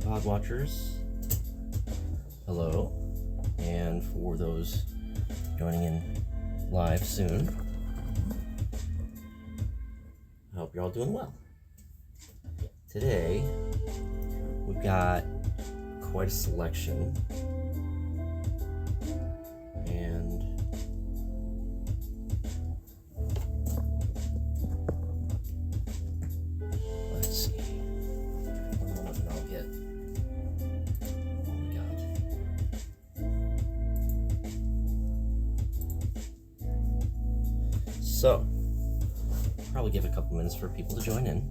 Pod watchers, hello, and for those joining in live soon, I hope you're all doing well. Today, we've got quite a selection, and let's see. One moment and I'll get what we got. So, probably give a couple minutes for people to join in.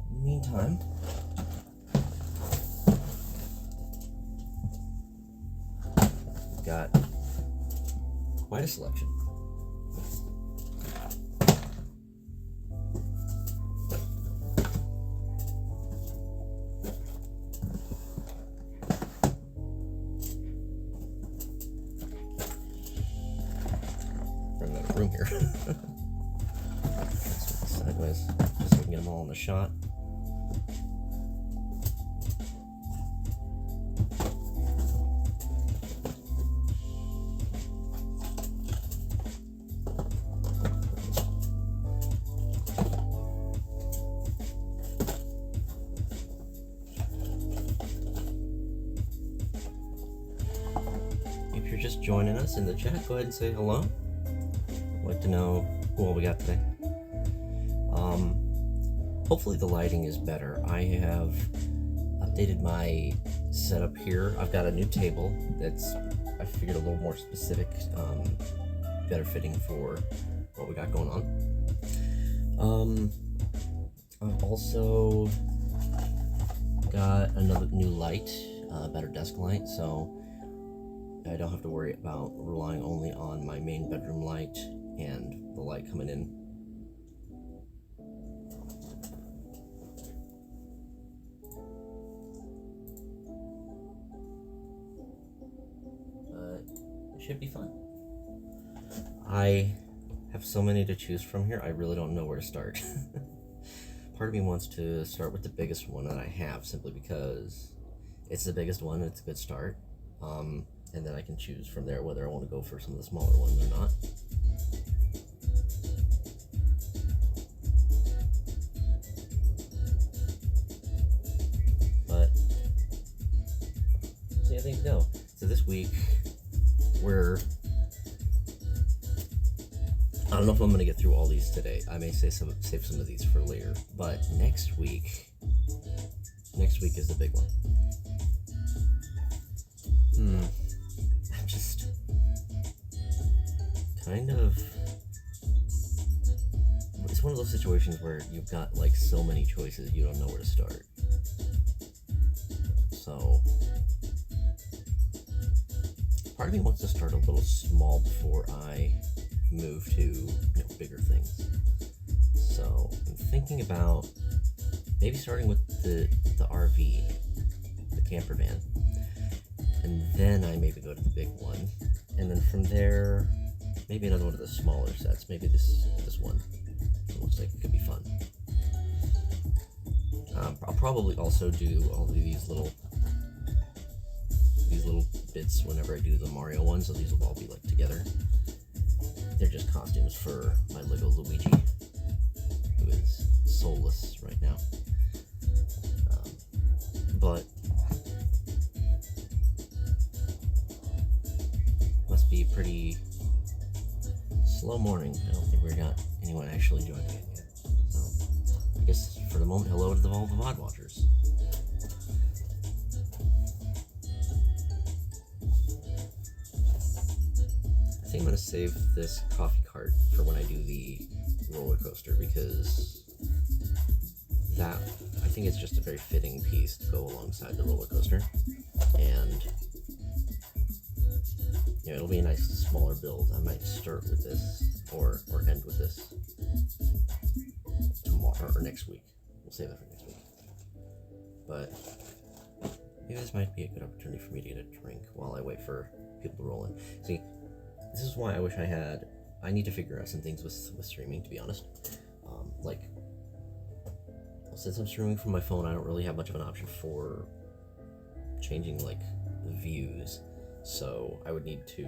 In the meantime, we've got quite a selection. Running out of room here. Sideways, just so we can get them all in the shot. If you're just joining us in the chat, go ahead and say hello. I'd like to know who all we got today. Hopefully the lighting is better. I have updated my setup here. I've got a new table that's, I figured, a little more specific, better fitting for what we got going on. I've also got another new light, better desk light, so I don't have to worry about relying only on my main bedroom light and the light coming in. It should be fun. I have so many to choose from here, I really don't know where to start. Part of me wants to start with the biggest one that I have, simply because it's the biggest one and it's a good start. And then I can choose from there whether I want to go for some of the smaller ones or not. But, so yeah, things go. So this week, I don't know if I'm going to get through all these today. I may save some of these for later. But next week is the big one. I'm just kind of, it's one of those situations where you've got like so many choices you don't know where to start. So part of me wants to start a little small before I move to bigger things. So I'm thinking about maybe starting with the RV, the camper van, and then I maybe go to the big one, and then from there maybe another one of the smaller sets. Maybe this one. It looks like it could be fun. I'll probably also do all of these little bits whenever I do the Mario one, so these will all be like together. They're just costumes for my Lego Luigi, who is soulless right now. But must be a pretty slow morning. I don't think we've got anyone actually joining in yet. So I guess for the moment, hello to all the VOD watchers. I think I'm going to save this coffee cart for when I do the roller coaster, because that, I think it's just a very fitting piece to go alongside the roller coaster, and it'll be a nice smaller build. I might start with this or end with this tomorrow or next week. We'll save that for next week. But maybe this might be a good opportunity for me to get a drink while I wait for people to roll in. See, this is why I wish I had I need to figure out some things with streaming, to be honest. Like, since I'm streaming from my phone, I don't really have much of an option for changing like views. So I would need to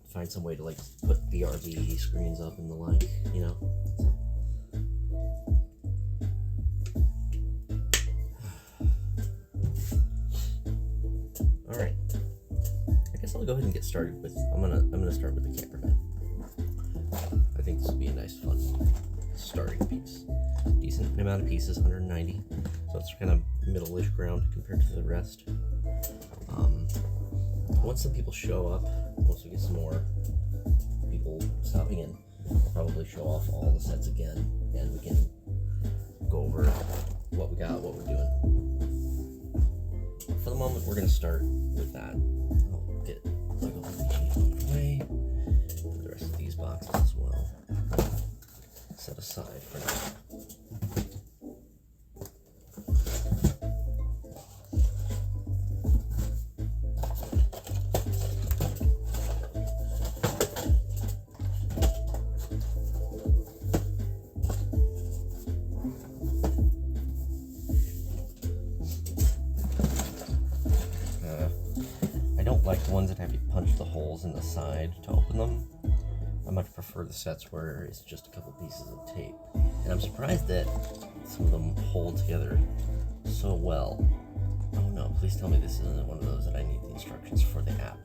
find some way to like put BRB screens up and the like, you know. So. All right. I guess I'll go ahead and get started with. I'm gonna start with the camper van. I think this will be a nice, fun starting piece. Decent amount of pieces, 190. So it's kind of middle-ish ground compared to the rest. Once some people show up, once we get some more people stopping in, I'll probably show off all the sets again, and we can go over what we got, what we're doing. For the moment, we're going to start with that. I'll get Lego out of the way. The rest of these boxes as well. Set aside for now. Ones that have you punch the holes in the side to open them. I much prefer the sets where it's just a couple pieces of tape. And I'm surprised that some of them hold together so well. Oh no, please tell me this isn't one of those that I need the instructions for the app.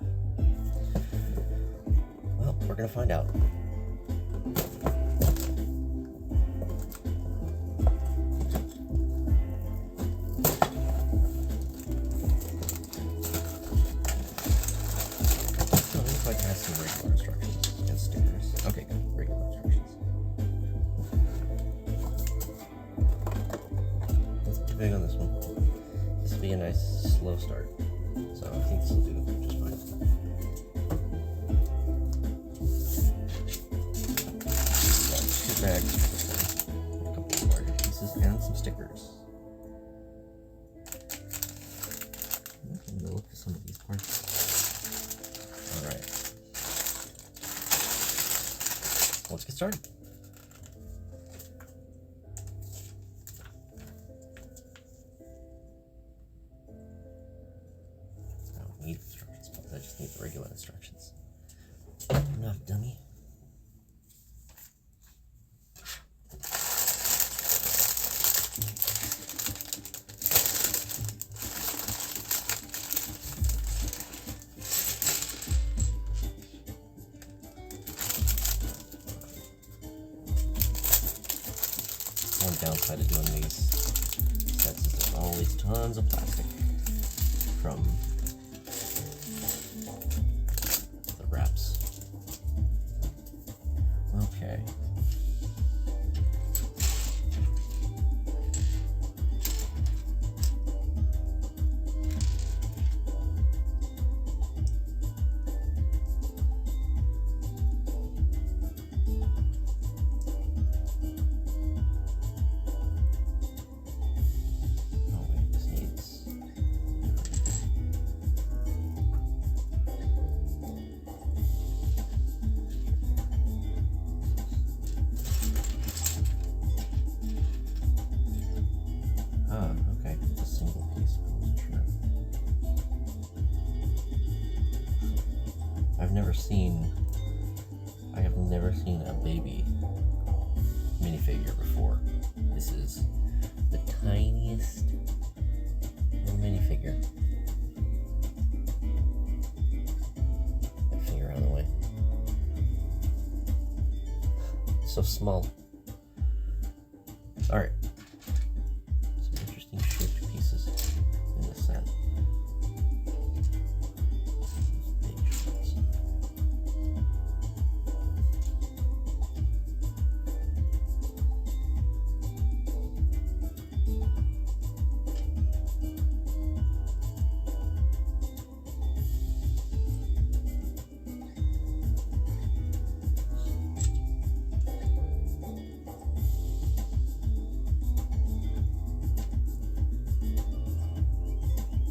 Well, we're gonna find out. Big on this one. This will be a nice slow start, so I think this will do just fine. Got 2 bags, a couple of larger pieces, and some stickers. I'm gonna look at some of these parts. All right, let's get started. I just need the regular instructions. Enough, dummy. One downside of doing these sets is there's always tons of plastic from okay. Oh wait, this needs. Okay, it's a single piece. I have never seen a baby minifigure before. This is the tiniest little minifigure. My finger out of the way. So small. Alright. Shaped pieces in the set. Big shots.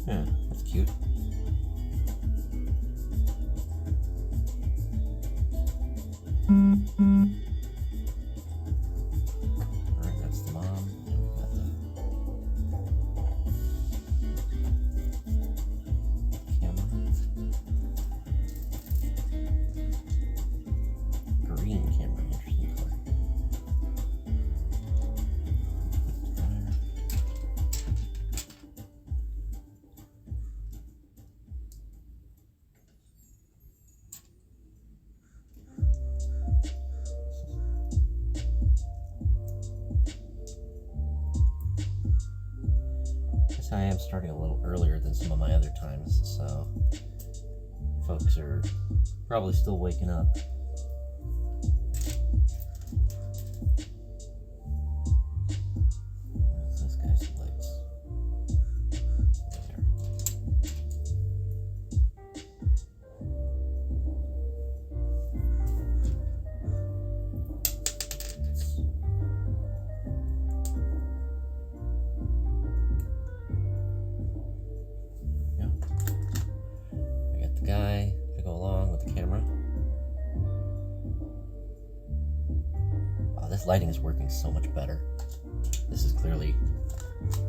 Yeah, that's cute. Notice I am starting a little earlier than some of my other times, so folks are probably still waking up. This guy's legs. There. Guy to go along with the camera. Wow, this lighting is working so much better. This is clearly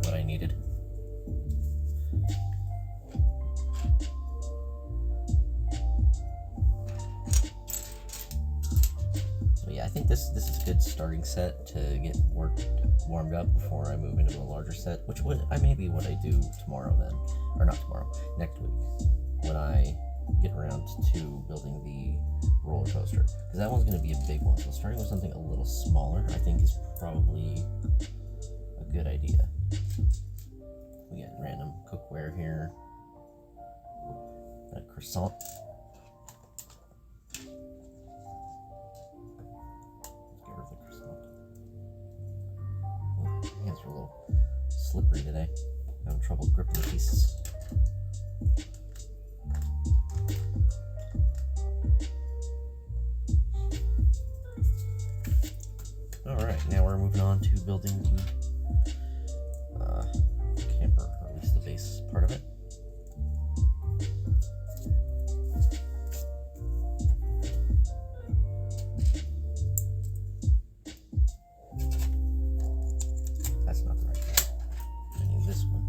what I needed. So yeah, I think this is a good starting set to get warmed up before I move into a larger set, which may be what I do tomorrow then, or not tomorrow, next week, when I get around to building the roller coaster, because that one's going to be a big one. So starting with something a little smaller, I think, is probably a good idea. We got random cookware here, a croissant. Let's get rid of the croissant. Oh, my hands are a little slippery today. Having trouble gripping the pieces. Alright, now we're moving on to building the camper, or at least the base part of it. That's not the right one. I need this one.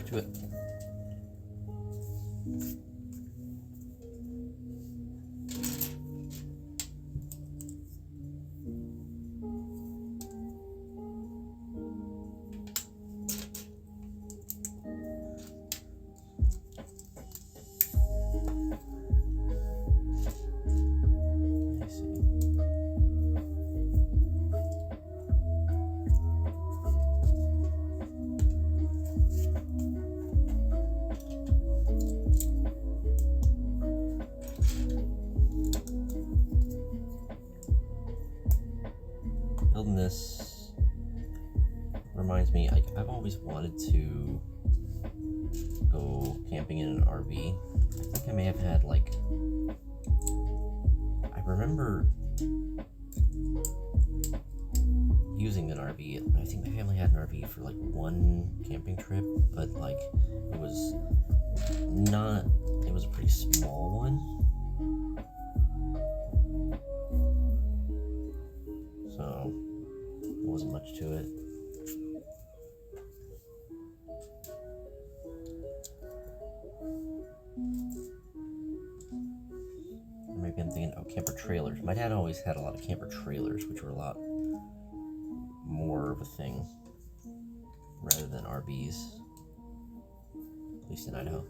To it. Building this reminds me, I've always wanted to go camping in an RV. I think I may have had like, I remember using an RV. I think my family had an RV for like one camping trip, but like it was a pretty small one. So there wasn't much to it. Maybe I'm thinking, camper trailers. My dad always had a lot of camper trailers, which were a lot more of a thing rather than RVs, at least in Idaho.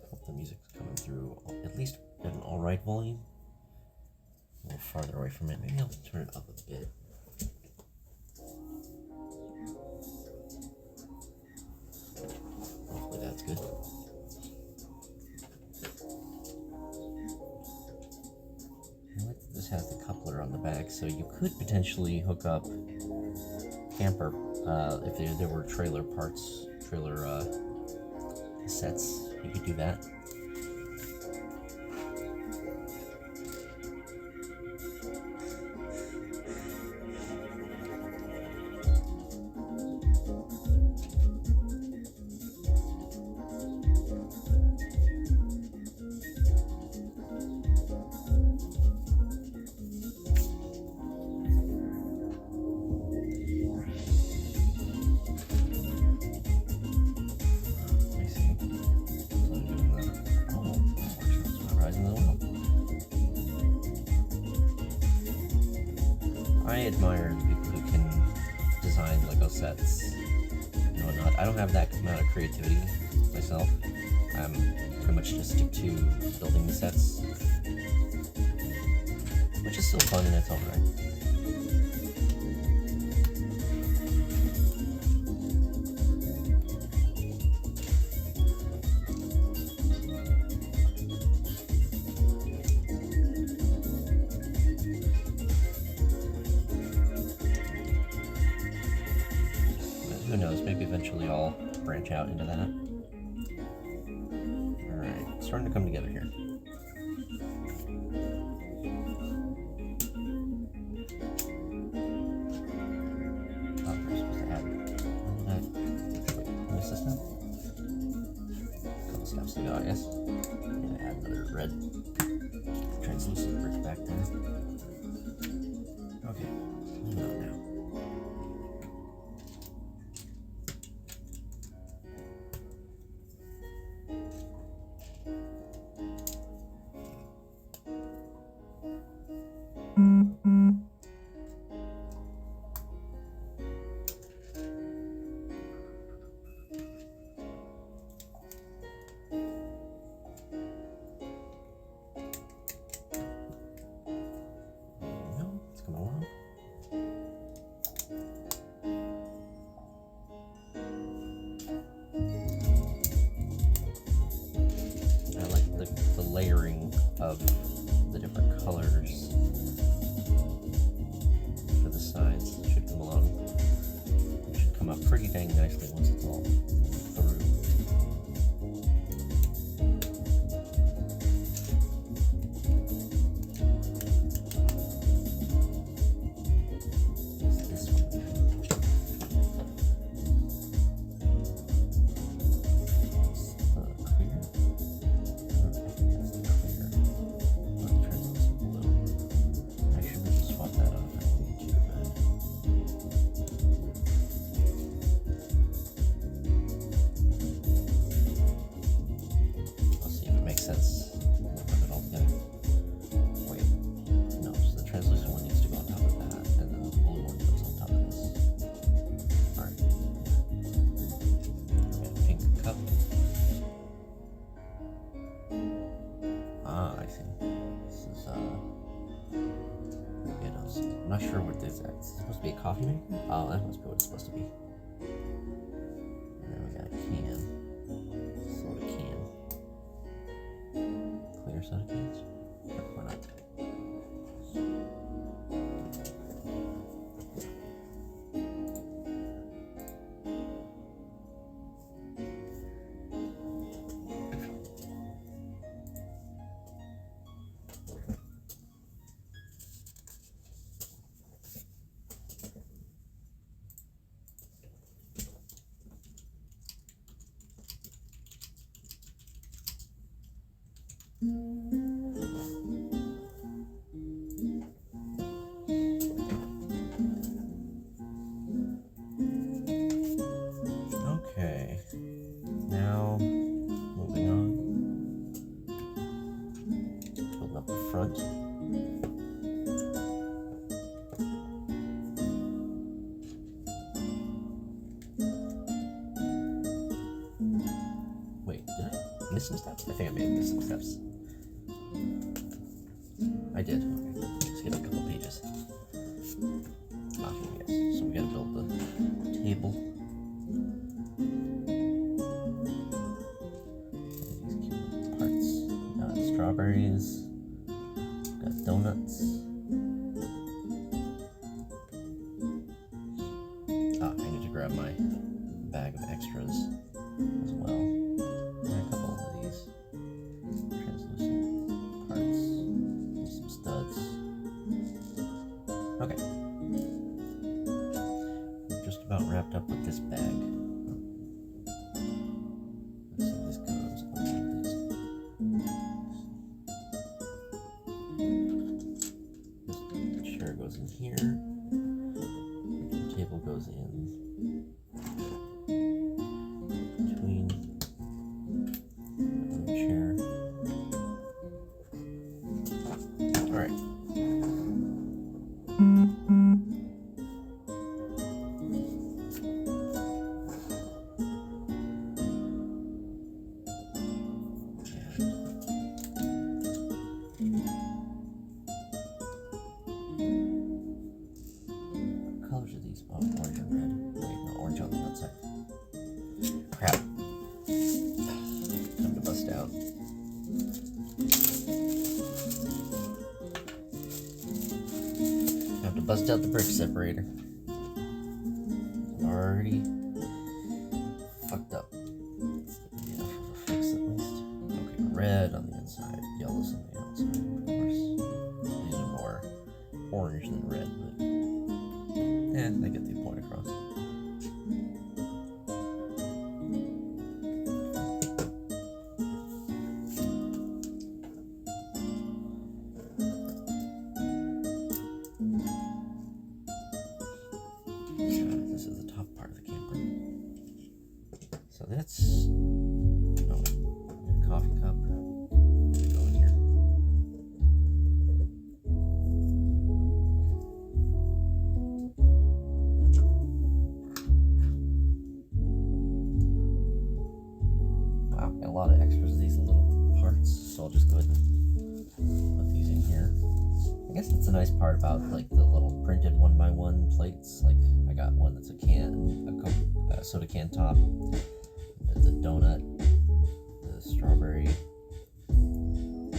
Hope the music's coming through at least at an alright volume. A little farther away from it. Maybe I'll turn it up a bit. Hopefully that's good. This has the coupler on the back, so you could potentially hook up camper if there were trailer parts, sets. You could do that. I admire the people who can design Lego sets and whatnot. I don't have that amount of creativity myself. I'm pretty much just stick to building the sets, which is still fun in its own right. Who knows, maybe eventually I'll branch out into that. Alright, starting to come together here. Oh, we're supposed to add that. Wait, missed this now? A couple steps to go, I guess. I'm gonna add another red translucent brick back there. Okay, moving on now. Come along. I like the layering of the different colors for the sides. It should come along. It should come up pretty dang nicely once it's all through. Sense. Put it all together. Wait, no, so the translucent one needs to go on top of that, and then the blue one goes on top of this. Alright. Okay, pink cup. Ah, I see. This is I'm not sure what this is. It's supposed to be a coffee maker? Oh, that must be what it's supposed to be. And then we got a can. Soda can. Clear soda cans? Why not? Okay, now moving on. Building up the front. Wait, did I miss some steps? I think I may have missed some steps. I did. Okay. Skip a couple pages. Ah, yes. So we gotta build the table. These cute parts. Got strawberries. Got donuts. Ah, I need to grab my bag of extras as well. And a couple of these translucent parts. Some studs. Okay. I'm just about wrapped up with this bag. Let's see if this goes on this chair goes in here. The table goes in between the chair. Alright. What colors are these? Oh, orange and red. Wait, no, orange on the outside. Crap. Time to bust out. Have to bust out the brick separator. Already fucked up. Enough of a fix at least. Okay, red on the inside, yellows on the outside, of course. These are more orange than red, but I get the point across. This is the top part of the camper. So that's a coffee cup. Go in here. Wow, got a lot of extras of these little parts, so I'll just go ahead and put these in here. I guess that's a nice part about like the little printed 1x1 plates. Like I got one that's a can, a soda can top. There's a donut, the strawberry, and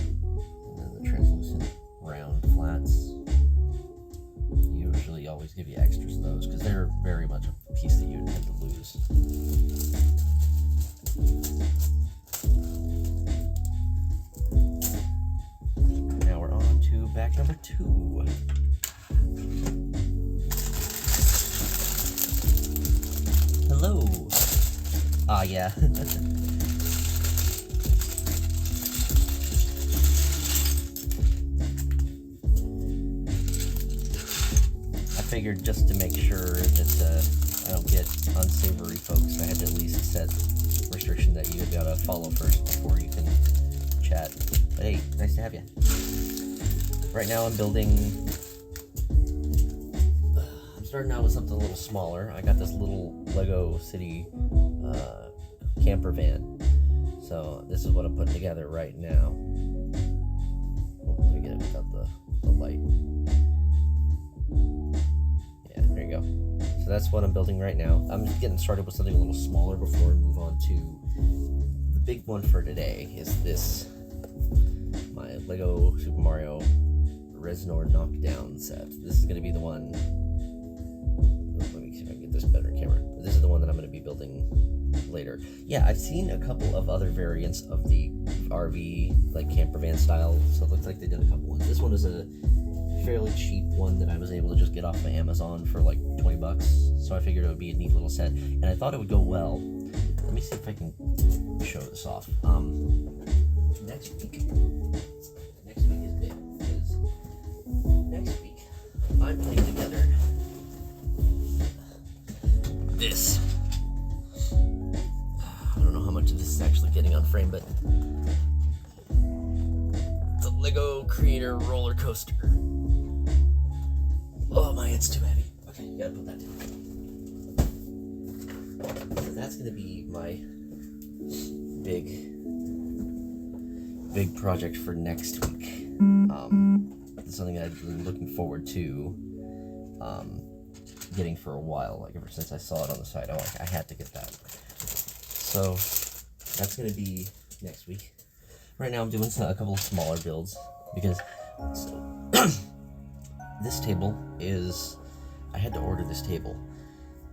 then the translucent round flats. Usually always give you extras of those because they're very much a piece that you tend to lose. Now we're on to bag number 2. Hello. Ah, yeah. I figured just to make sure that I don't get unsavory folks, I had to at least set restriction that you gotta follow first before you can chat. But hey, nice to have you. Right now I'm building... I'm starting out with something a little smaller. I got this little Lego City camper van. So this is what I'm putting together right now. Oh, let me get it without the light. So that's what I'm building right now. I'm getting started with something a little smaller before we move on to the big one for today. Is this my Lego Super Mario Reznor Knockdown set. This is going to be the one. Let me see if I can get this better in camera. This is the one that I'm going to be building later. Yeah, I've seen a couple of other variants of the RV, like camper van style, so it looks like they did a couple ones. This one is a fairly cheap one that I was able to just get off of Amazon for like 20 bucks, so I figured it would be a neat little set, and I thought it would go well. Let me see if I can show this off. Next week is big, because next week I'm putting together this. I don't know how much of this is actually getting on frame, but the Lego Creator roller coaster. Oh my, it's too heavy. Okay, gotta put that down. So that's gonna be my big project for next week. It's something I've been looking forward to getting for a while. Like ever since I saw it on the site, I had to get that. So that's gonna be next week. Right now I'm doing a couple of smaller builds because this table is, I had to order this table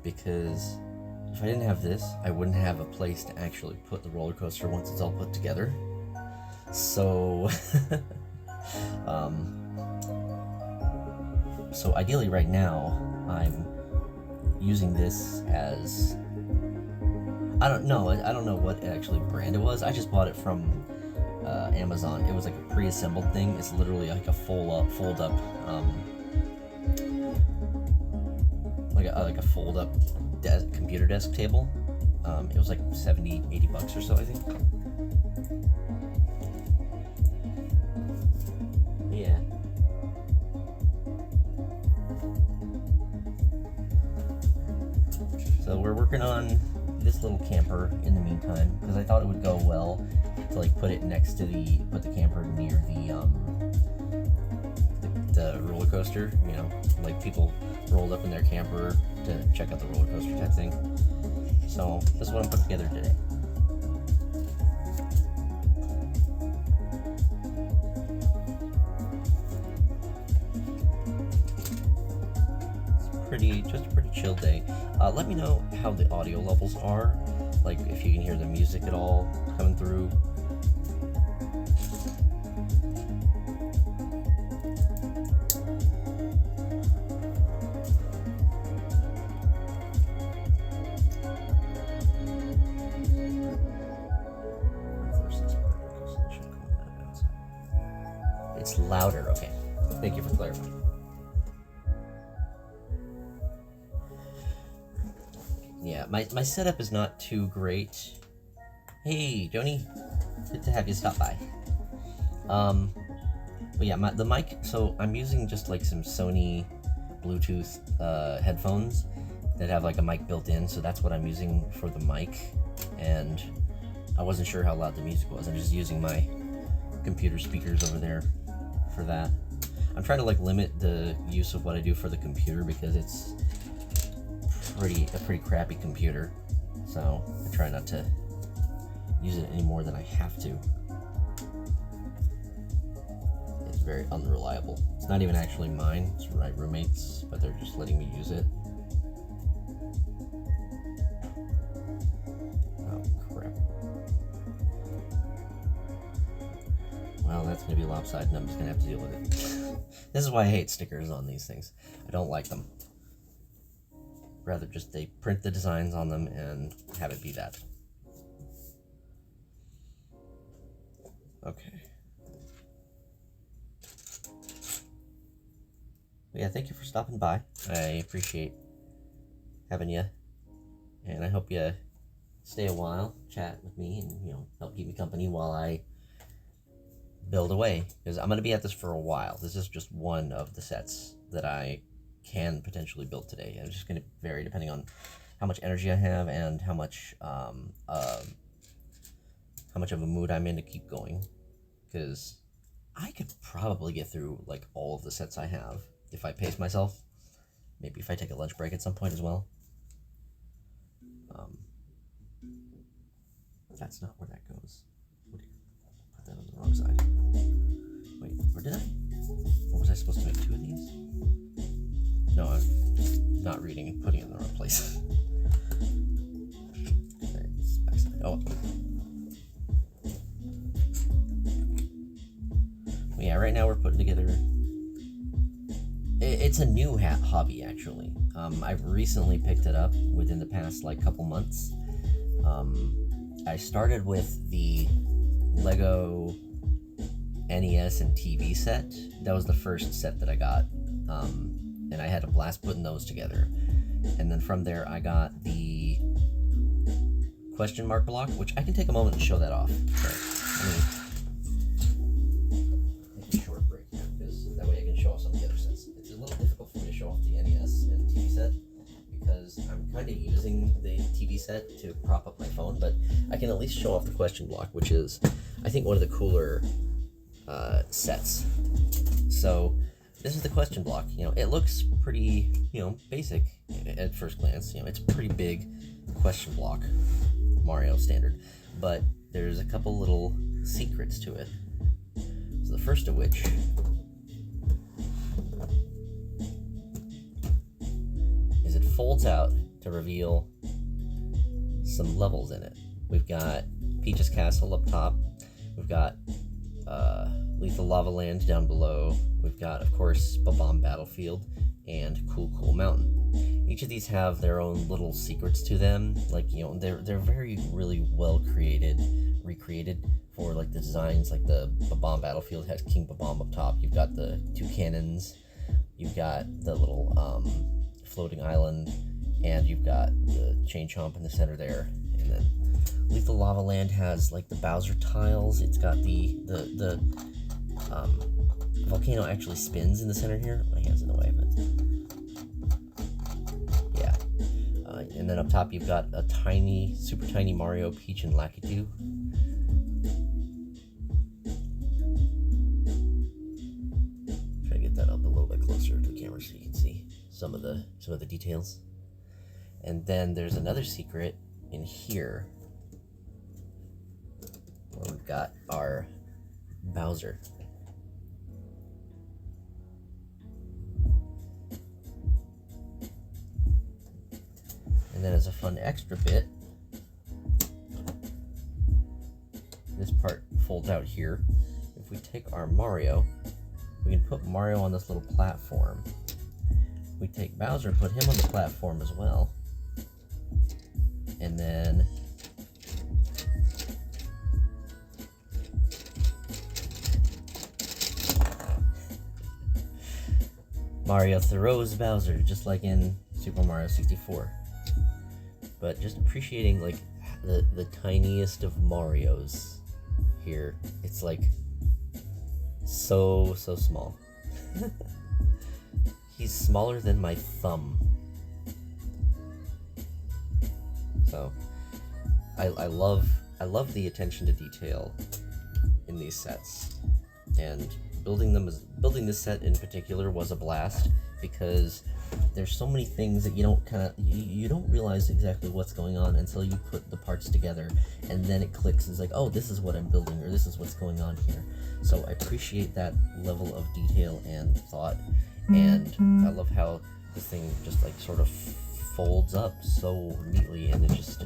because if I didn't have this, I wouldn't have a place to actually put the roller coaster once it's all put together. So, so ideally right now, I'm using this as, I don't know what actually brand it was. I just bought it from Amazon. It was like a pre-assembled thing. It's literally like a fold up, like a fold up computer desk table. It was like 70-80 bucks or so, I think. Yeah. So we're working on this little camper in the meantime because I thought it would go well to like put it next to put the camper near the roller coaster, you know, like people rolled up in their camper to check out the roller coaster type thing. So this is what I'm putting together today. Just a pretty chill day. Let me know how the audio levels are, like if you can hear the music at all coming through. It's louder, okay. Thank you for clarifying. Yeah, my setup is not too great. Hey, Joni, good to have you stop by. But yeah, the mic, so I'm using just like some Sony Bluetooth headphones that have like a mic built in, so that's what I'm using for the mic, and I wasn't sure how loud the music was. I'm just using my computer speakers over there for that. I'm trying to like limit the use of what I do for the computer because it's a pretty crappy computer, so I try not to use it any more than I have to. It's very unreliable. It's not even actually mine, it's my roommates, but they're just letting me use it. Oh crap. Well, that's gonna be lopsided and I'm just gonna have to deal with it. This is why I hate stickers on these things. I don't like them. Rather just they print the designs on them and have it be that. Okay. But yeah, thank you for stopping by. I appreciate having you, and I hope you stay a while, chat with me, and you know, help keep me company while I build away, because I'm going to be at this for a while. This is just one of the sets that I can potentially build today. It's just going to vary depending on how much energy I have and how much of a mood I'm in to keep going, because I could probably get through like all of the sets I have if I pace myself, maybe if I take a lunch break at some point as well. That's not where that goes. Put that on the wrong side. Wait, where did I? Or was I supposed to make 2 of these? No, I'm just not reading and putting it in the wrong place. Okay, it's backside. Oh. Well, yeah, right now we're putting together. It's a new hobby, actually. I've recently picked it up within the past couple months. I started with the Lego NES and TV set. That was the first set that I got, and I had a blast putting those together. And then from there, I got the question mark block, which I can take a moment and show that off. Take a short break here, because that way I can show off some of the other sets. It's a little difficult for me to show off the NES and TV set, because I'm kind of using the TV set to prop up my phone, but I can at least show off the question block, which is, I think, one of the cooler sets. So this is the question block. It looks pretty, basic at first glance. It's a pretty big question block, Mario standard, but there's a couple little secrets to it. So the first of which is it folds out to reveal some levels in it. We've got Peach's Castle up top. We've got Lethal Lava Land down below. We've got, of course, Bob-omb Battlefield and Cool Cool Mountain. Each of these have their own little secrets to them. They're very really well recreated for the designs. Like the Bob-omb Battlefield has King Bob-omb up top. You've got the 2 cannons. You've got the little floating island, and you've got the chain chomp in the center there. And then Lethal Lava Land has the Bowser tiles. It's got the volcano actually spins in the center here. My hand's in the way, but yeah. And then up top you've got a super tiny Mario, Peach, and Lakitu. Try to get that up a little bit closer to the camera so you can see some of the details. And then there's another secret in here where we've got our Bowser. And then as a fun extra bit, this part folds out here. If we take our Mario, we can put Mario on this little platform. We take Bowser and put him on the platform as well. And then Mario throws Bowser, just like in Super Mario 64. But just appreciating the tiniest of Marios here. It's so small. He's smaller than my thumb. So I love the attention to detail in these sets, and building this set in particular was a blast, because there's so many things that you don't realize exactly what's going on until you put the parts together, and then it clicks. It's oh, this is what I'm building, or this is what's going on here. So I appreciate that level of detail and thought, and I love how this thing just sort of folds up so neatly, and it just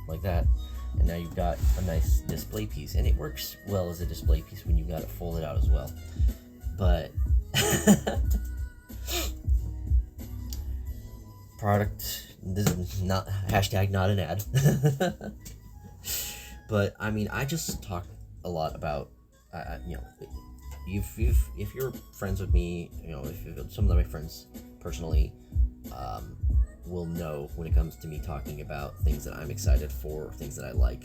like that. And now you've got a nice display piece, and it works well as a display piece when you've got it folded out as well. But product, this is not not an ad. But I mean, I just talk a lot about if you're friends with me, if some of my friends personally will know when it comes to me talking about things that I'm excited for, or things that I like.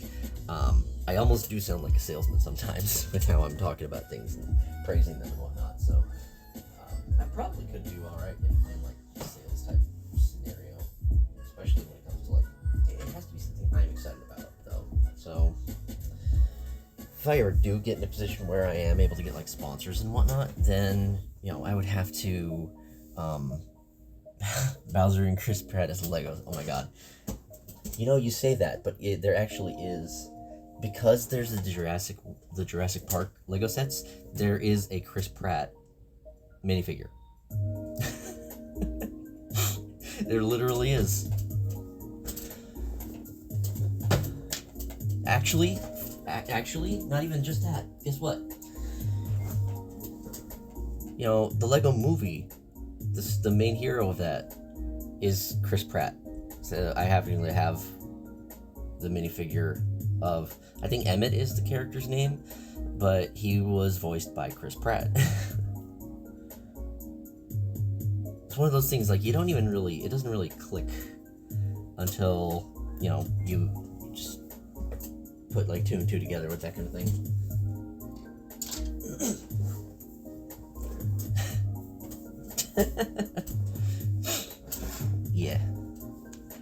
I almost do sound like a salesman sometimes with how I'm talking about things and praising them and whatnot. So I probably could do all right in a sales type scenario, especially when it comes to it has to be something I'm excited about though. So if I ever do get in a position where I am able to get like sponsors and whatnot, then I would have to Bowser and Chris Pratt as Legos. Oh my god. You say that, but there actually is, because there's the Jurassic Park Lego sets. There is a Chris Pratt minifigure. There literally is. Actually, not even just that. Guess what? The Lego movie, the main hero of that is Chris Pratt. So I happen to have the minifigure of, I think Emmett is the character's name, but he was voiced by Chris Pratt. It's one of those things, like, it doesn't really click until, you just put like 2 and 2 together with that kind of thing. Yeah.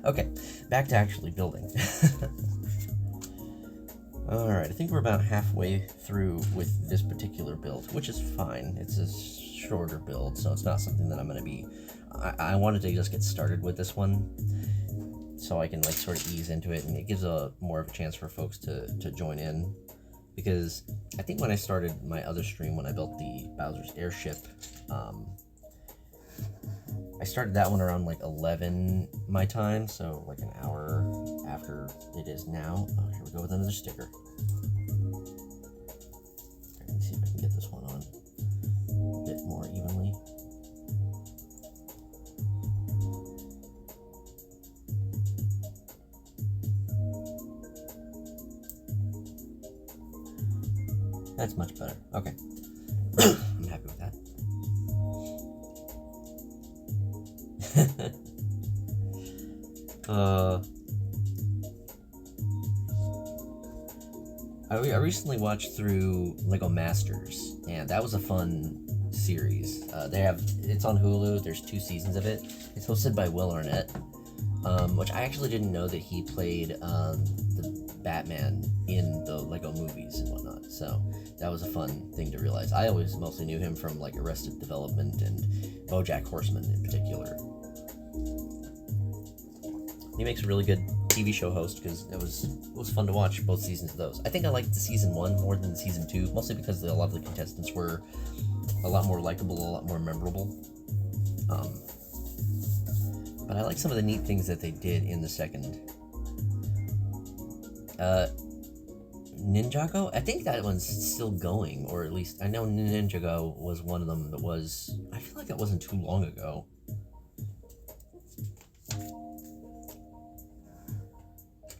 Okay, back to actually building. Alright, I think we're about halfway through with this particular build, which is fine. It's a shorter build, so it's not something that I'm going to be... I wanted to just get started with this one, so I can like sort of ease into it, and it gives more of a chance for folks to join in. Because I think when I started my other stream, when I built the Bowser's Airship, I started that one around like 11 my time, so like an hour after it is now. Oh, here we go with another sticker. Let me see if I can get this one on a bit more evenly. That's much better. Okay. I'm happy with that. I recently watched through Lego Masters, and that was a fun series. It's on Hulu. There's 2 seasons of it. It's hosted by Will Arnett, which I actually didn't know that he played the Batman in the Lego movies and whatnot. So that was a fun thing to realize. I always mostly knew him from like Arrested Development and BoJack Horseman in particular. He makes a really good TV show host, because it was fun to watch both seasons of those. I think I liked the season 1 more than the season 2, mostly because a lot of the contestants were a lot more likable, a lot more memorable. But I like some of the neat things that they did in the second. Ninjago? I think that one's still going, or at least I know Ninjago was one of them that was... I feel like that wasn't too long ago.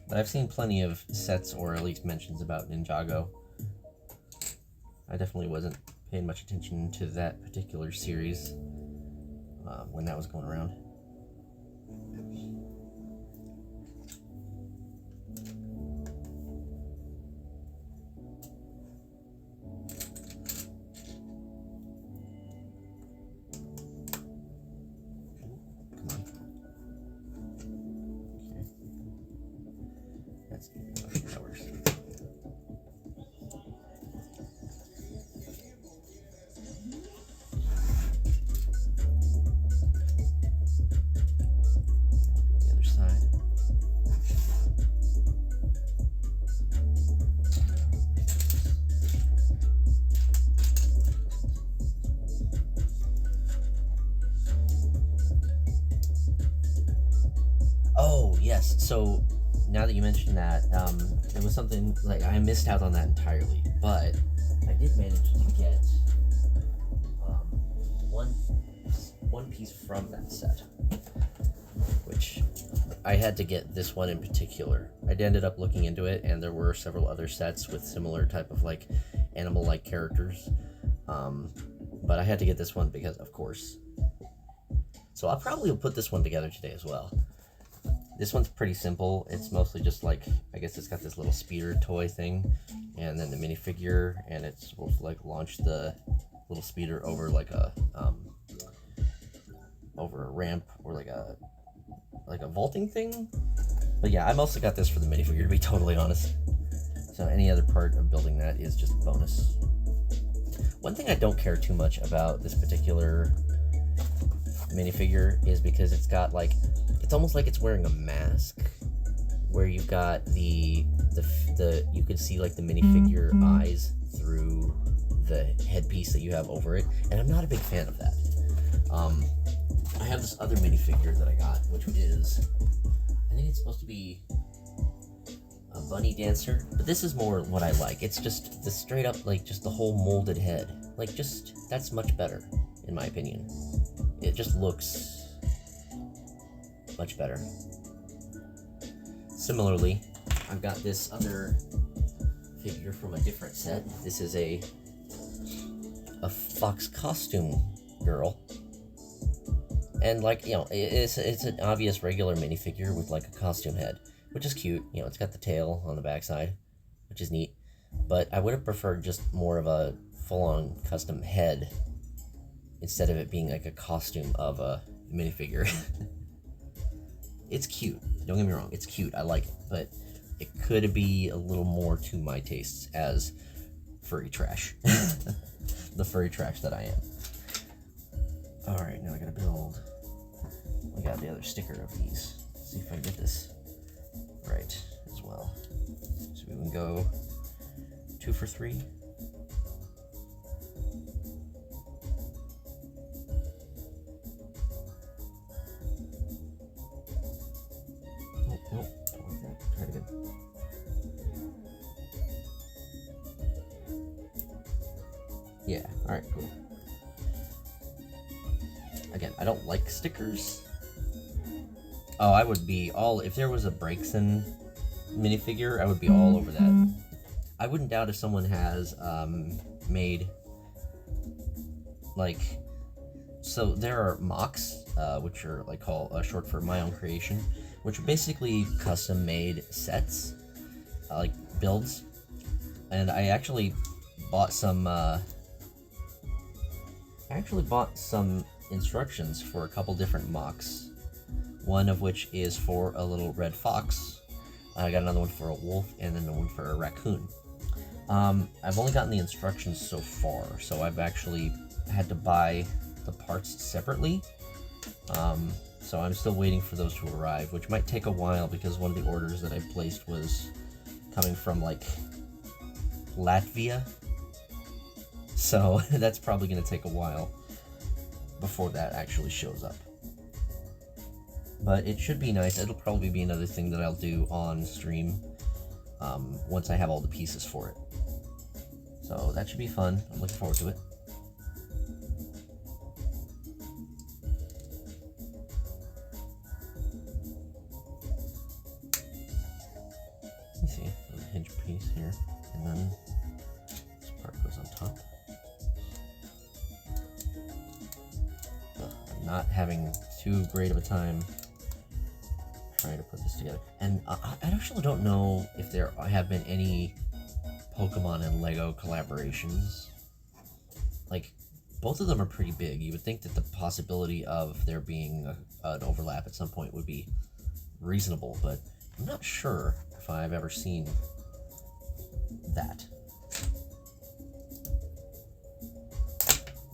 But I've seen plenty of sets, or at least mentions about Ninjago. I definitely wasn't paying much attention to that particular series when that was going around. Yes, so now that you mentioned that, it was something, like, I missed out on that entirely, but I did manage to get one piece from that set, which I had to get this one in particular. I ended up looking into it, and there were several other sets with similar type of, like, animal-like characters, but I had to get this one because, of course. So I'll probably put this one together today as well. This one's pretty simple. It's mostly just like, I guess it's got this little speeder toy thing, and then the minifigure, and it's supposed to like launch the little speeder over like a ramp, or like a vaulting thing. But yeah, I mostly got this for the minifigure, to be totally honest. So any other part of building that is just a bonus. One thing I don't care too much about this particular minifigure is because it's got like, it's almost like it's wearing a mask, where you've got the you can see like the minifigure eyes through the headpiece that you have over it, and I'm not a big fan of that. I have this other minifigure that I got, which is, I think it's supposed to be a bunny dancer, but this is more what I like. It's just the straight up, like, just the whole molded head. Like, just, that's much better, in my opinion. It just looks much better. Similarly, I've got this other figure from a different set. This is a fox costume girl. And, like, you know, it's an obvious regular minifigure with, like, a costume head, which is cute. You know, it's got the tail on the backside, which is neat. But I would have preferred just more of a full-on custom head instead of it being like a costume of a minifigure. It's cute. Don't get me wrong. It's cute. I like it. But it could be a little more to my tastes as furry trash. The furry trash that I am. Alright, now I gotta build. I got the other sticker of these. Let's see if I can get this right as well. So we can go 2 for 3. Nope, don't like that. Try it again. Yeah, alright, cool. Again, I don't like stickers. Oh, I would be all, if there was a Breakson minifigure, I would be all over that. I wouldn't doubt if someone has made, like, so there are mocks, which are like short for my own creation, which are basically custom made sets, like builds. And I actually bought some, instructions for a couple different mocks. One of which is for a little red fox. I got another one for a wolf, and then one for a raccoon. I've only gotten the instructions so far, so I've actually had to buy the parts separately. So I'm still waiting for those to arrive, which might take a while because one of the orders that I placed was coming from, like, Latvia. So that's probably going to take a while before that actually shows up. But it should be nice. It'll probably be another thing that I'll do on stream once I have all the pieces for it. So that should be fun. I'm looking forward to it. Let me see. There's a hinge piece here. And then this part goes on top. I'm not having too great of a time trying to put this together. And I actually don't know if there have been any Pokemon and Lego collaborations. Like, both of them are pretty big. You would think that the possibility of there being an overlap at some point would be reasonable, but I'm not sure if I've ever seen that.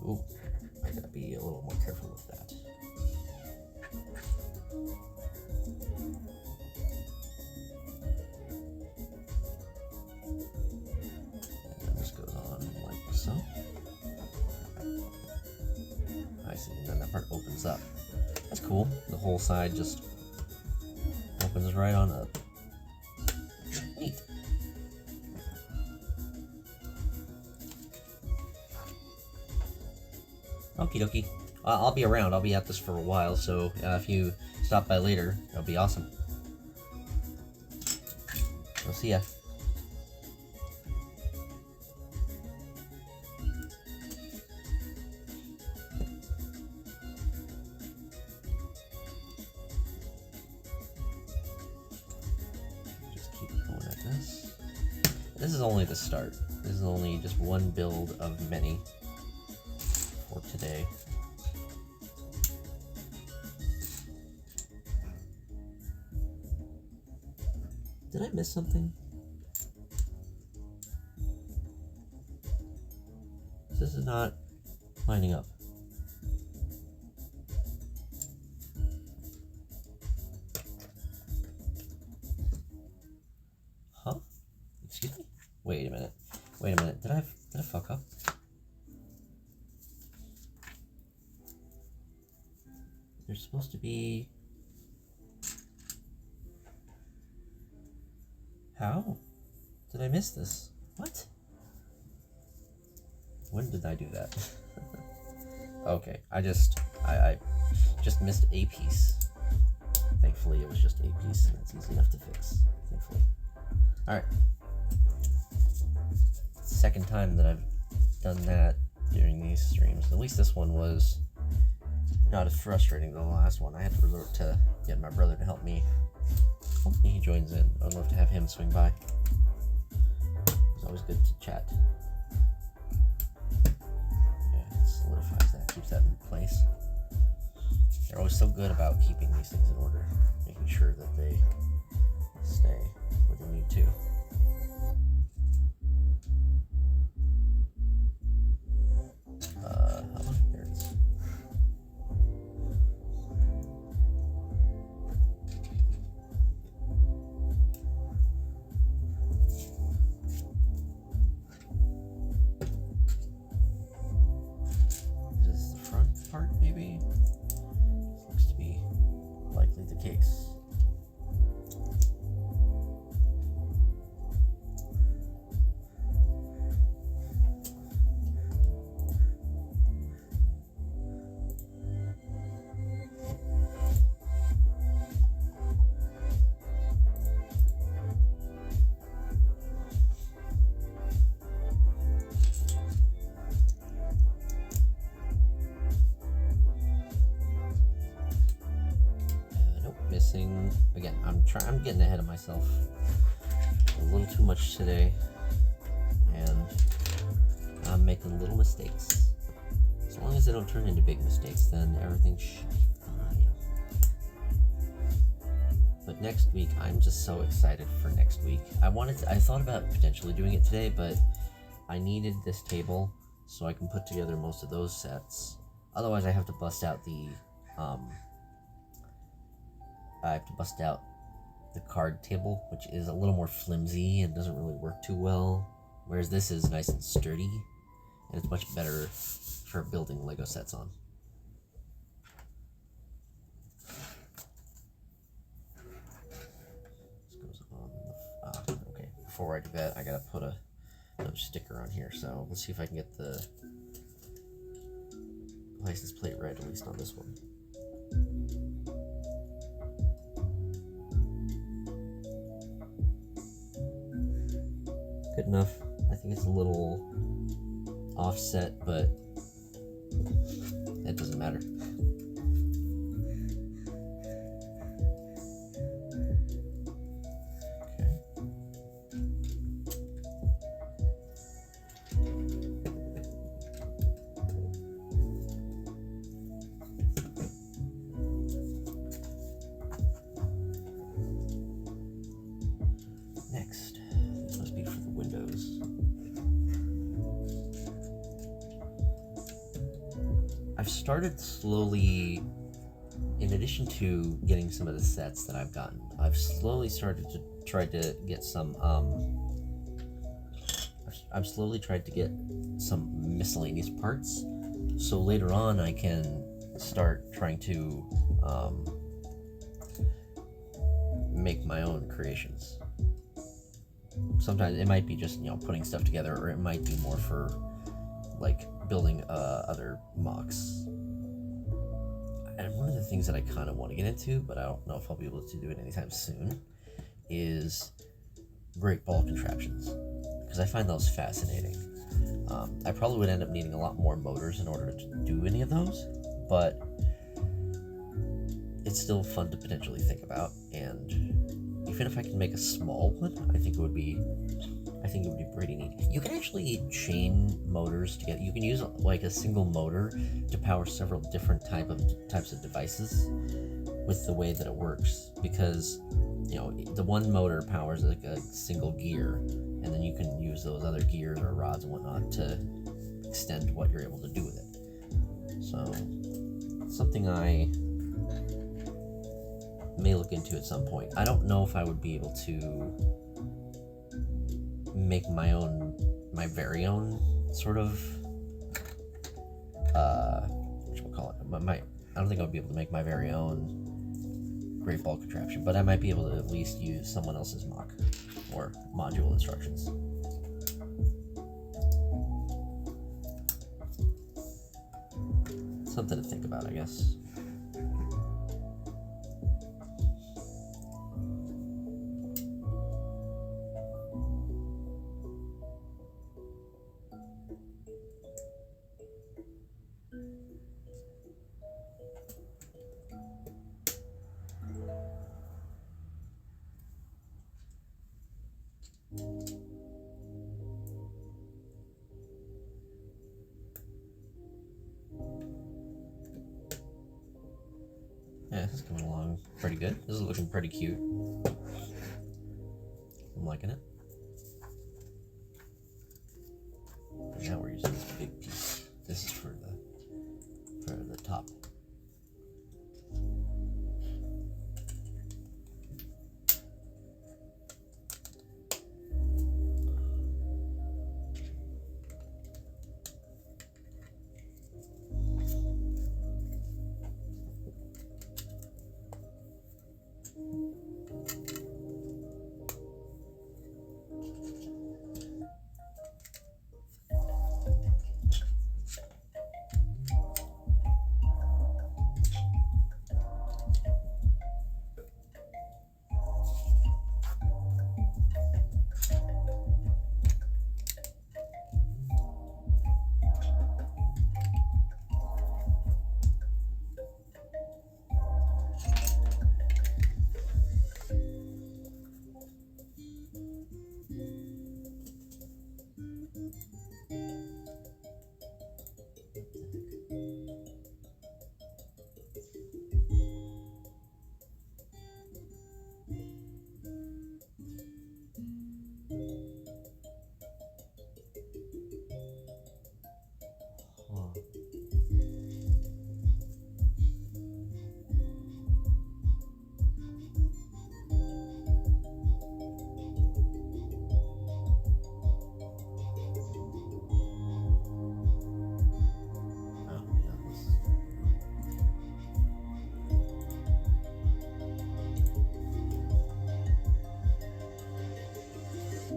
Ooh, I gotta be a little more careful with that. So, I see, and then that part opens up. That's cool. The whole side just opens right on up. Neat. Okie dokie. I'll be around. I'll be at this for a while, so if you stop by later, that'll be awesome. I'll see ya. This is only the start. This is only just one build of many for today. Did I miss something? This is not lining up. Huh? Excuse me? Wait a minute. Did I fuck up? There's supposed to be... How? Did I miss this? What? When did I do that? Okay, I just missed a piece. Thankfully, it was just a piece, and that's easy enough to fix. Thankfully. Alright. Second time that I've done that during these streams. At least this one was not as frustrating as the last one. I had to resort to get my brother to help me. Hopefully he joins in. I'd love to have him swing by. It's always good to chat. Yeah, it solidifies that, keeps that in place. They're always so good about keeping these things in order, making sure that they stay where they need to. There it is. Is this the front part, maybe? This looks to be likely the case. Again, I'm getting ahead of myself a little too much today, and I'm making little mistakes. As long as they don't turn into big mistakes, then everything should be fine. But next week, I'm just so excited for next week. I thought about potentially doing it today, but I needed this table so I can put together most of those sets. Otherwise, I have to bust out the card table, which is a little more flimsy and doesn't really work too well, whereas this is nice and sturdy, and it's much better for building Lego sets on. This goes on okay, before I do that, I gotta put another sticker on here, so let's see if I can get the license plate right, at least on this one. Good enough. I think it's a little offset, but it doesn't matter. I've started slowly, in addition to getting some of the sets that I've gotten, I've slowly started to try to get some, I've slowly tried to get some miscellaneous parts, so later on I can start trying to make my own creations. Sometimes it might be just, putting stuff together, or it might be more for, like, building other mocks. And one of the things that I kind of want to get into, but I don't know if I'll be able to do it anytime soon, is great ball contraptions, because I find those fascinating. I probably would end up needing a lot more motors in order to do any of those, but it's still fun to potentially think about, and even if I can make a small one, I think it would be pretty neat. You can actually chain motors together. You can use like a single motor to power several different types of devices with the way that it works, because the one motor powers like a single gear, and then you can use those other gears or rods and whatnot to extend what you're able to do with it. So, something I may look into at some point. I don't know if I would be able to make my very own sort of whatchamacallit, I don't think I would be able to make my very own great ball contraption, but I might be able to at least use someone else's mock or module instructions. Something to think about, I guess. Yeah, this is coming along pretty good. This is looking pretty cute. I'm liking it. And now we're using this big piece. This is for the top.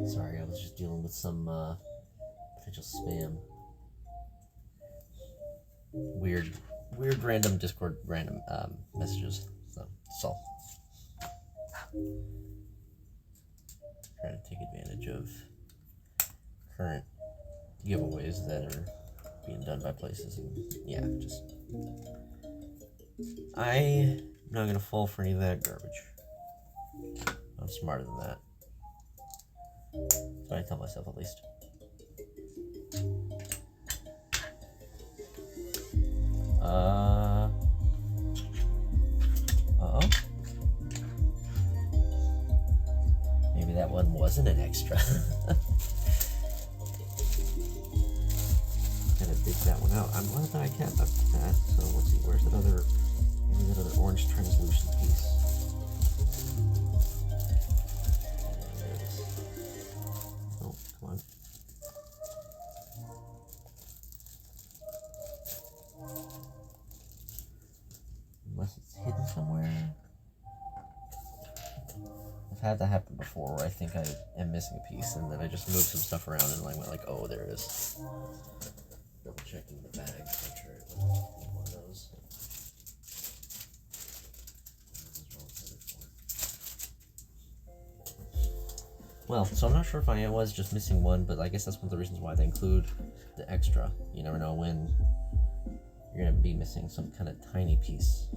Sorry, I was just dealing with some potential spam. Weird random Discord messages. So that's all. Trying to take advantage of current giveaways that are being done by places, and yeah, just I'm not gonna fall for any of that garbage. I'm smarter than that. That's what I tell myself, at least. Uh-oh. Maybe that one wasn't an extra. Gotta dig that one out. I'm glad that I kept that. So let's see, where's that other orange translucent piece? There it is. Oh, come on. Unless it's hidden somewhere. I've had that happen before where I think I am missing a piece and then I just moved some stuff around and I went like, oh, there it is. Double checking the bag, make sure it wasn't one of those. Well, so I'm not sure if I was just missing one, but I guess that's one of the reasons why they include the extra. You never know when you're gonna be missing some kind of tiny piece.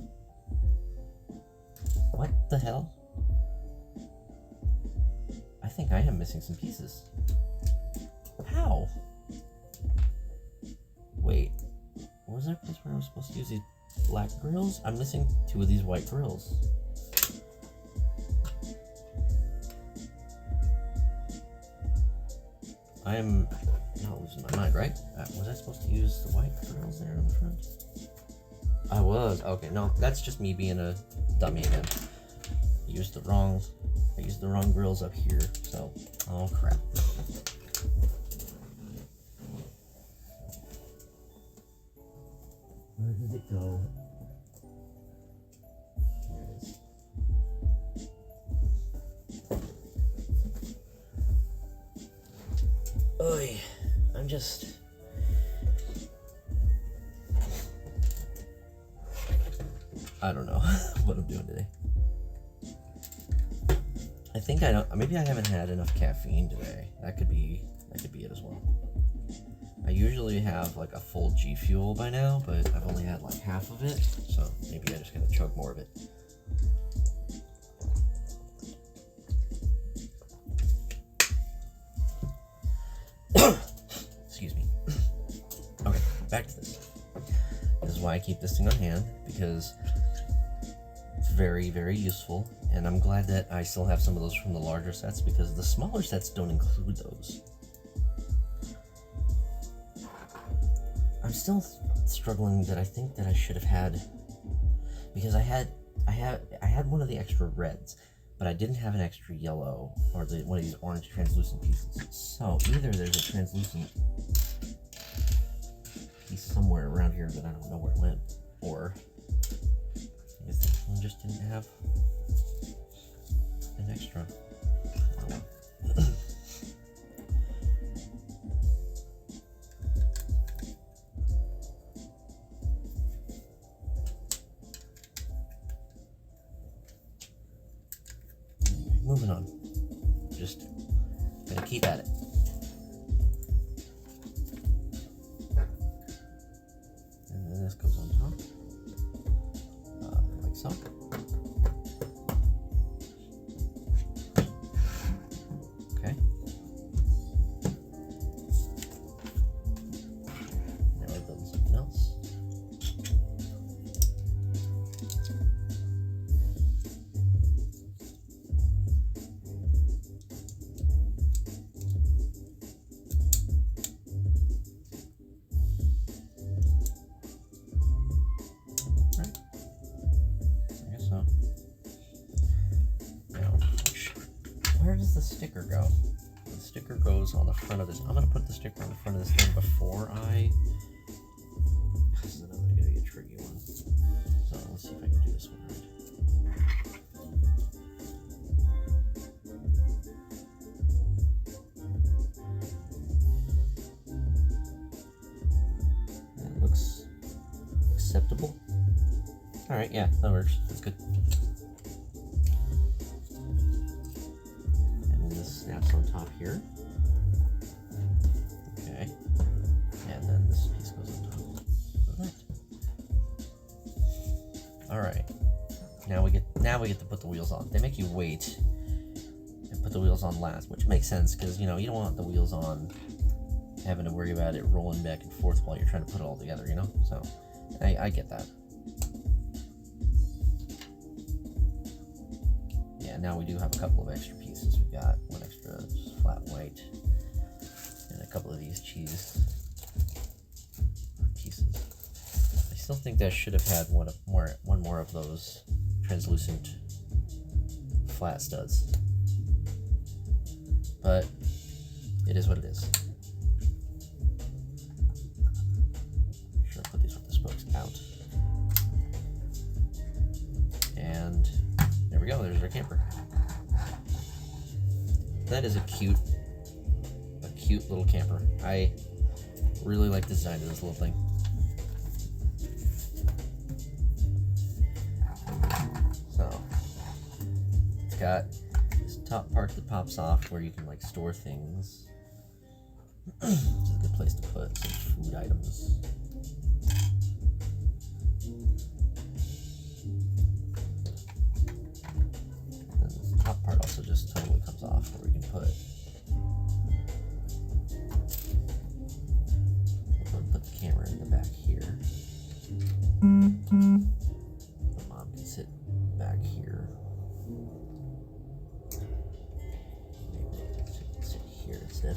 What the hell? I think I am missing some pieces. How? Wait, was there a place where I was supposed to use these black grills? I'm missing 2 of these white grills. I am not losing my mind, right? Was I supposed to use the white grills there on the front? I was. Okay, no, that's just me being a dummy again. I used the wrong grills up here, so, oh crap. Where did it go? There it is. Oy, I'm just... I don't know what I'm doing today. I think I don't. Maybe I haven't had enough caffeine today. That could be it as well. I usually have like a full G Fuel by now, but I've only had like half of it, so maybe I just gotta chug more of it. Excuse me. Okay, back to this. This is why I keep this thing on hand, because it's very, very useful, and I'm glad that I still have some of those from the larger sets, because the smaller sets don't include those. I'm still struggling that I think that I should have had, because I had one of the extra reds, but I didn't have an extra yellow or one of these orange translucent pieces. So either there's a translucent piece somewhere around here that I don't know where it went, or I guess this one just didn't have an extra. Oh well. Moving on. Just gonna keep at it. And then this goes on top. Like so. Okay. Now we're building something else. Where does the sticker go? The sticker goes on the front of this. I'm gonna put the sticker on the front of this thing before I... This is another gonna be a tricky one. So let's see if I can do this one right. That looks acceptable. Alright, yeah, that works. That's good. Snaps on top here. Okay. And then this piece goes on top of that. Alright. Now we get to put the wheels on. They make you wait and put the wheels on last, which makes sense because you know you don't want the wheels on having to worry about it rolling back and forth while you're trying to put it all together, you know? So I get that. Yeah, now we do have a couple of extra pieces. We've got one extra flat white and a couple of these cheese pieces. I still think that should have had one more of those translucent flat studs, but it is what it is. Make sure I put these with the spokes out, and there we go. There's our camper. That is a cute little camper. I really like the design of this little thing. So it's got this top part that pops off where you can like store things. Which is a good place to put some food items. And this top part also just totally comes off where we can put the camera in the back here. The mom can sit back here. Maybe sit here instead.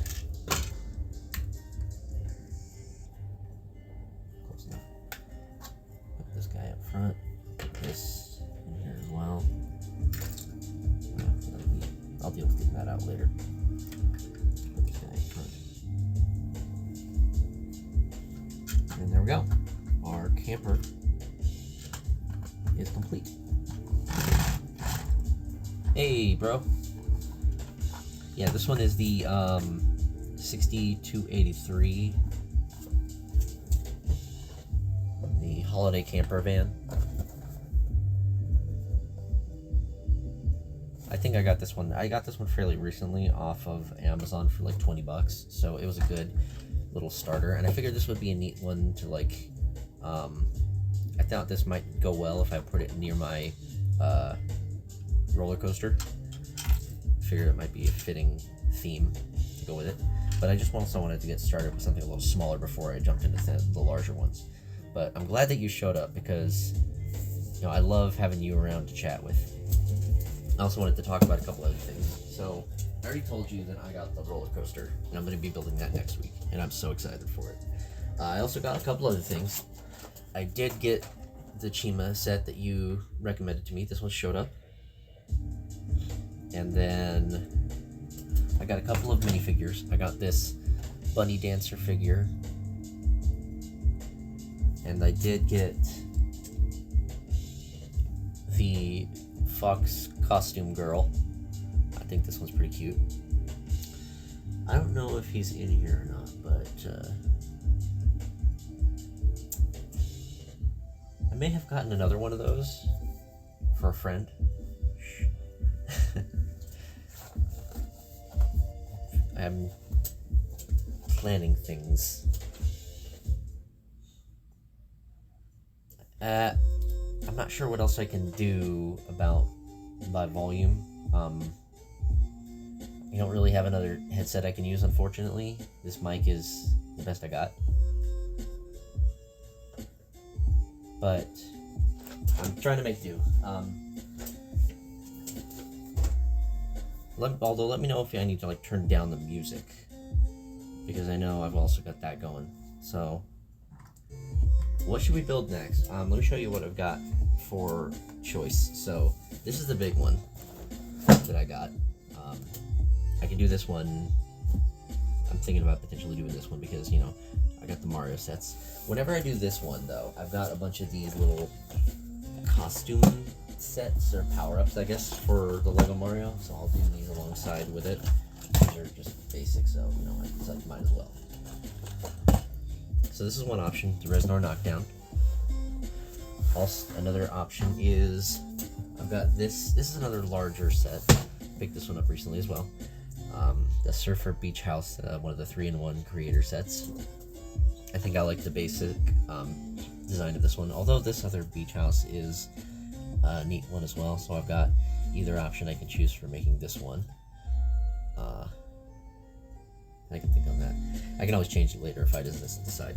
that out later. Okay, and there we go. Our camper is complete. Hey, bro. Yeah, this one is the 6283, the holiday camper van. I think I got this one. I got this one fairly recently off of Amazon for like 20 bucks, so it was a good little starter. And I figured this would be a neat one to like. I thought this might go well if I put it near my roller coaster. I figured it might be a fitting theme to go with it. But I just also wanted to get started with something a little smaller before I jumped into the larger ones. But I'm glad that you showed up because, you know, I love having you around to chat with. I also wanted to talk about a couple other things. So I already told you that I got the roller coaster, and I'm going to be building that next week, and I'm so excited for it. I also got a couple other things. I did get the Chima set that you recommended to me. This one showed up. And then I got a couple of minifigures. I got this bunny dancer figure. And I did get the fox costume girl. I think this one's pretty cute. I don't know if he's in here or not, but I may have gotten another one of those for a friend. I'm planning things. I'm not sure what else I can do about my volume. I don't really have another headset I can use, unfortunately. This mic is the best I got. But I'm trying to make do. Let me know if I need to like turn down the music, because I know I've also got that going. So what should we build next? Let me show you what I've got for choice. So this is the big one that I got. I can do this one. I'm thinking about potentially doing this one because, you know, I got the Mario sets. Whenever I do this one, though, I've got a bunch of these little costume sets or power-ups, I guess, for the Lego Mario. So I'll do these alongside with it. These are just basic, so, you know, it's like might as well. So this is one option, the Reznor Knockdown. Also, another option is I've got this. This is another larger set. Picked this one up recently as well. The Surfer Beach House, one of the 3-in-1 creator sets. I think I like the basic design of this one, although this other beach house is a neat one as well. So I've got either option I can choose for making this one. I can think on that. I can always change it later if I just decide.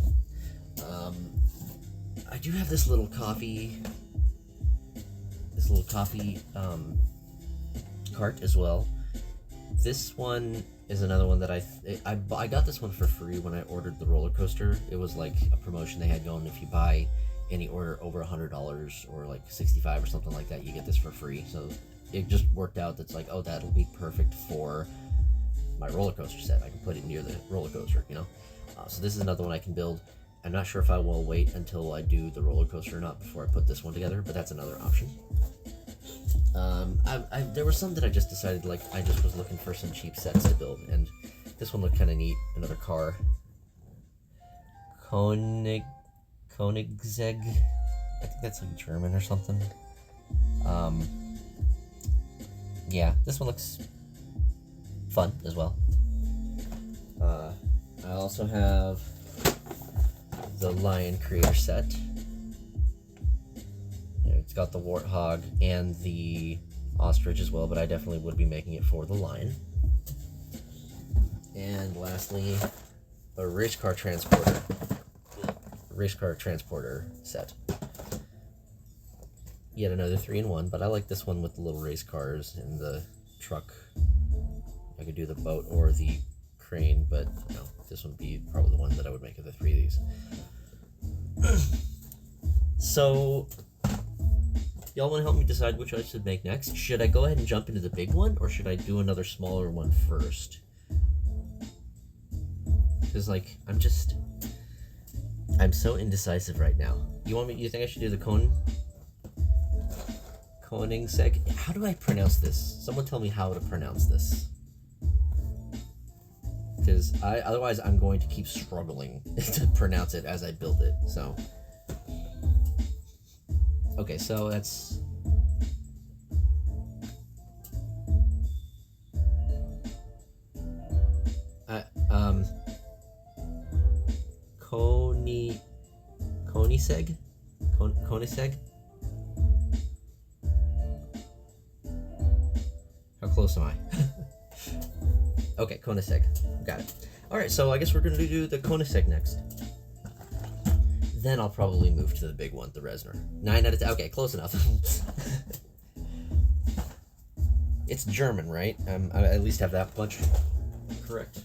I do have this little coffee cart as well. This one is another one that I got this one for free when I ordered the roller coaster. It was like a promotion they had going. If you buy any order over $100 or like $65 or something like that, you get this for free. So it just worked out. That's like, oh, that'll be perfect for my roller coaster set. I can put it near the roller coaster, you know. So this is another one I can build. I'm not sure if I will wait until I do the roller coaster or not before I put this one together, but that's another option. There were some that I just decided, like, I just was looking for some cheap sets to build, and this one looked kind of neat. Another car. Koenigsegg. I think that's like German or something. Yeah, this one looks fun as well. I also have the Lion Creator set. It's got the warthog and the ostrich as well, but I definitely would be making it for the lion. And lastly, a race car transporter set. Yet another 3-in-1, but I like this one with the little race cars and the truck. I could do the boat or the crane, but no, this would be probably the one that I would make of the three of these. So Y'all want to help me decide which I should make next? Should I go ahead and jump into the big one, or should I do another smaller one first? Because, like, I'm so indecisive right now. You think I should do the Koenigsegg? How do I pronounce this? Someone tell me how to pronounce this. Because otherwise I'm going to keep struggling to pronounce it as I build it, so... Okay, so that's... Koenigsegg? Koenigsegg? How close am I? Okay, Koenigsegg. Got it. Alright, so I guess we're going to do the Koenigsegg next. Then I'll probably move to the big one, the Resner. 9 out of 10. Okay, close enough. It's German, right? I at least have that much correct.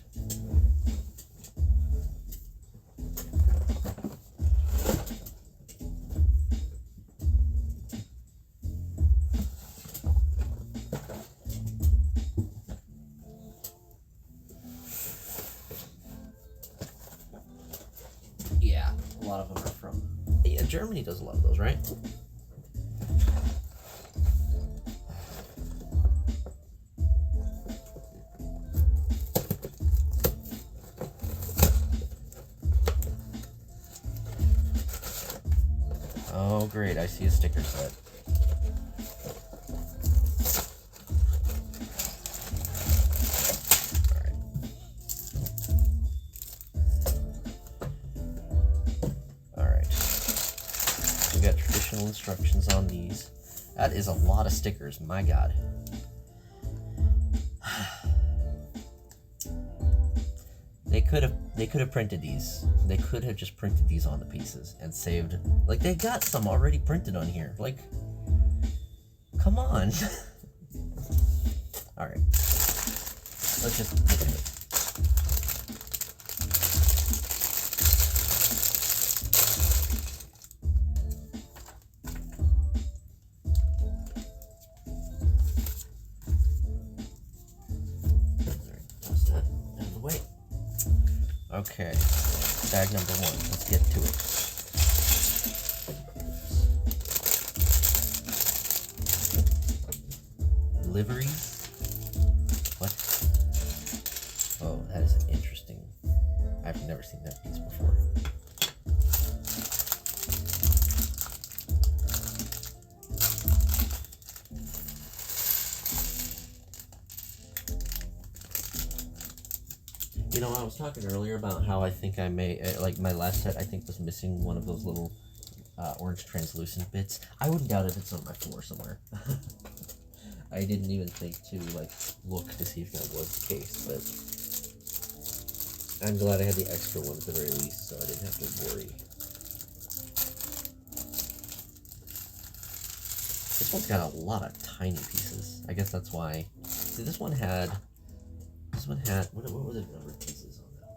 Yeah, a lot of them are from... Yeah, Germany does a lot of those, right? Oh, great, I see a sticker set. Instructions on these. That is a lot of stickers, my god. They could have printed these. They could have just printed these on the pieces and saved, like, they got some already printed on here. Like, come on. All right, let's just look at it. Okay, bag number 1. Let's get to it. Liveries? What? Oh, that is interesting. I've never seen that piece before. You know, I was talking earlier about how I think I may, like my last set, I think was missing one of those little orange translucent bits. I wouldn't doubt if it's on my floor somewhere. I didn't even think to, like, look to see if that was the case, but I'm glad I had the extra one at the very least, so I didn't have to worry. This one's got a lot of tiny pieces. I guess that's why. See, this one had, what were the number of pieces on that?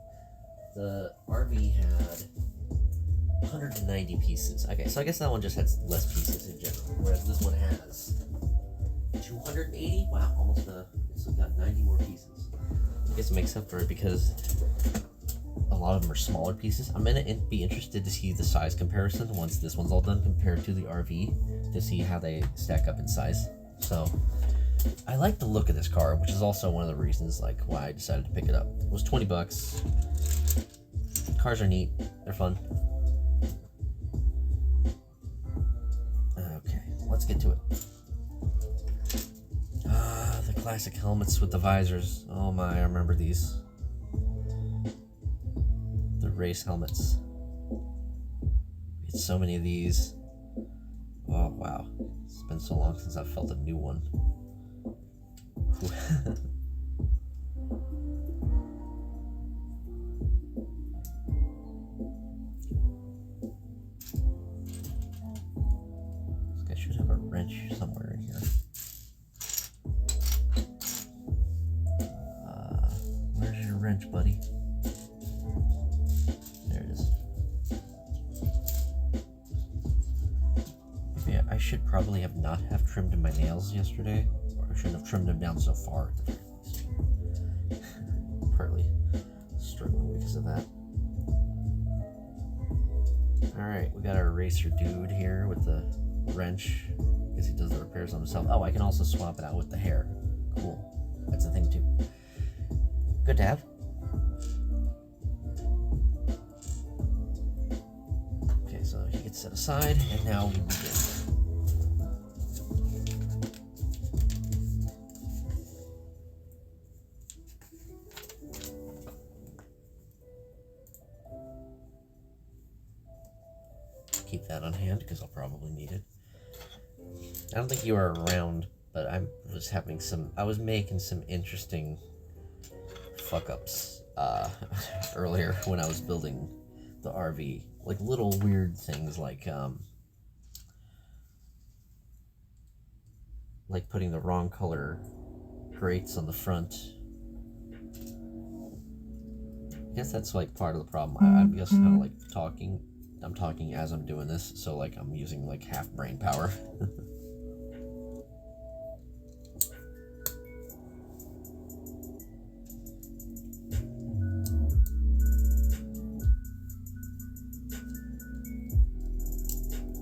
The RV had 190 pieces. Okay, so I guess that one just has less pieces in general, whereas this one has 280? Wow, almost it's got 90 more pieces. I guess it makes up for it because a lot of them are smaller pieces. I'm gonna be interested to see the size comparison once this one's all done compared to the RV to see how they stack up in size. So I like the look of this car, which is also one of the reasons like why I decided to pick it up. It was 20 bucks. Cars are neat. They're fun. Okay, let's get to it. The classic helmets with the visors. Oh my, I remember these. The race helmets. It's so many of these. Oh wow. It's been so long since I've felt a new one. This guy should have a wrench somewhere in here. Where's your wrench, buddy? There it is. Yeah, I should probably not have trimmed my nails yesterday, or I shouldn't have trimmed them down so far at the very least. Partly struggling because of that. Alright, we got our racer dude here with the wrench. I guess he does the repairs on himself. Oh, I can also swap it out with the hair. Cool. That's a thing too. Good to have. Okay, so he gets set aside, and now we begin. Keep that on hand because I'll probably need it. I don't think you were around, but I was making some interesting fuck ups earlier when I was building the RV. Like little weird things like putting the wrong color grates on the front. I guess that's like part of the problem. I'm just kind of like talking. I'm talking as I'm doing this, so like I'm using like half brain power.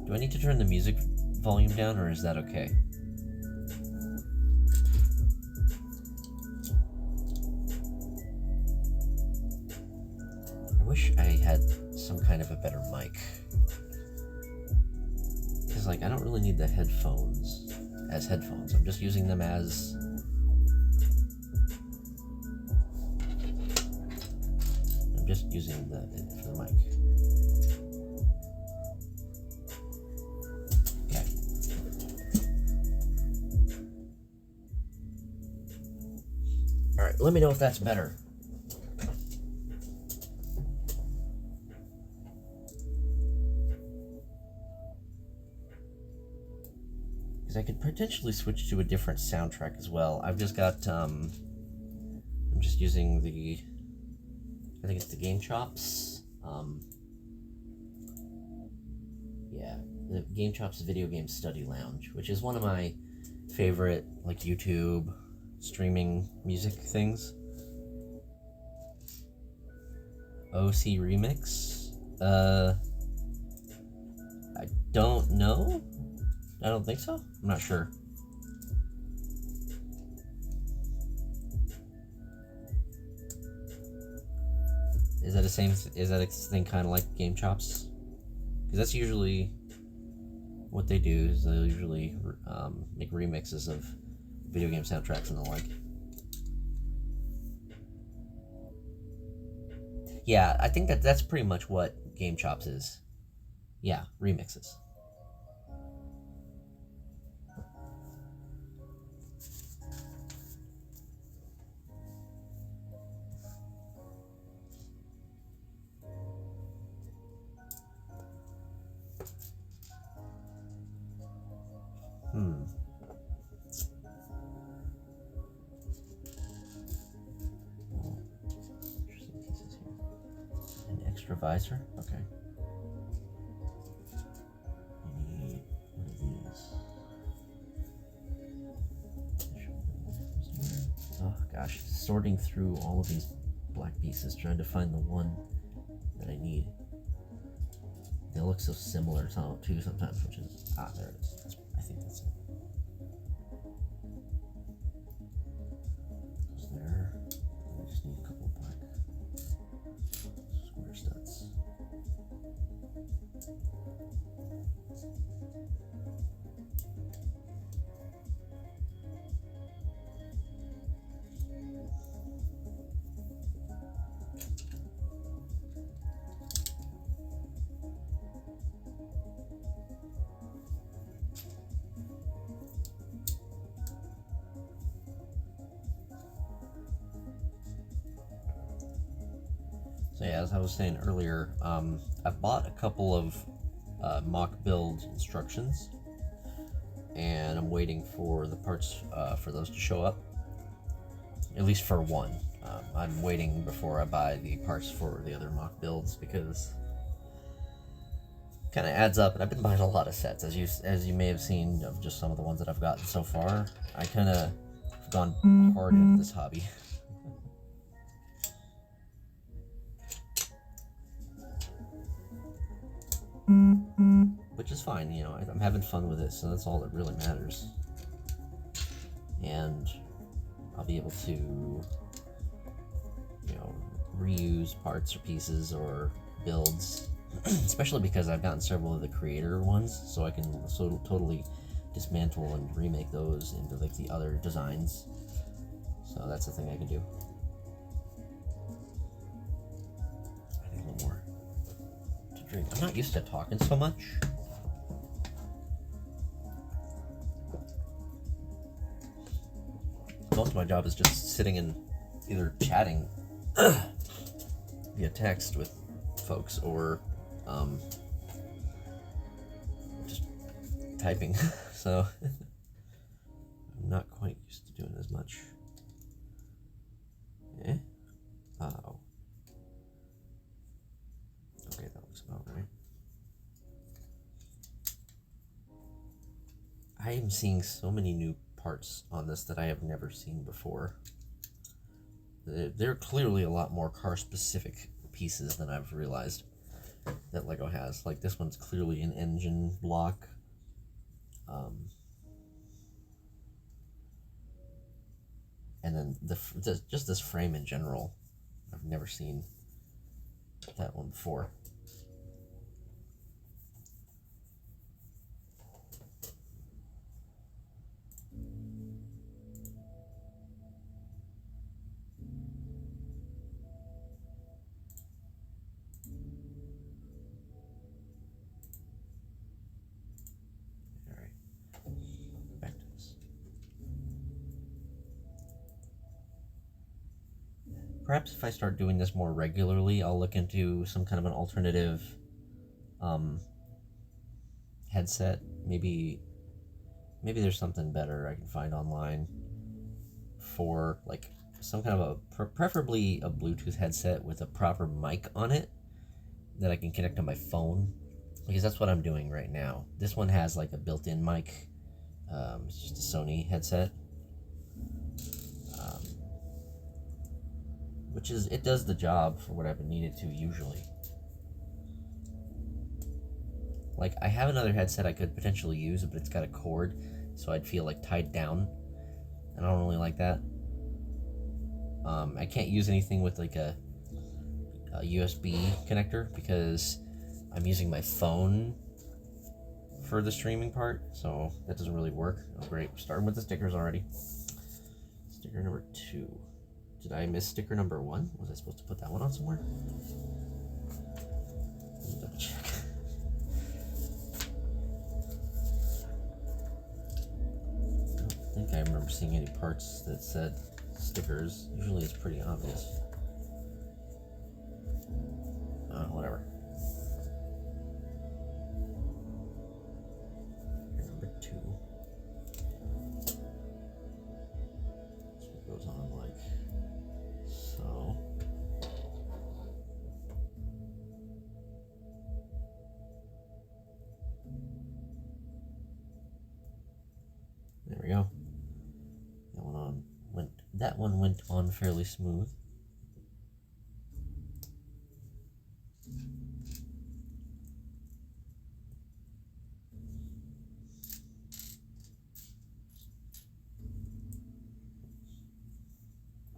Do I need to turn the music volume down, or is that okay? I wish I had some kind of a better mic. Because, like, I don't really need the headphones as headphones. I'm just using them as... I'm just using it for the mic. Alright, let me know if that's better. Because I could potentially switch to a different soundtrack as well. I've just got, I'm just using I think it's the Game Chops. Yeah, the Game Chops Video Game Study Lounge, which is one of my favorite, like, YouTube streaming music things. OC Remix? I don't know. I don't think so. I'm not sure. Is that a thing kind of like Game Chops? Because that's usually what they do, is they'll usually make remixes of video game soundtracks and the like. Yeah, I think that's pretty much what Game Chops is. Yeah, remixes. Visor? Okay. We need one of these. Oh gosh, sorting through all of these black pieces, trying to find the one that I need. They look so similar too sometimes, which is... Ah, there it is. I think that's it. Goes there. I just need a couple of black square studs. So yeah, as I was saying earlier, I bought a couple of mock build instructions, and I'm waiting for the parts for those to show up, at least for one. I'm waiting before I buy the parts for the other mock builds, because kind of adds up, and I've been buying a lot of sets, as you may have seen of just some of the ones that I've gotten so far. I kind of have gone hard into this hobby. Which is fine, you know, I'm having fun with it, so that's all that really matters. And I'll be able to, you know, reuse parts or pieces or builds, especially because I've gotten several of the creator ones, so I can totally dismantle and remake those into like the other designs. So that's the thing I can do. I need a little more to drink. I'm not used to talking so much. Most of my job is just sitting and either chatting via text with folks or just typing. So I'm not quite used to doing as much. Eh? Oh. Okay, that looks about right. I am seeing so many new parts on this that I have never seen before. There are clearly a lot more car specific pieces than I've realized that Lego has. Like this one's clearly an engine block. And then just this frame in general, I've never seen that one before. Perhaps if I start doing this more regularly, I'll look into some kind of an alternative headset. Maybe there's something better I can find online for like some kind of preferably a Bluetooth headset with a proper mic on it that I can connect to my phone, because that's what I'm doing right now. This one has like a built-in mic. It's just a Sony headset. It does the job for what I've been needed to usually. Like, I have another headset I could potentially use, but it's got a cord, so I'd feel like tied down, and I don't really like that. I can't use anything with like a USB connector because I'm using my phone for the streaming part, so that doesn't really work. Oh great, we're starting with the stickers already. Sticker number 2. Did I miss sticker number 1? Was I supposed to put that one on somewhere? Let me double check. I don't think I remember seeing any parts that said stickers. Usually it's pretty obvious. Whatever. Number 2. So it goes on like so. There we go. That one went on fairly smooth.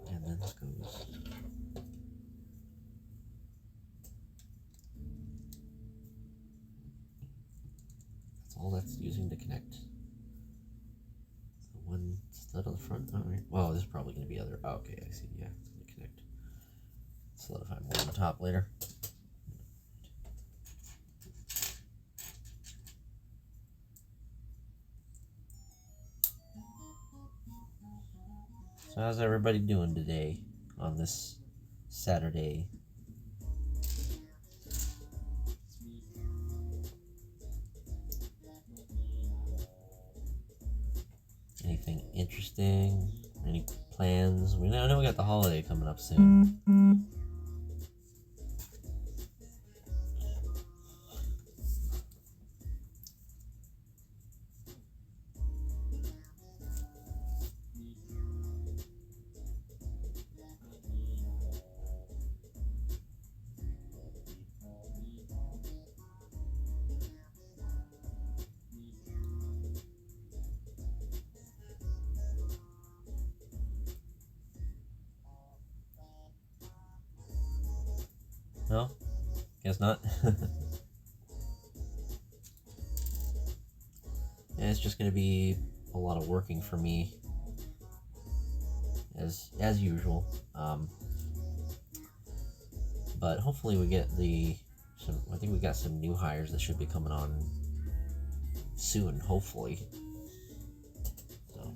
And then this goes. That's all that's using to connect. One stud on the front. All right. Well, this is probably going to be other. Oh, okay, I see. Yeah, it's going to connect. Solidify more on the top later. So how's everybody doing today on this Saturday? Anything interesting? Any plans? I know we got the holiday coming up soon. No? Guess not. Yeah, it's just gonna be a lot of working for me, as usual. But hopefully we get I think we got some new hires that should be coming on soon, hopefully. So,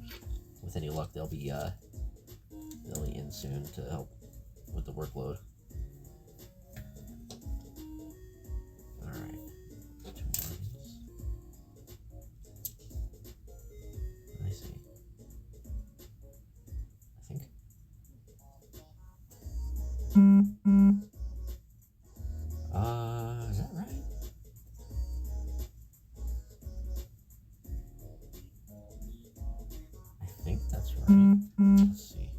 with any luck, they'll be in soon to help with the workload. Alright. 2 lines. I see. I think. Is that right? I think that's right. Let's see.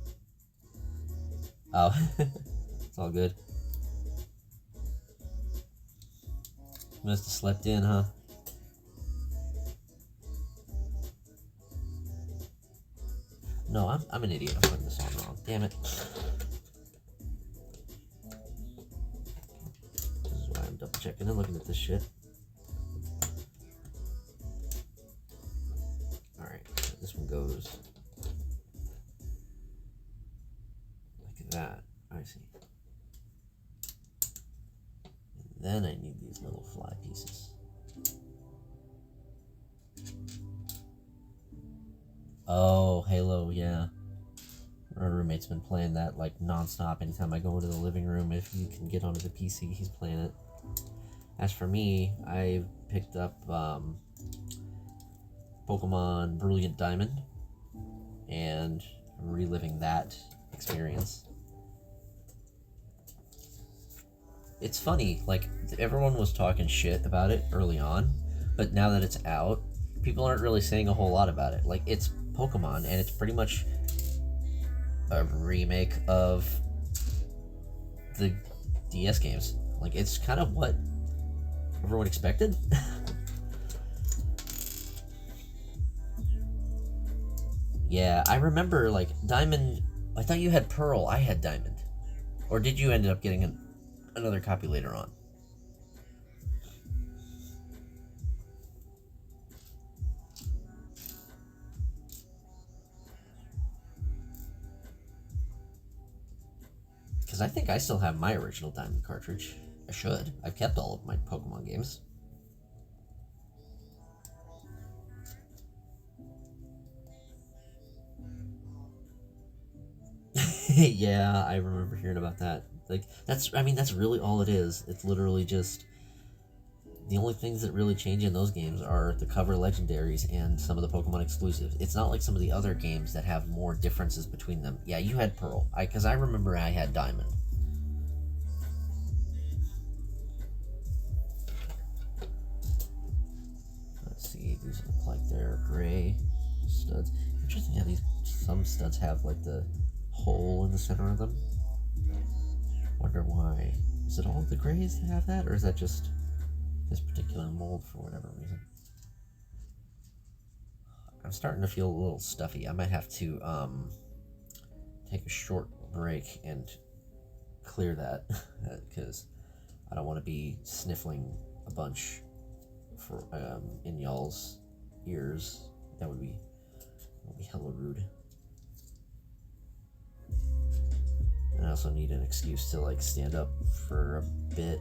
Oh, it's all good. Must have slept in, huh? No, I'm an idiot. I'm putting this on wrong. Damn it. This is why I'm double checking and looking at this shit. Alright, this one goes like that. I see. And then I need these little fly pieces. Oh, Halo, yeah. Our roommate's been playing that like non-stop. Anytime I go into the living room, if he can get onto the PC, he's playing it. As for me, I picked up Pokemon Brilliant Diamond, and I'm reliving that experience. It's funny, like, everyone was talking shit about it early on, but now that it's out, people aren't really saying a whole lot about it. Like, it's Pokemon, and it's pretty much a remake of the DS games. Like, it's kind of what everyone expected. Yeah, I remember, like, Diamond... I thought you had Pearl, I had Diamond. Or did you end up getting another copy later on? Because I think I still have my original Diamond cartridge. I should. I've kept all of my Pokemon games. Yeah, I remember hearing about that. Like, that's really all it is. It's literally just... The only things that really change in those games are the cover legendaries and some of the Pokemon exclusives. It's not like some of the other games that have more differences between them. Yeah, you had Pearl. Because I remember I had Diamond. Let's see, these look like they're gray studs. Interesting how some studs have like the hole in the center of them. Wonder why. Is it all the grays that have that, or is that just this particular mold for whatever reason? I'm starting to feel a little stuffy. I might have to take a short break and clear that because I don't want to be sniffling a bunch for in y'all's ears. That would be hella rude. And I also need an excuse to like stand up for a bit.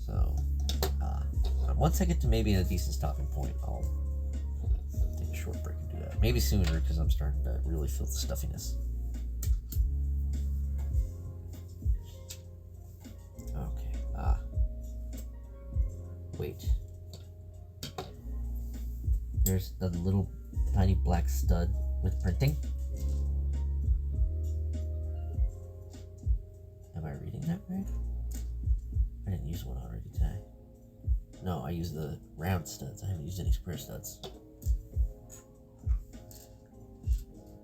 So once I get to maybe a decent stopping point, I'll take a short break and do that. Maybe sooner because I'm starting to really feel the stuffiness. Okay. Wait. There's a little tiny black stud with printing. Am I reading that right? I didn't use one already today. No, I used the round studs. I haven't used any square studs.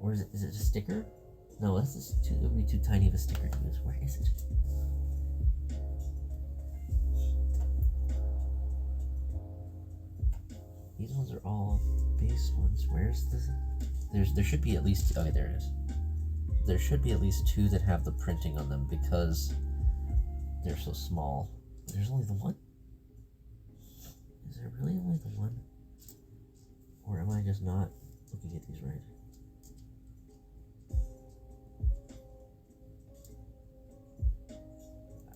Or is it a sticker? No, that would be too tiny of a sticker to use. Where is it? These ones are all base ones. Where's the... There should be at least... Okay, there it is. there should be at least 2 that have the printing on them because they're so small. There's only the one? Is there really only the one? Or am I just not looking at these right?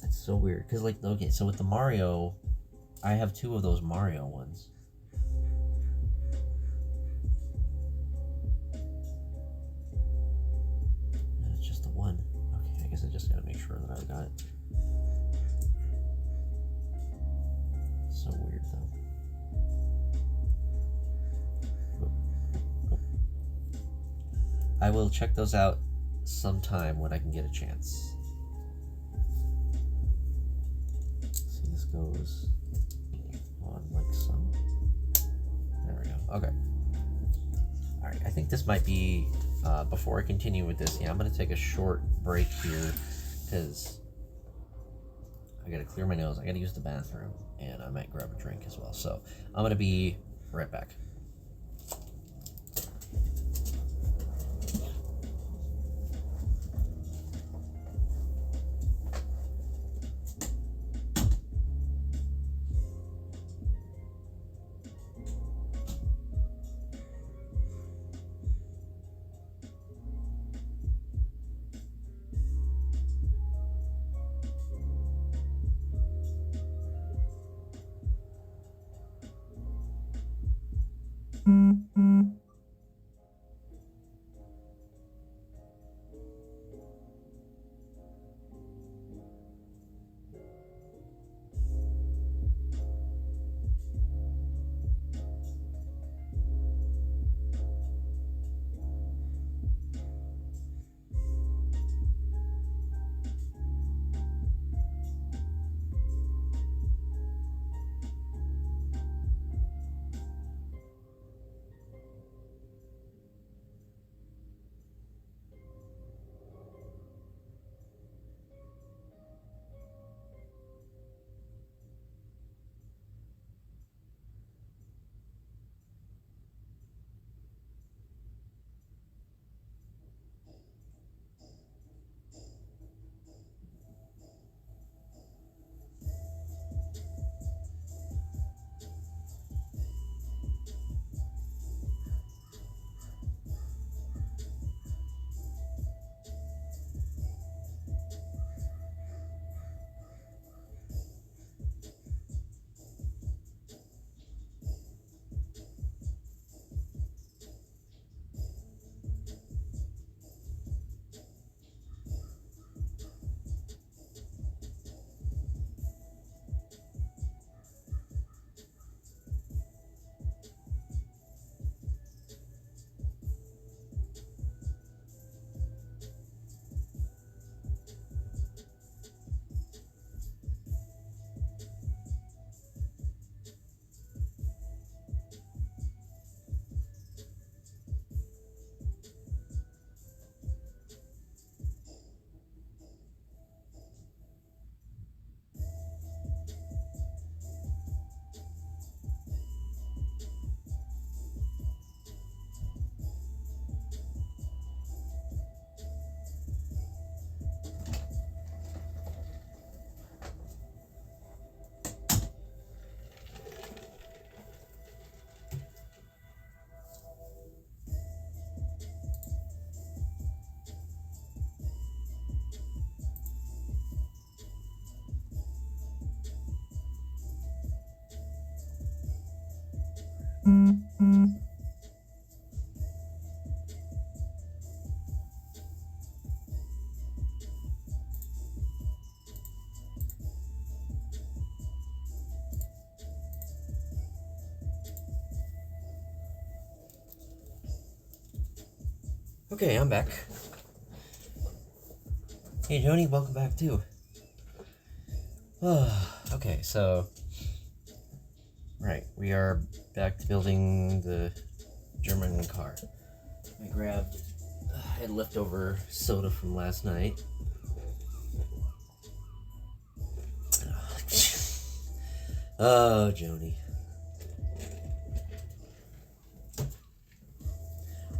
That's so weird. Because, like, okay, so with the Mario, I have 2 of those Mario ones. And it's just the one. Okay, I guess I just gotta make sure that I've got it. So weird, though. I will check those out sometime when I can get a chance. See, this goes on like so. There we go. Okay. All right. I think this might be, before I continue with this, yeah, I'm going to take a short break here because I got to clear my nose. I got to use the bathroom and I might grab a drink as well. So I'm going to be right back. Okay, I'm back. Hey, Joni, welcome back too. Okay, so right, we are back to building the German car. I grabbed, I had leftover soda from last night. Oh, Joni.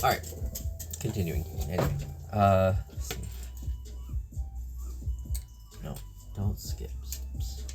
Alright, continuing. Anyway, Don't skip steps.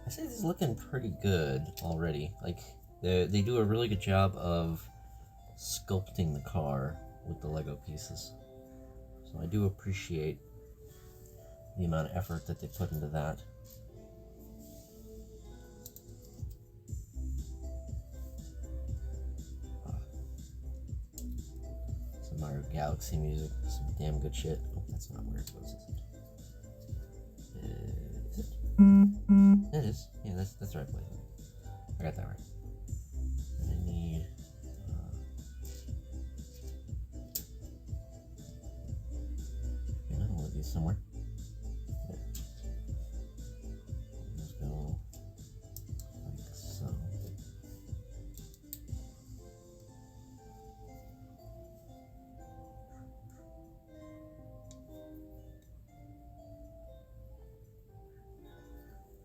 I say this is looking pretty good already. Like, they do a really good job of sculpting the car with the Lego pieces. So I do appreciate the amount of effort that they put into that. Some Mario Galaxy music, some damn good shit. Oh, that's not where it goes, is it? Is it? It is. Yeah, that's the right place. I got that right. And I need... another one of these somewhere. There. Let's go like so.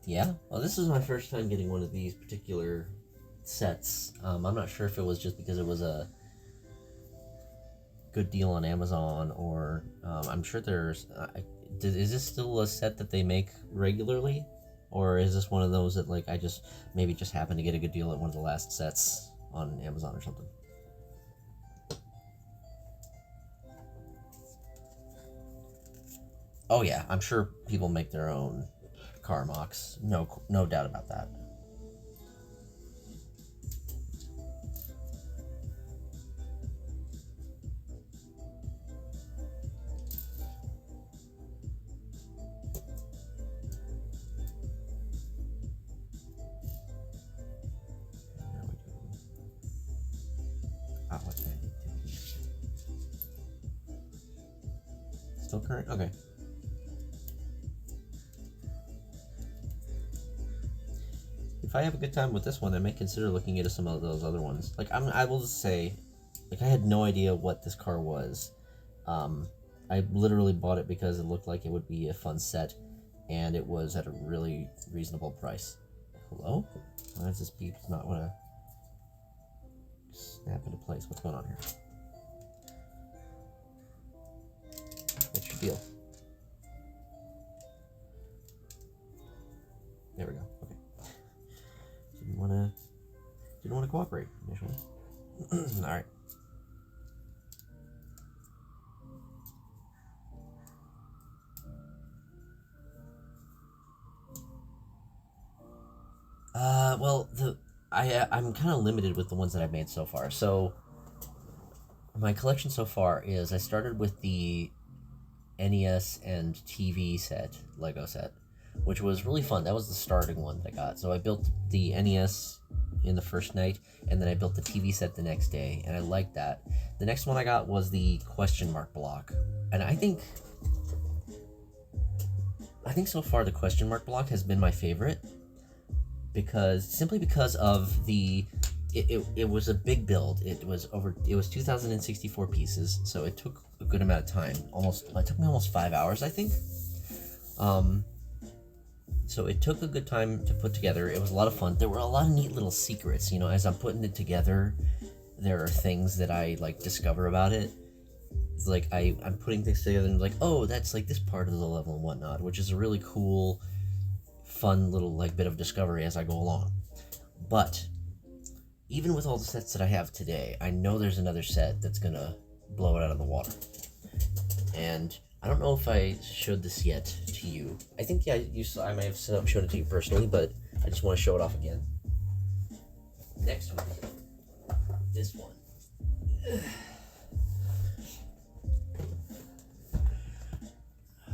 Yeah, well, this is my first time getting one of these particular sets. I'm not sure if it was just because it was a good deal on Amazon, or I'm sure there's... is this still a set that they make regularly? Or is this one of those that, like, I just maybe just happened to get a good deal at one of the last sets on Amazon or something? Oh yeah, I'm sure people make their own car mocks. No doubt about that. What did I need to do? Still current? Okay. If I have a good time with this one, I may consider looking into some of those other ones. Like, I will just say, like, I had no idea what this car was. I literally bought it because it looked like it would be a fun set, and it was at a really reasonable price. Hello? Why does this beep not want to snap into place? What's going on here? What's your deal? There we go. Okay. Didn't want to cooperate initially. All right. Well, I'm kind of limited with the ones that I've made so far. So my collection so far is I started with the NES and TV set, Lego set, which was really fun. That was the starting one that I got. So I built the NES in the first night, and then I built the TV set the next day, and I liked that. The next one I got was the question mark block, and I think so far the question mark block has been my favorite, simply because of it was a big build. It was 2,064 pieces, so it took a good amount of time. It took me almost 5 hours, I think. So it took a good time to put together. It was a lot of fun. There were a lot of neat little secrets, as I'm putting it together. There are things that I discover about it. It's like I'm putting things together and like, oh, that's like this part of the level and whatnot, which is a really cool, fun little bit of discovery as I go along. But even with all the sets that I have today, I know there's another set that's gonna blow it out of the water. And I don't know if I showed this yet to you. I think, yeah, I may have showed it to you personally, but I just want to show it off again. Next week, this one.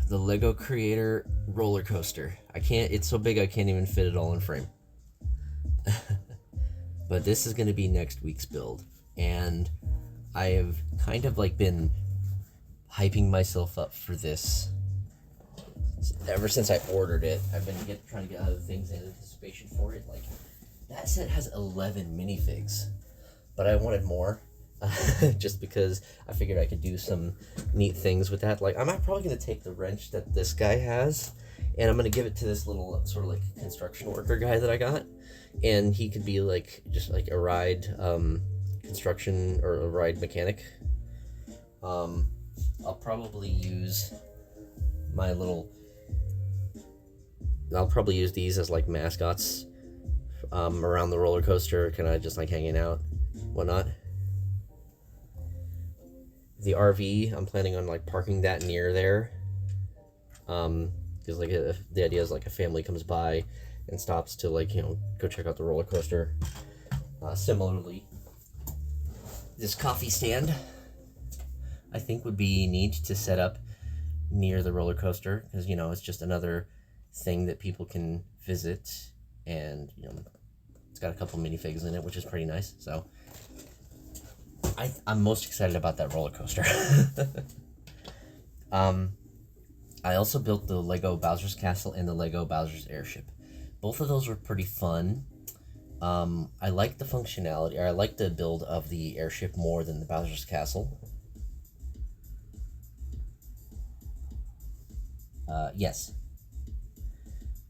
The Lego Creator roller coaster. It's so big I can't even fit it all in frame. But this is going to be next week's build. And I have kind of been hyping myself up for this ever since I ordered it. I've been trying to get other things in anticipation for it, like That set has 11 minifigs, but I wanted more. Just because I figured I could do some neat things with that. Like, I'm probably going to take the wrench that this guy has, and I'm going to give it to this little sort of like construction worker guy that I got, and he could be like just like a ride construction or a ride mechanic. I'll probably use my little I'll probably use these as like mascots around the roller coaster, kind of just like hanging out, whatnot. The RV, I'm planning on like parking that near there, because like the idea is like a family comes by and stops to like, you know, go check out the roller coaster. Similarly, this coffee stand I think would be neat to set up near the roller coaster, because, you know, it's just another thing that people can visit, and, you know, it's got a couple minifigs in it, which is pretty nice. So I'm most excited about that roller coaster. I also built the Lego Bowser's Castle and the Lego Bowser's Airship. Both of those were pretty fun. I like the functionality, or I like the build of the airship more than the Bowser's Castle. Yes.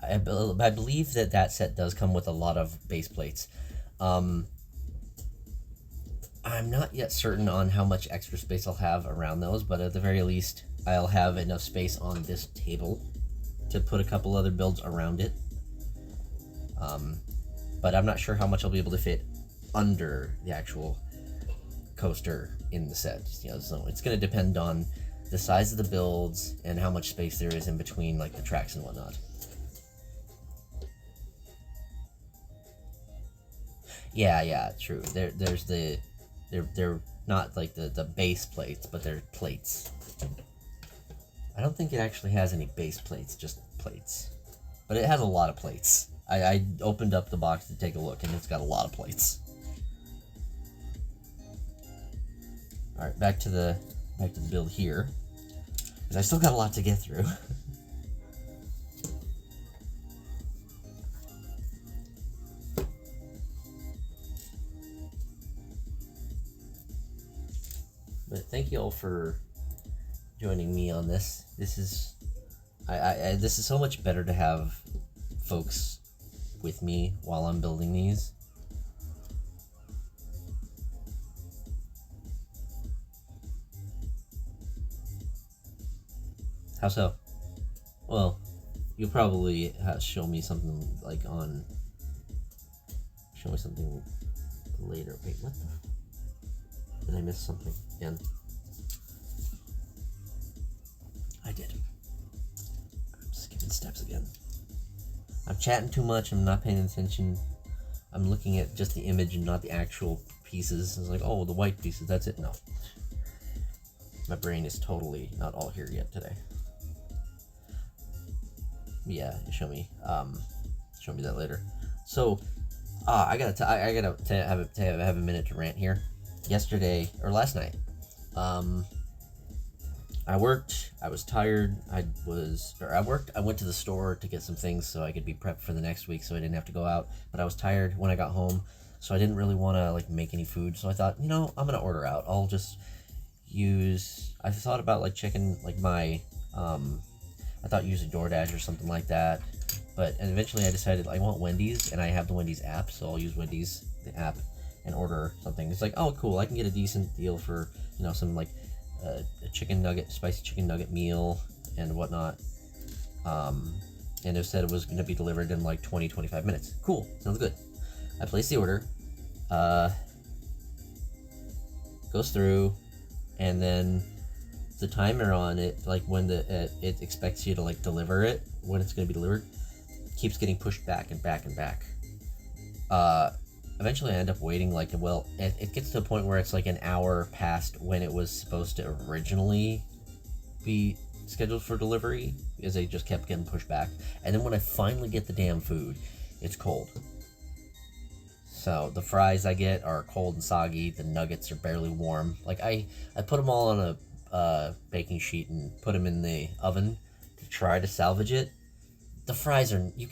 I believe that set does come with a lot of base plates. I'm not yet certain on how much extra space I'll have around those, but at the very least, I'll have enough space on this table to put a couple other builds around it. But I'm not sure how much I'll be able to fit under the actual coaster in the set. You know, so it's going to depend on the size of the builds and how much space there is in between, like the tracks and whatnot. Yeah, true. They're not like the base plates, but they're plates. I don't think it actually has any base plates, just plates. But it has a lot of plates. I opened up the box to take a look, and it's got a lot of plates. Alright, back to the build here, because I still got a lot to get through. But thank you all for joining me on this. This is this is so much better to have folks with me while I'm building these. How so? Well, you'll probably show me something like show me something later. Wait, what the? Did I miss something again? I did. I'm skipping steps again. I'm chatting too much. I'm not paying attention. I'm looking at just the image and not the actual pieces. It's like, oh, the white pieces, that's it. No. My brain is totally not all here yet today. Yeah, show me that later. So, I gotta have a minute to rant here. Yesterday or last night, I worked. I was tired. I went to the store to get some things so I could be prepped for the next week, so I didn't have to go out. But I was tired when I got home, so I didn't really want to like make any food. So I thought, you know, I'm gonna order out. I'll just use. I thought about like checking like my. I thought using DoorDash or something like that, and eventually I decided I want Wendy's, and I have the Wendy's app, so I'll use Wendy's the app and order something. It's like, oh cool, I can get a decent deal for, you know, some like a spicy chicken nugget meal and whatnot. And it said it was going to be delivered in like 20-25 minutes. Cool, sounds good. I place the order, goes through, and then the timer on it, like when it expects you to like deliver it, when it's going to be delivered, keeps getting pushed back and back and back. Eventually I end up waiting like, well, it gets to a point where it's like an hour past when it was supposed to originally be scheduled for delivery, because they just kept getting pushed back. And then when I finally get the damn food, it's cold. So the fries I get are cold and soggy, the nuggets are barely warm. Like I put them all on a baking sheet and put them in the oven to try to salvage it. The fries are, you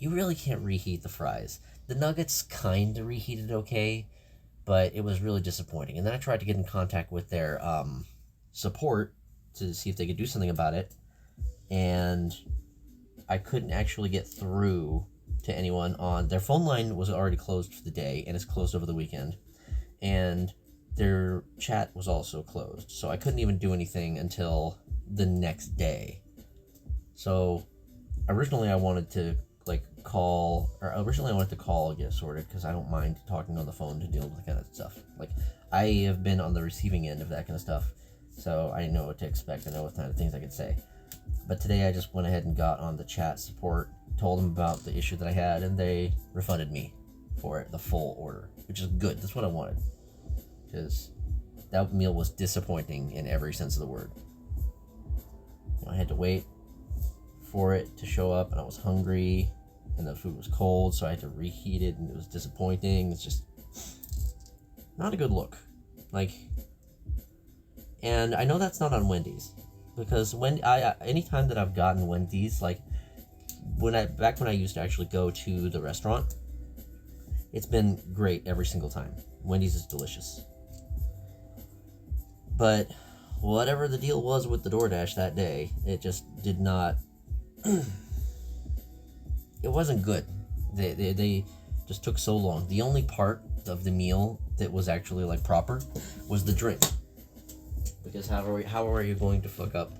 really can't reheat the fries. The nuggets kind of reheated okay, but it was really disappointing. And then I tried to get in contact with their support to see if they could do something about it, and I couldn't actually get through to anyone on their phone line. Was already closed for the day, and it's closed over the weekend, and their chat was also closed, so I couldn't even do anything until the next day. So originally I wanted to call and get sorted, because I don't mind talking on the phone to deal with that kind of stuff. Like, I have been on the receiving end of that kind of stuff, so I know what to expect. I know what kind of things I could say. But today I just went ahead and got on the chat support, told them about the issue that I had, and they refunded me for it, the full order, which is good. That's what I wanted, because that meal was disappointing in every sense of the word. I had to wait for it to show up, and I was hungry, and the food was cold, so I had to reheat it, and it was disappointing. It's just not a good look. And I know that's not on Wendy's, because anytime that I've gotten Wendy's, when I used to actually go to the restaurant, it's been great every single time. Wendy's is delicious. But whatever the deal was with the DoorDash that day, it just did not. It wasn't good. They just took so long. The only part of the meal that was actually proper was the drink. Because how are you going to fuck up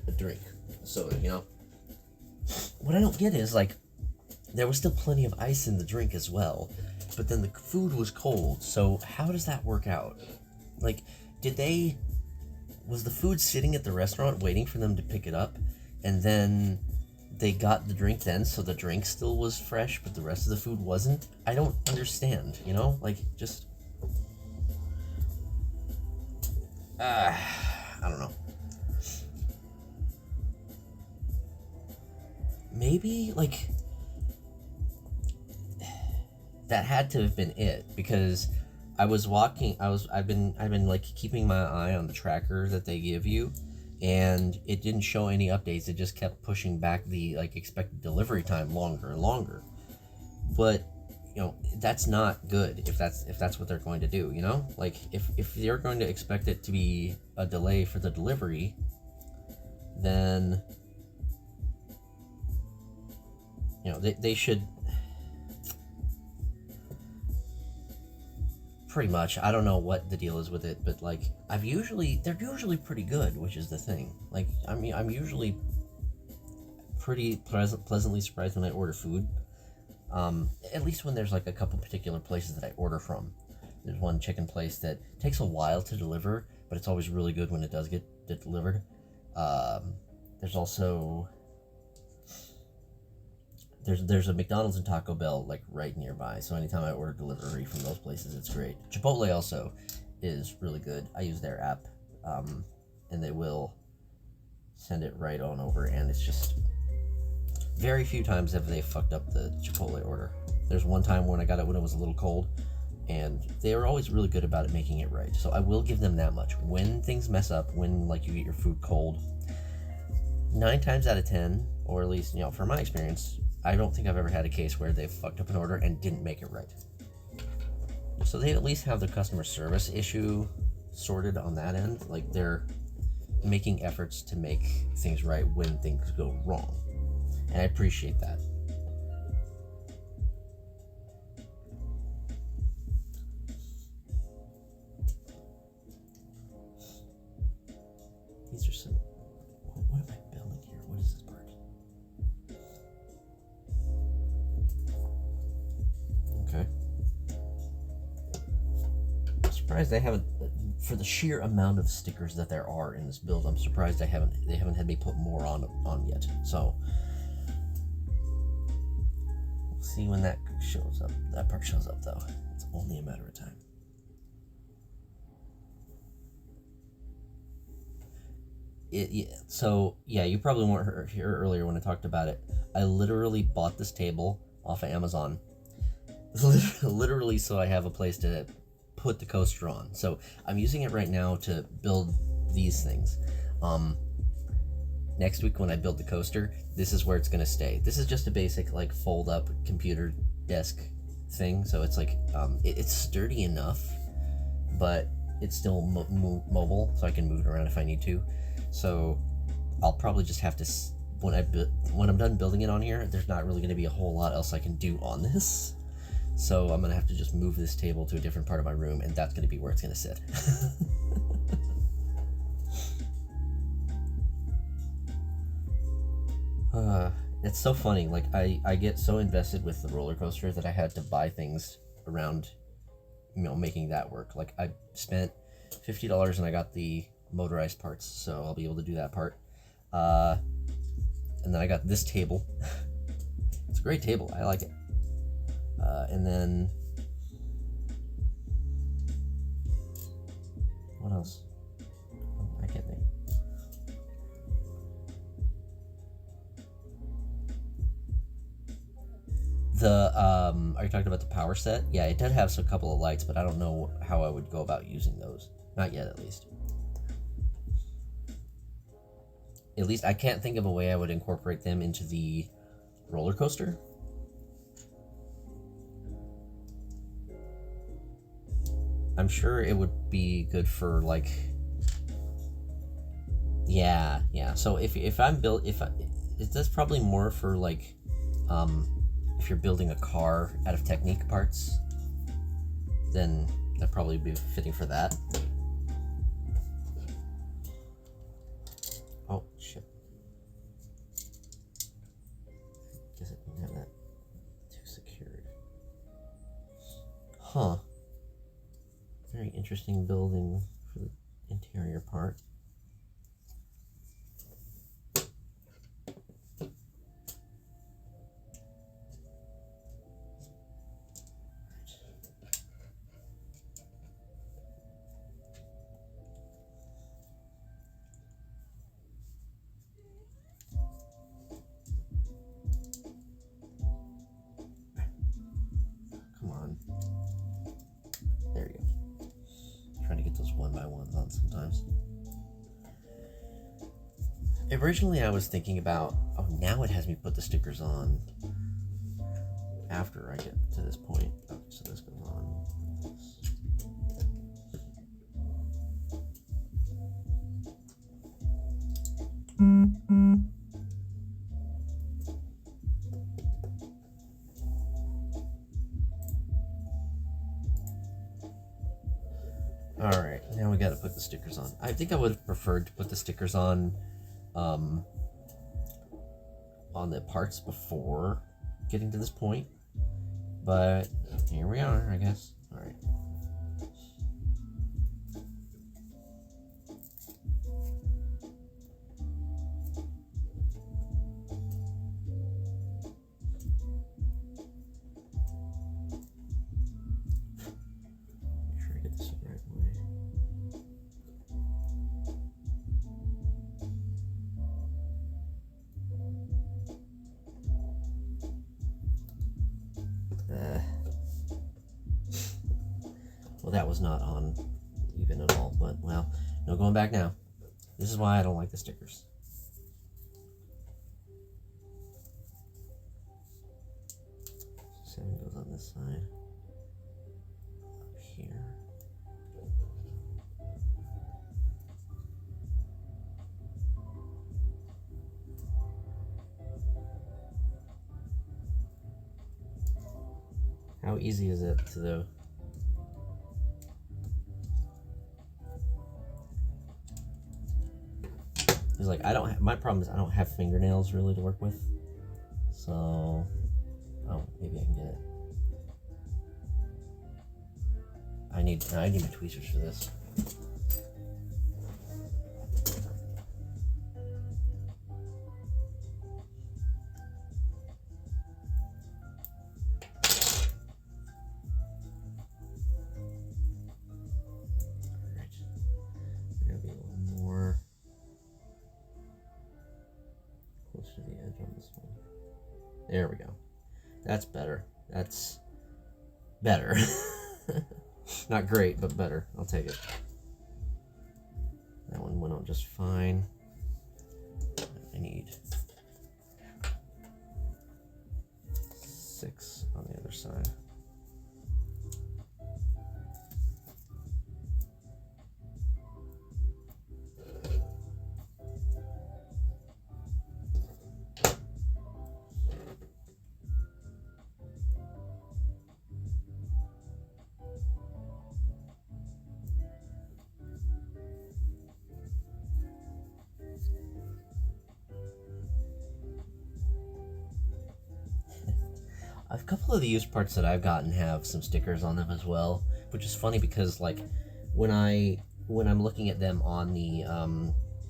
a drink, soda? What I don't get is there was still plenty of ice in the drink as well, but then the food was cold. So how does that work out? Was the food sitting at the restaurant waiting for them to pick it up, and then they got the drink then, so the drink still was fresh, but the rest of the food wasn't? I don't understand, I don't know. Maybe, that had to have been it, because I've been keeping my eye on the tracker that they give you, and it didn't show any updates. It just kept pushing back the expected delivery time longer and longer. But that's not good if that's what they're going to do. If they're going to expect it to be a delay for the delivery, then they should. Pretty much. I don't know what the deal is with it, but they're usually pretty good, which is the thing. I'm usually pretty pleasantly surprised when I order food. At least when there's a couple particular places that I order from. There's one chicken place that takes a while to deliver, but it's always really good when it does get delivered. There's also there's a McDonald's and Taco Bell right nearby, so anytime I order delivery from those places, it's great. Chipotle also is really good. I use their app, and they will send it right on over, and it's just very few times have they fucked up the Chipotle order. There's one time when I got it when it was a little cold, and they are always really good about it making it right. So I will give them that much. When things mess up, when you get your food cold, 9 times out of 10, or at least from my experience, I don't think I've ever had a case where they fucked up an order and didn't make it right. So they at least have the customer service issue sorted on that end. They're making efforts to make things right when things go wrong. And I appreciate that. These are some... What am I building here? What is this part? Okay. I'm surprised they haven't... For the sheer amount of stickers that there are in this build, I'm surprised they haven't had me put more on yet. So... see when that shows up. That part shows up, though. It's only a matter of time. So you probably weren't here earlier when I talked about it. I literally bought this table off of Amazon. Literally, so I have a place to put the coaster on. So I'm using it right now to build these things. next week when I build the coaster, this is where it's gonna stay. This is just a basic like fold up computer desk thing, so it's like it's sturdy enough, but it's still mobile, so I can move it around if I need to. So I'll probably just have to, when I'm done building it on here, there's not really going to be a whole lot else I can do on this. So I'm going to have to just move this table to a different part of my room, and that's going to be where it's going to sit. It's so funny. Like I get so invested with the roller coaster that I had to buy things around, making that work. Like I spent $50 and I got the motorized parts, so I'll be able to do that part. And then I got this table. It's a great table. I like it. And then what else? I can't think. Are you talking about the power set? Yeah, it does have a couple of lights, but I don't know how I would go about using those. Not yet, at least. At least I can't think of a way I would incorporate them into the roller coaster. I'm sure it would be good for like, yeah. So if that's probably more for like, if you're building a car out of Technique parts, then that'd probably be fitting for that. Oh, shit. Guess I didn't have that too secured. Huh. Very interesting building for the interior part. Sometimes. Originally I was thinking about, now it has me put the stickers on after I get to this point. Okay, so this goes on. All right, now we got to put the stickers on. I think I would have preferred to put the stickers on the parts before getting to this point, but here we are, I guess. All right. Well, that was not on even at all, but well, no going back now. This is why I don't like the stickers. Seven goes on this side. Up here. How easy is it to do? It's like my problem is I don't have fingernails really to work with. So, maybe I can get it. I need my tweezers for this. To the edge on this one. There we go. That's better. That's better. Not great, but better. I'll take it. That one went on just fine. I need 6 on the other side. A couple of the used parts that I've gotten have some stickers on them as well, which is funny because like when I'm looking at them on the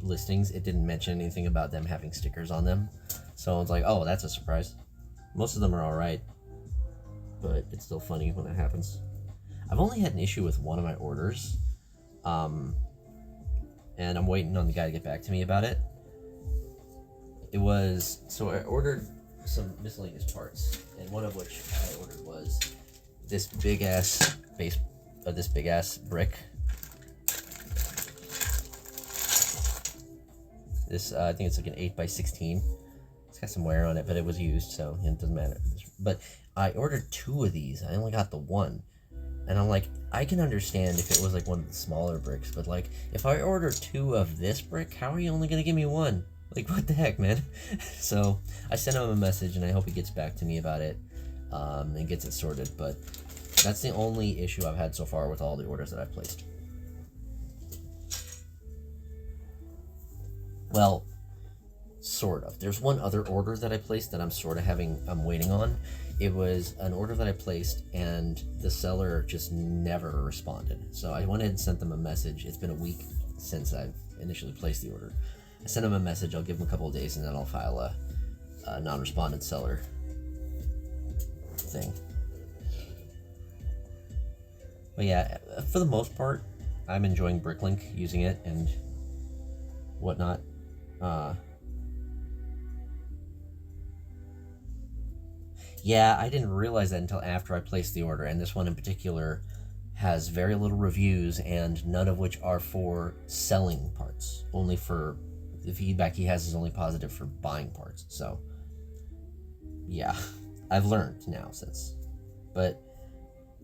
listings, it didn't mention anything about them having stickers on them. So it's like, oh, that's a surprise. Most of them are all right, but it's still funny when that happens. I've only had an issue with one of my orders, and I'm waiting on the guy to get back to me about it. It was, so I ordered some miscellaneous parts, and one of which I ordered was this big ass brick. This I think it's like an 8x16. It's got some wear on it, but it was used, so it doesn't matter. But I ordered 2 of these. I only got the one, and I'm like, I can understand if it was like one of the smaller bricks, but like if I order 2 of this brick, how are you only gonna give me 1? Like, what the heck, man? So I sent him a message, and I hope he gets back to me about it and gets it sorted. But that's the only issue I've had so far with all the orders that I've placed. Well, sort of. There's one other order that I placed that I'm waiting on. It was an order that I placed, and the seller just never responded. So I went ahead and sent them a message. It's been a week since I've initially placed the order. I sent him a message. I'll give him a couple of days, and then I'll file a non-respondent seller thing. But yeah, for the most part, I'm enjoying Bricklink, using it and whatnot. Yeah, I didn't realize that until after I placed the order, and this one in particular has very little reviews, and none of which are for selling parts. Only for the feedback he has is only positive for buying parts. So yeah, I've learned now since. But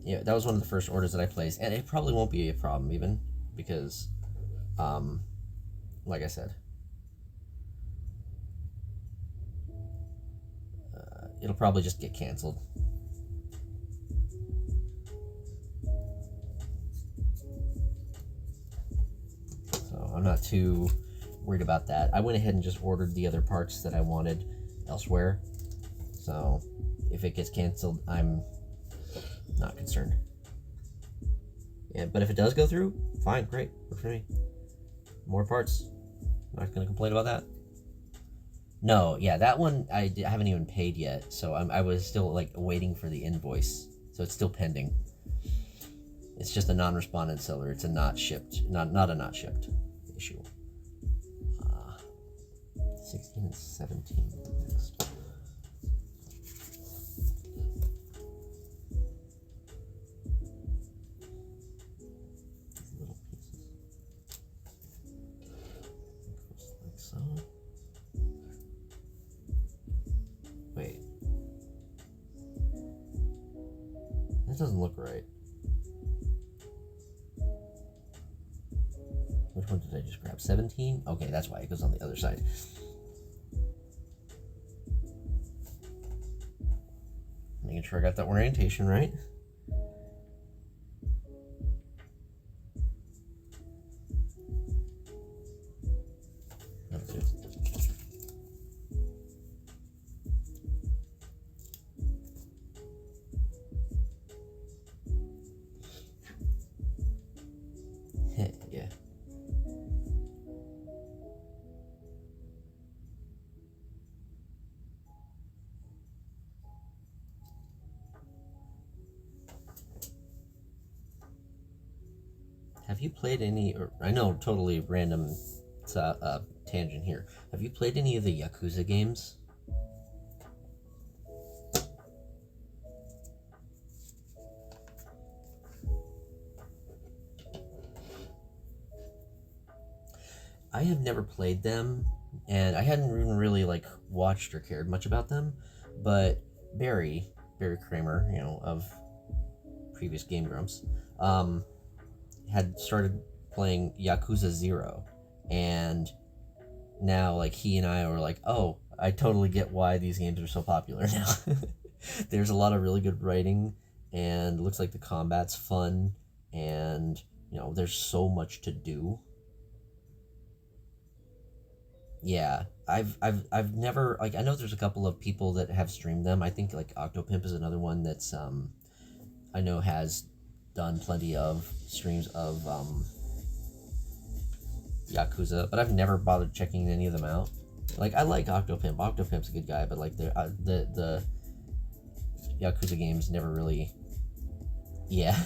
yeah, that was one of the first orders that I placed, and it probably won't be a problem even because, like I said, it'll probably just get canceled. So I'm not too worried about that. I went ahead and just ordered the other parts that I wanted elsewhere. So if it gets canceled, I'm not concerned. Yeah, but if it does go through, fine, great, work for me. More parts. Not gonna complain about that. No, yeah, that one I haven't even paid yet, so I was still like waiting for the invoice, so it's still pending. It's just a non-respondent seller. It's a not shipped, not a not shipped issue. 16 and 17 next. Little pieces. Like so. Wait. That doesn't look right. Which one did I just grab? 17? Okay, that's why it goes on the other side. Making sure I got that orientation right. That'll do. Yeah. Have you played any, or I know totally random tangent here. Have you played any of the Yakuza games? I have never played them, and I hadn't even really like watched or cared much about them, but Barry Kramer, of previous Game Grumps, had started playing Yakuza 0, and now like he and I were like, oh, I totally get why these games are so popular now. There's a lot of really good writing, and it looks like the combat's fun, and there's so much to do. Yeah, I've never, like, I know there's a couple of people that have streamed them. I think like Octopimp is another one that's I know has done plenty of streams of Yakuza, but I've never bothered checking any of them out. Like, I like Octopimp. Octopimp's a good guy, but like the Yakuza games never really. Yeah.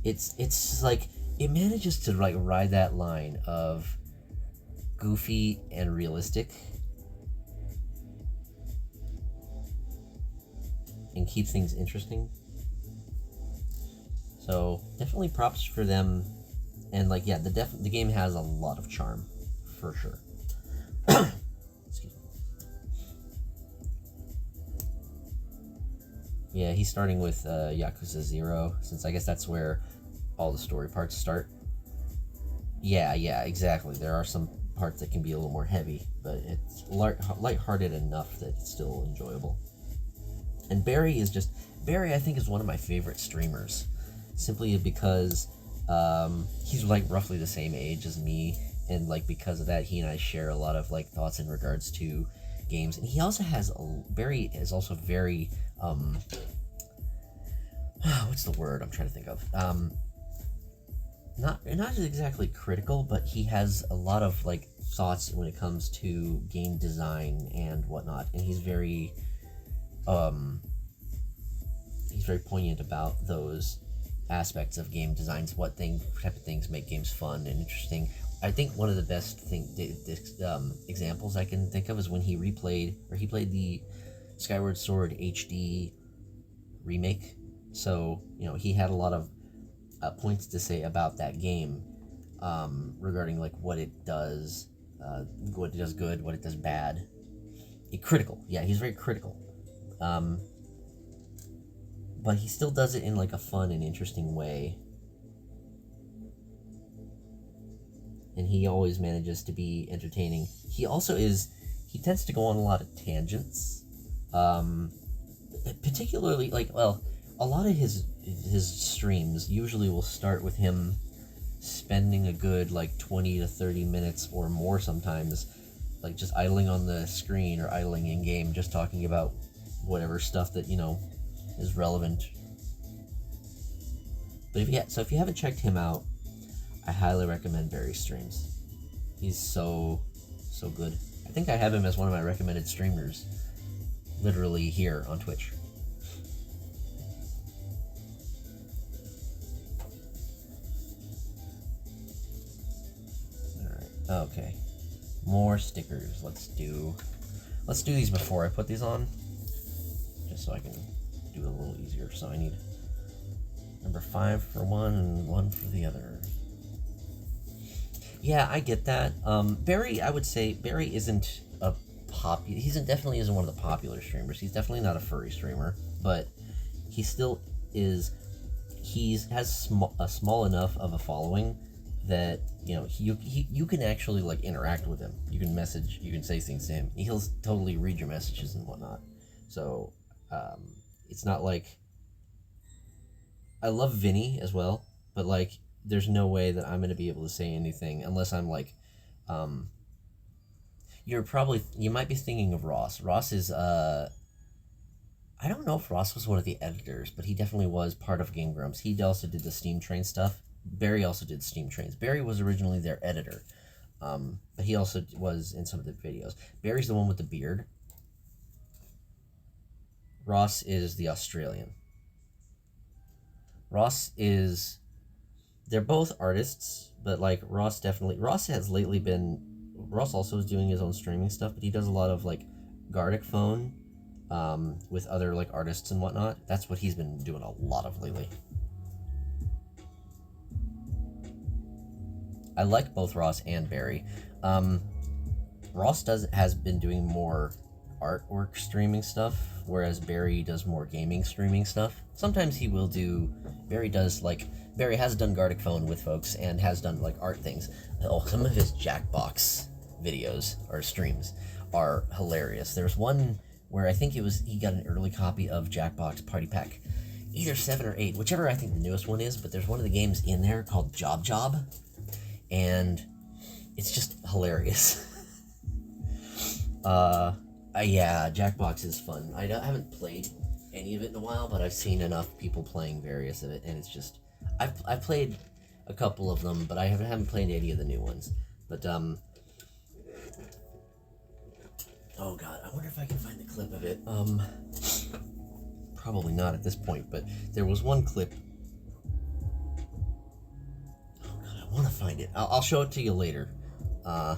it's like it manages to like ride that line of goofy and realistic, and keep things interesting. So definitely props for them, and like yeah, the game has a lot of charm, for sure. Excuse me. Yeah, he's starting with Yakuza 0, since I guess that's where all the story parts start. Yeah, exactly. There are some parts that can be a little more heavy, but it's lighthearted enough that it's still enjoyable. And Barry, I think, is one of my favorite streamers, simply because he's like roughly the same age as me, and like because of that, he and I share a lot of like thoughts in regards to games. And he also Barry is also very what's the word I'm trying to think of? Not exactly critical, but he has a lot of like thoughts when it comes to game design and whatnot, and he's very poignant about those aspects of game designs, type of things make games fun and interesting. I think one of the best examples I can think of is when he played the Skyward Sword HD remake. So he had a lot of points to say about that game, regarding like what it does good, what it does bad. Critical, yeah, he's very critical, but he still does it in like a fun and interesting way, and he always manages to be entertaining. He tends to go on a lot of tangents, particularly a lot of his streams usually will start with him spending a good like 20 to 30 minutes or more sometimes, like just idling on the screen or idling in game, just talking about whatever stuff that is relevant. But if you haven't checked him out, I highly recommend Barry's streams. He's so good. I think I have him as one of my recommended streamers, literally here on Twitch. Okay, more stickers. Let's do these before I put these on, just so I can do it a little easier. So I need number 5 for one and 1 for the other. Yeah, I get that. Barry, I would say Barry isn't definitely isn't one of the popular streamers. He's definitely not a furry streamer, but he still is. Has a small enough of a following that you can actually like interact with him. You can message, you can say things to him. He'll totally read your messages and whatnot. So it's not like, I love Vinny as well, but like there's no way that I'm gonna be able to say anything unless I'm like you might be thinking of Ross. Ross is I don't know if Ross was one of the editors, but he definitely was part of Game Grumps. He also did the Steam Train stuff. Barry also did Steam Trains. Barry was originally their editor, but he also was in some of the videos. Barry's the one with the beard. Ross is the Australian. They're both artists, but like Ross also is doing his own streaming stuff, but he does a lot of like Gardic Phone, with other like artists and whatnot. That's what he's been doing a lot of lately. I like both Ross and Barry. Ross has been doing more artwork streaming stuff, whereas Barry does more gaming streaming stuff. Sometimes he will do. Barry has done Gartic Phone with folks and has done like art things. Oh, some of his Jackbox videos or streams are hilarious. There's one where I think he got an early copy of Jackbox Party Pack, either 7 or 8, whichever I think the newest one is, but there's one of the games in there called Job Job, and it's just hilarious. Yeah, Jackbox is fun. I haven't played any of it in a while, but I've seen enough people playing various of it, and it's just... I've played a couple of them, but I haven't played any of the new ones. But, oh god, I wonder if I can find the clip of it. Probably not at this point, but there was one clip... Oh god, I want to find it. I'll show it to you later. Oh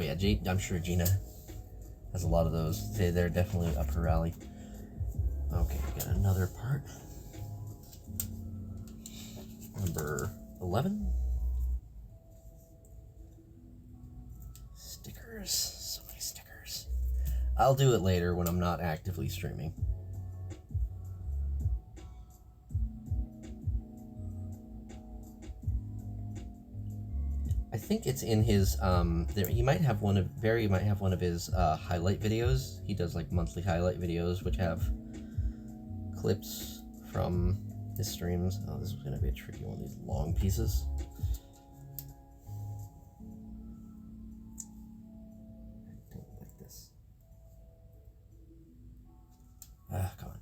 yeah, I'm sure Gina has a lot of those. They're definitely up her alley. Okay, we got another part. Number 11. Stickers. So many stickers. I'll do it later when I'm not actively streaming. I think it's in his Barry might have one of his highlight videos. He does like monthly highlight videos which have clips from his streams. Oh, this is gonna be a tricky one, these long pieces. I don't like this. Come on.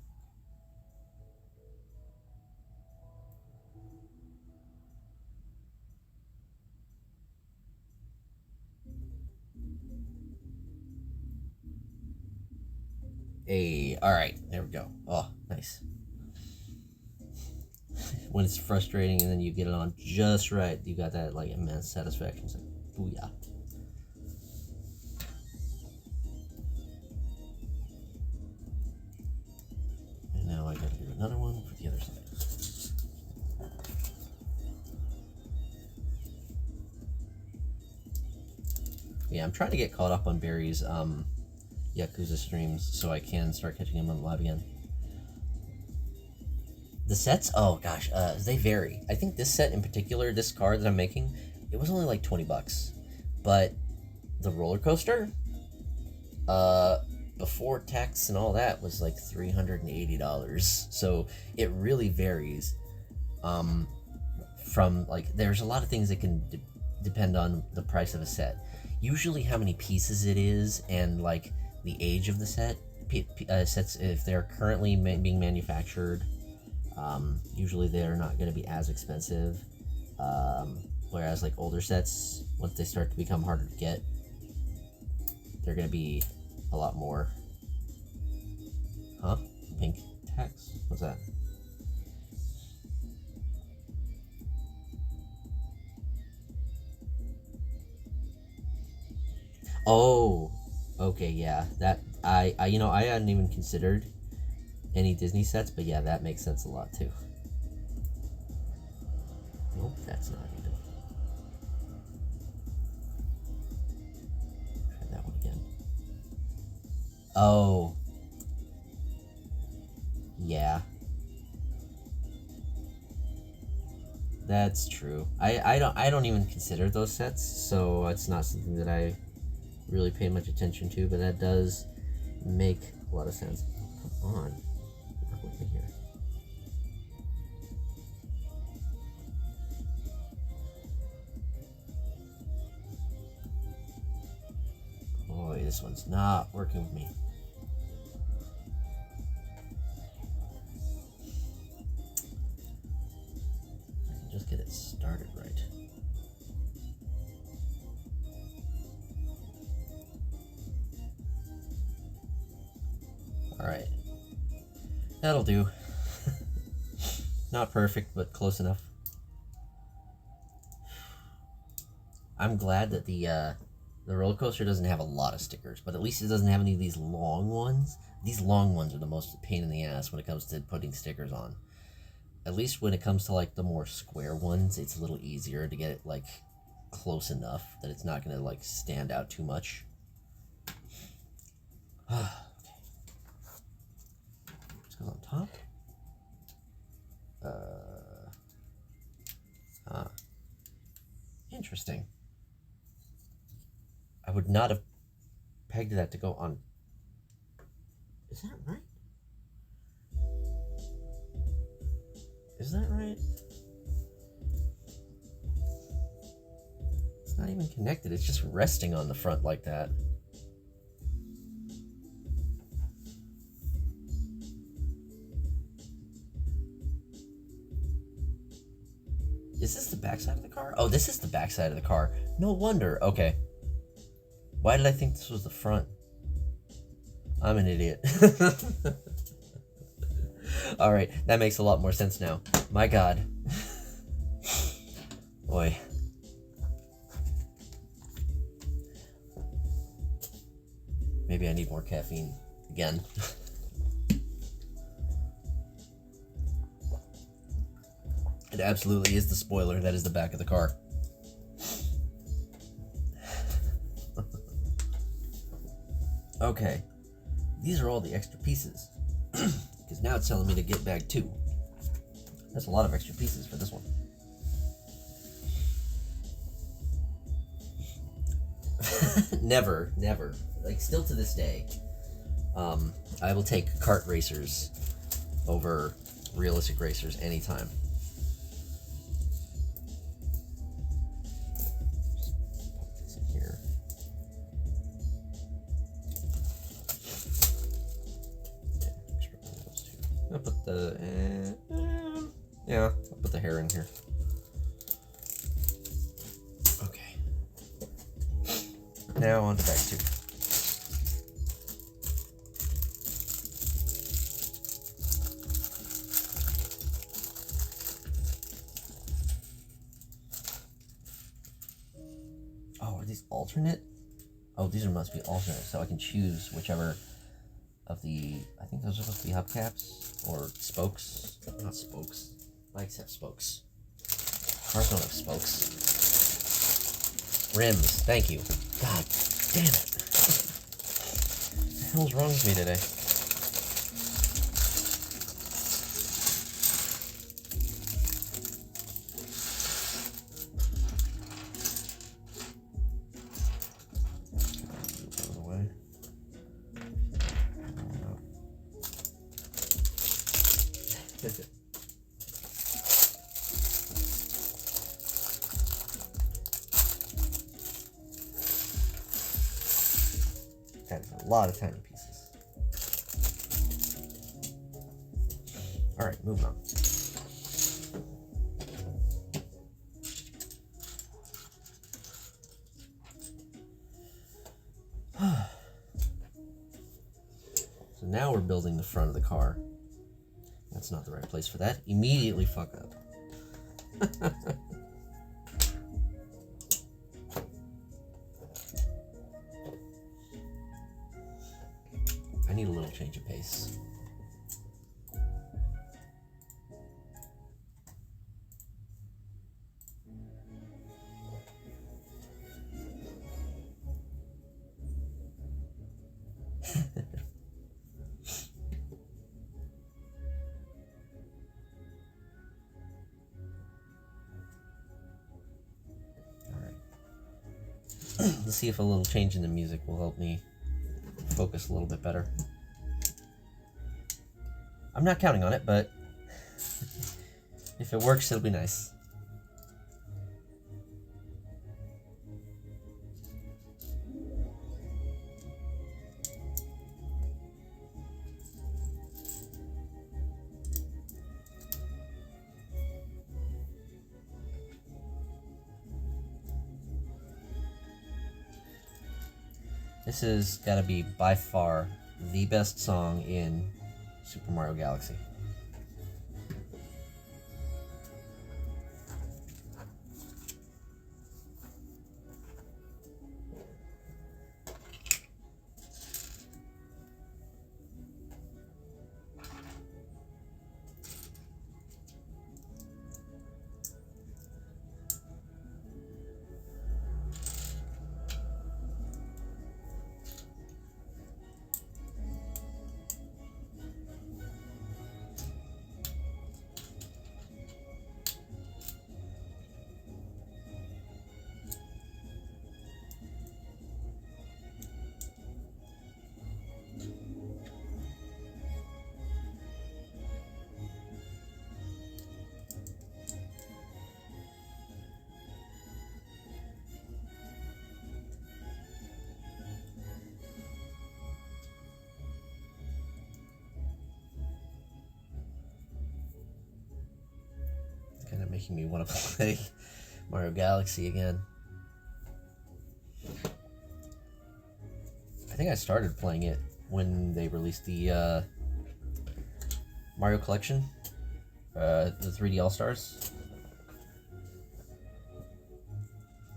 Hey, alright, there we go. Oh, nice. When it's frustrating and then you get it on just right, you got that like immense satisfaction. It's like, booyah. And now I gotta do another one for the other side. Yeah, I'm trying to get caught up on Barry's Yakuza streams so I can start catching him on live again. The sets, oh gosh, they vary. I think this set in particular, this card that I'm making, it was only like 20 bucks. But the roller coaster, before tax and all that, was like $380. So it really varies. From like, there's a lot of things that can depend on the price of a set. Usually how many pieces it is and like the age of the set. Sets, if they're currently being manufactured, usually they're not going to be as expensive, whereas like older sets, once they start to become harder to get, they're going to be a lot more. Huh? Pink tax? What's that? Oh, okay, yeah, that, I hadn't even considered any Disney sets, but yeah, that makes sense a lot too. Nope, that's not either. Try that one again. Oh. Yeah. That's true. I don't even consider those sets, so it's not something that I really pay much attention to, but that does make a lot of sense. Come on. Work with me here. Boy, this one's not working with me. I can just get it started right. Alright. That'll do. Not perfect, but close enough. I'm glad that the roller coaster doesn't have a lot of stickers, but at least it doesn't have any of these long ones. These long ones are the most pain in the ass when it comes to putting stickers on. At least when it comes to like the more square ones, it's a little easier to get it like close enough that it's not gonna like stand out too much. Okay. This goes on top. Interesting. I would not have pegged that to go on. Is that right? Is that right? It's not even connected. It's just resting on the front like that. Is this the backside of the car? Oh, this is the backside of the car. No wonder. Okay. Why did I think this was the front? I'm an idiot. All right, that makes a lot more sense now. My God. Boy. Maybe I need more caffeine again. It absolutely is the spoiler. That is the back of the car. Okay. These are all the extra pieces. Because now it's telling me to get bag 2. That's a lot of extra pieces for this one. Never. Like, still to this day, I will take kart racers over realistic racers anytime. I'll put the, yeah, I'll put the hair in here. Okay. Now on to bag 2. Oh, are these alternate? Oh, these must be alternate, so I can choose whichever of the, I think those are supposed to be hubcaps or spokes. Not spokes. Bikes have spokes. Cars don't have spokes. Rims. Thank you. God damn it. What the hell's wrong with me today? That is a lot of tiny pieces. Alright, moving on. So now we're building the front of the car. That's not the right place for that. Immediately fuck up. I need a little change of pace. Let's see if a little change in the music will help me focus a little bit better. I'm not counting on it, but if it works, it'll be nice. This has got to be by far the best song in Super Mario Galaxy. making me want to play Mario Galaxy again. I think I started playing it when they released the Mario Collection, the 3D All-Stars.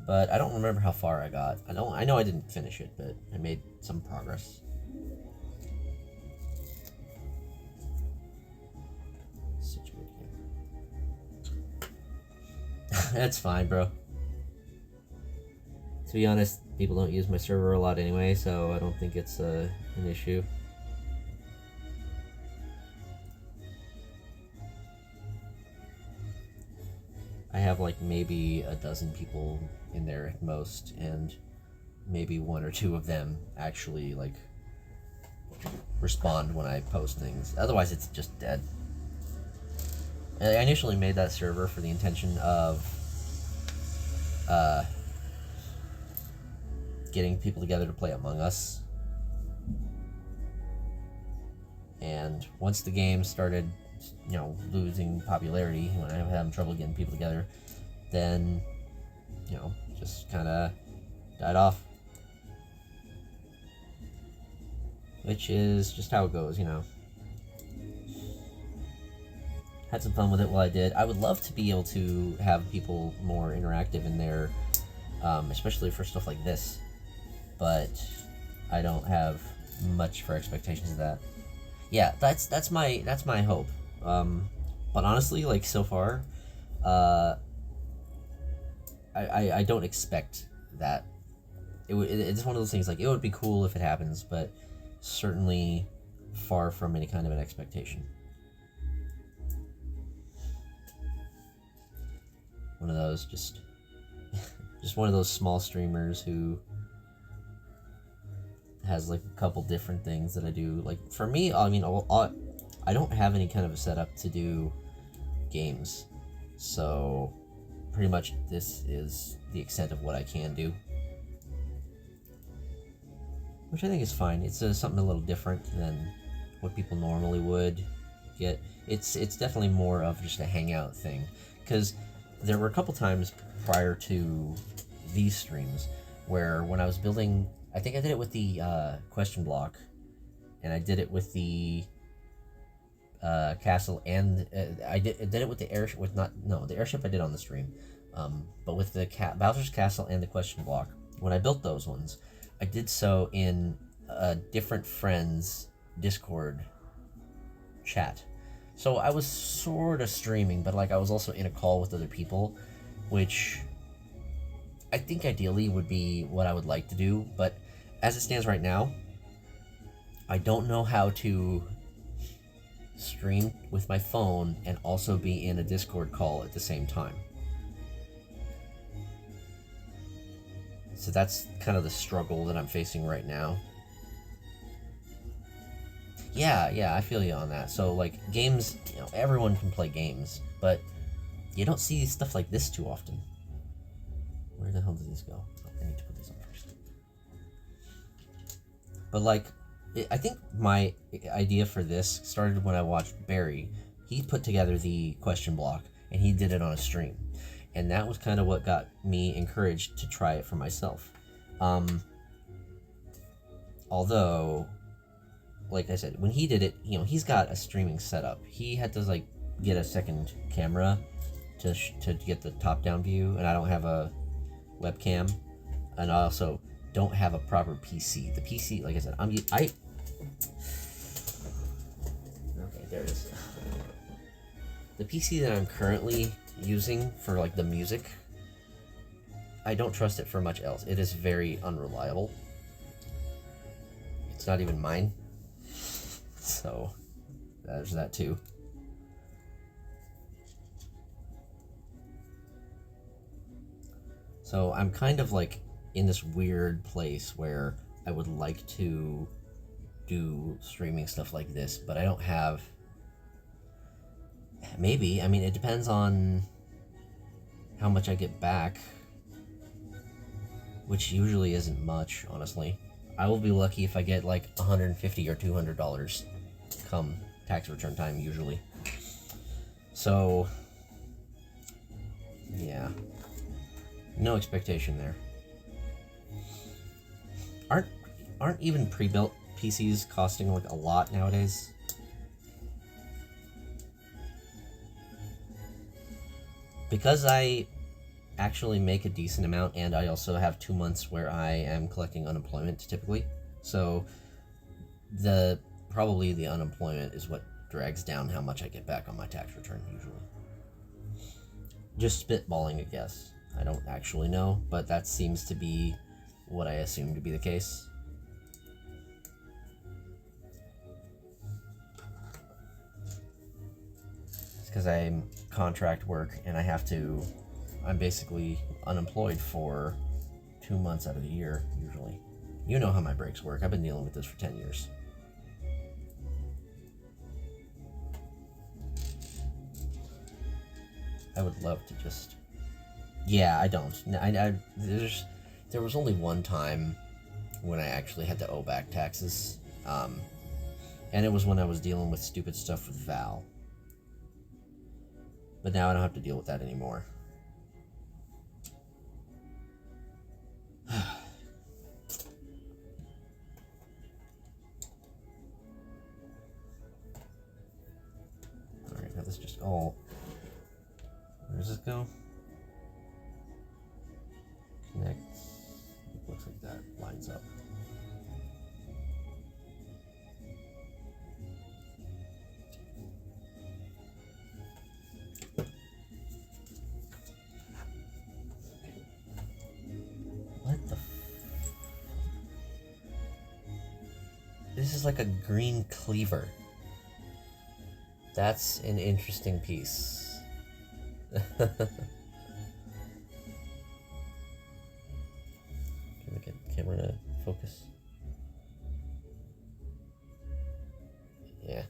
But I don't remember how far I got. I know I didn't finish it, but I made some progress. That's fine, bro. To be honest, people don't use my server a lot anyway, so I don't think it's an issue. I have like maybe a dozen people in there at most, and maybe one or two of them actually like respond when I post things. Otherwise, it's just dead. I initially made that server for the intention of getting people together to play Among Us. And once the game started, you know, losing popularity, when I was having trouble getting people together, then, you know, just kind of died off. Which is just how it goes, you know. Had some fun with it while I did. I would love to be able to have people more interactive in there, especially for stuff like this. But I don't have much for expectations of that. Yeah, that's my hope. But honestly, like so far, I don't expect that. It's one of those things, like it would be cool if it happens, but certainly far from any kind of an expectation. One of those just one of those small streamers who has like a couple different things that I do. Like for me, I mean, I don't have any kind of a setup to do games, so pretty much this is the extent of what I can do, which I think is fine. It's something a little different than what people normally would get. It's definitely more of just a hangout thing, because there were a couple times prior to these streams where when I was building, I think I did it with the question block, and I did it with the castle, and I did it with the airship. The airship I did on the stream, but with the Bowser's Castle and the question block. When I built those ones, I did so in a different friend's Discord chat. So I was sort of streaming, but like I was also in a call with other people, which I think ideally would be what I would like to do. But as it stands right now, I don't know how to stream with my phone and also be in a Discord call at the same time. So that's kind of the struggle that I'm facing right now. Yeah, I feel you on that. So like games, you know, everyone can play games, but you don't see stuff like this too often. Where the hell did these go? Oh, I need to put these on first. But like, I think my idea for this started when I watched Barry. He put together the question block and he did it on a stream. And that was kind of what got me encouraged to try it for myself. Although, like I said, when he did it, you know, he's got a streaming setup. He had to like get a second camera to get the top-down view, and I don't have a webcam, and I also don't have a proper PC. The PC, like I said, okay, there it is. The PC that I'm currently using for like the music, I don't trust it for much else. It is very unreliable. It's not even mine. So there's that too. So I'm kind of like in this weird place where I would like to do streaming stuff like this, but I don't have. Maybe, I mean, it depends on how much I get back, which usually isn't much, honestly. I will be lucky if I get like $150 or $200 come tax return time, usually. So Yeah. No expectation there. Aren't even pre-built PCs costing like a lot nowadays? Because I actually make a decent amount, and I also have 2 months where I am collecting unemployment typically. So probably the unemployment is what drags down how much I get back on my tax return usually. Just spitballing a guess. I don't actually know, but that seems to be what I assume to be the case. It's because I'm contract work and I'm basically unemployed for 2 months out of the year usually. You know how my breaks work. I've been dealing with this for 10 years. I would love to just... Yeah, I don't. There was only one time when I actually had to owe back taxes, and it was when I was dealing with stupid stuff with Val. But now I don't have to deal with that anymore. Alright, now this just all... Where does this go? Connect. Looks like that lines up. What the This is like a green cleaver. That's an interesting piece. Can we get the camera to focus? Yeah.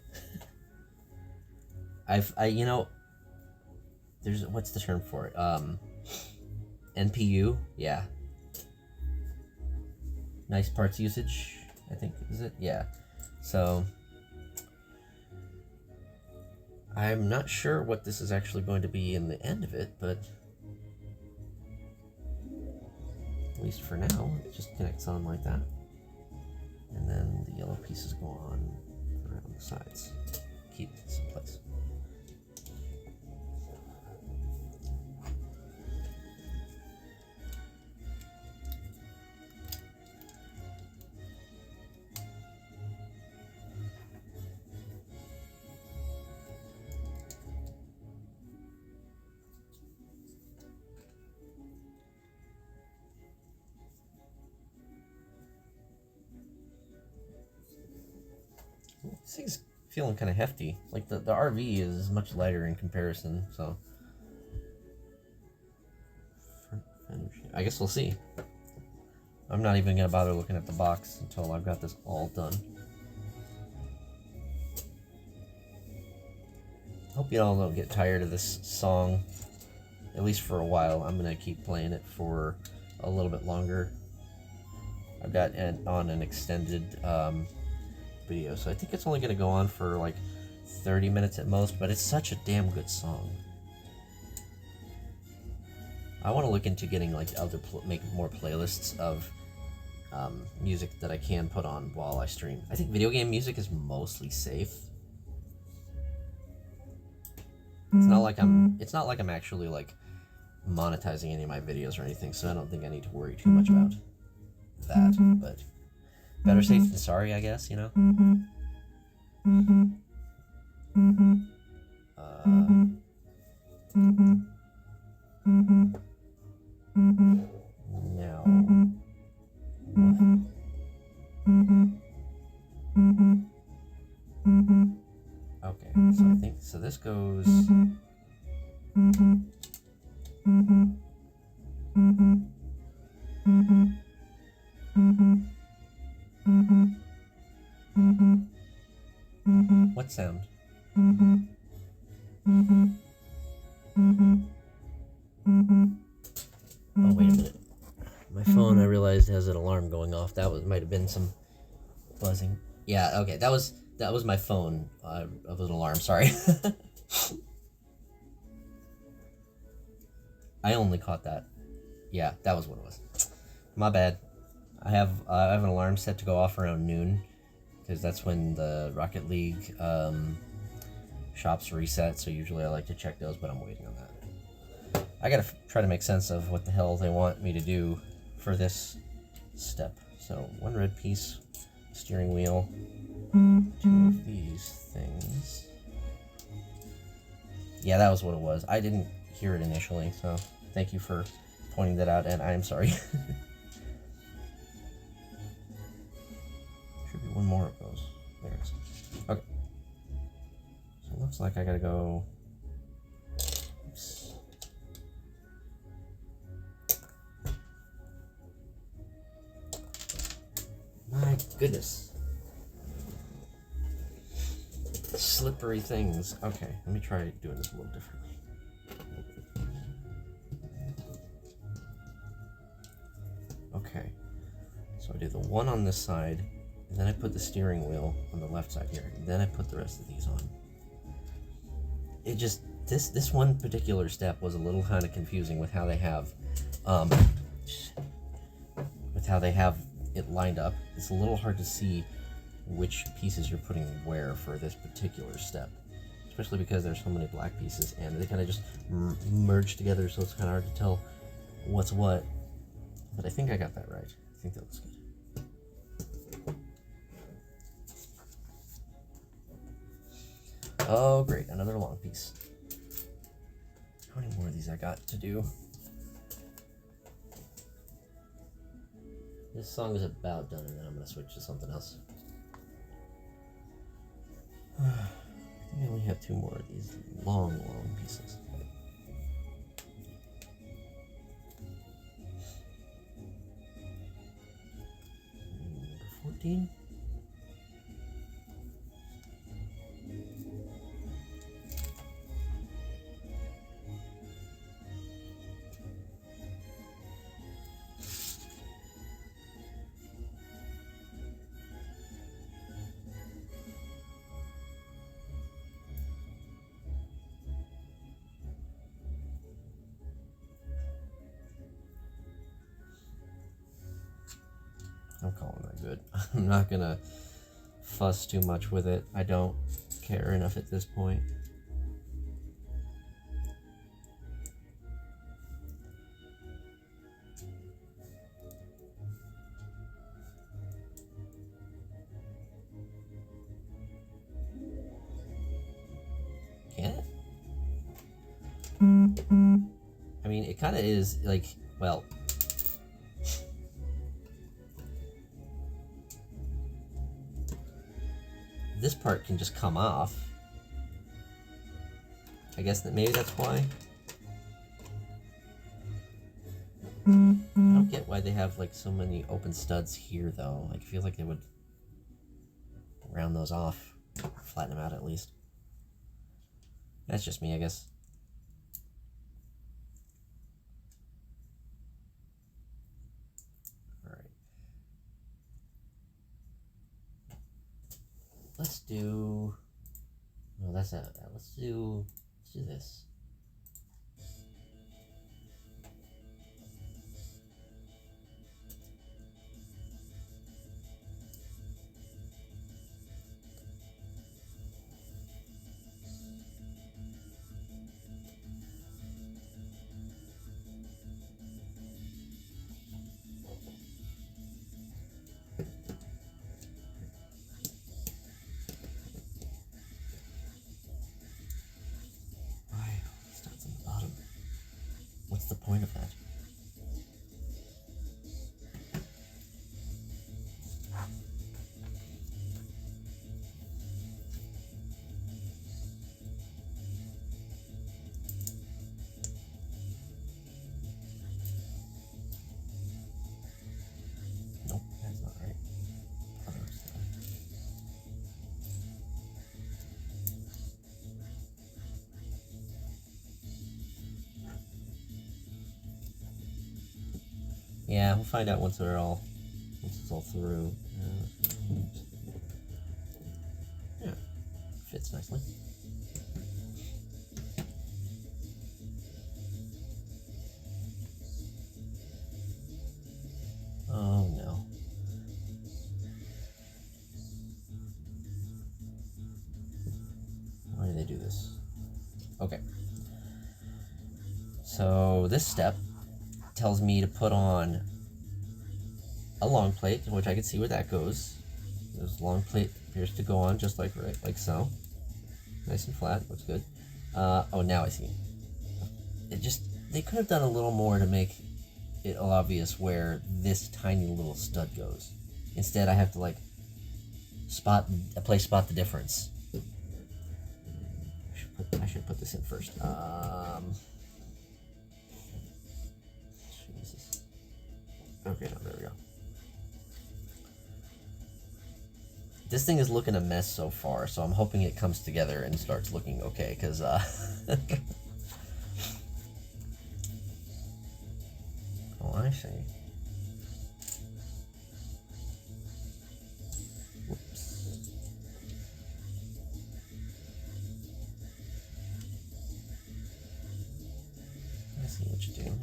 There's, what's the term for it? NPU? Yeah. Nice parts usage, I think, is it? Yeah. So, I'm not sure what this is actually going to be in the end of it, but at least for now, it just connects on like that. And then the yellow pieces go on around the sides. Keep this in place. This thing's feeling kind of hefty. Like the RV is much lighter in comparison, so I guess we'll see. I'm not even gonna bother looking at the box until I've got this all done. Hope you all don't get tired of this song, at least for a while. I'm gonna keep playing it for a little bit longer. I've got on an extended video, so I think it's only going to go on for like 30 minutes at most, but it's such a damn good song. I want to look into getting like make more playlists of music that I can put on while I stream. I think video game music is mostly safe. It's not like I'm actually like monetizing any of my videos or anything, so I don't think I need to worry too much about that, but better safe than sorry, I guess, you know? Now, okay, so I think, so this goes... What sound? Oh, wait a minute. My phone, I realized, has an alarm going off. Might have been some buzzing. Yeah, okay, that was my phone of an alarm, sorry. I only caught that. Yeah, that was what it was. My bad. I have an alarm set to go off around noon, because that's when the Rocket League shops reset, so usually I like to check those, but I'm waiting on that. I gotta try to make sense of what the hell they want me to do for this step. So, one red piece, steering wheel, two of these things. Yeah, that was what it was. I didn't hear it initially, so thank you for pointing that out, and I am sorry. Should be one more of those. There it is. Okay. So it looks like I gotta go. Oops. My goodness. Slippery things. Okay, let me try doing this a little differently. Okay, so I do the one on this side, and then I put the steering wheel on the left side here, and then I put the rest of these on. It just, this one particular step was a little kind of confusing with how they have, it lined up. It's a little hard to see which pieces you're putting where for this particular step, especially because there's so many black pieces and they kind of just merge together, so it's kind of hard to tell what's what. But I think I got that right. I think that looks good. Oh great, another long piece. How many more of these I got to do? This song is about done, and then I'm going to switch to something else. I think I only have two more of these long pieces. Number 14. I'm calling that good. I'm not gonna fuss too much with it. I don't care enough at this point. Can it? I mean, it kind of is like, well, this part can just come off. I guess that maybe that's why. I don't get why they have like so many open studs here though. Like, I feel like they would round those off, flatten them out at least. That's just me, I guess. All right. Let's do. No, that's not. Let's do this. What's the point of that? Nope, that's not right. Yeah, we'll find out once it's all through. Yeah, fits nicely. So this step tells me to put on a long plate, which I can see where that goes. This long plate appears to go on just like so. Nice and flat, looks good. Oh, now I see. They could have done a little more to make it obvious where this tiny little stud goes. Instead, I have to like spot the difference. I should put this in first. Jesus. Okay, no, there we go. This thing is looking a mess so far, so I'm hoping it comes together and starts looking okay, because oh, I see. Whoops. I see what you're doing.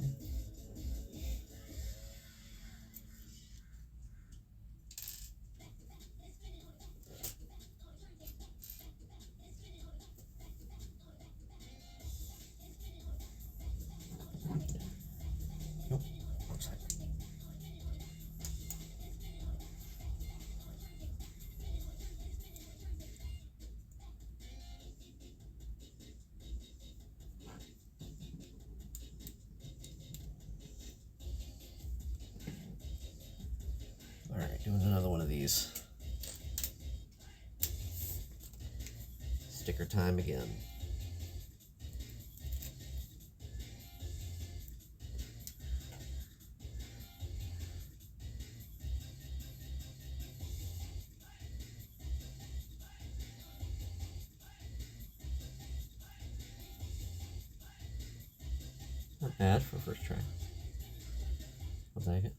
Alright, doing another one of these. Sticker time again. Not bad for first try. I'll take it.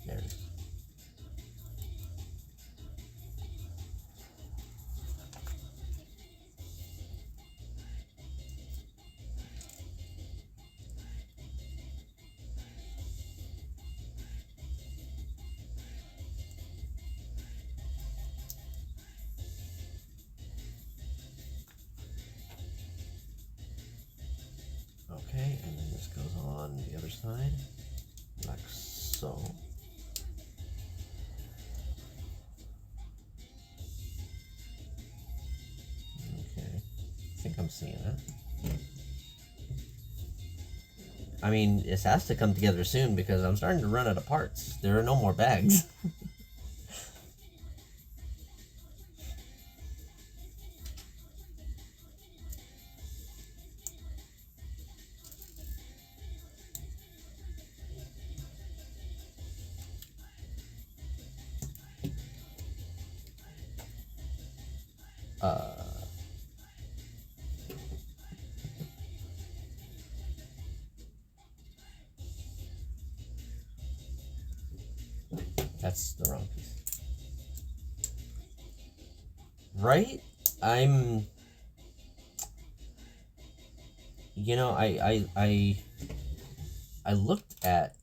There it is. Okay, and then this goes on the other side, like so. Okay, I think I'm seeing it. I mean, this has to come together soon because I'm starting to run out of parts. There are no more bags. That's the wrong piece. Right? You know, I looked at,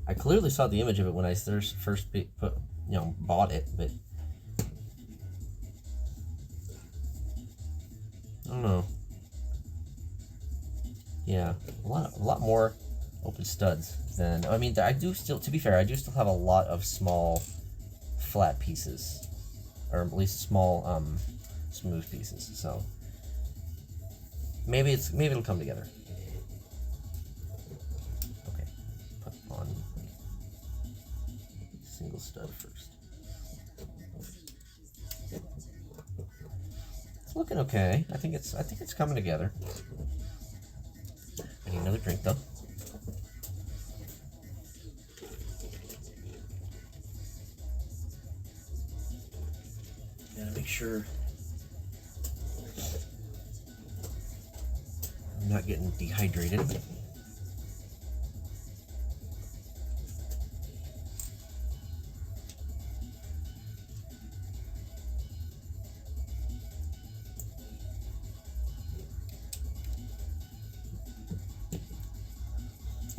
I clearly saw the image of it when I first bought it, but I don't know. Yeah, a lot more open studs than, I mean, I do still, to be fair, I do still have a lot of small flat pieces, or at least small smooth pieces, so maybe it'll come together. Okay, put on single stud first. It's looking okay. I think it's coming together. I need another drink though. Gotta make sure I'm not getting dehydrated.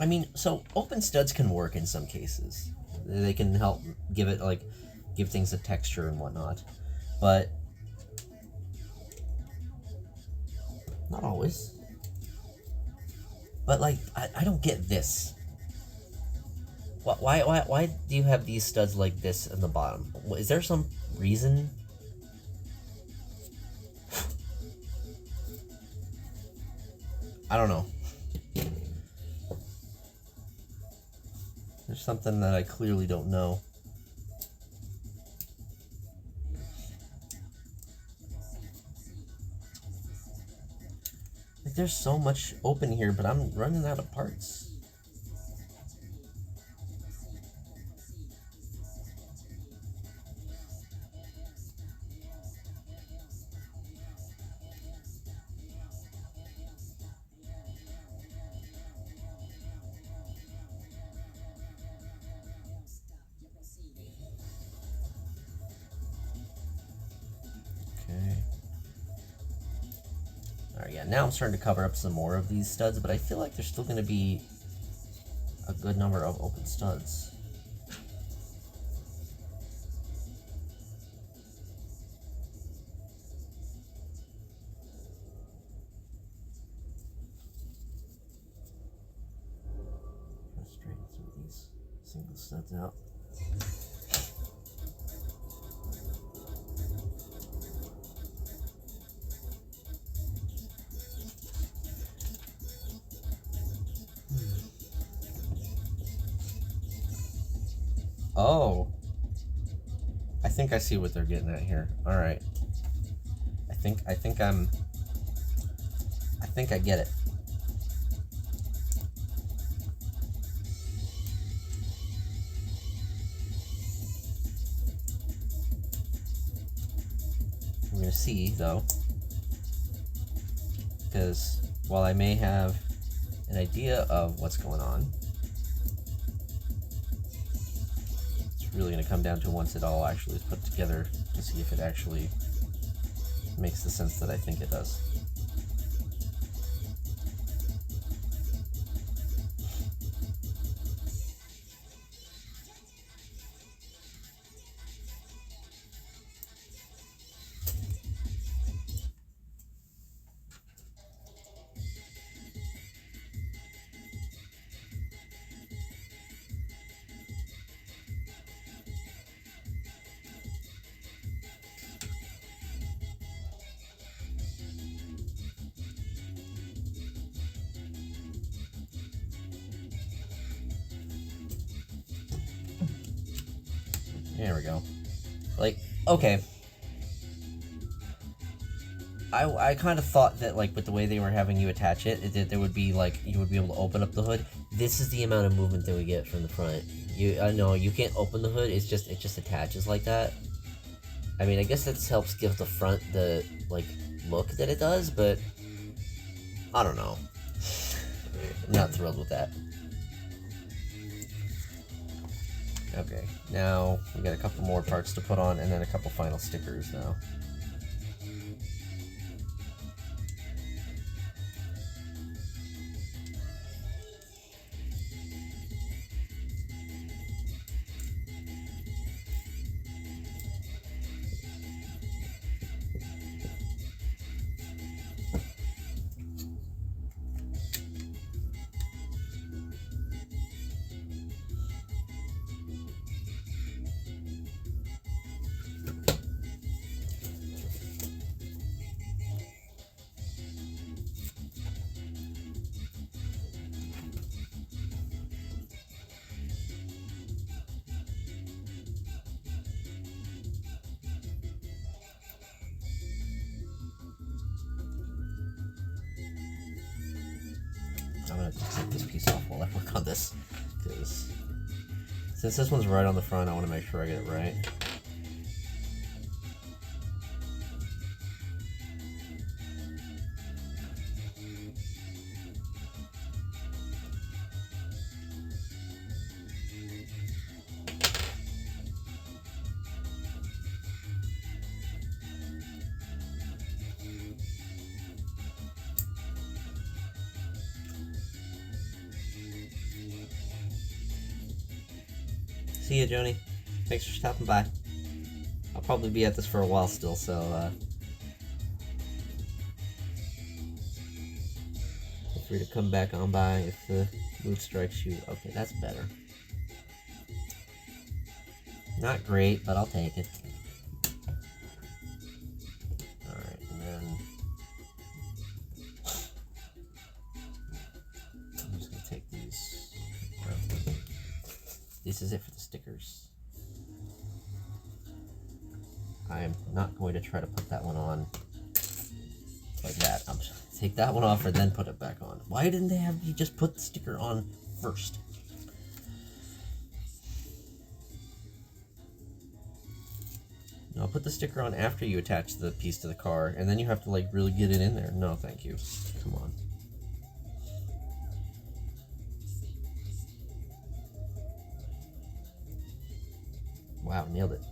I mean, so open studs can work in some cases. They can help give it give things a texture and whatnot, but not always. But like, I don't get this. Why do you have these studs like this in the bottom? Is there some reason? I don't know. There's something that I clearly don't know. Like, there's so much open here, but I'm running out of parts. Alright, yeah, now I'm starting to cover up some more of these studs, but I feel like there's still going to be a good number of open studs. Let's straighten some of these single studs out. Oh, I think I see what they're getting at here. All right, I think I get it. We're gonna see though, because while I may have an idea of what's going on, really going to come down to once it all actually is put together to see if it actually makes the sense that I think it does. There we go. Like, okay. I kind of thought that, like, with the way they were having you attach it, that there would be, like, you would be able to open up the hood. This is the amount of movement that we get from the front. No, you can't open the hood, it just attaches like that. I mean, I guess that helps give the front the, like, look that it does, but I don't know. I'm not thrilled with that. Okay, now we got a couple more parts to put on and then a couple final stickers now. I'm gonna take this piece off while I work on this, because since this one's right on the front, I want to make sure I get it right. See ya, Joni. Thanks for stopping by. I'll probably be at this for a while still, so feel free to come back on by if the mood strikes you. Okay, that's better. Not great, but I'll take it. Alright, and then I'm just gonna take these. This is it for the stickers. I am not going to try to put that one on like that. I'm just gonna take that one off and then put it back on. Why didn't they have you just put the sticker on first? No, put the sticker on after you attach the piece to the car, and then you have to like really get it in there. No, thank you. Come on. Wow, nailed it.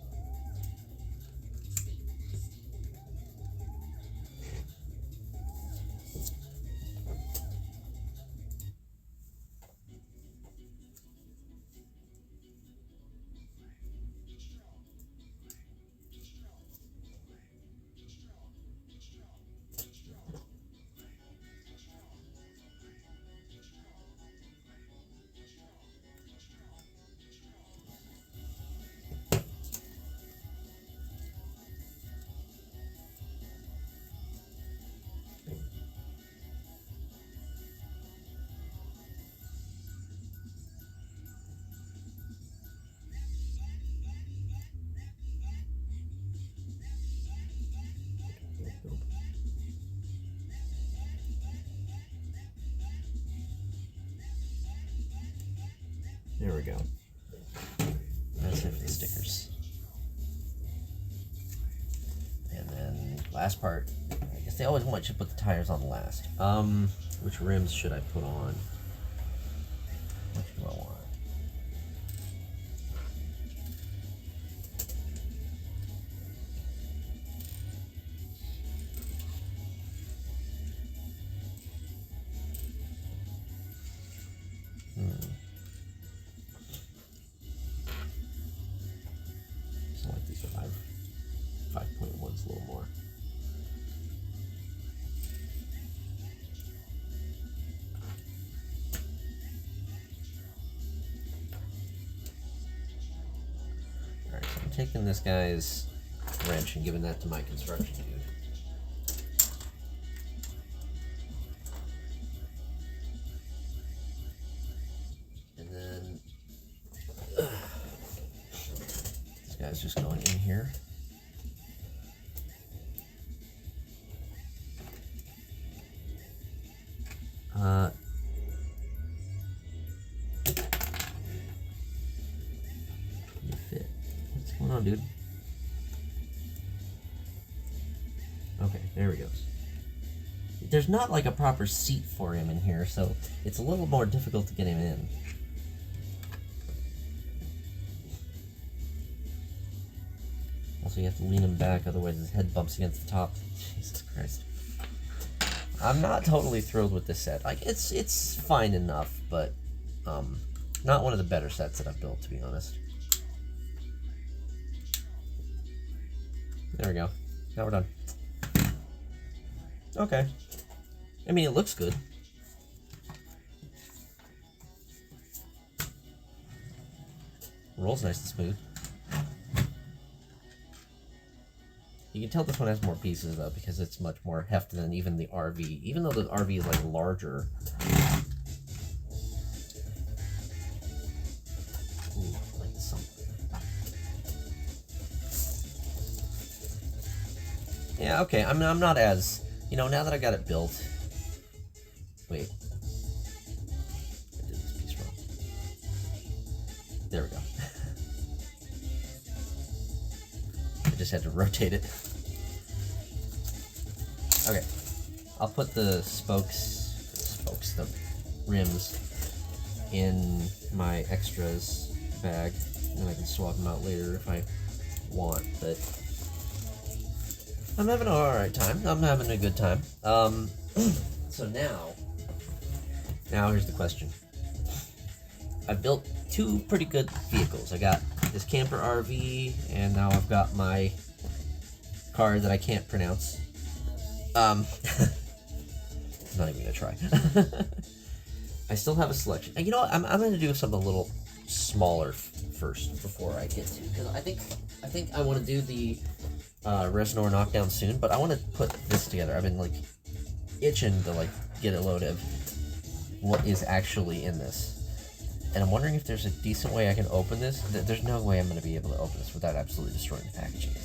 There we go. That's it for the stickers. And then last part. I guess they always want you to put the tires on last. Which rims should I put on? Which do I want? So like these are 5.1's a little more. Alright, so I'm taking this guy's wrench and giving that to my construction dude. This guy's just going in here. You fit. What's going on, dude? Okay, there he goes. There's not like a proper seat for him in here, so it's a little more difficult to get him in. Also, you have to lean him back, otherwise his head bumps against the top. Jesus Christ. I'm not totally thrilled with this set. Like, it's fine enough, but not one of the better sets that I've built, to be honest. There we go. Now we're done. Okay. I mean, it looks good. Rolls nice and smooth. You can tell this one has more pieces though, because it's much more heft than even the RV. Even though the RV is like larger. Ooh, like something. Yeah, okay. I'm not as, you know, now that I got it built. Wait. I did this piece wrong. There we go. I just had to rotate it. Okay, I'll put the the rims in my extras bag, and then I can swap them out later if I want, but I'm having an alright time. I'm having a good time. So now here's the question. I've built two pretty good vehicles. I got this camper RV, and now I've got my car that I can't pronounce. I'm not even gonna try. I still have a selection. And you know what? I'm gonna do something a little smaller first before I get to, because I think I want to do the Reznor knockdown soon, but I want to put this together. I've been like itching to like get a load of what is actually in this. And I'm wondering if there's a decent way I can open this. There's no way I'm going to be able to open this without absolutely destroying the packaging in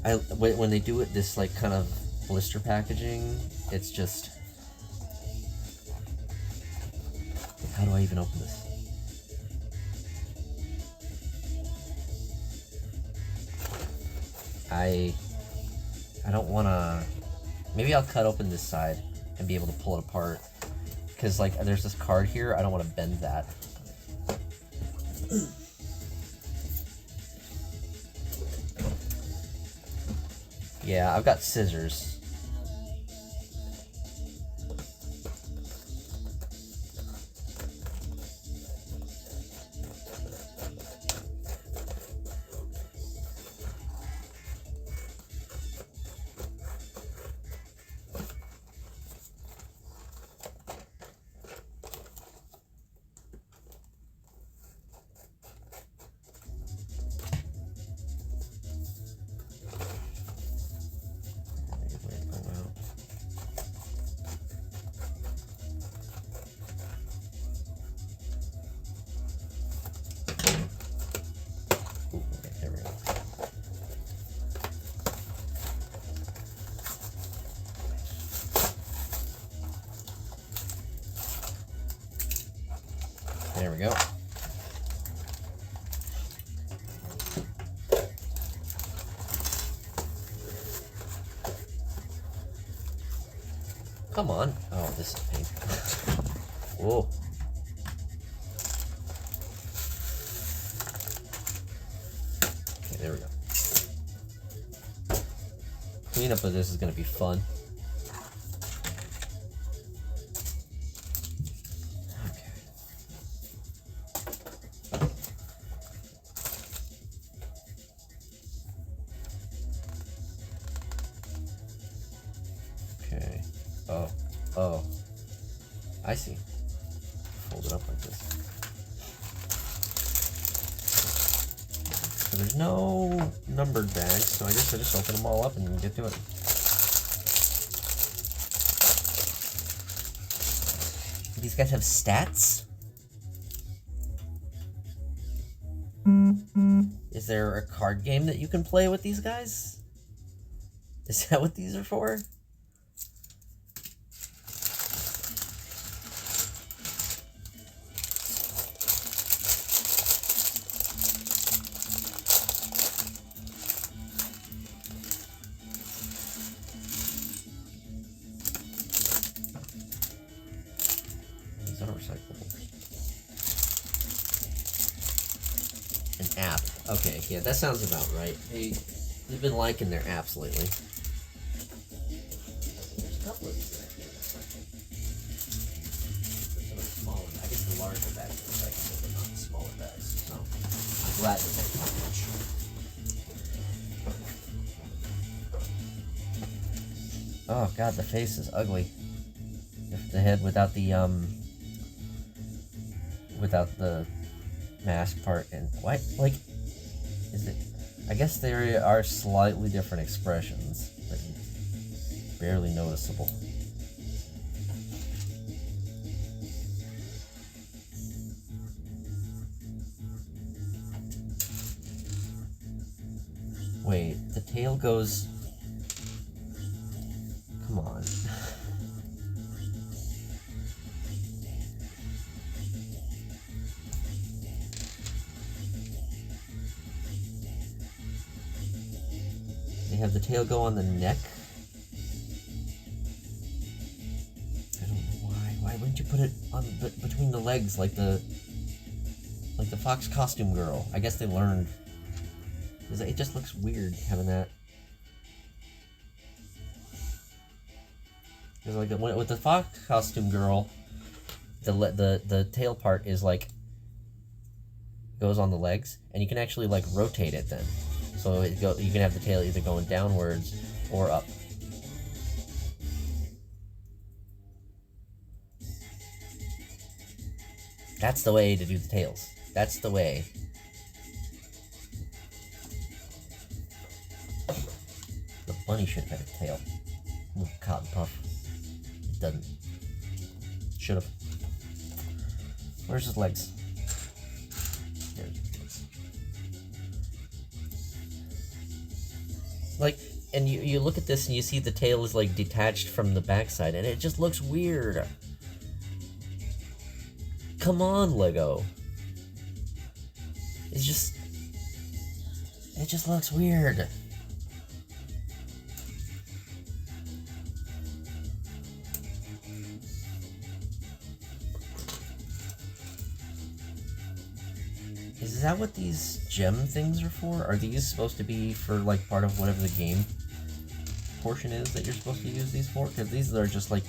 there. When they do it, this like kind of blister packaging, it's just... How do I even open this? I don't want to... Maybe I'll cut open this side and be able to pull it apart. Because, like, there's this card here, I don't want to bend that. Yeah, I've got scissors. There we go. Come on. Oh, this is painful. Whoa. Okay, there we go. Cleanup of this is going to be fun. Oh, I see. Fold it up like this. So there's no numbered bags, so I guess I just open them all up and get to it. These guys have stats? Is there a card game that you can play with these guys? Is that what these are for? These are recyclable. An app. Okay, yeah, that sounds about right. Hey, they've been liking their apps lately. There's a couple of these that I can't recycle. Some of the smaller, I guess the larger bags are recyclable, but not the smaller bags. So I'm glad that they don't much. Oh god, the face is ugly. The head without the mask part, and why, like, is it? I guess there are slightly different expressions, but barely noticeable. Wait, the tail goes... Come on. They have the tail go on the neck. I don't know why. Why wouldn't you put it on between the legs like the Fox costume girl? I guess they learned. Because it just looks weird having that. Because like with the Fox costume girl, the tail part is like goes on the legs, and you can actually like rotate it then. So you can have the tail either going downwards or up. That's the way to do the tails. That's the way. The bunny should have had a tail. Ooh, cotton puff. It doesn't. Should have. Where's his legs? There's his legs. Like, and you look at this and you see the tail is like detached from the backside, and it just looks weird. Come on, Lego. It just looks weird. Is that what these gem things are for? Are these supposed to be for like part of whatever the game portion is that you're supposed to use these for? Because these are just like,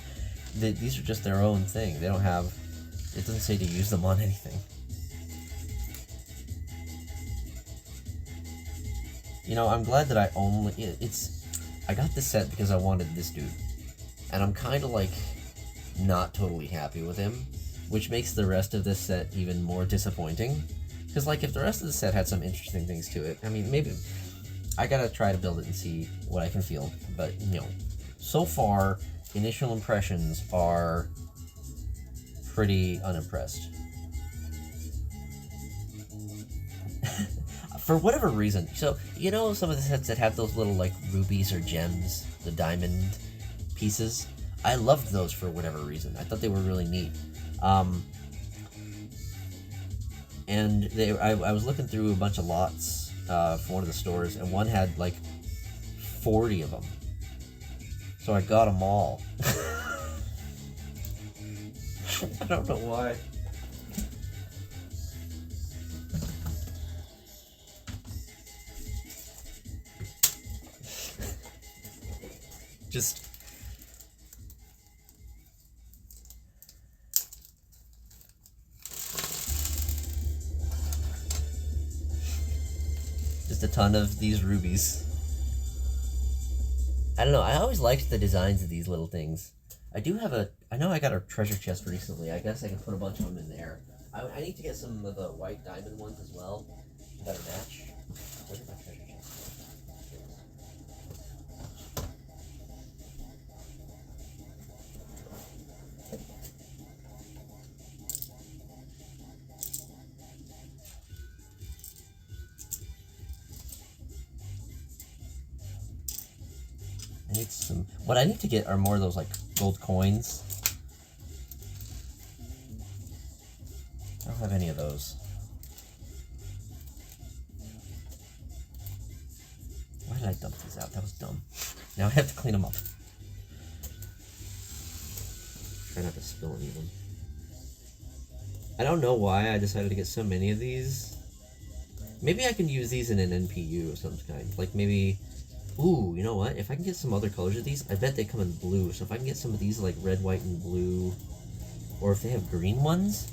these are just their own thing. They don't have, it doesn't say to use them on anything. You know, I'm glad that I got this set because I wanted this dude. And I'm kind of like not totally happy with him, which makes the rest of this set even more disappointing. Because like if the rest of the set had some interesting things to it, I mean, maybe I gotta try to build it and see what I can feel. But, you know, so far, initial impressions are pretty unimpressed. For whatever reason. So, you know some of the sets that have those little, like, rubies or gems, the diamond pieces? I loved those for whatever reason. I thought they were really neat. And I was looking through a bunch of lots for one of the stores, and one had, like, 40 of them. So I got them all. I don't know why. Just a ton of these rubies. I don't know, I always liked the designs of these little things. I know I got a treasure chest recently. I guess I can put a bunch of them in there. I need to get some of the white diamond ones as well. Better match. Where's my treasure chest? I need some. What I need to get are more of those like gold coins. I don't have any of those. Why did I dump these out? That was dumb. Now I have to clean them up. Try not to spill any of them. I don't know why I decided to get so many of these. Maybe I can use these in an NPU of some kind. Like maybe... Ooh, you know what? If I can get some other colors of these, I bet they come in blue. So if I can get some of these like red, white, and blue, or if they have green ones,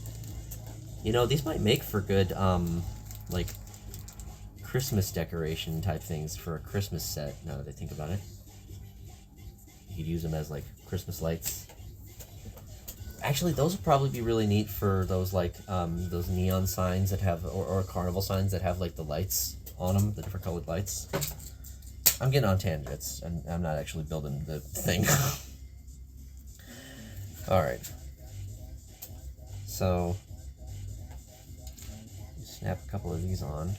you know, these might make for good, like, Christmas decoration type things for a Christmas set, now that I think about it. You could use them as, like, Christmas lights. Actually, those would probably be really neat for those, like, those neon signs that have, or carnival signs that have, like, the lights on them, the different colored lights. I'm getting on tangents, and I'm not actually building the thing. Alright. So, snap a couple of these on.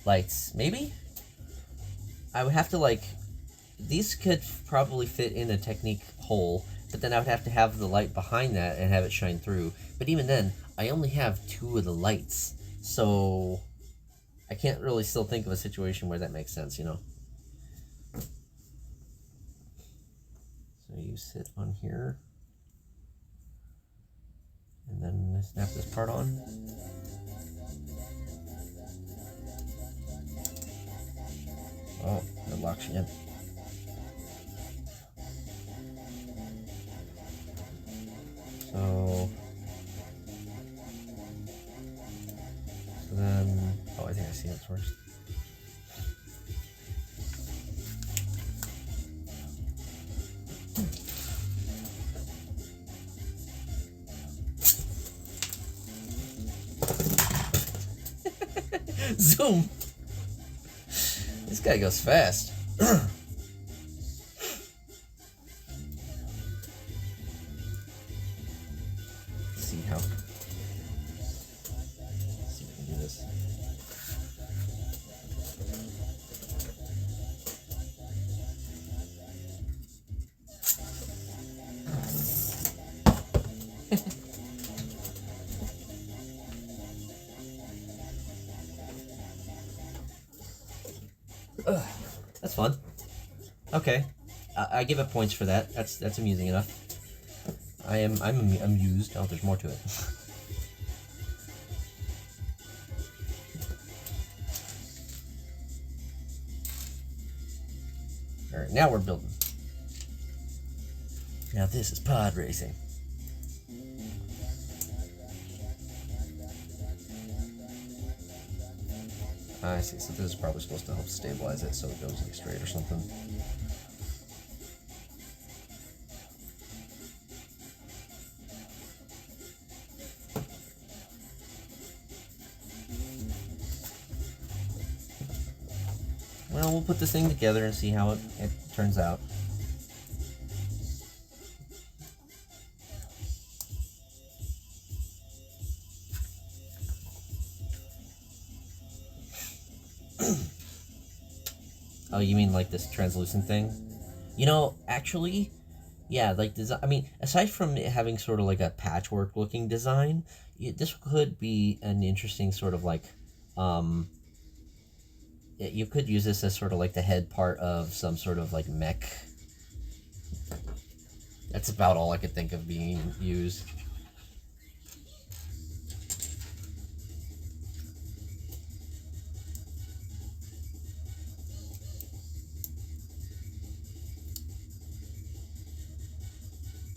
Lights, maybe? I would have to, like, these could probably fit in a Technique hole, but then I would have to have the light behind that and have it shine through. But even then, I only have 2 of the lights, so I can't really still think of a situation where that makes sense, you know? So you sit on here, and then snap this part on. Oh, it locks you in. see how this works. Zoom! This guy goes fast. See if we can do this. That's fun. Okay, I give it points for that. That's amusing enough. I'm amused. Oh, there's more to it. All right, now we're building. Now this is pod racing. I see, so this is probably supposed to help stabilize it so it goes like straight or something. Well, we'll put this thing together and see how it turns out. Oh, you mean like this translucent thing? You know, actually, yeah, like design. I mean, aside from it having sort of like a patchwork looking design, this could be an interesting sort of like, you could use this as sort of like the head part of some sort of like mech. That's about all I could think of being used.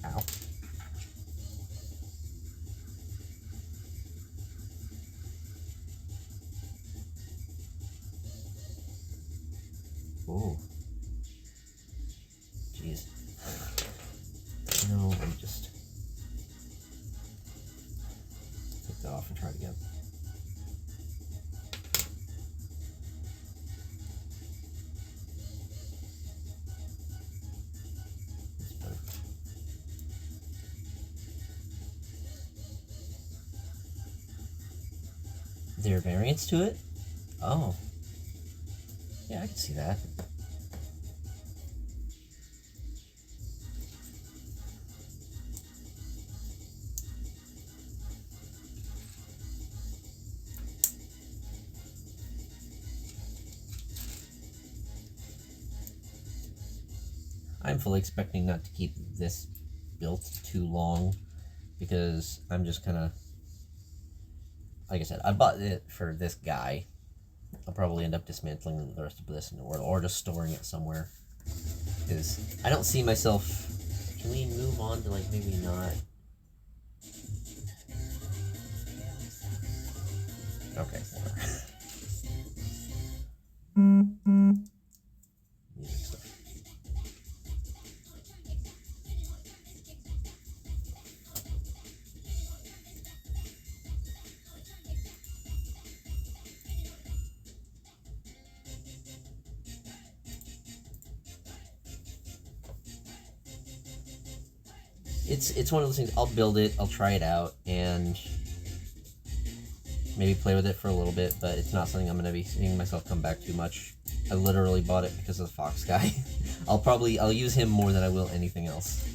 Ow. Ooh. Jeez. No, let me just take that off and try it again. That's better. Is there a variance to it? Oh. Yeah, I can see that. I'm fully expecting not to keep this built too long because I'm just kind of, like I said, I bought it for this guy. I'll probably end up dismantling the rest of this or just storing it somewhere because I don't see myself. Can we move on to like maybe not? Okay. It's one of those things. I'll build it, I'll try it out, and maybe play with it for a little bit, but it's not something I'm going to be seeing myself come back too much. I literally bought it because of the Fox guy. I'll use him more than I will anything else.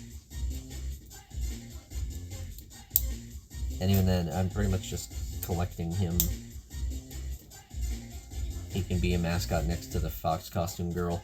And even then, I'm pretty much just collecting him. He can be a mascot next to the Fox costume girl.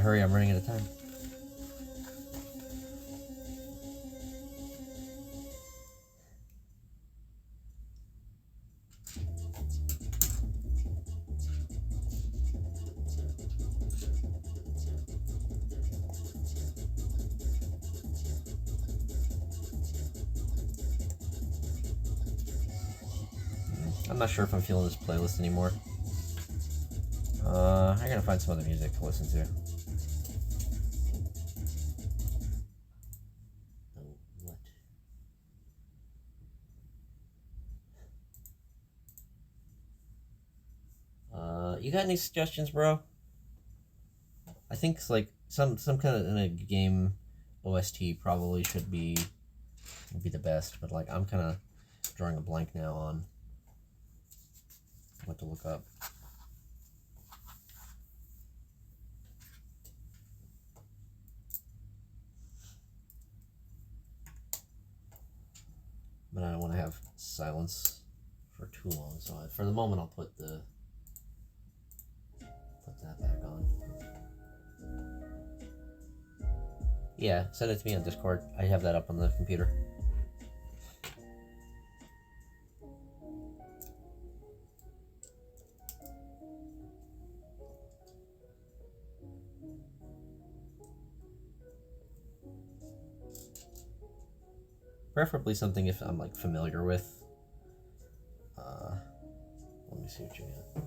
hurry, I'm running out of time. I'm not sure if I'm feeling this playlist anymore. I gotta find some other music to listen to. Oh, what? You got any suggestions, bro? I think it's like some kind of in a game OST probably would be the best, but like I'm kind of drawing a blank now on what to look up. But I don't want to have silence for too long, so for the moment I'll put that back on. Yeah, send it to me on Discord. I have that up on the computer. Preferably something if I'm like familiar with. Let me see what you got.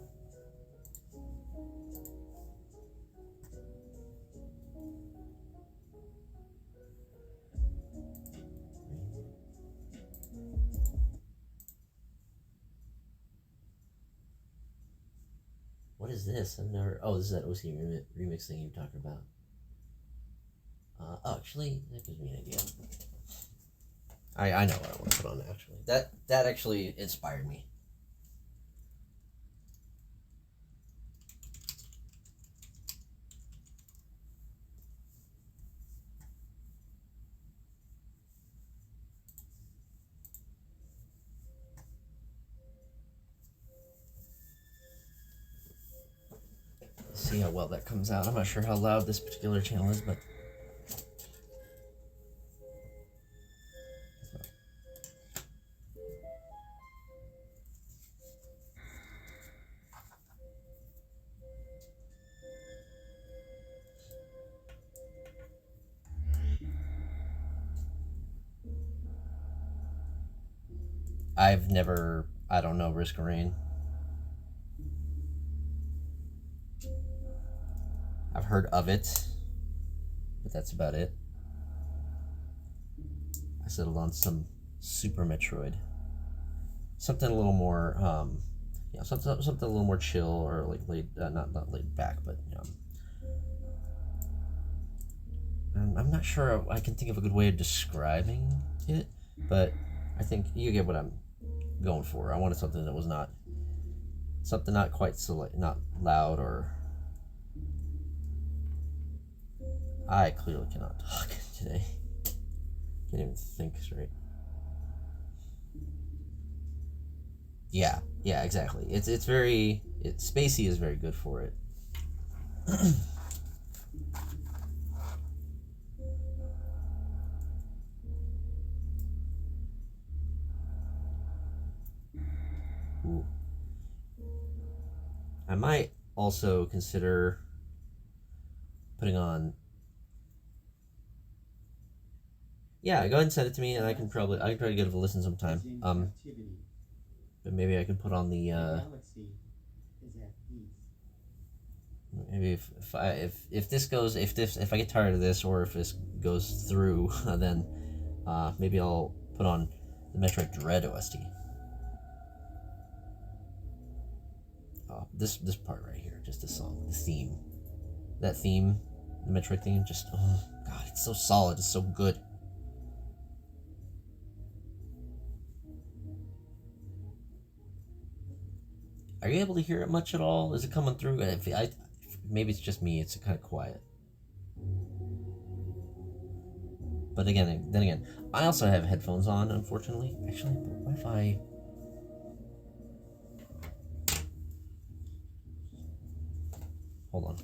What is this? I've never. Oh, this is that OC remix thing you're talking about. Oh, actually, that gives me an idea. I know what I want to put on actually. That actually inspired me. Let's see how well that comes out. I'm not sure how loud this particular channel is, but I've never, I don't know, Risk of Rain. I've heard of it, but that's about it. I settled on some Super Metroid. Something a little more, something a little more chill or like laid, not laid back, but I'm not sure I can think of a good way of describing it, but I think you get what I'm going for. I wanted something that was not quite so not loud or. I clearly cannot talk today. Can't even think straight. Yeah, exactly. It's very spacey is very good for it. Ooh. I might also consider putting on. Yeah, go ahead and send it to me, and I can try to give it a listen sometime. But maybe I can put on the. Maybe if I get tired of this, or if this goes through, then maybe I'll put on the Metroid Dread OST. This part right here, just the song, the theme, the Metroid theme, just oh god, it's so solid, it's so good. Are you able to hear it much at all? Is it coming through? Maybe it's just me. It's kind of quiet. But then again, I also have headphones on, unfortunately. Actually, what if I... Hold on.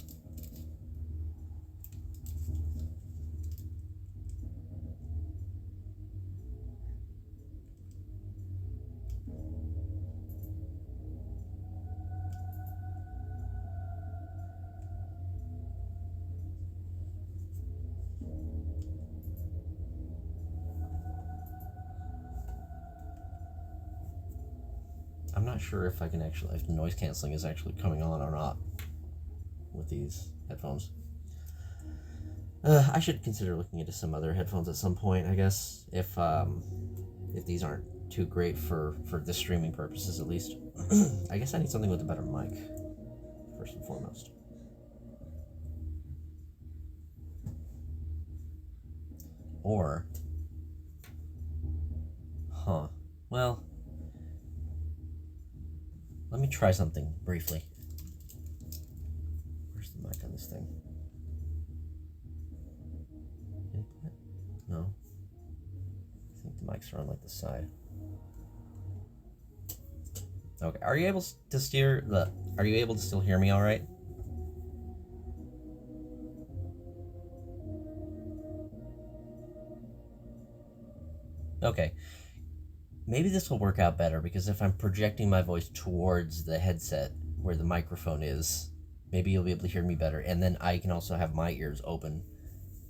not sure if I can actually, if the noise canceling is actually coming on or not with these headphones. I should consider looking into some other headphones at some point, I guess, if these aren't too great for the streaming purposes, at least. I guess I need something with a better mic, first and foremost. Or, well, let me try something briefly. Where's the mic on this thing? Input? No. I think the mics are on like the side. Okay, are you able to still hear me all right? Okay. Maybe this will work out better, because if I'm projecting my voice towards the headset where the microphone is, maybe you'll be able to hear me better. And then I can also have my ears open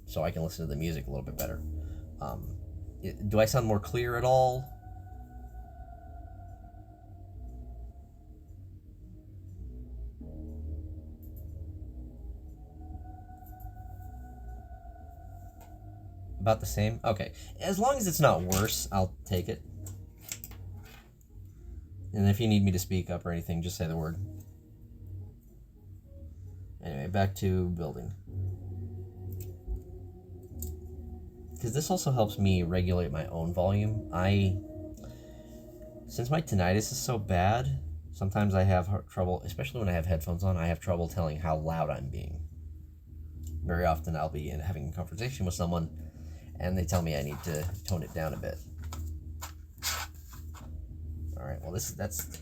so I can listen to the music a little bit better. Do I sound more clear at all? About the same? Okay. As long as it's not worse, I'll take it. And if you need me to speak up or anything, just say the word. Anyway, back to building. Because this also helps me regulate my own volume. Since my tinnitus is so bad, sometimes I have trouble, especially when I have headphones on, I have trouble telling how loud I'm being. Very often I'll be having a conversation with someone, and they tell me I need to tone it down a bit. Alright, well that's...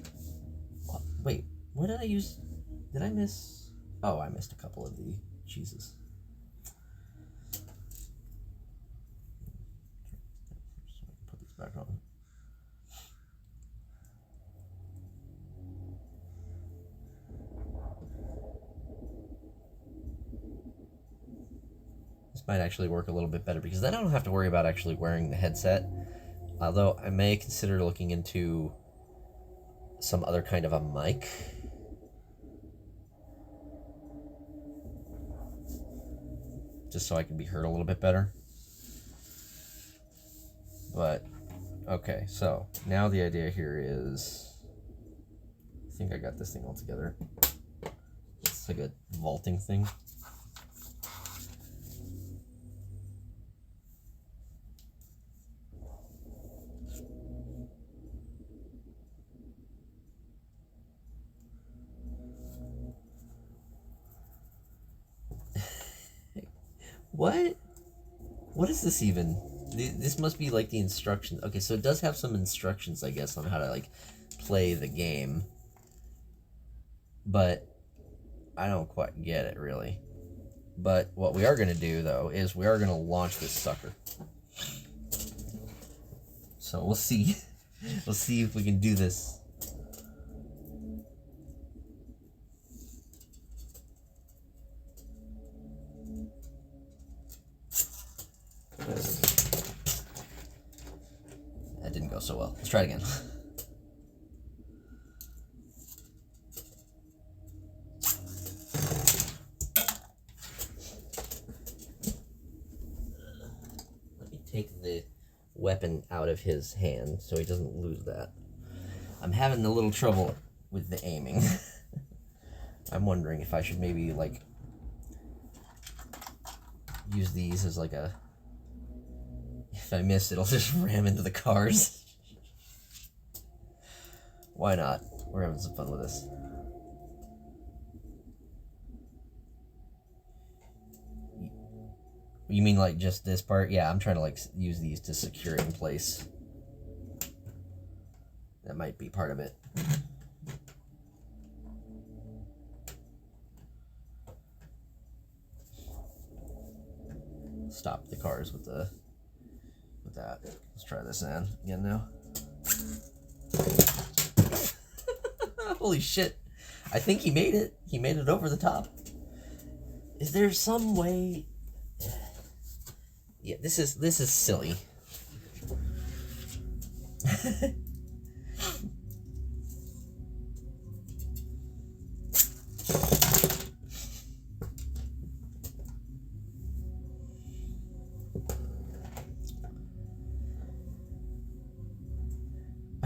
Wait, what did I use? Did I miss? Oh, I missed a couple of the cheeses. Put these back on. This might actually work a little bit better, because then I don't have to worry about actually wearing the headset. Although I may consider looking into some other kind of a mic. Just so I can be heard a little bit better. But, okay, so now the idea here is, I think I got this thing all together. It's like a vaulting thing. What? What is this even? This must be like the instructions. Okay, so it does have some instructions, I guess, on how to like play the game. But I don't quite get it, really. But what we are going to do, though, is we are going to launch this sucker. So we'll see. We'll see if we can do this. That didn't go so well. Let's try it again. Let me take the weapon out of his hand so he doesn't lose that. I'm having a little trouble with the aiming. I'm wondering if I should maybe like use these as like a... If I miss, it'll just ram into the cars. Why not? We're having some fun with this. You mean like just this part? Yeah, I'm trying to like use these to secure it in place. That might be part of it. Stop the cars with the... that. Let's try this again now. Holy shit. I think he made it. He made it over the top. Is there some way... Yeah, this is silly.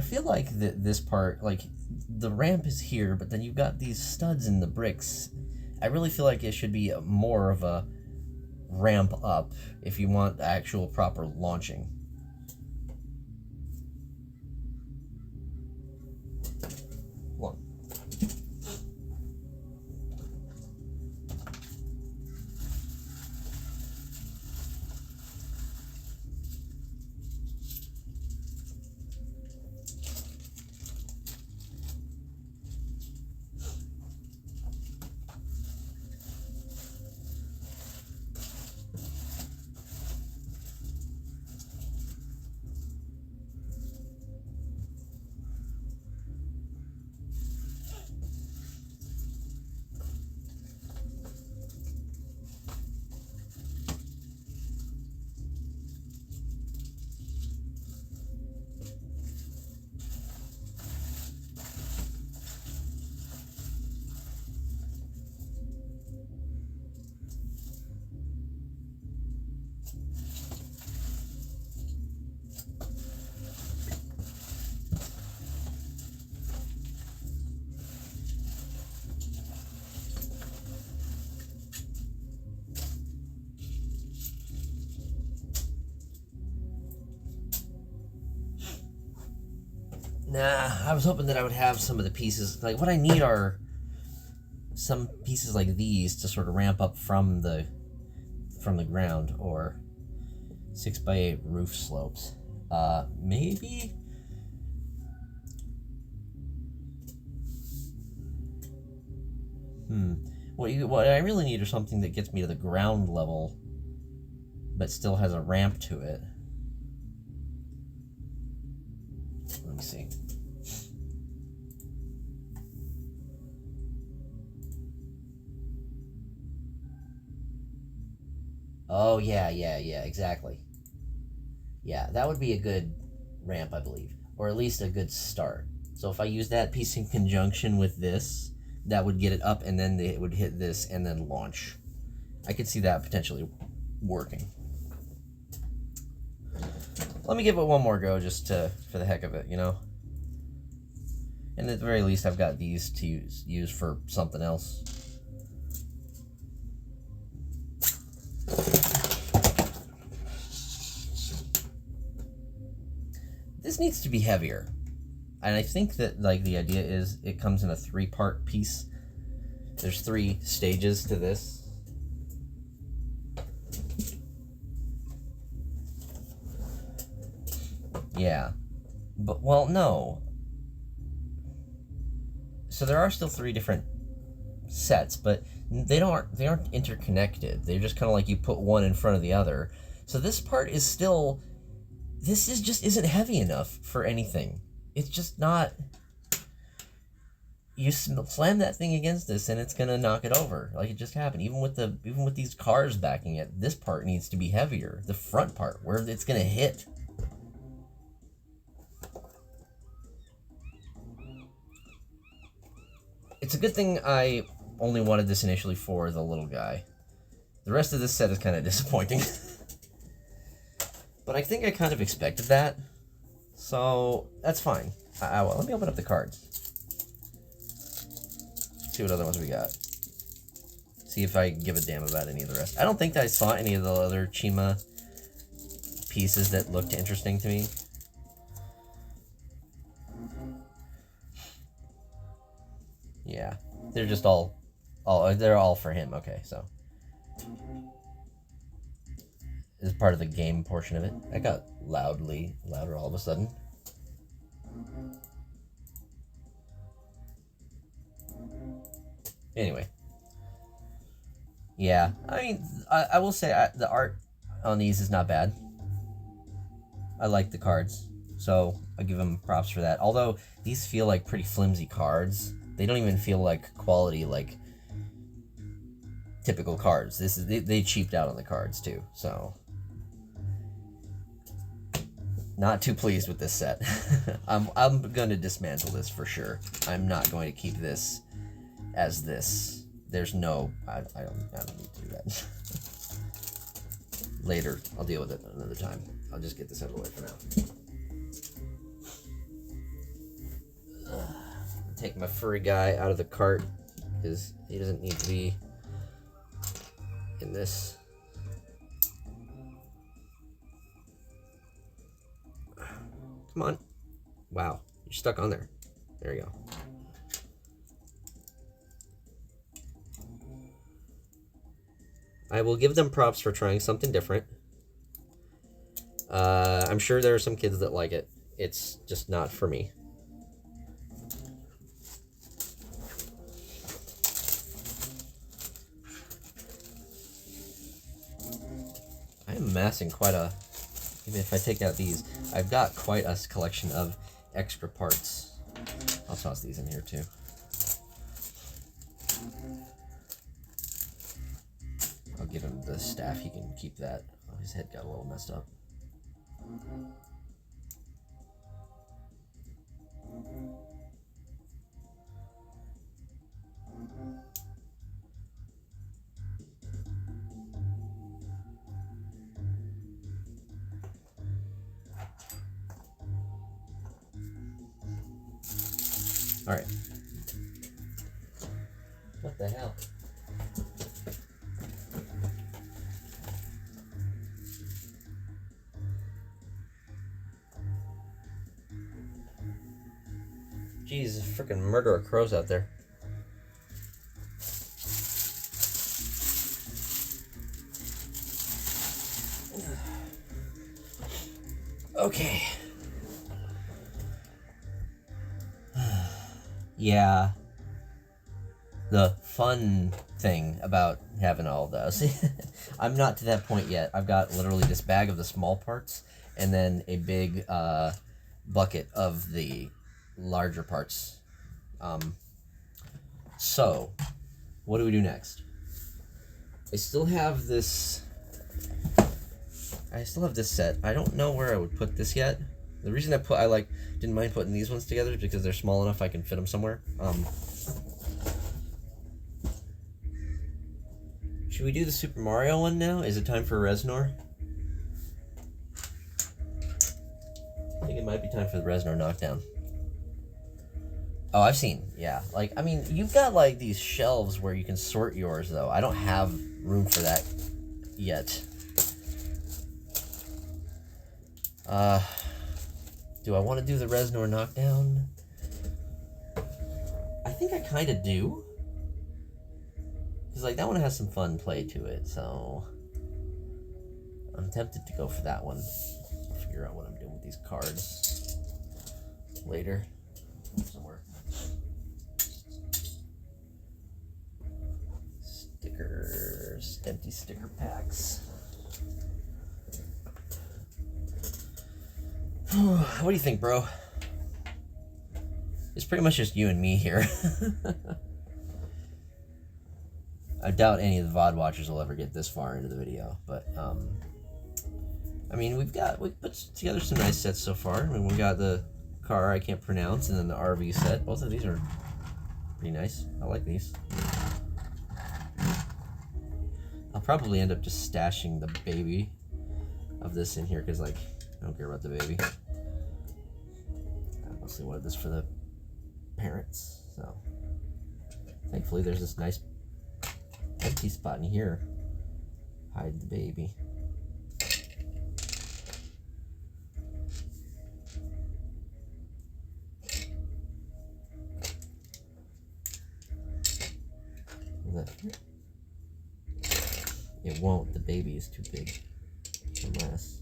feel like this part, like, the ramp is here, but then you've got these studs in the bricks. I really feel like it should be more of a ramp up if you want actual proper launching. One. Nah, I was hoping that I would have some of the pieces. Like, what I need are some pieces like these to sort of ramp up from the ground, or 6x8 roof slopes. Maybe. What I really need is something that gets me to the ground level, but still has a ramp to it. Let me see. Oh, yeah, exactly. Yeah, that would be a good ramp, I believe. Or at least a good start. So if I use that piece in conjunction with this, that would get it up, and then it would hit this and then launch. I could see that potentially working. Let me give it one more go just for the heck of it, you know? And at the very least, I've got these to use for something else. This needs to be heavier. And I think that, like, the idea is it comes in a 3-part piece. There's 3 stages to this. Yeah. But, well, no. So there are still 3 different sets, but they aren't interconnected. They're just kind of like you put one in front of the other. So this part is still, just isn't heavy enough for anything. It's just not. You slam that thing against this and it's gonna knock it over, like it just happened. Even with these cars backing it, this part needs to be heavier. The front part where it's gonna hit. It's a good thing I only wanted this initially for the little guy. The rest of this set is kind of disappointing. But I think I kind of expected that. So, that's fine. Let me open up the cards. See what other ones we got. See if I give a damn about any of the rest. I don't think that I saw any of the other Chima pieces that looked interesting to me. Yeah, they're just they're all for him. Okay, so this is part of the game portion of it. I got louder all of a sudden. Anyway, yeah, I mean, I will say the art on these is not bad. I like the cards, so I give them props for that. Although these feel like pretty flimsy cards. They don't even feel like quality, like typical cards. They cheaped out on the cards too, so not too pleased with this set. I'm gonna dismantle this for sure. I'm not going to keep this as this. There's no, I don't need to do that. Later, I'll deal with it another time. I'll just get this out of the way for now. Take my furry guy out of the cart because he doesn't need to be in this. Come on. Wow, you're stuck on there. There you go. I will give them props for trying something different. I'm sure there are some kids that like it. It's just not for me. I am amassing quite a... Even if I take out these, I've got quite a collection of extra parts. I'll toss these in here too. I'll give him the staff, he can keep that. Oh, his head got a little messed up. All right. What the hell? Jeez, freaking murder of crows out there. Okay. Yeah. The fun thing about having all those. I'm not to that point yet. I've got literally this bag of the small parts and then a big bucket of the larger parts. So, what do we do next? I still have this set. I don't know where I would put this yet. The reason I didn't mind putting these ones together is because they're small enough I can fit them somewhere. Should we do the Super Mario one now? Is it time for Reznor? I think it might be time for the Reznor knockdown. Oh, I've seen, yeah. Like, I mean, you've got, like, these shelves where you can sort yours, though. I don't have room for that yet. Do I want to do the Reznor knockdown? I think I kind of do. Because, like, that one has some fun play to it, so... I'm tempted to go for that one. I'll figure out what I'm doing with these cards later. Somewhere. Stickers. Empty sticker packs. What do you think, bro? It's pretty much just you and me here. I doubt any of the VOD watchers will ever get this far into the video, but I mean, we put together some nice sets so far. I mean, we got the car I can't pronounce, and then the RV set. Both of these are pretty nice. I like these. I'll probably end up just stashing the baby of this in here because, like, I don't care about the baby. I mostly wanted this for the parents, so thankfully there's this nice empty spot in here. Hide the baby. It won't. The baby is too big. Unless...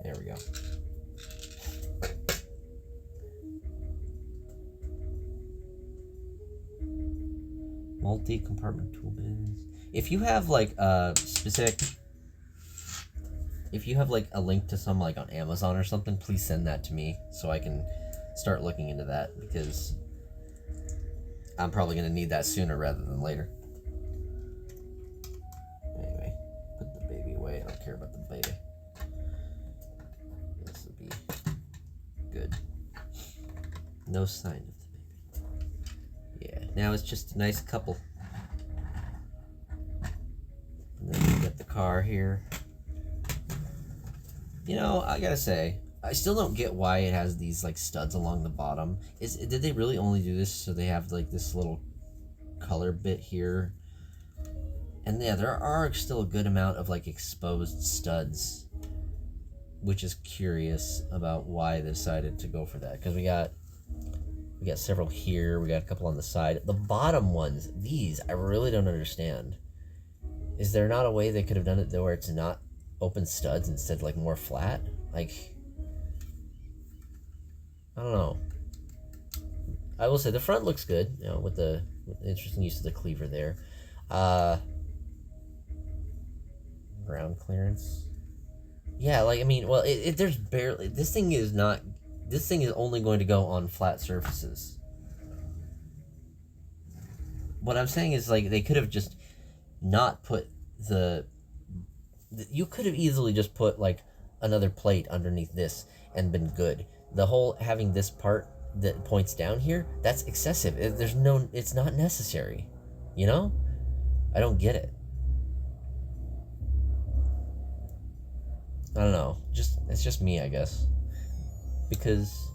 There we go. Multi-compartment tool bins. If you have like a specific... If you have like a link to some like on Amazon or something, please send that to me so I can start looking into that, because I'm probably going to need that sooner rather than later. Anyway, put the baby away. I don't care about the baby. This will be good. No sign of the baby. Yeah, now it's just a nice couple. car here. You know, I gotta say, I still don't get why it has these like studs along the bottom. Did they really only do this so they have like this little color bit here? And yeah, there are still a good amount of like exposed studs, which is curious about why they decided to go for that. Because we got several here, we got a couple on the side. The bottom ones, these, I really don't understand. Is there not a way they could have done it though where it's not open studs, instead like more flat? Like, I don't know. I will say the front looks good, you know, with the interesting use of the cleaver there. Ground clearance. Yeah, like, I mean, well, there's barely, this thing is only going to go on flat surfaces. What I'm saying is, like, they could have just not put you could have easily just put, like, another plate underneath this and been good. The whole having this part that points down here, that's excessive. It's not necessary, you know? I don't get it. I don't know. It's just me, I guess. Because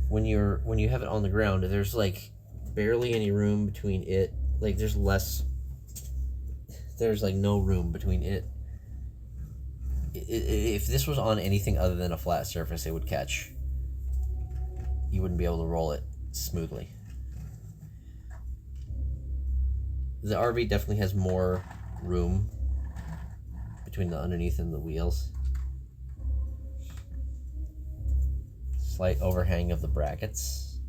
when you have it on the ground, there's like barely any room between it. Like there's like no room between it. If this was on anything other than a flat surface, it would catch. You wouldn't be able to roll it smoothly. The RV definitely has more room between the underneath and the wheels. Slight overhang of the brackets.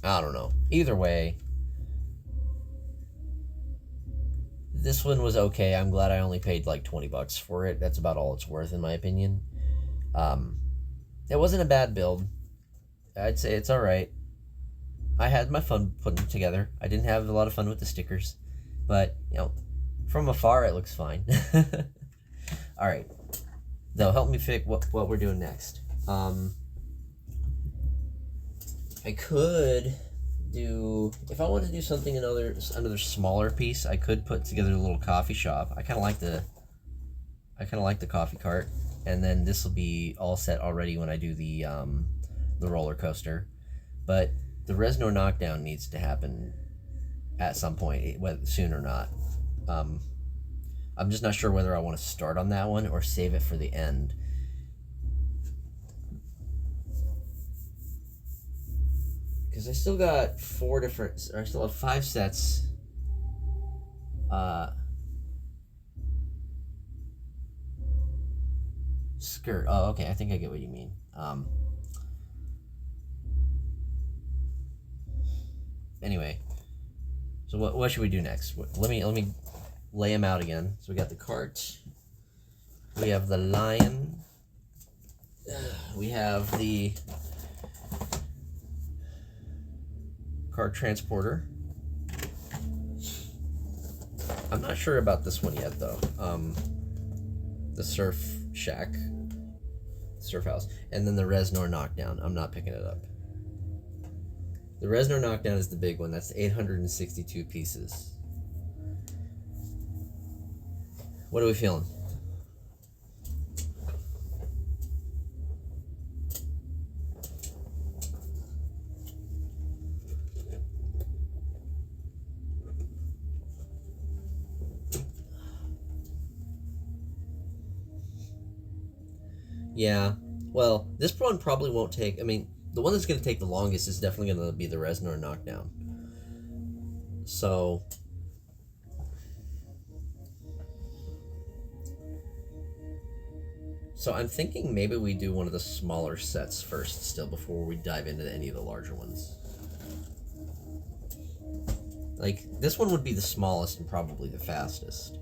I don't know. Either way, this one was okay. I'm glad I only paid like $20 for it. That's about all it's worth in my opinion. It wasn't a bad build. I'd say it's alright. I had my fun putting it together. I didn't have a lot of fun with the stickers, but, you know, from afar it looks fine. Alright. They'll help me pick what we're doing next. I could do, if I wanted to do something another smaller piece, I could put together a little coffee shop. I kind of like the coffee cart, and then this will be all set already when I do the roller coaster. But the Reznor knockdown needs to happen at some point, whether soon or not. I'm just not sure whether I want to start on that one or save it for the end. Because I still got I still have 5 sets. Skirt. Oh, okay. I think I get what you mean. Anyway, so what should we do next? Let me lay them out again. So we got the cart. We have the lion. We have the car transporter. I'm not sure about this one yet, though. The surf shack, surf house, and then the Reznor knockdown. I'm not picking it up. The Reznor knockdown is the big one. That's 862 pieces. What are we feeling? Yeah, well, this one probably won't take, I mean, the one that's going to take the longest is definitely going to be the Reznor knockdown. So I'm thinking maybe we do one of the smaller sets first still before we dive into any of the larger ones. Like, this one would be the smallest and probably the fastest.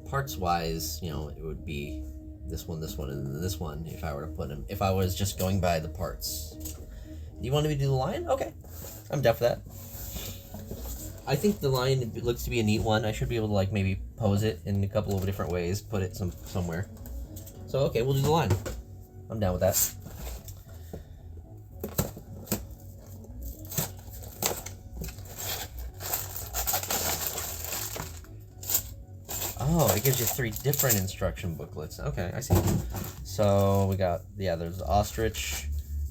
Parts-wise, you know, it would be this one, and then this one if I were to put them, if I was just going by the parts. You want me to do the lion? Okay. I'm down for that. I think the lion looks to be a neat one. I should be able to, like, maybe pose it in a couple of different ways, put it somewhere. So, okay, we'll do the lion. I'm down with that. Oh, it gives you 3 different instruction booklets. Okay, I see. So we got, yeah, there's the ostrich,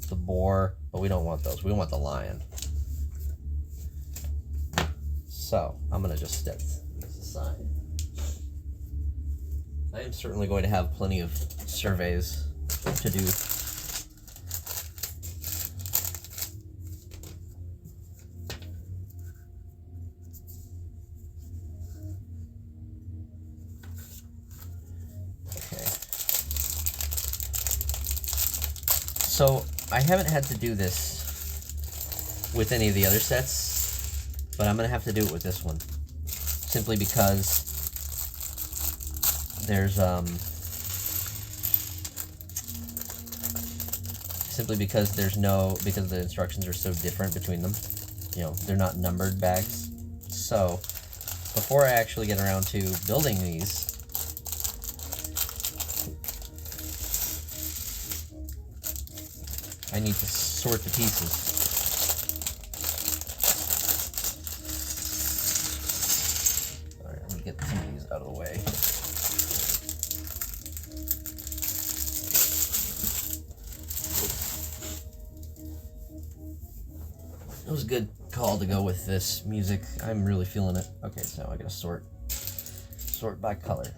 the boar, but we don't want those. We want the lion. So I'm gonna just step this aside. I am certainly going to have plenty of surveys to do. So I haven't had to do this with any of the other sets, but I'm gonna have to do it with this one, simply because there's because the instructions are so different between them. You know, they're not numbered bags. So before I actually get around to building these, I need to sort the pieces. All right, let me get some of these out of the way. It was a good call to go with this music. I'm really feeling it. Okay, so I gotta sort by color.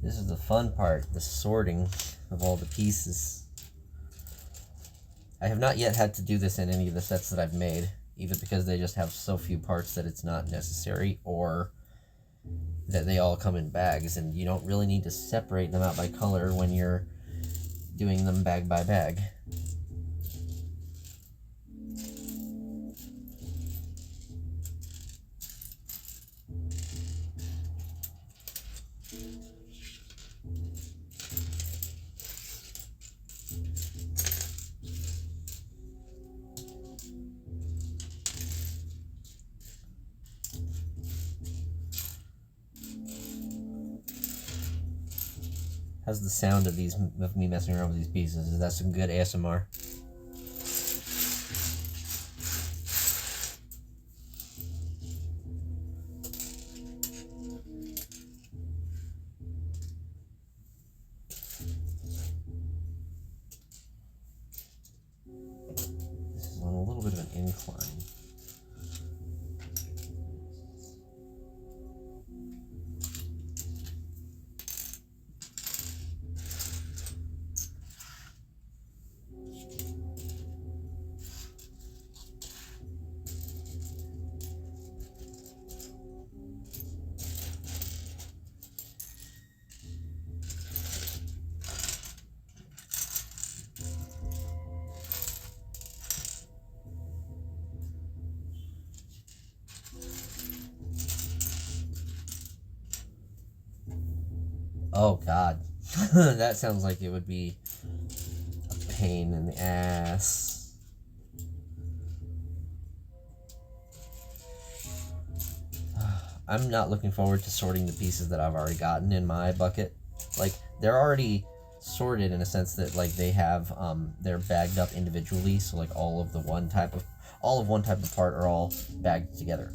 This is the fun part, the sorting of all the pieces. I have not yet had to do this in any of the sets that I've made, either because they just have so few parts that it's not necessary, or that they all come in bags, and you don't really need to separate them out by color when you're doing them bag by bag. How's the sound of me messing around with these pieces? Is that some good ASMR? This is on a little bit of an incline. Oh God, that sounds like it would be a pain in the ass. I'm not looking forward to sorting the pieces that I've already gotten in my bucket. Like, they're already sorted in a sense that, like, they have they're bagged up individually, so like all of one type of part are all bagged together,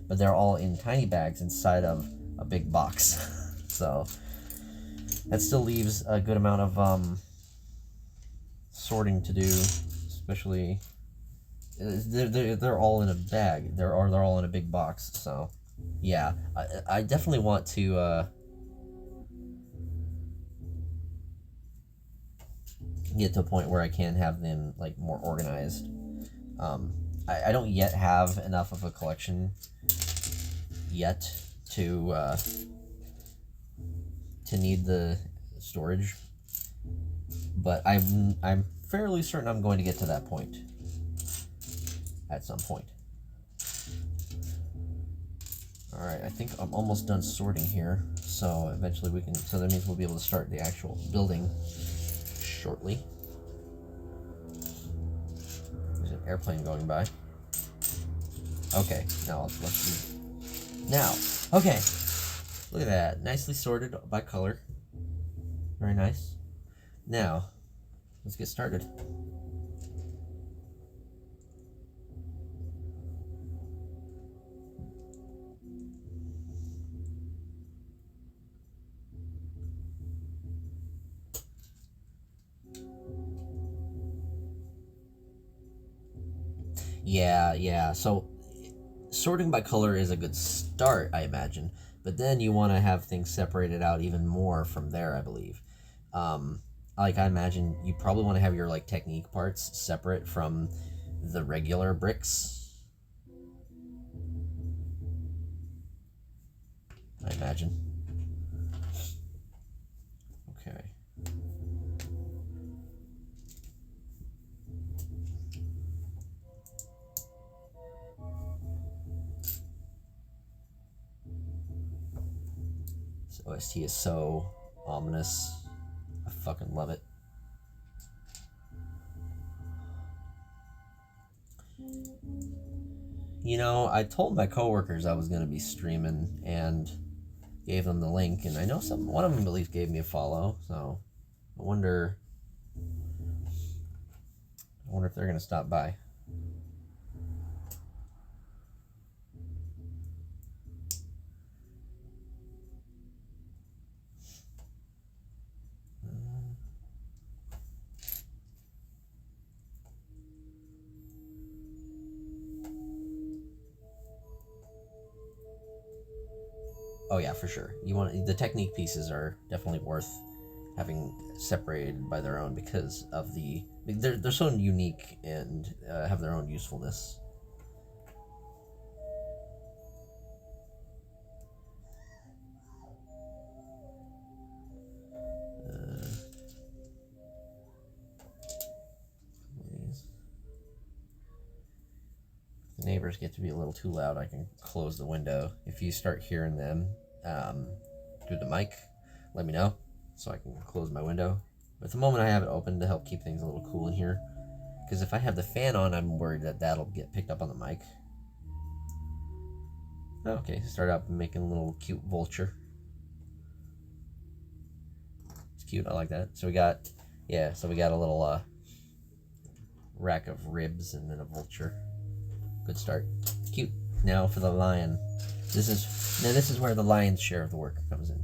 but they're all in tiny bags inside of a big box. So that still leaves a good amount of sorting to do, especially they're all in a bag. They're all in a big box. So yeah, I definitely want to get to a point where I can have them like more organized. I don't yet have enough of a collection yet to need the storage, but I'm fairly certain I'm going to get to that point at some point. All right, I think I'm almost done sorting here, so eventually we can. So that means we'll be able to start the actual building shortly. There's an airplane going by. Okay, now let's see. Now, okay, look at that, nicely sorted by color. Very nice. Now, let's get started. Yeah. So sorting by color is a good start, I imagine. But then you want to have things separated out even more from there, I believe. Like I imagine you probably want to have your like technique parts separate from the regular bricks. I imagine. Okay. This OST is so ominous. I fucking love it. You know, I told my coworkers I was going to be streaming and gave them the link, and I know one of them at least gave me a follow, so I wonder if they're going to stop by. Oh yeah, for sure. The technique pieces are definitely worth having separated by their own because of they're so unique and have their own usefulness. The neighbors get to be a little too loud, I can close the window. If you start hearing them through the mic, let me know so I can close my window. But at the moment I have it open to help keep things a little cool in here. Because if I have the fan on, I'm worried that that'll get picked up on the mic. Okay, start out making a little cute vulture. It's cute, I like that. So we got a little rack of ribs and then a vulture. Good start. Cute. Now for the lion. This is where the lion's share of the work comes in.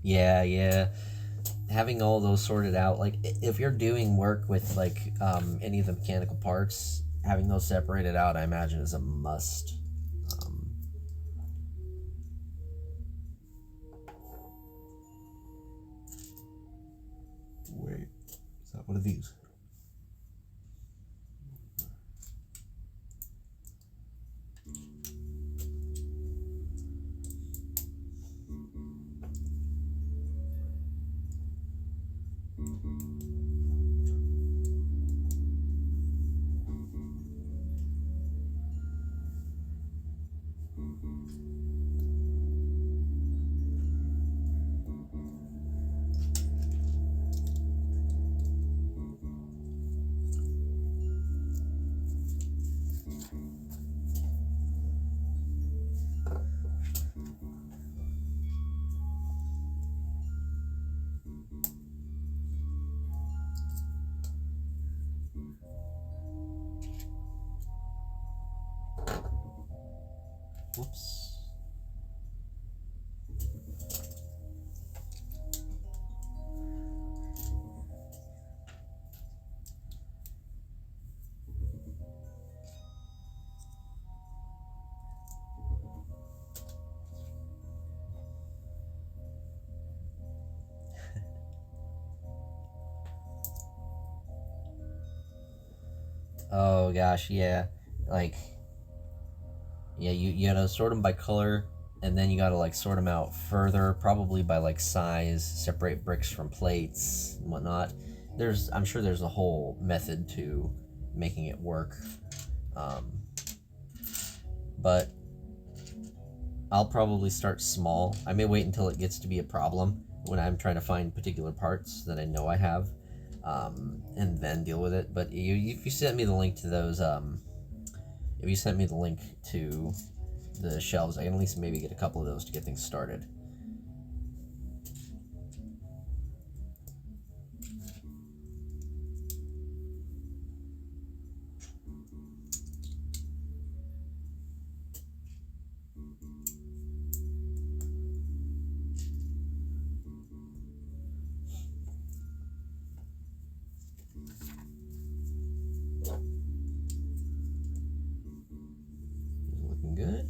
Yeah. Having all those sorted out, like if you're doing work with like any of the mechanical parts, having those separated out, I imagine is a must. Wait, is that one of these? Whoops. Oh gosh, yeah. Like, yeah, you gotta sort them by color, and then you gotta like sort them out further, probably by like size, separate bricks from plates and whatnot. I'm sure there's a whole method to making it work. But I'll probably start small. I may wait until it gets to be a problem when I'm trying to find particular parts that I know I have, and then deal with it. But if you sent me the link to those, if you sent me the link to the shelves, I can at least maybe get a couple of those to get things started. Looking good.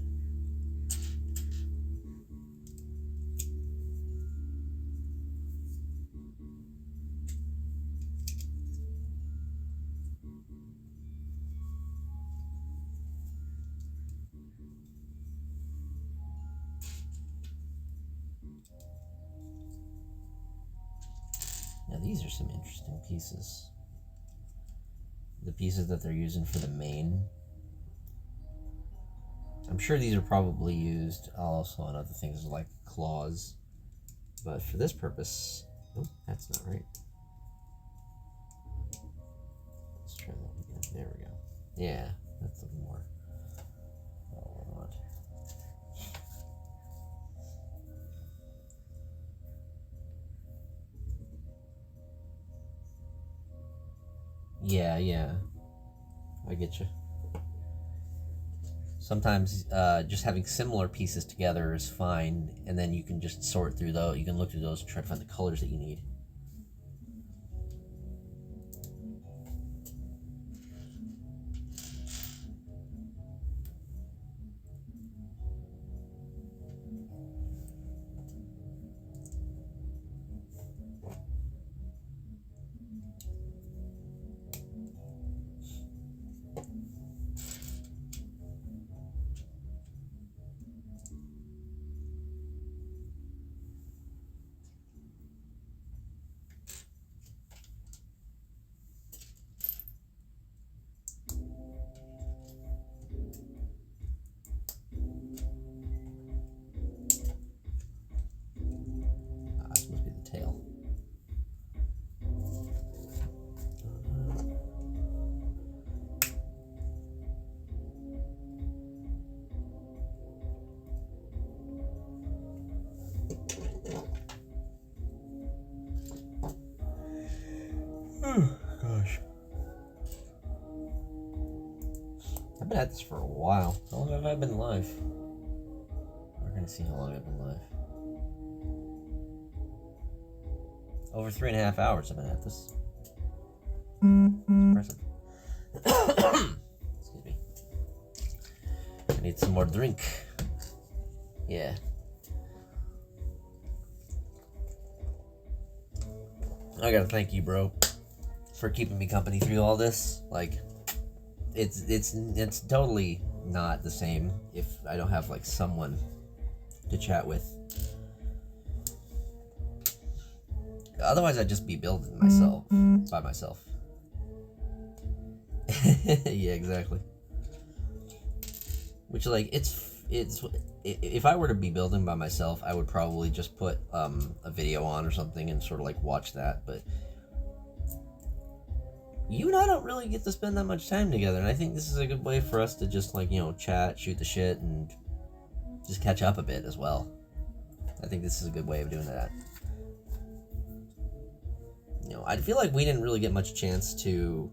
Now these are some interesting pieces. The pieces that they're using for the main. I'm sure these are probably used also on other things like claws. But for this purpose, oh, that's not right. Let's try that again. There we go. Yeah, that's a little more what I want. Yeah, I get you. Sometimes just having similar pieces together is fine, and then you can just sort through those. You can look through those and try to find the colors that you need. This must be the tail. Oh, gosh. I've been at this for a while. How long have I been live? We're gonna see how long I've been live. Over 3.5 hours I've been at this. It's impressive. Excuse me. I need some more drink. Yeah. I gotta thank you, bro, for keeping me company through all this. Like, it's totally not the same if I don't have like someone to chat with. Otherwise, I'd just be building myself by myself. Yeah, exactly. Which, like, it's if I were to be building by myself, I would probably just put a video on or something and sort of like watch that. But you and I don't really get to spend that much time together, and I think this is a good way for us to just like, you know, chat, shoot the shit, and just catch up a bit as well. I think this is a good way of doing that. You know, I feel like we didn't really get much chance to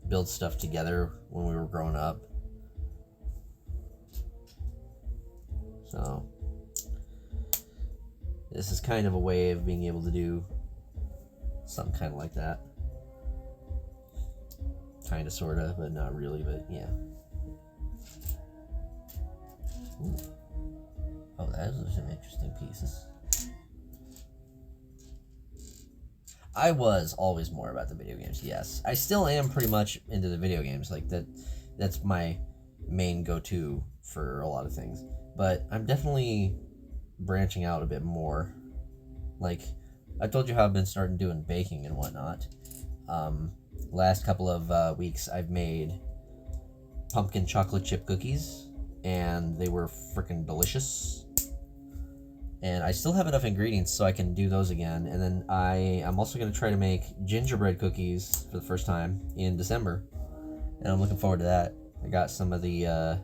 build stuff together when we were growing up. So this is kind of a way of being able to do something kind of like that. Kind of, sort of, but not really, but yeah. Ooh. Oh, those are some interesting pieces. I was always more about the video games, yes. I still am pretty much into the video games. Like, that's my main go-to for a lot of things. But I'm definitely branching out a bit more. Like, I told you how I've been starting doing baking and whatnot. Last couple of weeks, I've made pumpkin chocolate chip cookies, and they were freaking delicious. And I still have enough ingredients so I can do those again. And then I'm also going to try to make gingerbread cookies for the first time in December. And I'm looking forward to that. I got some of the,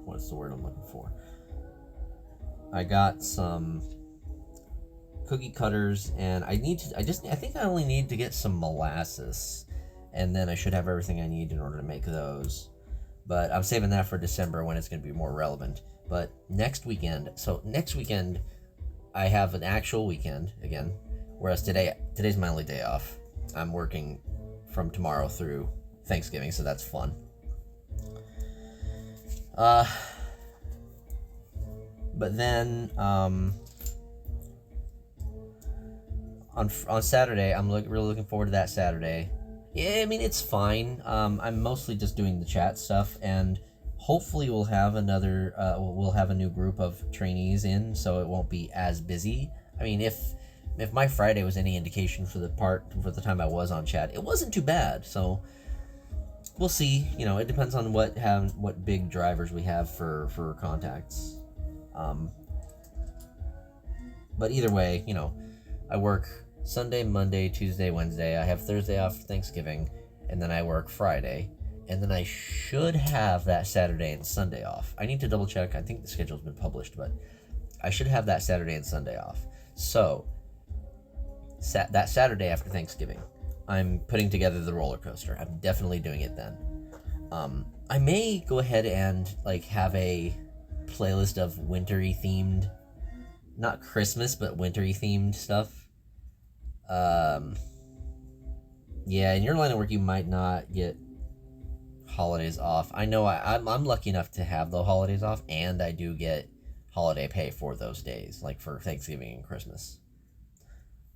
what's the word I'm looking for? I got some cookie cutters, and I think I only need to get some molasses, and then I should have everything I need in order to make those. But I'm saving that for December when it's going to be more relevant. But next weekend I have an actual weekend again, whereas today's my only day off. I'm working from tomorrow through Thanksgiving, so that's fun. But then on Saturday, I'm really looking forward to that Saturday. Yeah, I mean, it's fine. I'm mostly just doing the chat stuff, and hopefully we'll have a new group of trainees in, so it won't be as busy. I mean, if my Friday was any indication for the time I was on chat, it wasn't too bad. So we'll see. You know, it depends on what big drivers we have for contacts. But either way, you know, I work Sunday, Monday, Tuesday, Wednesday. I have Thursday off for Thanksgiving, and then I work Friday, and then I should have that Saturday and Sunday off. I need to double check. I think the schedule's been published, but I should have that Saturday and Sunday off. So that Saturday after Thanksgiving, I'm putting together the roller coaster. I'm definitely doing it then. I may go ahead and have a playlist of wintry themed, not Christmas, but wintry themed stuff. Yeah, in your line of work, you might not get holidays off. I know I'm lucky enough to have the holidays off, and I do get holiday pay for those days, like for Thanksgiving and Christmas.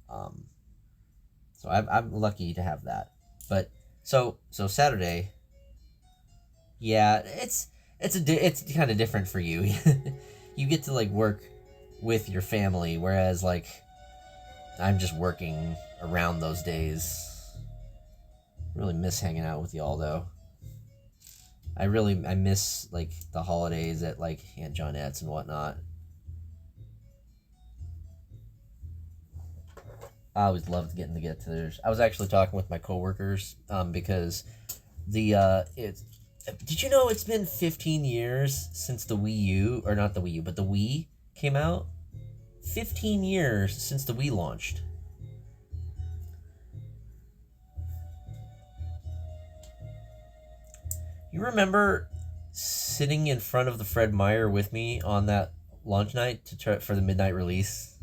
So I'm lucky to have that. But so Saturday, yeah, it's kind of different for you. You get to work with your family, whereas I'm just working around those days. Really miss hanging out with y'all though. I miss the holidays at Aunt Johnette's and whatnot. I always loved getting to get-togethers. I was actually talking with my coworkers because did you know it's been 15 years since the Wii U, or not the Wii U, but the Wii came out? 15 years since the Wii launched. You remember sitting in front of the Fred Meyer with me on that launch night to try for the midnight release?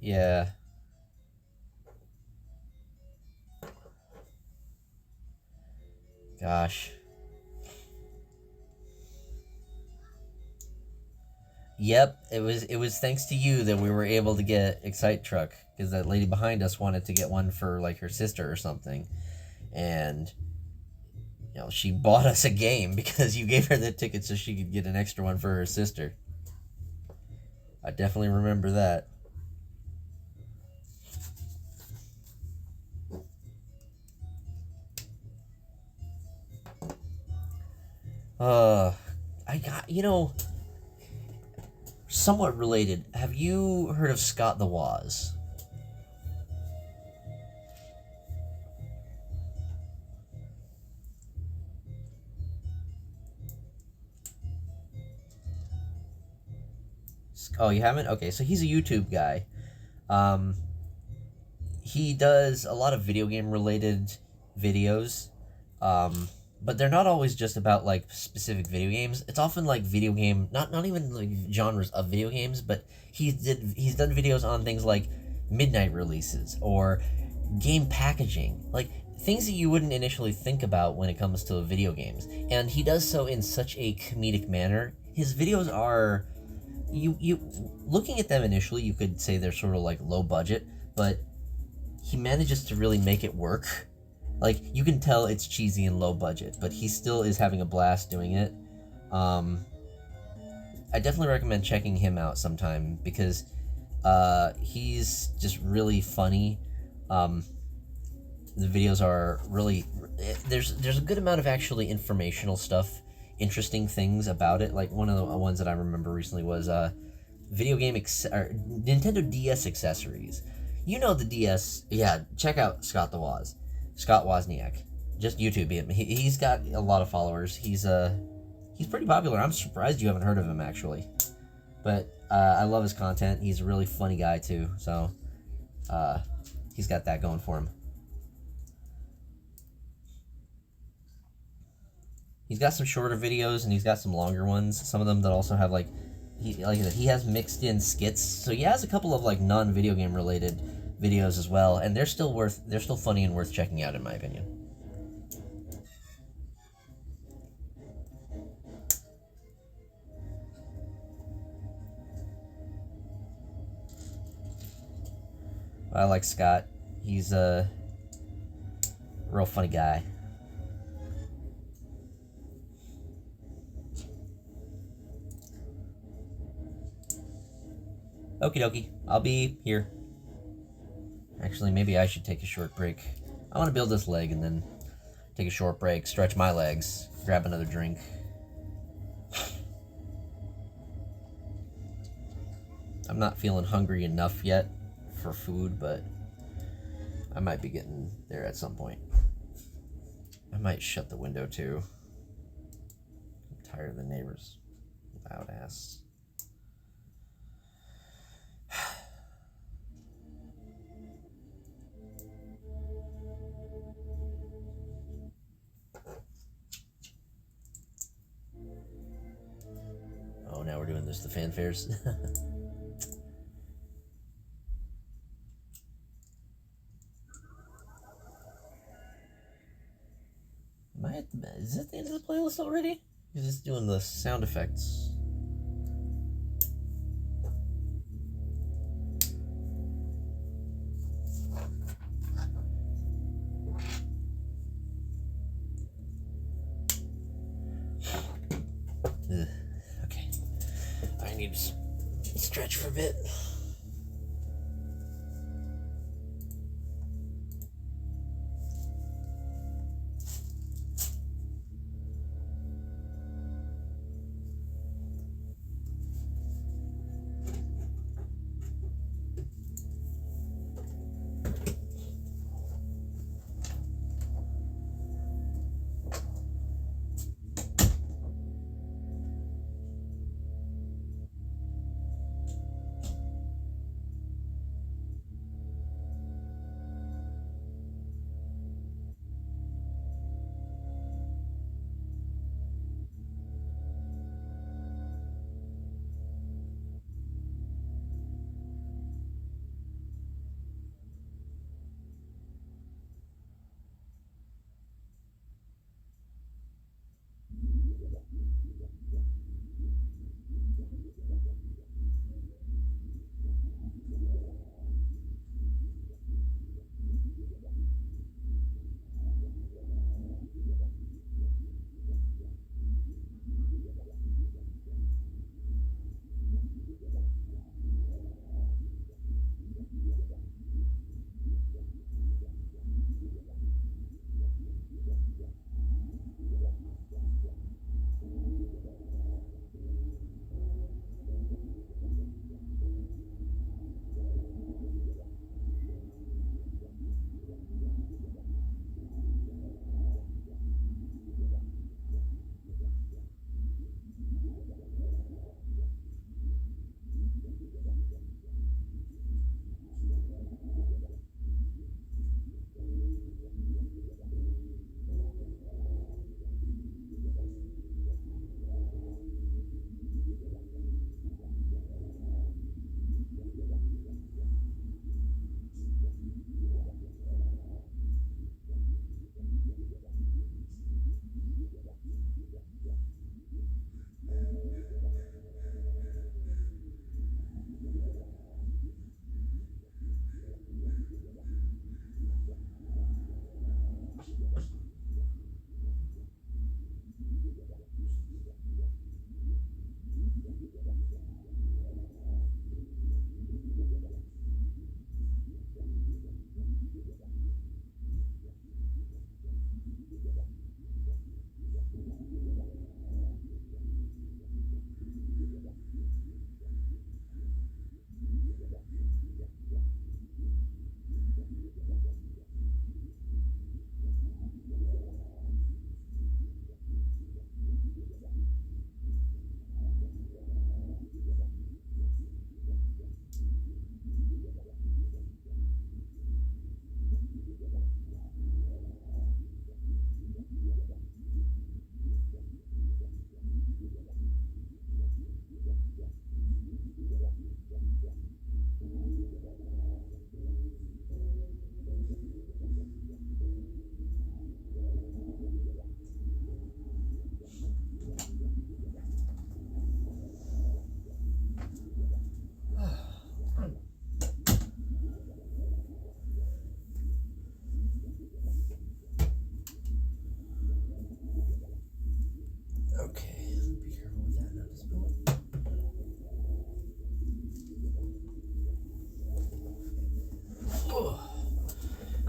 Yeah. Gosh. Yep, it was thanks to you that we were able to get Excite Truck, because that lady behind us wanted to get one for her sister or something, and she bought us a game because you gave her the ticket so she could get an extra one for her sister. I definitely remember that. I got, somewhat related. Have you heard of Scott the Woz? Oh, you haven't? Okay, so he's a YouTube guy. he does a lot of video game related videos, but they're not always just about like specific video games. It's often like video game, not even like genres of video games, but he's done videos on things like midnight releases or game packaging, like things that you wouldn't initially think about when it comes to video games. And he does so in such a comedic manner. His videos are, you looking at them initially, you could say they're sort of like low budget, but he manages to really make it work. Like, you can tell it's cheesy and low budget, but he still is having a blast doing it. I definitely recommend checking him out sometime because he's just really funny. The videos are really, there's a good amount of actually informational stuff, interesting things about it. Like one of the ones that I remember recently was Nintendo DS accessories. You know the DS, yeah. Check out Scott Wozniak. Just YouTube him. He's got a lot of followers. He's pretty popular. I'm surprised you haven't heard of him actually, but I love his content. He's a really funny guy too. So he's got that going for him. He's got some shorter videos and he's got some longer ones. Some of them that also have like he has mixed in skits. So he has a couple of like non-video game related videos as well, and they're still funny and worth checking out in my opinion. I like Scott. He's a real funny guy. Okie dokie, I'll be here. Actually, maybe I should take a short break. I want to build this leg and then take a short break, stretch my legs, grab another drink. I'm not feeling hungry enough yet for food, but I might be getting there at some point. I might shut the window too. I'm tired of the neighbors. Loud ass. Oh, now we're doing this, the fanfares. Is that the end of the playlist already? Is this doing the sound effects? Ugh. Okay. I need to stretch for a bit.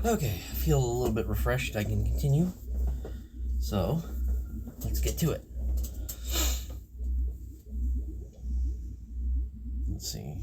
Okay, I feel a little bit refreshed. I can continue. So, let's get to it. Let's see.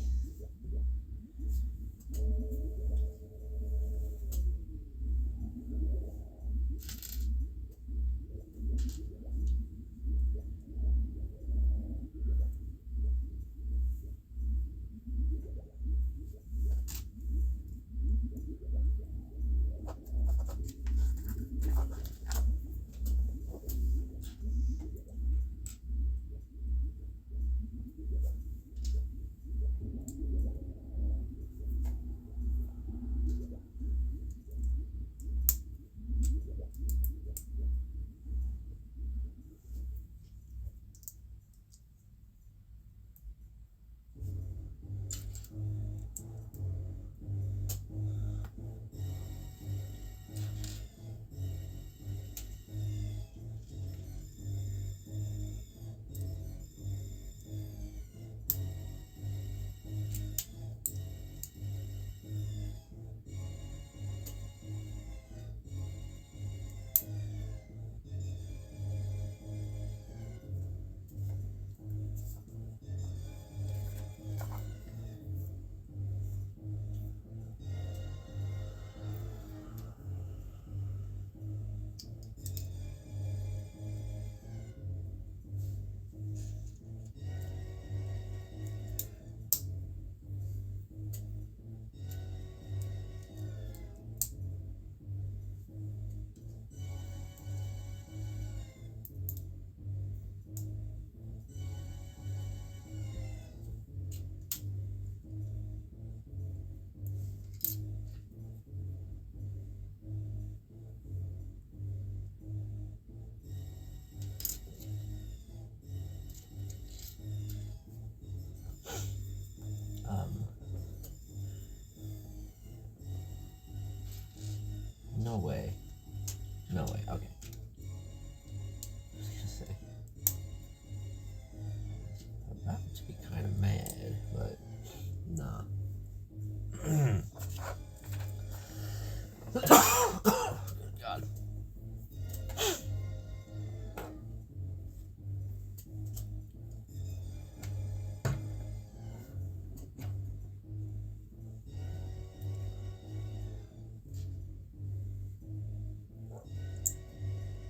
No way. No way. Okay. I was gonna say, about to be kind of mad, but nah. Good God.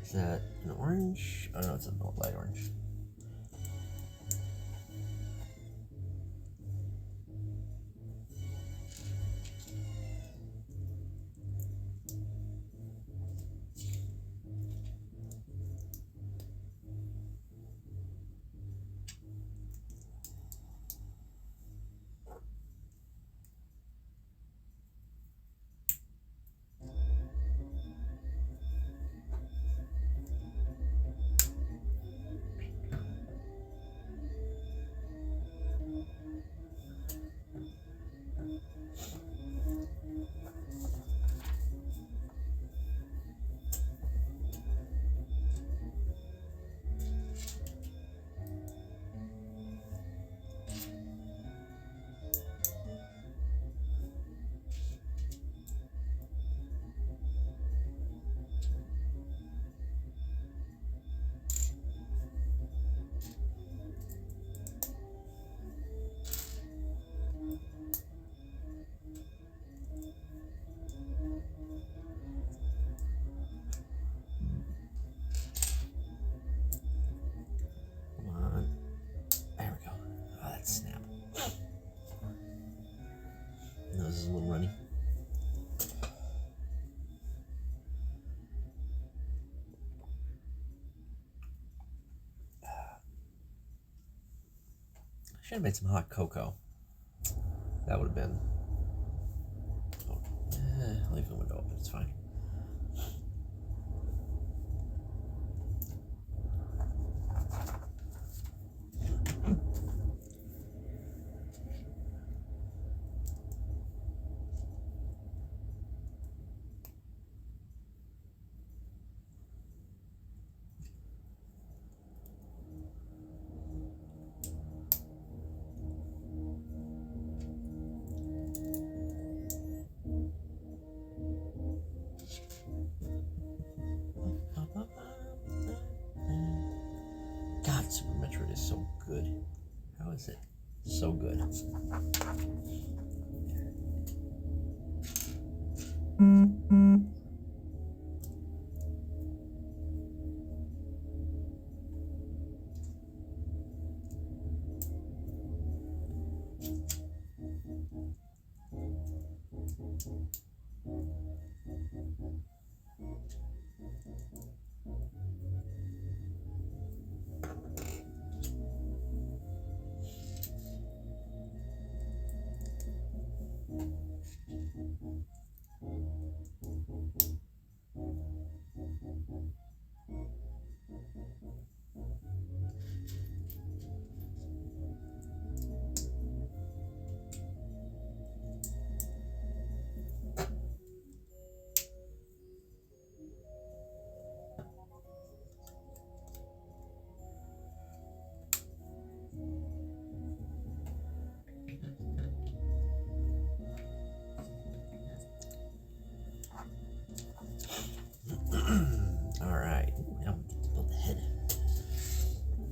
Is that an orange? Oh no, it's a light orange. Nose is a little runny. I should have made some hot cocoa. That would have been. Oh, leave the window open. It's fine. beetroot is so good. How is it so good? All right, now we get to build the head.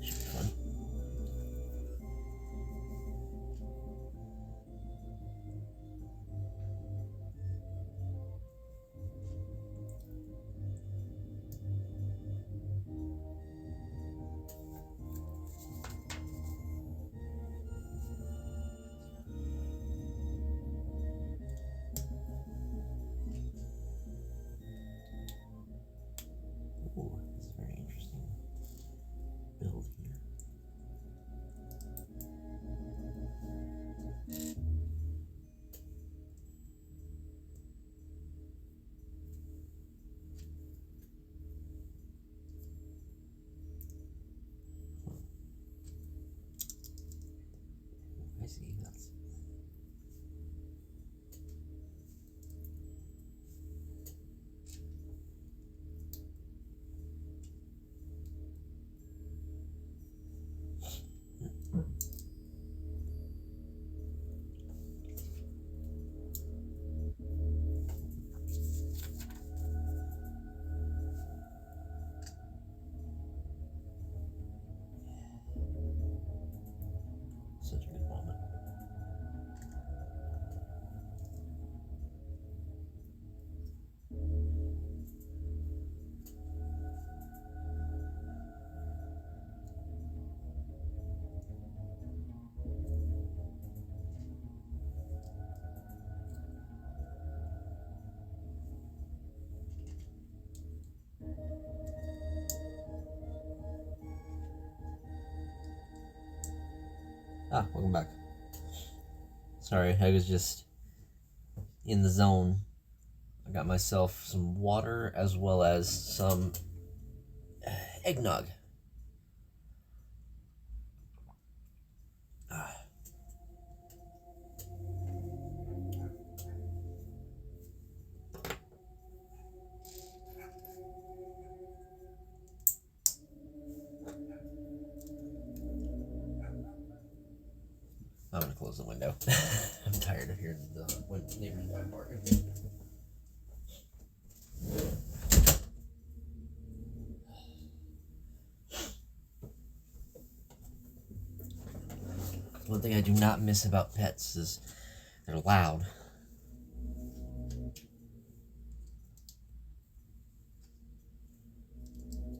Should be fun. Ooh, that's a very interesting build here. I see. That's such a good moment. Welcome back. Sorry, I was just in the zone. I got myself some water as well as some eggnog. I'm gonna close the window. I'm tired of hearing the neighbors barking. One thing I do not miss about pets is they're loud.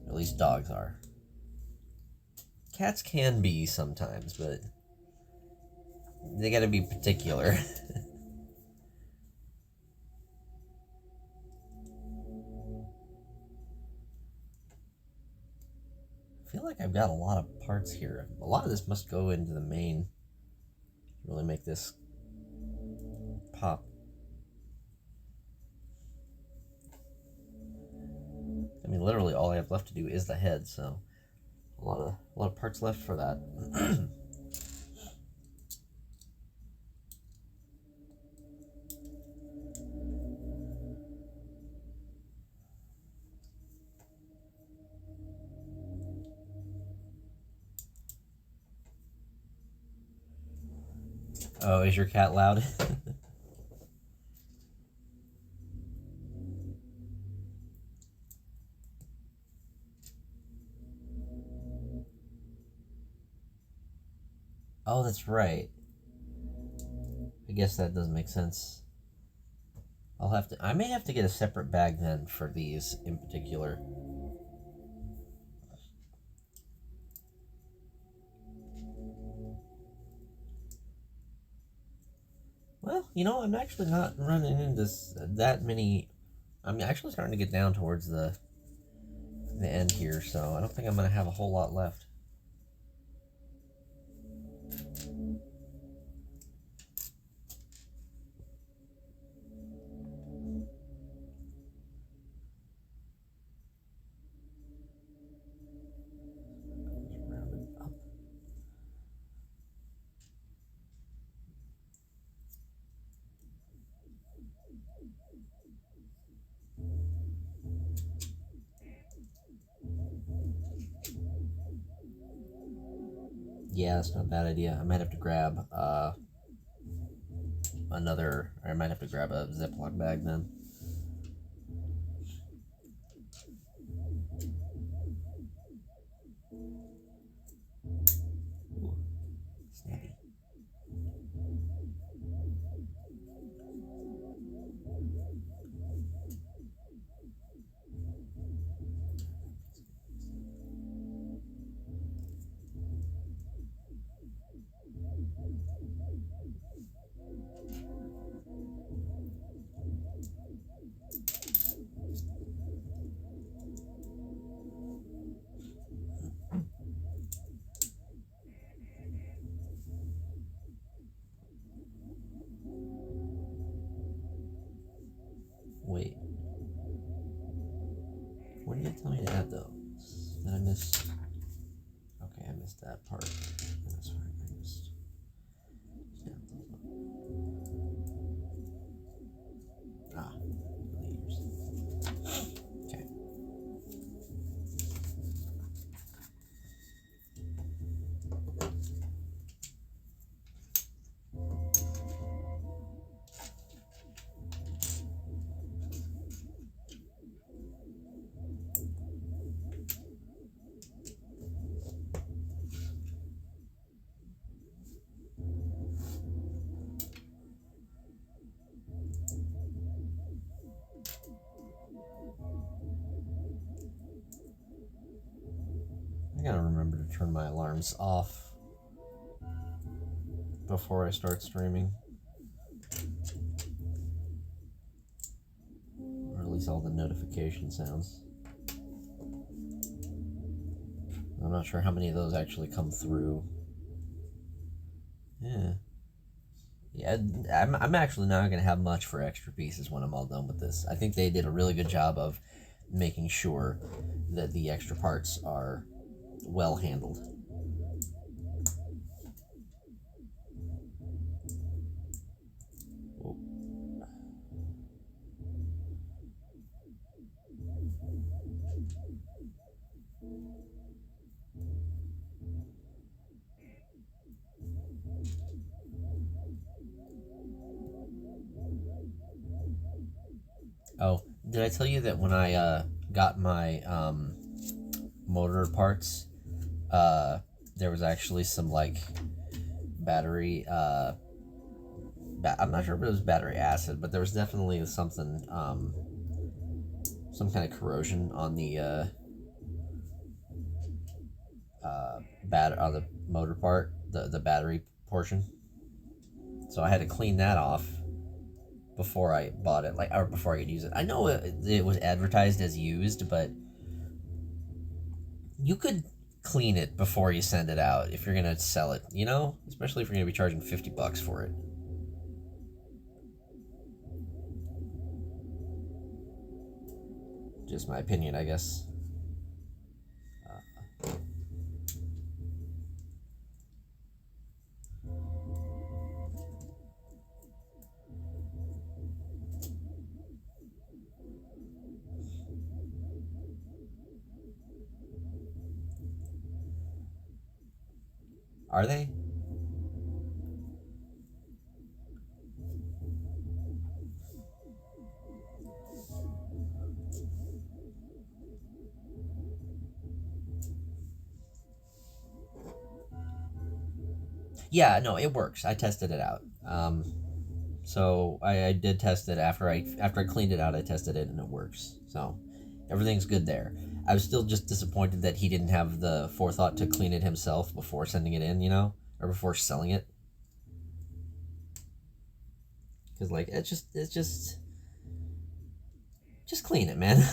At least dogs are. Cats can be sometimes, but they gotta be particular. I feel like I've got a lot of parts here. A lot of this must go into the main to really make this pop. I mean, literally all I have left to do is the head, so a lot of parts left for that. Oh, is your cat loud? Oh, that's right. I guess that doesn't make sense. I may have to get a separate bag then for these in particular. Well, I'm actually not running into that many. I'm actually starting to get down towards the end here, so I don't think I'm going to have a whole lot left. Round it up. Yeah, that's not a bad idea. I might have to grab I might have to grab a Ziploc bag then. Ooh, snappy. Wait. When did you tell me to add those? Did I miss? Okay, I missed that part. That's fine. I missed. Ah, leaves. Okay. I gotta remember to turn my alarms off before I start streaming. Or at least all the notification sounds. I'm not sure how many of those actually come through. Yeah. Yeah, I'm actually not going to have much for extra pieces when I'm all done with this. I think they did a really good job of making sure that the extra parts are well handled. Oh, did I tell you that when I got my motor parts, there was actually some like battery. I'm not sure if it was battery acid, but there was definitely something, some kind of corrosion on the on the motor part, the battery portion. So I had to clean that off before I bought it, or before I could use it. I know it was advertised as used, but you could clean it before you send it out if you're gonna sell it. Especially if you're gonna be charging $50 for it. Just my opinion, I guess. Are they? Yeah, no, it works. I tested it out. So I did test it after I cleaned it out. I tested it and it works. So everything's good there. I was still just disappointed that he didn't have the forethought to clean it himself before sending it in, or before selling it. Because like it's just clean it, man.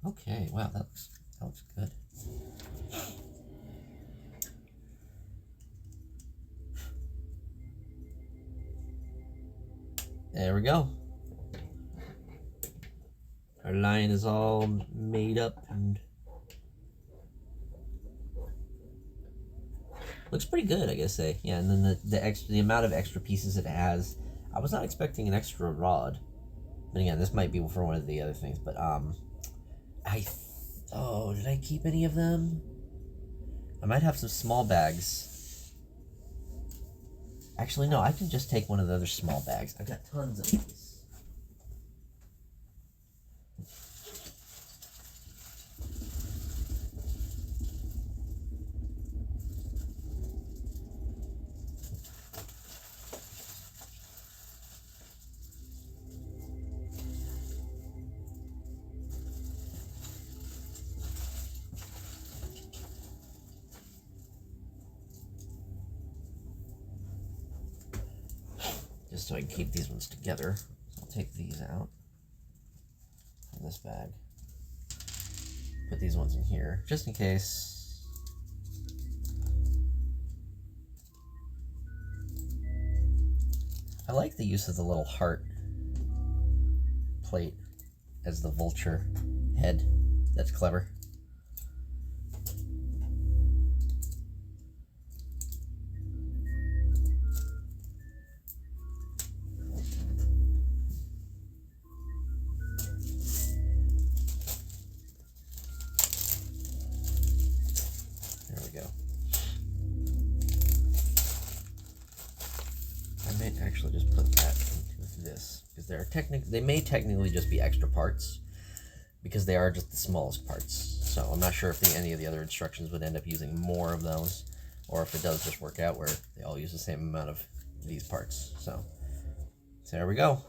Okay, wow, that looks good. There we go. Our line is all made up and looks pretty good, I guess. Say, yeah. And then the amount of extra pieces it has, I was not expecting an extra rod. But again, this might be for one of the other things. But did I keep any of them? I might have some small bags. Actually, no, I can just take one of the other small bags. I've got tons of these. Just so I can keep these ones together. So I'll take these out from this bag. Put these ones in here, just in case. I like the use of the little heart plate as the vulture head. That's clever. Actually just put that into this because they may technically just be extra parts because they are just the smallest parts. So I'm not sure if any of the other instructions would end up using more of those, or if it does just work out where they all use the same amount of these parts. So there we go.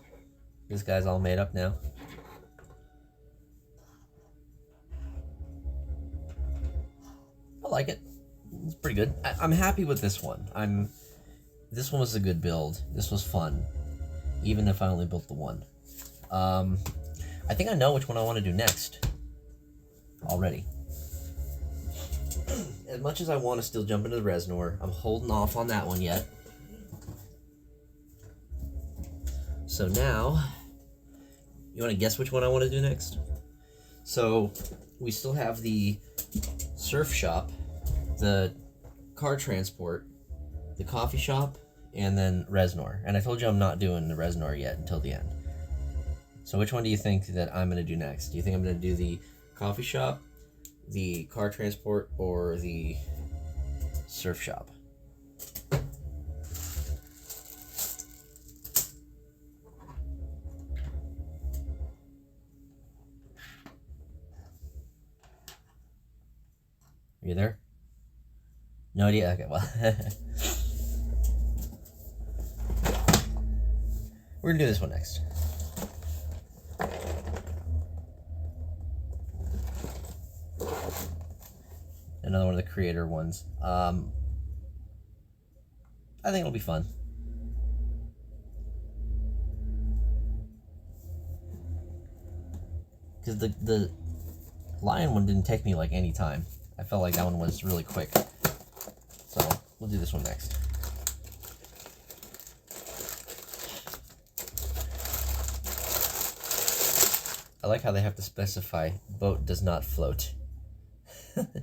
This guy's all made up now. I like it. It's pretty good. I'm happy with this one. This one was a good build. This was fun, even if I only built the one. I think I know which one I want to do next already. As much as I want to still jump into the Reznor, I'm holding off on that one yet. So now, you want to guess which one I want to do next? So we still have the surf shop, the car transport, the coffee shop, and then Reznor. And I told you I'm not doing the Reznor yet until the end. So which one do you think that I'm going to do next? Do you think I'm going to do the coffee shop, the car transport, or the surf shop? Are you there? No idea? Okay, well. We're gonna do this one next. Another one of the creator ones. I think it'll be fun. Because the lion one didn't take me like any time. I felt like that one was really quick. So we'll do this one next. I like how they have to specify boat does not float. Okay.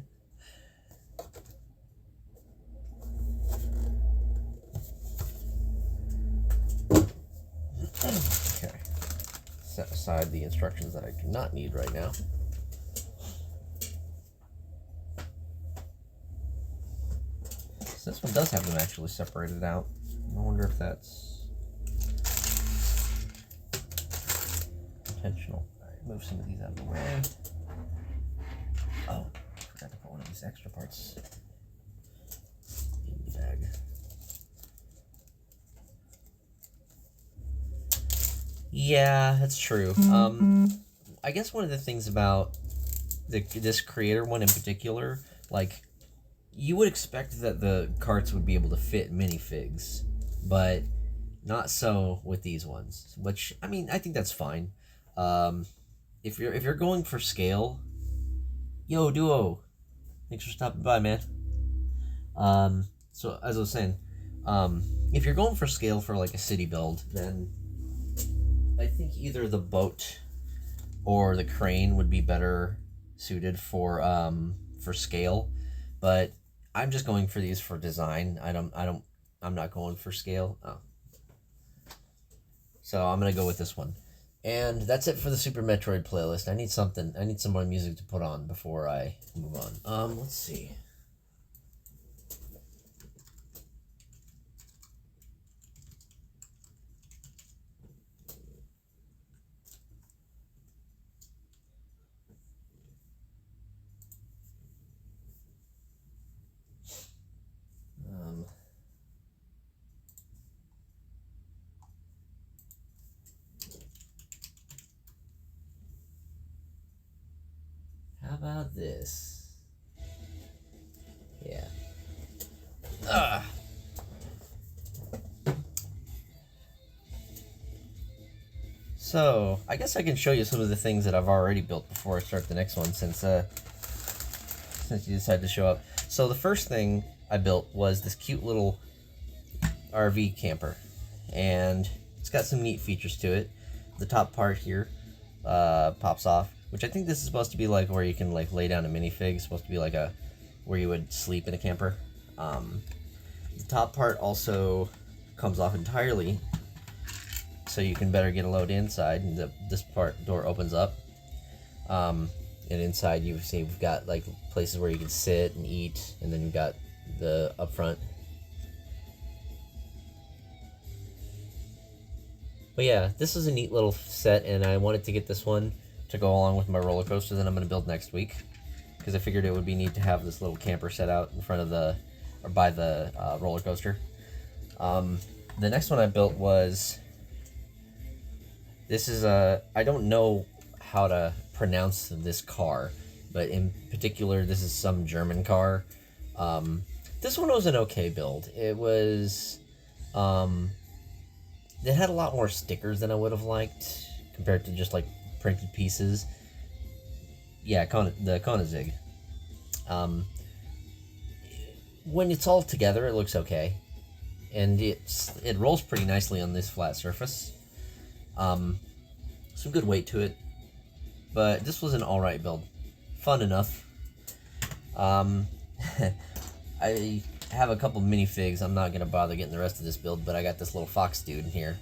Set aside the instructions that I do not need right now. So this one does have them actually separated out. I wonder if that's intentional. Move some of these out of the way. one of these extra parts in the bag. Yeah, that's true. I guess one of the things about this creator one in particular, like, you would expect that the carts would be able to fit minifigs, but not so with these ones. Which, I mean, I think that's fine. If you're going for scale, yo Duo, thanks for stopping by, man. So as I was saying, if you're going for scale for like a city build, then I think either the boat or the crane would be better suited for scale. But I'm just going for these for design. I'm not going for scale. Oh. So I'm gonna go with this one. And that's it for the Super Metroid playlist. I need some more music to put on before I move on. Let's see. How about this? Yeah. So, I guess I can show you some of the things that I've already built before I start the next one, since you decided to show up. So the first thing I built was this cute little RV camper, and it's got some neat features to it. The top part here pops off, which I think this is supposed to be like where you can like lay down a minifig. It's supposed to be like where you would sleep in a camper. The top part also comes off entirely, so you can better get a load inside. And this door opens up, and inside you see we've got like places where you can sit and eat, and then you've got the up front. But yeah, this is a neat little set, and I wanted to get this one to go along with my roller coaster that I'm going to build next week, because I figured it would be neat to have this little camper set out in front of by the roller coaster. The next one I built was, this is I don't know how to pronounce this car, but in particular, this is some German car. This one was an okay build. It was, it had a lot more stickers than I would have liked compared to just like printed pieces. Yeah, the Koenigsegg. When it's all together, it looks okay, and it rolls pretty nicely on this flat surface. Some good weight to it, but this was an alright build. Fun enough. I have a couple minifigs. I'm not gonna bother getting the rest of this build, but I got this little fox dude in here.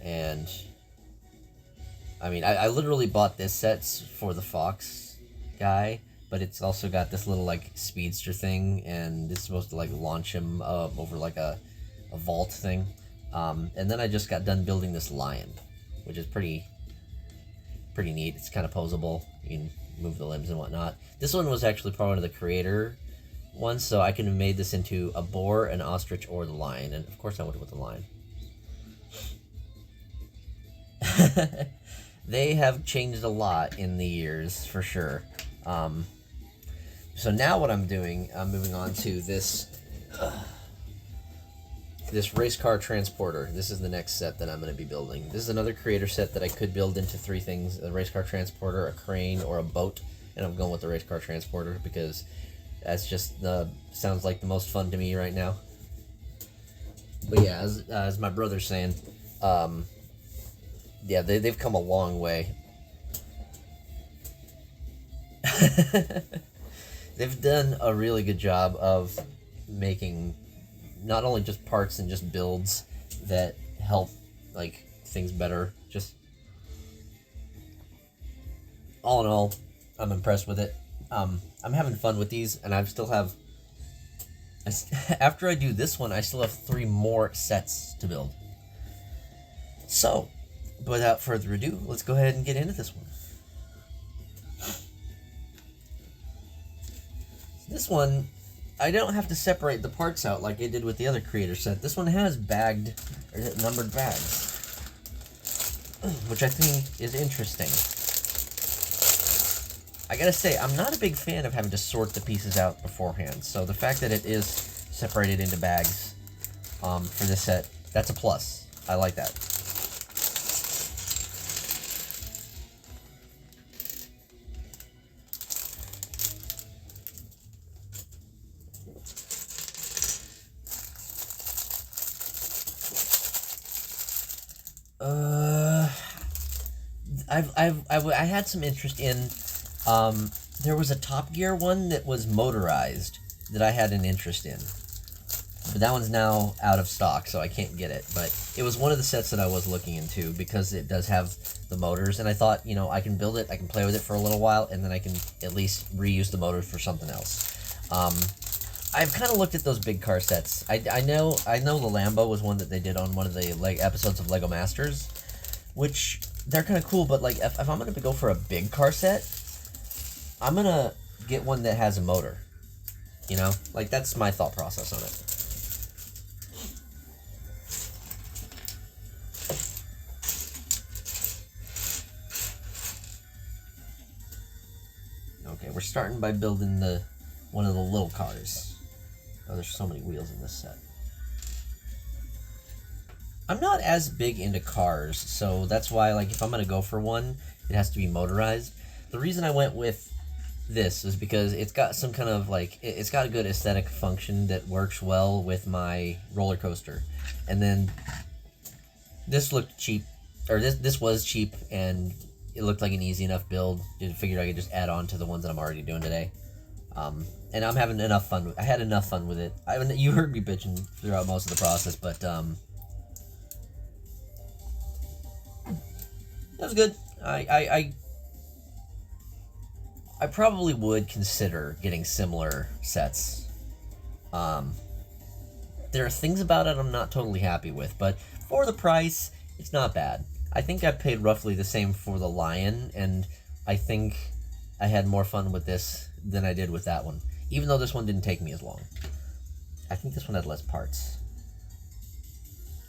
And I mean, I literally bought this set for the fox guy, but it's also got this little like speedster thing, and it's supposed to like launch him over like a vault thing. And then I just got done building this lion, which is pretty neat. It's kind of posable. You can move the limbs and whatnot. This one was actually part of the creator one, so I could have made this into a boar, an ostrich, or the lion, and of course I went with the lion. They have changed a lot in the years, for sure. So now what I'm doing, I'm moving on to this race car transporter. This is the next set that I'm going to be building. This is another creator set that I could build into three things: a race car transporter, a crane, or a boat. And I'm going with the race car transporter because that's just sounds like the most fun to me right now. But yeah, as my brother's saying, yeah, they've come a long way. They've done a really good job of making not only just parts and just builds that help like things better. Just all in all, I'm impressed with it. I'm having fun with these, and after I do this one, I still have 3 more sets to build. So, without further ado, let's go ahead and get into this one. This one, I don't have to separate the parts out like I did with the other creator set. This one has bagged, or numbered bags, which I think is interesting. I gotta say, I'm not a big fan of having to sort the pieces out beforehand, so the fact that it is separated into bags for this set, that's a plus. I like that. I had some interest in, there was a Top Gear one that was motorized that I had an interest in. But that one's now out of stock, so I can't get it. But it was one of the sets that I was looking into because it does have the motors, and I thought, you know, I can build it, I can play with it for a little while, and then I can at least reuse the motors for something else. I've kind of looked at those big car sets. I know the Lambo was one that they did on one of the episodes of Lego Masters, which they're kind of cool. But like, if I'm gonna go for a big car set, I'm gonna get one that has a motor. You know, like that's my thought process on it. Okay, we're starting by building one of the little cars. Oh, there's so many wheels in this set. I'm not as big into cars, so that's why, like, if I'm gonna go for one, it has to be motorized. The reason I went with this is because it's got some kind of, like, it's got a good aesthetic function that works well with my roller coaster. And then this looked cheap, or this was cheap, and it looked like an easy enough build. I figured I could just add on to the ones that I'm already doing today. And I'm having enough fun. I had enough fun with it. You heard me bitching throughout most of the process, but that was good. I probably would consider getting similar sets. There are things about it I'm not totally happy with, but for the price, it's not bad. I think I paid roughly the same for the Lion, and I think I had more fun with this than I did with that one. Even though this one didn't take me as long. I think this one had less parts.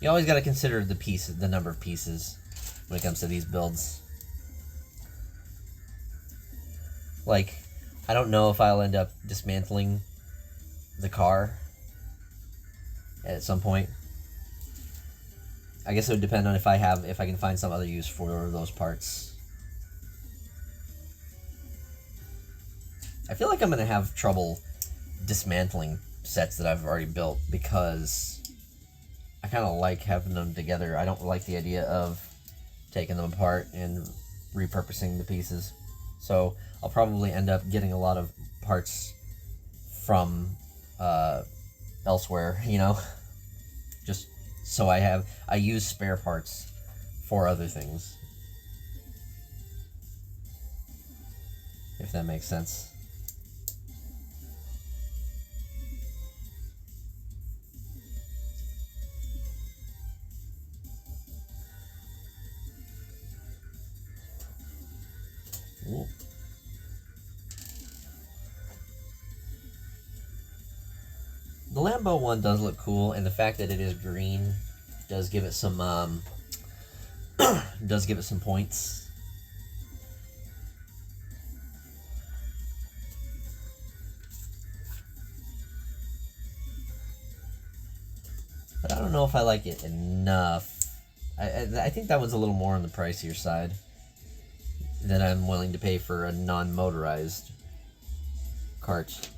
You always gotta consider the number of pieces when it comes to these builds. Like, I don't know if I'll end up dismantling the car at some point. I guess it would depend on if I can find some other use for those parts. I feel like I'm gonna have trouble dismantling sets that I've already built because I kind of like having them together. I don't like the idea of taking them apart and repurposing the pieces. So I'll probably end up getting a lot of parts from elsewhere, you know, just so I use spare parts for other things, if that makes sense. Ooh. The Lambo one does look cool, and the fact that it is green does give it some points. But I don't know if I like it enough. I think that one's a little more on the pricier side than I'm willing to pay for a non-motorized cart.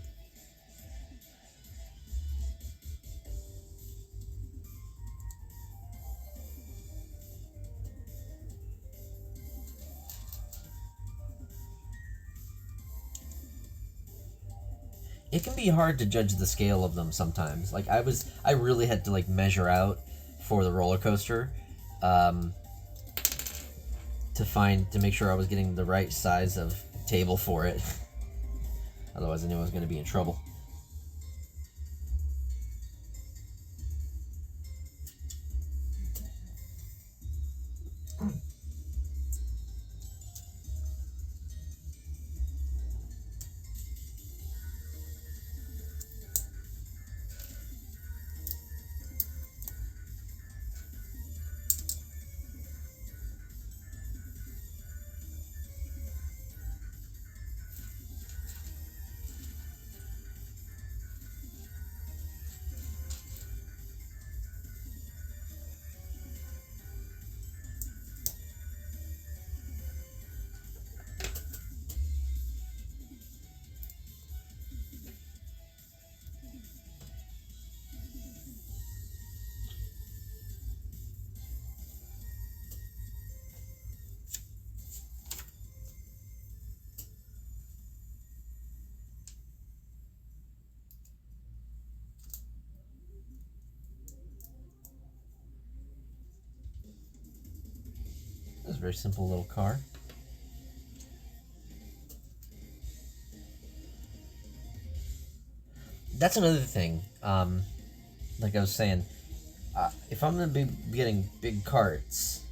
It can be hard to judge the scale of them sometimes. Like I really had to like measure out for the roller coaster, to make sure I was getting the right size of table for it. Otherwise, I knew I was going to be in trouble. a very simple little car. That's another thing. Like I was saying, if I'm gonna be getting big carts,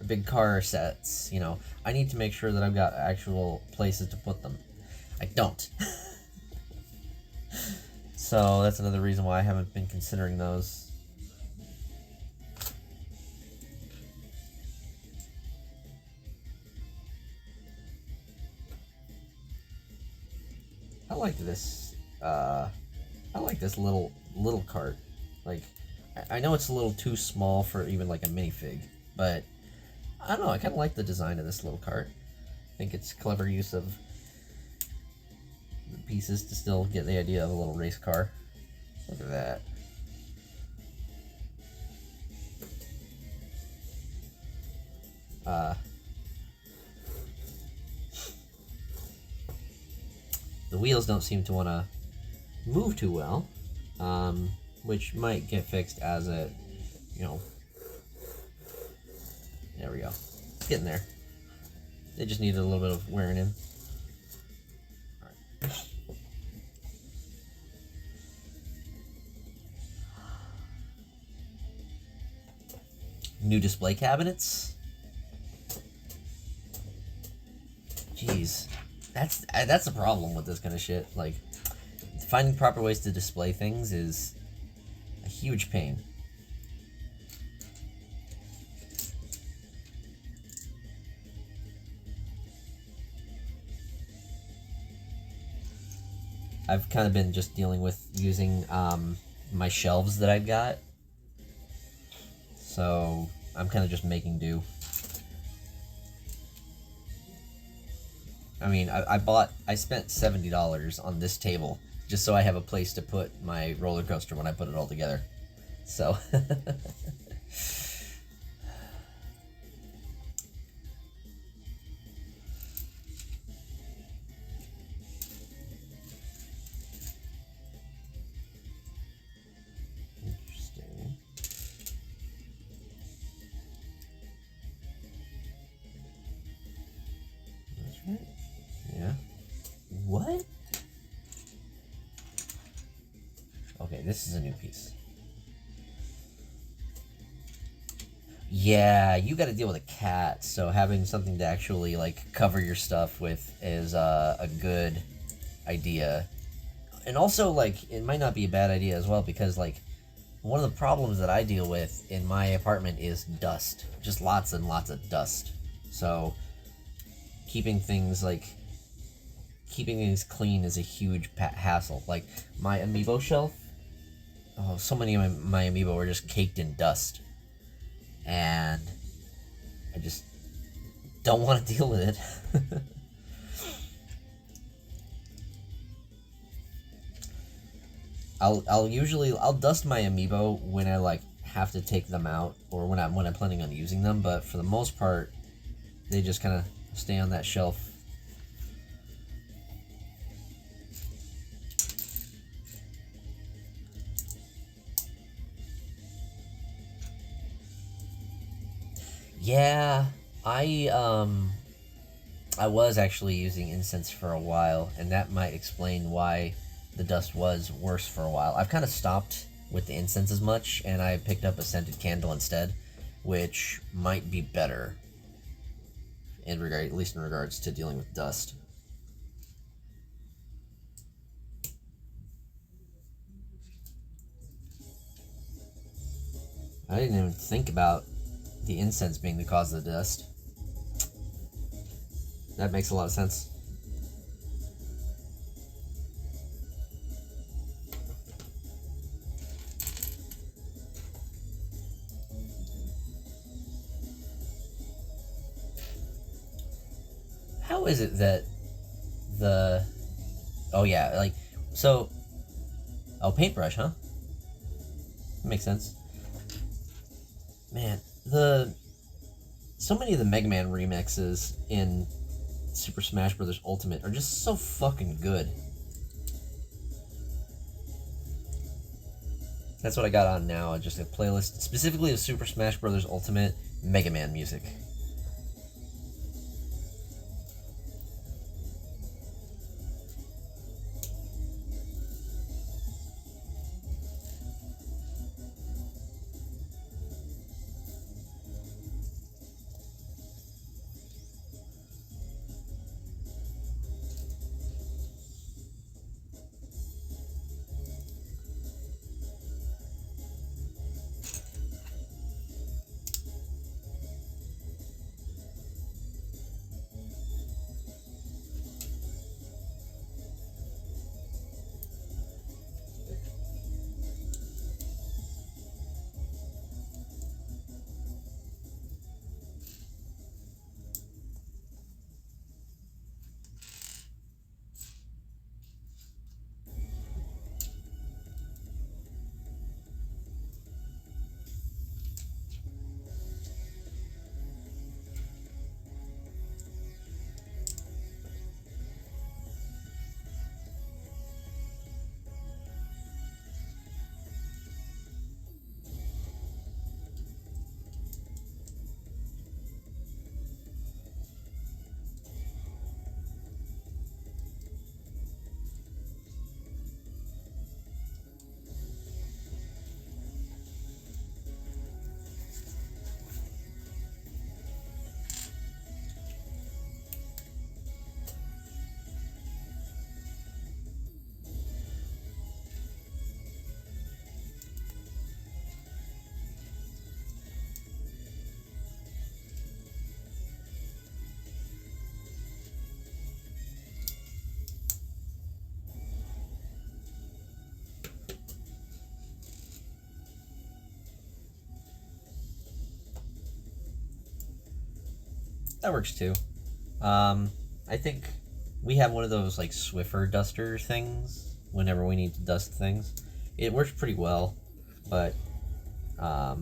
big car sets, you know, I need to make sure that I've got actual places to put them. I don't. So that's another reason why I haven't been considering those. I like this. I like this little cart. Like, I know it's a little too small for even like a minifig, but I don't know. I kind of like the design of this little cart. I think it's clever use of the pieces to still get the idea of a little race car. Look at that. The wheels don't seem to want to move too well, which might get fixed as it, you know. There we go. It's getting there. They just need a little bit of wearing in. All right. New display cabinets. Jeez, that's the problem with this kind of shit. Like, finding proper ways to display things is a huge pain. I've kind of been just dealing with using my shelves that I've got. So I'm kind of just making do. I mean, I spent $70 on this table just so I have a place to put my roller coaster when I put it all together. So interesting. That's right. Yeah. What? Okay, this is a new piece. Yeah, you got to deal with a cat, so having something to actually like cover your stuff with is a good idea. And also, like, it might not be a bad idea as well, because like one of the problems that I deal with in my apartment is dust, just lots and lots of dust. So keeping things clean is a huge hassle. Like my amiibo shelf, oh, so many of my amiibo are just caked in dust, and I just don't want to deal with it. I'll dust my amiibo when I like have to take them out, or when I'm planning on using them, but for the most part they just kind of stay on that shelf. Yeah, I was actually using incense for a while, and that might explain why the dust was worse for a while. I've kind of stopped with the incense as much, and I picked up a scented candle instead, which might be better at least in regards to dealing with dust. I didn't even think about the incense being the cause of the dust. That makes a lot of sense. How is it that oh yeah, like, so, oh, paintbrush, huh? Makes sense. Man, so many of the Mega Man remixes in Super Smash Bros. Ultimate are just so fucking good. That's what I got on now, just a playlist specifically of Super Smash Bros. Ultimate Mega Man music. That works too. I think we have one of those like Swiffer duster things whenever we need to dust things. It works pretty well, but I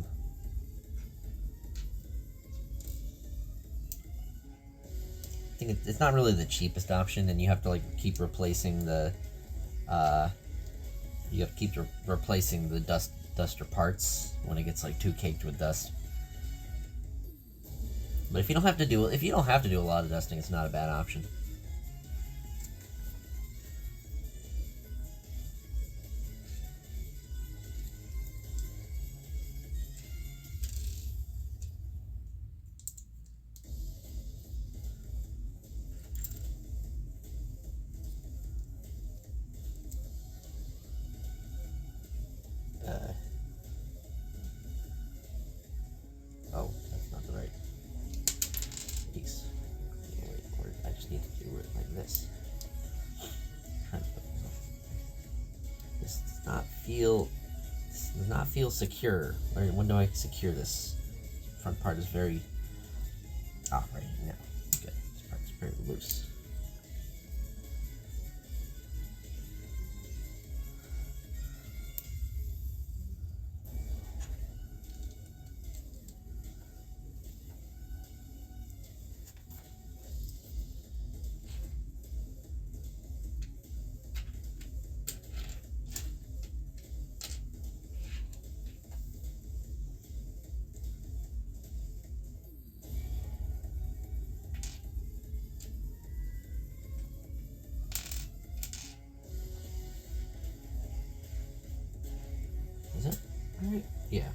think it's not really the cheapest option, and you have to like keep replacing the replacing the duster parts when it gets like too caked with dust. But if you don't have to do a lot of dusting, it's not a bad option. Oh, that's not the right piece. Wait, I just need to do it like this. This does not feel secure. When do I secure this? Front part is very... right now. Good. This part is very loose. Is it? Alright. Yeah.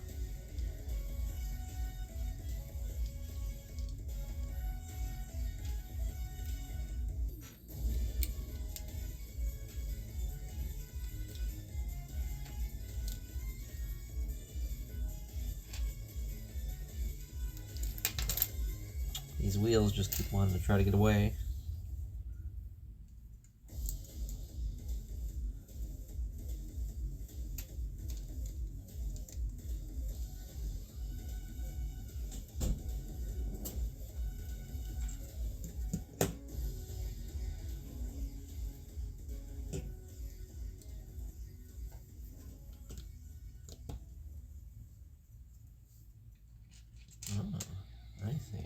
These wheels just keep wanting to try to get away. Oh, I see.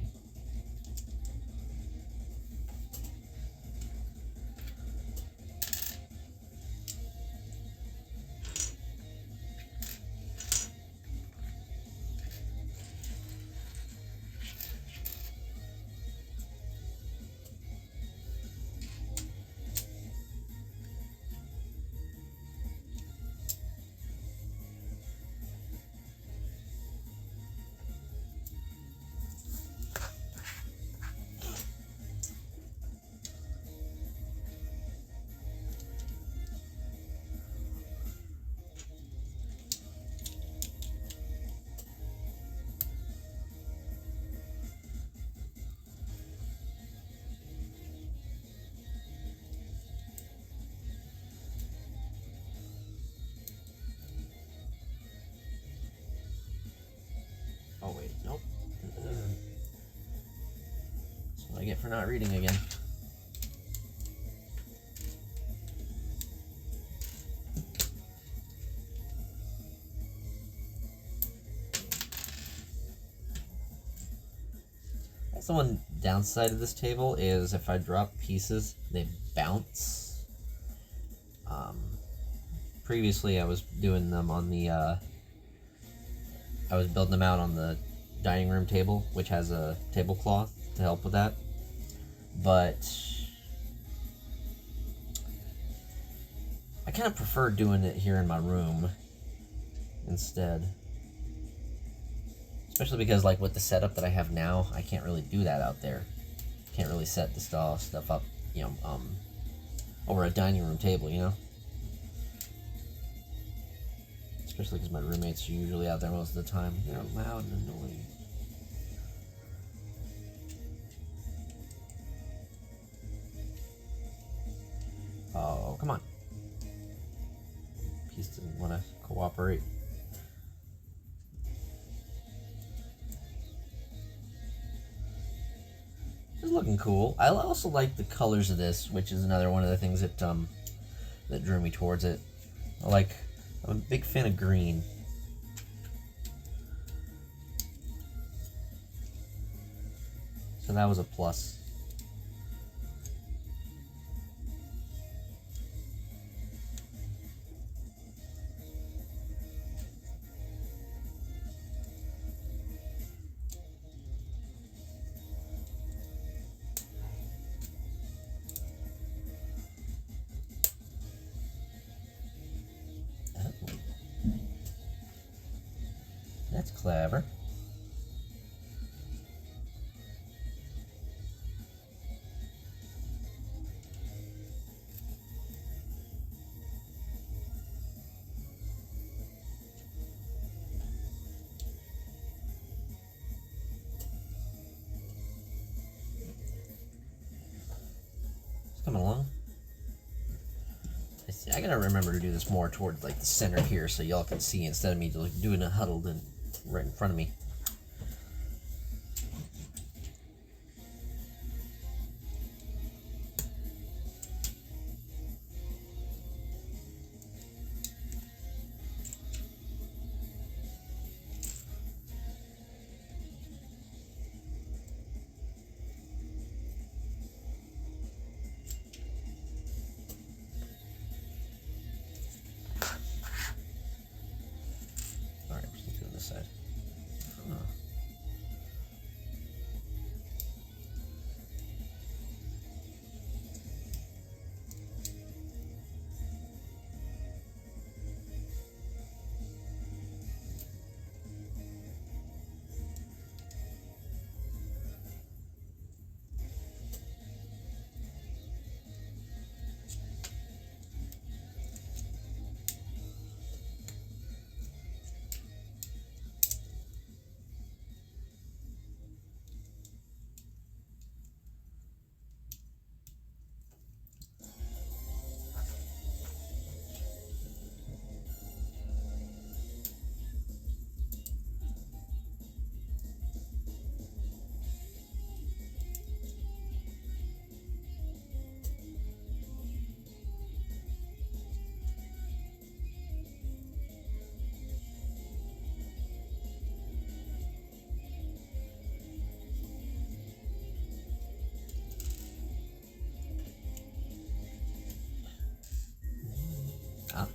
Oh wait, nope. That's what I get for not reading again. That's the one downside of this table is if I drop pieces, they bounce. Previously I was doing them on the I was building them out on the dining room table, which has a tablecloth to help with that. But I kind of prefer doing it here in my room instead. Especially because, like, with the setup that I have now, I can't really do that out there. Can't really set the stuff up, you know, over a dining room table, you know? Especially because my roommates are usually out there most of the time. They're loud and annoying. Oh, come on. Piece didn't want to cooperate. It's looking cool. I also like the colors of this, which is another one of the things that that drew me towards it. I'm a big fan of green. So that was a plus. That's clever. It's coming along. I gotta remember to do this more towards like the center here so y'all can see instead of me like doing it huddled and right in front of me. Side. Huh.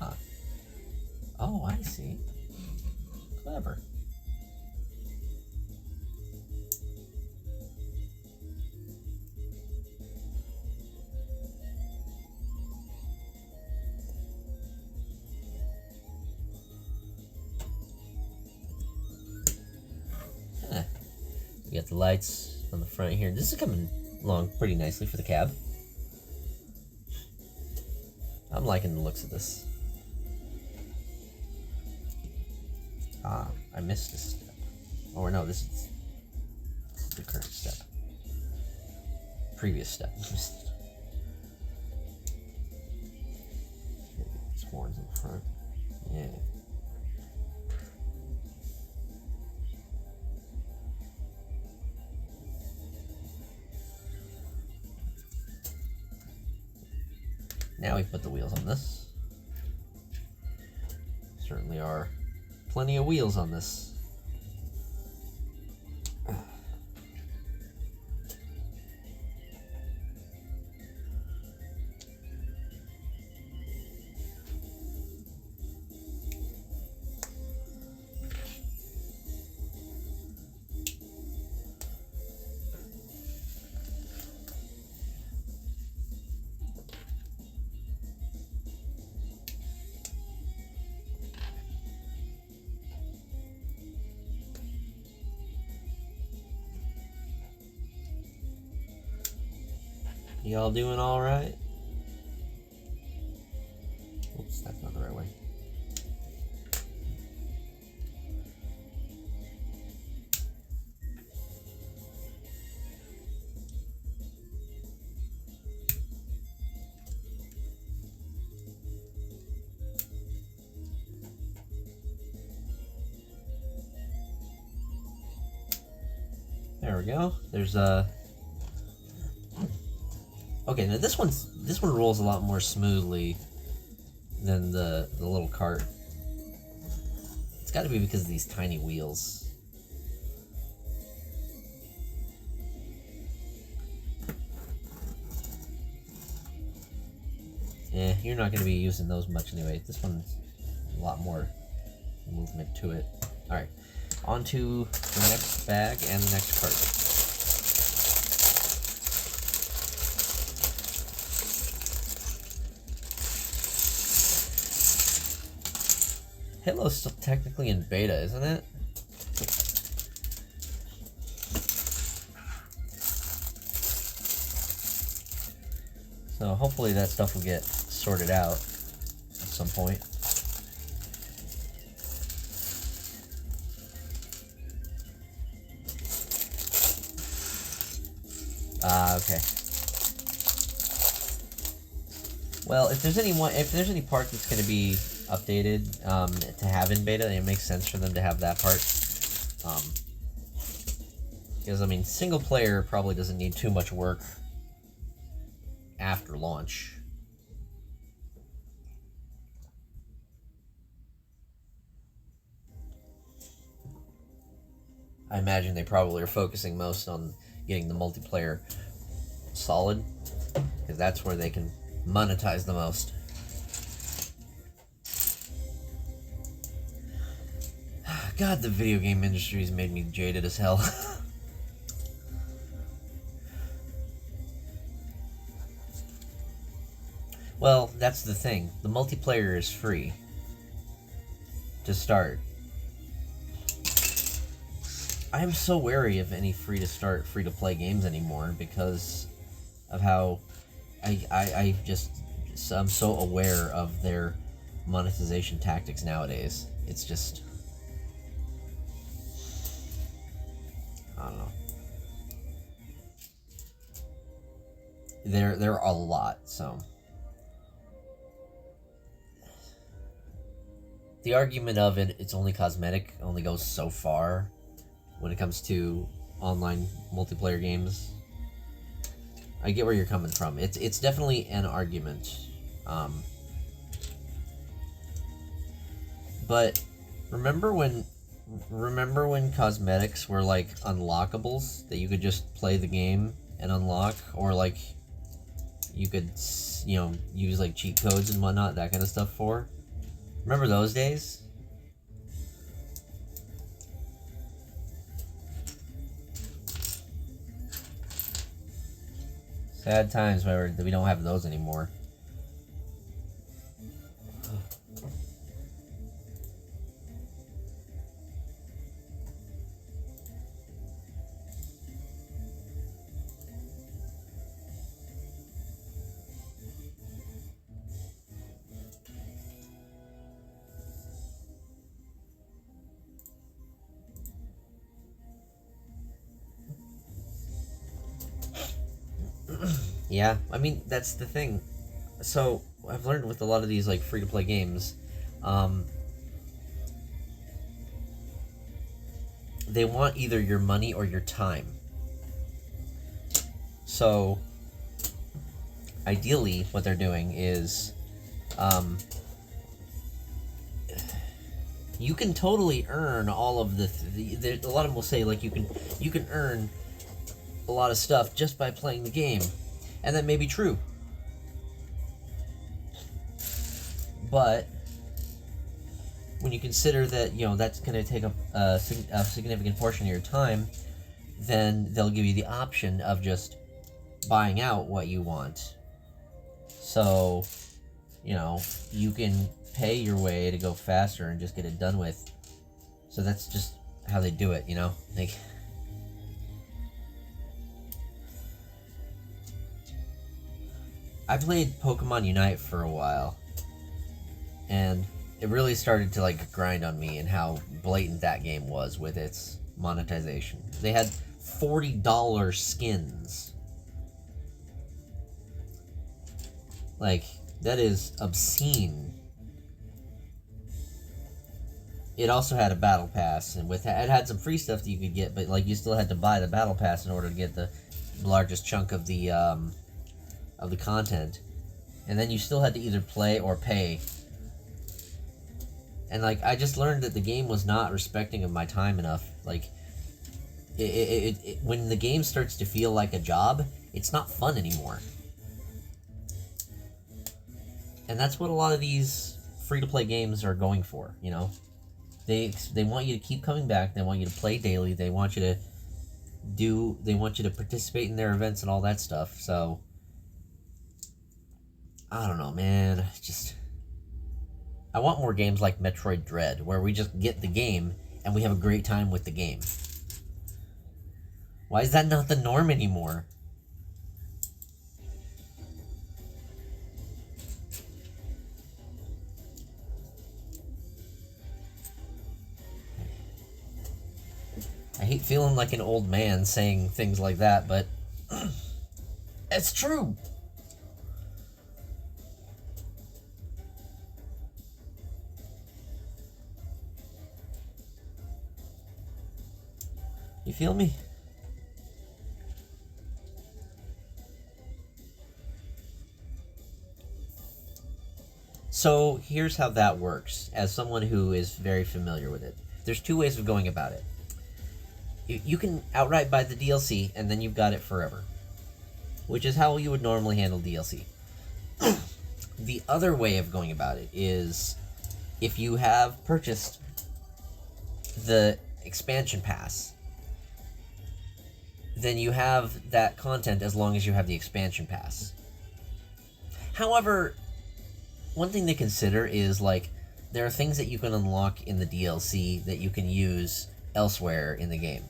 Ah. Oh, I see. Clever. We got the lights on the front here. This is coming along pretty nicely for the cab. I'm liking the looks of this. Ah, I missed a step. Oh, no, this is the current step. Previous step. Missed it. These horns in front. Yeah. Now we put the wheels on this. Certainly are plenty of wheels on this. Y'all doing all right? Oops, that's not the right way. There we go. There's a Okay, now this one rolls a lot more smoothly than the little cart. It's got to be because of these tiny wheels. You're not going to be using those much anyway. This one's a lot more movement to it. Alright, on to the next bag and the next cart. Halo's still technically in beta, isn't it? So hopefully that stuff will get sorted out at some point. Okay. Well, if there's any part that's going to be updated to have in beta, it makes sense for them to have that part. Because I mean, single player probably doesn't need too much work after launch. I imagine they probably are focusing most on getting the multiplayer solid, because that's where they can monetize the most. God, the video game industry has made me jaded as hell. Well, that's the thing. The multiplayer is free to start. I am so wary of any free-to-start, free-to-play games anymore because of how I'm so aware of their monetization tactics nowadays. It's just, I don't know. There are a lot, so. The argument of it's only cosmetic only goes so far when it comes to online multiplayer games. I get where you're coming from. It's definitely an argument. But remember when cosmetics were like unlockables that you could just play the game and unlock, or like you could, use like cheat codes and whatnot, that kind of stuff for? Remember those days? Sad times where we don't have those anymore. Yeah, I mean, that's the thing. So, I've learned with a lot of these, like, free-to-play games, they want either your money or your time. So, ideally, what they're doing is, you can totally earn all of a lot of them will say, like, you can earn a lot of stuff just by playing the game. And that may be true. But when you consider that, that's going to take up a significant portion of your time, then they'll give you the option of just buying out what you want. So, you can pay your way to go faster and just get it done with. So that's just how they do it, Like, I played Pokemon Unite for a while, and it really started to like grind on me and how blatant that game was with its monetization. They had $40 skins. Like, that is obscene. It also had a battle pass, and it had some free stuff that you could get, but like you still had to buy the battle pass in order to get the largest chunk of the of the content, and then you still had to either play or pay. And like, I just learned that the game was not respecting of my time enough. Like, when the game starts to feel like a job, it's not fun anymore. And that's what a lot of these free-to-play games are going for, you know? They want you to keep coming back, they want you to play daily, they want you to participate in their events and all that stuff, so... I don't know, man, I want more games like Metroid Dread, where we just get the game, and we have a great time with the game. Why is that not the norm anymore? I hate feeling like an old man saying things like that, but it's true. You feel me? So here's how that works, as someone who is very familiar with it. There's two ways of going about it. You can outright buy the DLC, and then you've got it forever, which is how you would normally handle DLC. The other way of going about it is, if you have purchased the expansion pass, then you have that content as long as you have the expansion pass. However, one thing to consider is, like, there are things that you can unlock in the DLC that you can use elsewhere in the game.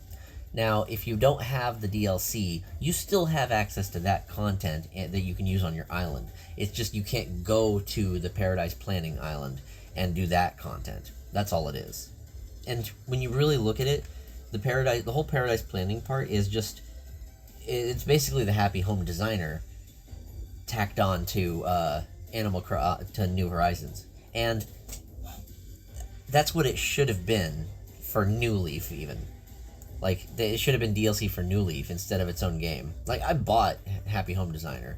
Now, if you don't have the DLC, you still have access to that content that you can use on your island. It's just you can't go to the Paradise Planning Island and do that content. That's all it is. And when you really look at it, the whole Paradise Planning part is just, it's basically the Happy Home Designer tacked on to to New Horizons. And that's what it should have been for New Leaf, even. Like, it should have been DLC for New Leaf instead of its own game. Like, I bought Happy Home Designer.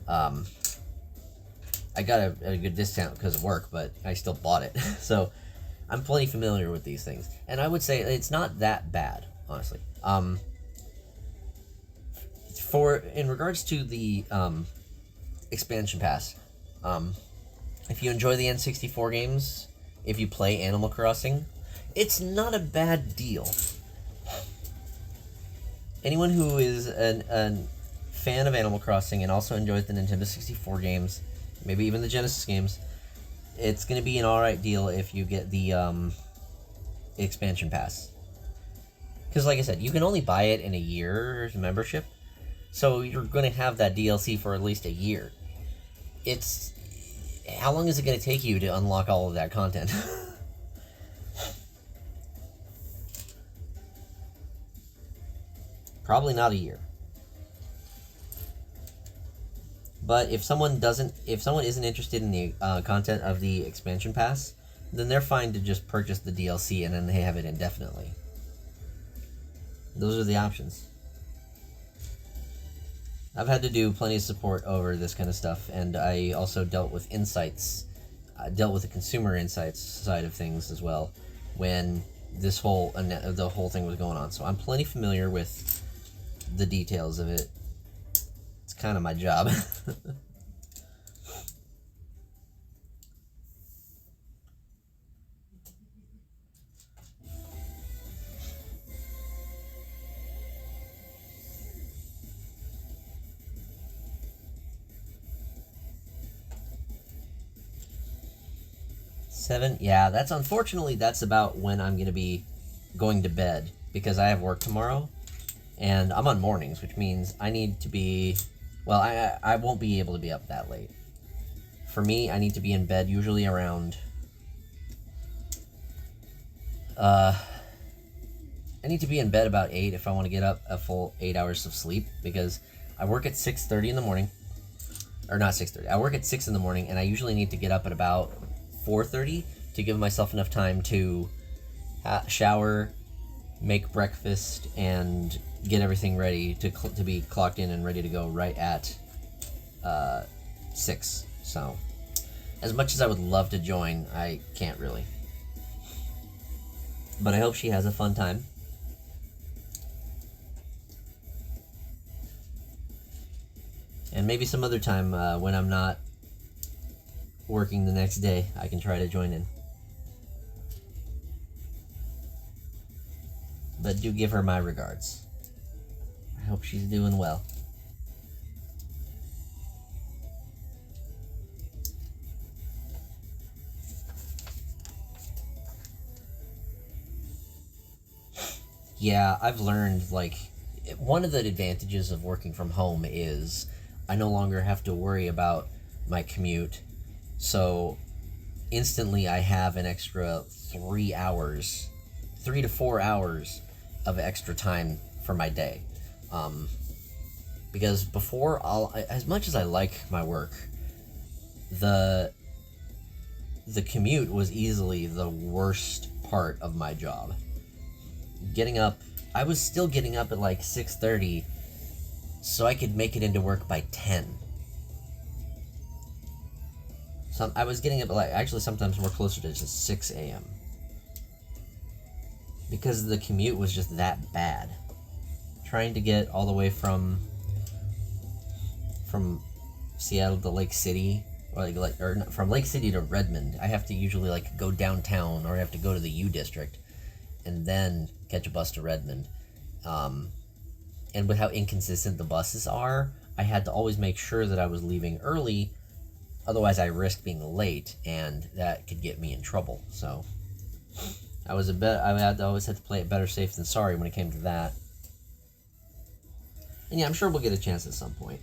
I got a good discount because of work, but I still bought it. So, I'm plenty familiar with these things. And I would say it's not that bad, honestly. In regards to the expansion pass, if you enjoy the N64 games, if you play Animal Crossing, it's not a bad deal. Anyone who is a fan of Animal Crossing and also enjoys the Nintendo 64 games, maybe even the Genesis games, it's going to be an alright deal if you get the expansion pass. Because like I said, you can only buy it in a year's membership, so you're going to have that DLC for at least a year. How long is it going to take you to unlock all of that content? Probably not a year. But if someone isn't interested in the content of the expansion pass, then they're fine to just purchase the DLC and then they have it indefinitely. Those are the options. I've had to do plenty of support over this kind of stuff, and I also dealt with the consumer insights side of things as well when the whole thing was going on. So I'm plenty familiar with the details of it. It's kind of my job. Seven? Yeah, that's about when I'm going to be going to bed, because I have work tomorrow, and I'm on mornings, which means I need to be, well, I won't be able to be up that late. For me, I need to be in bed usually around, I need to be in bed about 8 if I want to get up a full 8 hours of sleep, because I work at 6:30 in the morning, or not 6:30, I work at 6 in the morning, and I usually need to get up at about 4:30 to give myself enough time to shower, make breakfast, and get everything ready to be clocked in and ready to go right at 6. So, as much as I would love to join, I can't really. But I hope she has a fun time. And maybe some other time when I'm not working the next day, I can try to join in. But do give her my regards. I hope she's doing well. Yeah, I've learned, like, one of the advantages of working from home is I no longer have to worry about my commute. So instantly I have an extra 3 hours, 3 to 4 hours of extra time for my day. Because before, as much as I like my work, the commute was easily the worst part of my job. Getting up, I was still getting up at like 6:30 so I could make it into work by 10. I was getting up at like, actually sometimes more closer to just 6 a.m. because the commute was just that bad. Trying to get all the way from Seattle to Lake City, or from Lake City to Redmond, I have to usually like go downtown, or I have to go to the U District and then catch a bus to Redmond. And with how inconsistent the buses are, I had to always make sure that I was leaving early, otherwise I risked being late, and that could get me in trouble. So I always had to play it better safe than sorry when it came to that. And yeah, I'm sure we'll get a chance at some point.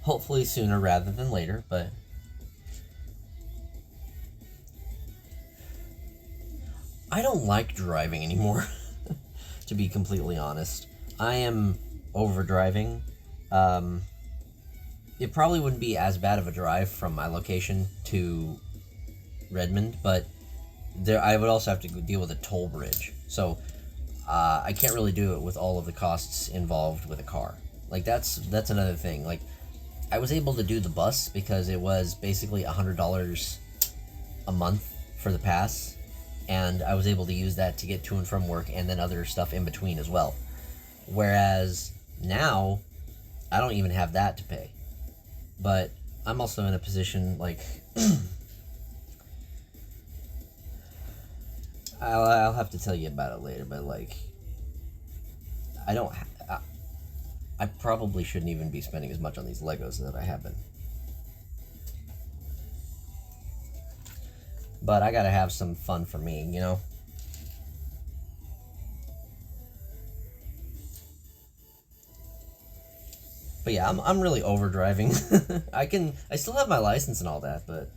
Hopefully sooner rather than later, but I don't like driving anymore, to be completely honest. I am over driving. It probably wouldn't be as bad of a drive from my location to Redmond, but I would also have to deal with a toll bridge. So I can't really do it with all of the costs involved with a car. Like, that's another thing. Like, I was able to do the bus because it was basically $100 a month for the pass, and I was able to use that to get to and from work, and then other stuff in between as well. Whereas now, I don't even have that to pay. But I'm also in a position, like, I'll have to tell you about it later, but, like, I probably shouldn't even be spending as much on these Legos that I have been. But I gotta have some fun for me, you know? But yeah, I'm really over driving. I still have my license and all that, but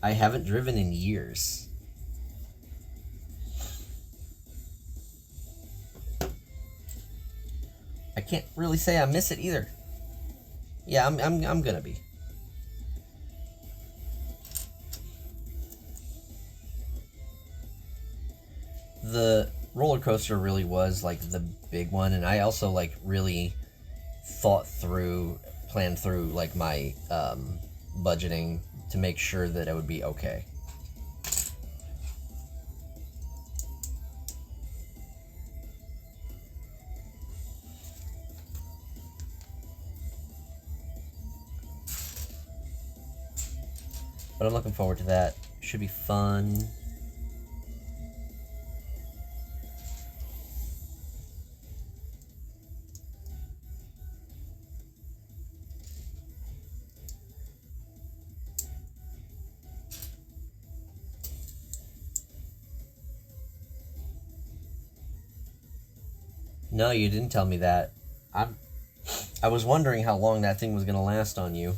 I haven't driven in years. I can't really say I miss it either. Yeah, I'm gonna be. The roller coaster really was like the big one, and I also like really planned through like my budgeting to make sure that it would be okay. But I'm looking forward to that. Should be fun. No, you didn't tell me that. I was wondering how long that thing was gonna last on you.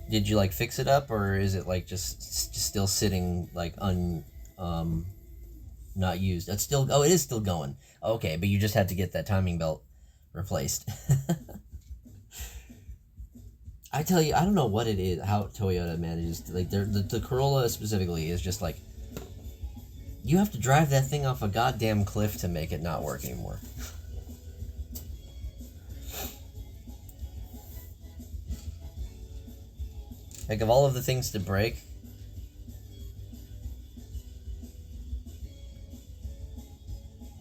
Did you like fix it up, or is it like just still sitting like not used? It's still, oh, it is still going. Okay, but you just had to get that timing belt replaced. I tell you, I don't know what it is, how Toyota manages to, like, the Corolla specifically is just like You have to drive that thing off a goddamn cliff to make it not work anymore. Like, of all of the things to break...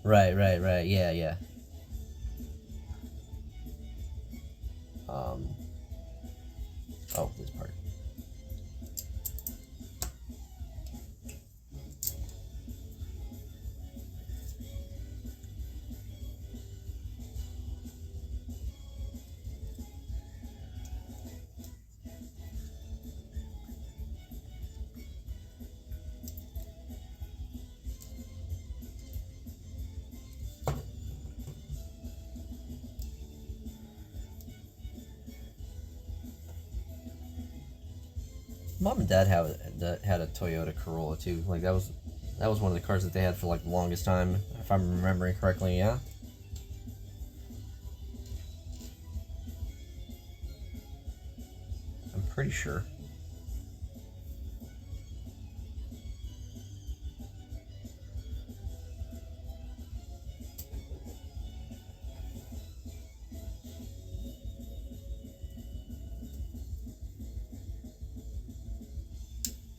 Right, yeah. Oh, this part. Mom and Dad had a Toyota Corolla too. Like that was one of the cars that they had for like the longest time, if I'm remembering correctly. Yeah. I'm pretty sure.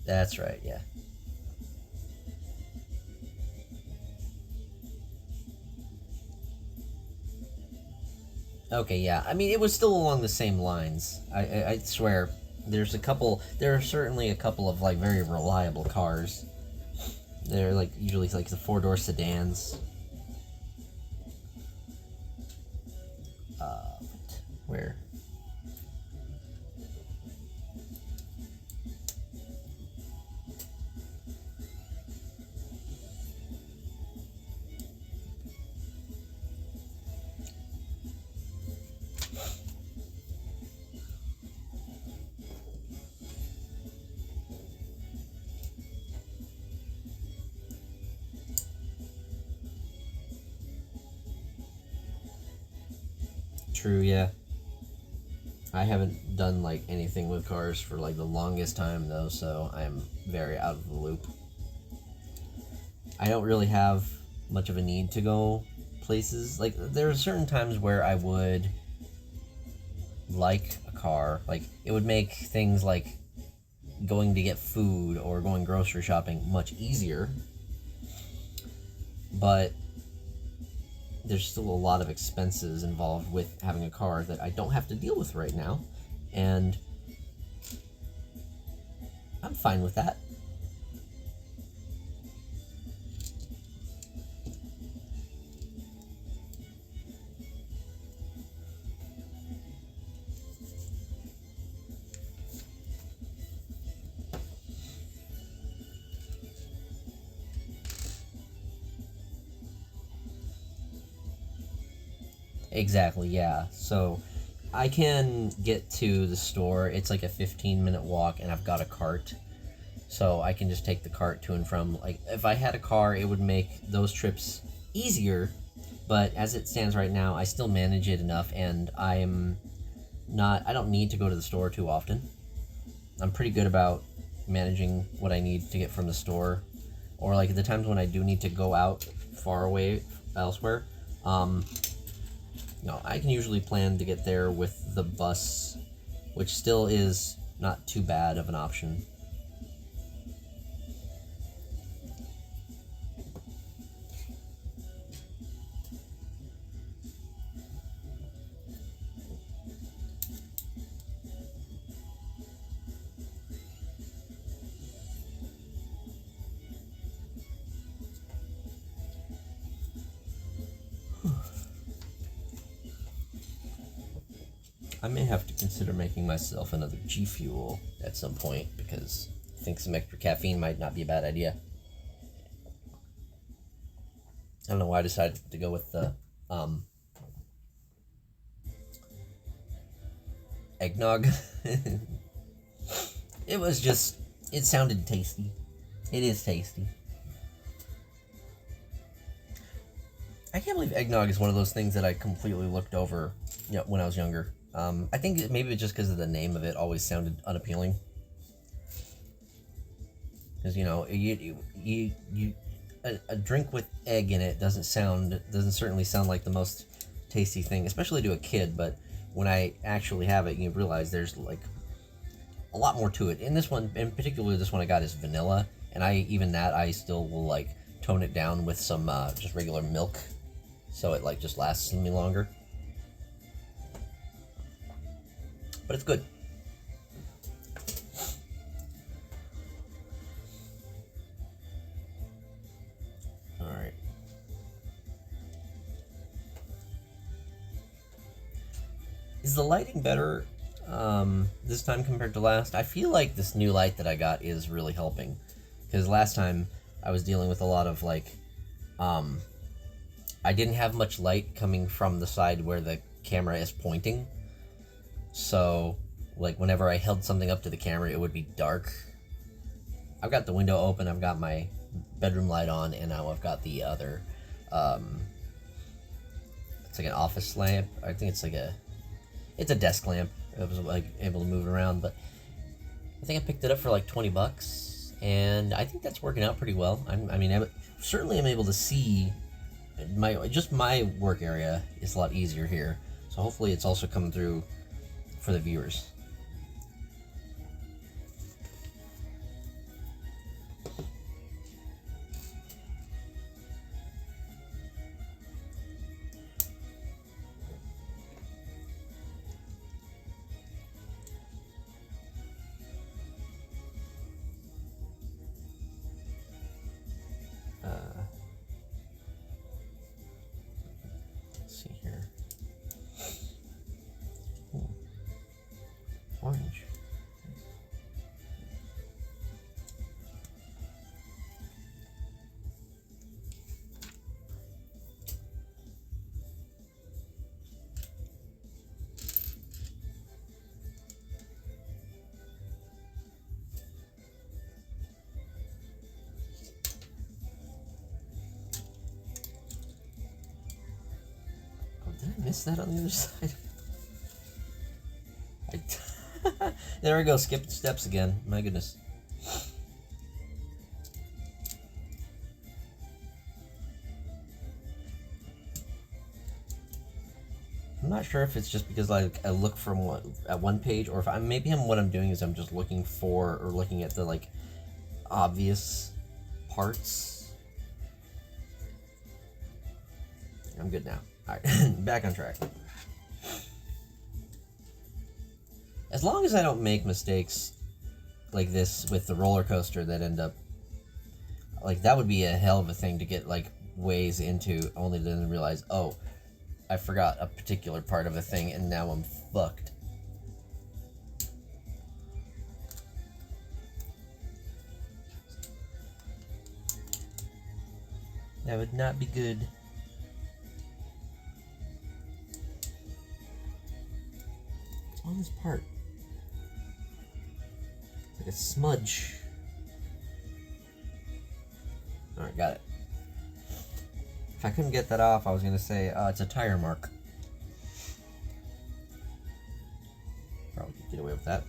That's right, yeah. Okay, yeah. I mean, it was still along the same lines. I swear. There are certainly a couple of, like, very reliable cars. They're, like, usually, like, the four-door sedans. Where? True, yeah. I haven't done like anything with cars for like the longest time though, so I'm very out of the loop. I don't really have much of a need to go places. Like there are certain times where I would like a car. Like it would make things like going to get food or going grocery shopping much easier. But there's still a lot of expenses involved with having a car that I don't have to deal with right now, and I'm fine with that. Exactly, yeah. So I can get to the store. It's like a 15-minute walk, and I've got a cart. So I can just take the cart to and from. Like, if I had a car, it would make those trips easier. But as it stands right now, I still manage it enough, and I don't need to go to the store too often. I'm pretty good about managing what I need to get from the store. Or, like, the times when I do need to go out far away elsewhere, I can usually plan to get there with the bus, which still is not too bad of an option. I may have to consider making myself another G Fuel at some point, because I think some extra caffeine might not be a bad idea. I don't know why I decided to go with the eggnog. It sounded tasty. It is tasty. I can't believe eggnog is one of those things that I completely looked over when I was younger. I think maybe just because of the name of it always sounded unappealing. Because, a drink with egg in it doesn't certainly sound like the most tasty thing, especially to a kid. But when I actually have it, you realize there's like a lot more to it. In this one, in particular, this one I got is vanilla, and I still will like tone it down with some just regular milk, so it like just lasts me longer. But it's good. All right. Is the lighting better this time compared to last? I feel like this new light that I got is really helping, because last time I was dealing with a lot of like, I didn't have much light coming from the side where the camera is pointing, so like whenever I held something up to the camera it would be dark. I've got the window open, I've got my bedroom light on, and now I've got the other, it's like an office lamp. I think it's a desk lamp. I was like able to move it around, but I think I picked it up for like $20, and I think that's working out pretty well. I certainly am able to see my work area is a lot easier here, so hopefully it's also coming through for the viewers. Let's see here. Ooh. Orange. Did I miss that on the other side? There we go, skipping steps again. My goodness. I'm not sure if it's just because like I look from one page, or if what I'm doing is I'm just looking at the like obvious parts. I'm good now. All right, back on track. As long as I don't make mistakes like this with the roller coaster that end up, like, that would be a hell of a thing to get like ways into, only to then realize, oh, I forgot a particular part of a thing and now I'm fucked. That would not be good. What's on this part? It's like a smudge. Alright, got it. If I couldn't get that off, I was gonna say, it's a tire mark. Probably could get away with that.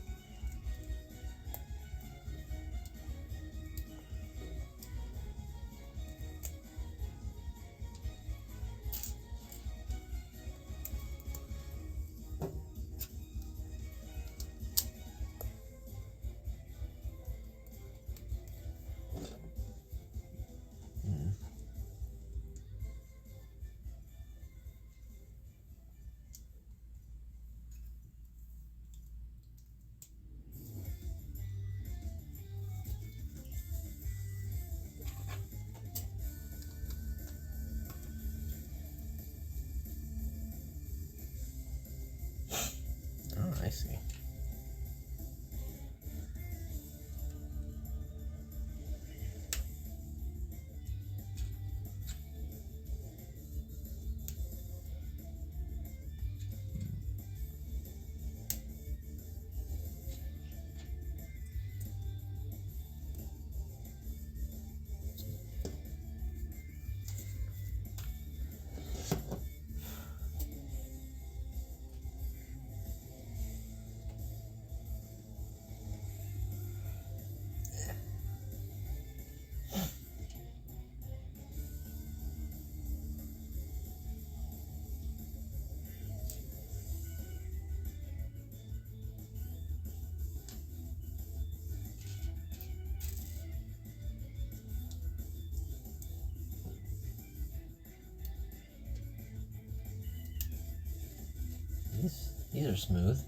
These are smooth.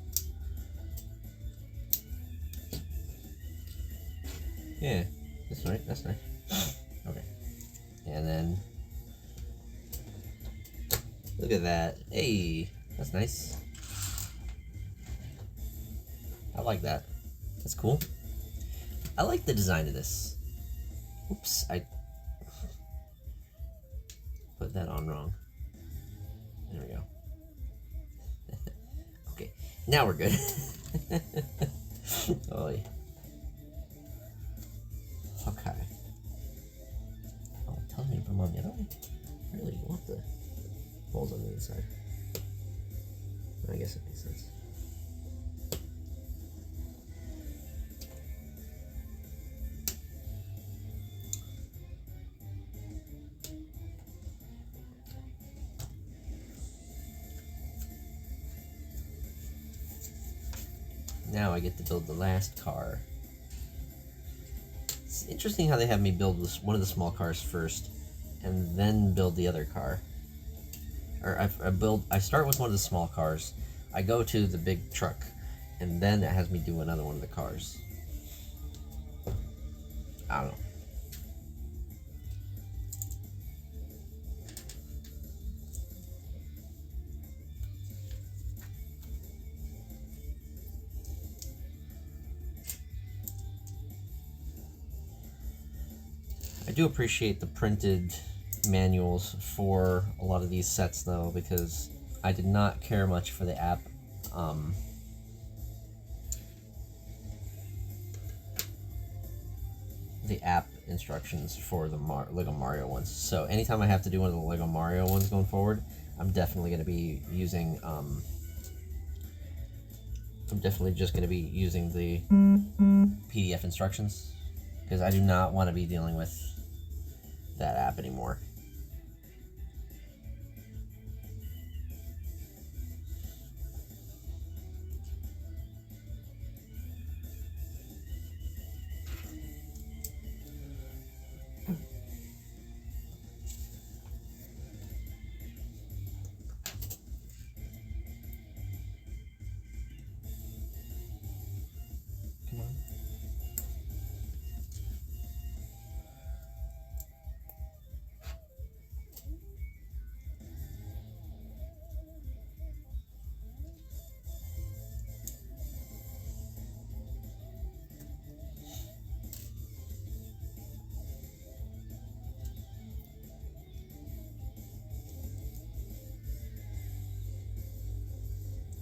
Yeah, that's right. That's nice. Okay, and then look at that. Hey, that's nice. I like that. That's cool. I like the design of this. Oops, I put that on wrong. There we go. Okay, now we're good. Oh, yeah. Okay. Oh, it tells me to put them on the other way. Really, you want the balls on the inside? I guess it makes sense. Now I get to build the last car. It's interesting how they have me build one of the small cars first, and then build the other car. Or I start with one of the small cars, I go to the big truck, and then it has me do another one of the cars. I don't know. I do appreciate the printed manuals for a lot of these sets though, because I did not care much for the app. The app instructions for the Lego Mario ones. So anytime I have to do one of the Lego Mario ones going forward, I'm definitely going to be using I'm definitely just going to be using the PDF instructions, because I do not want to be dealing with that app anymore. Come on.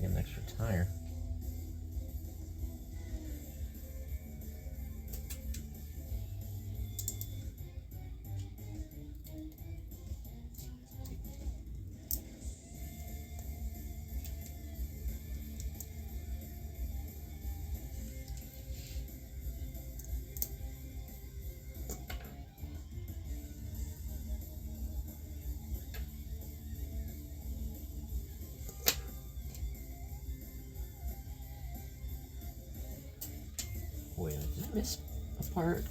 Get an extra tire. Wait, did I miss a part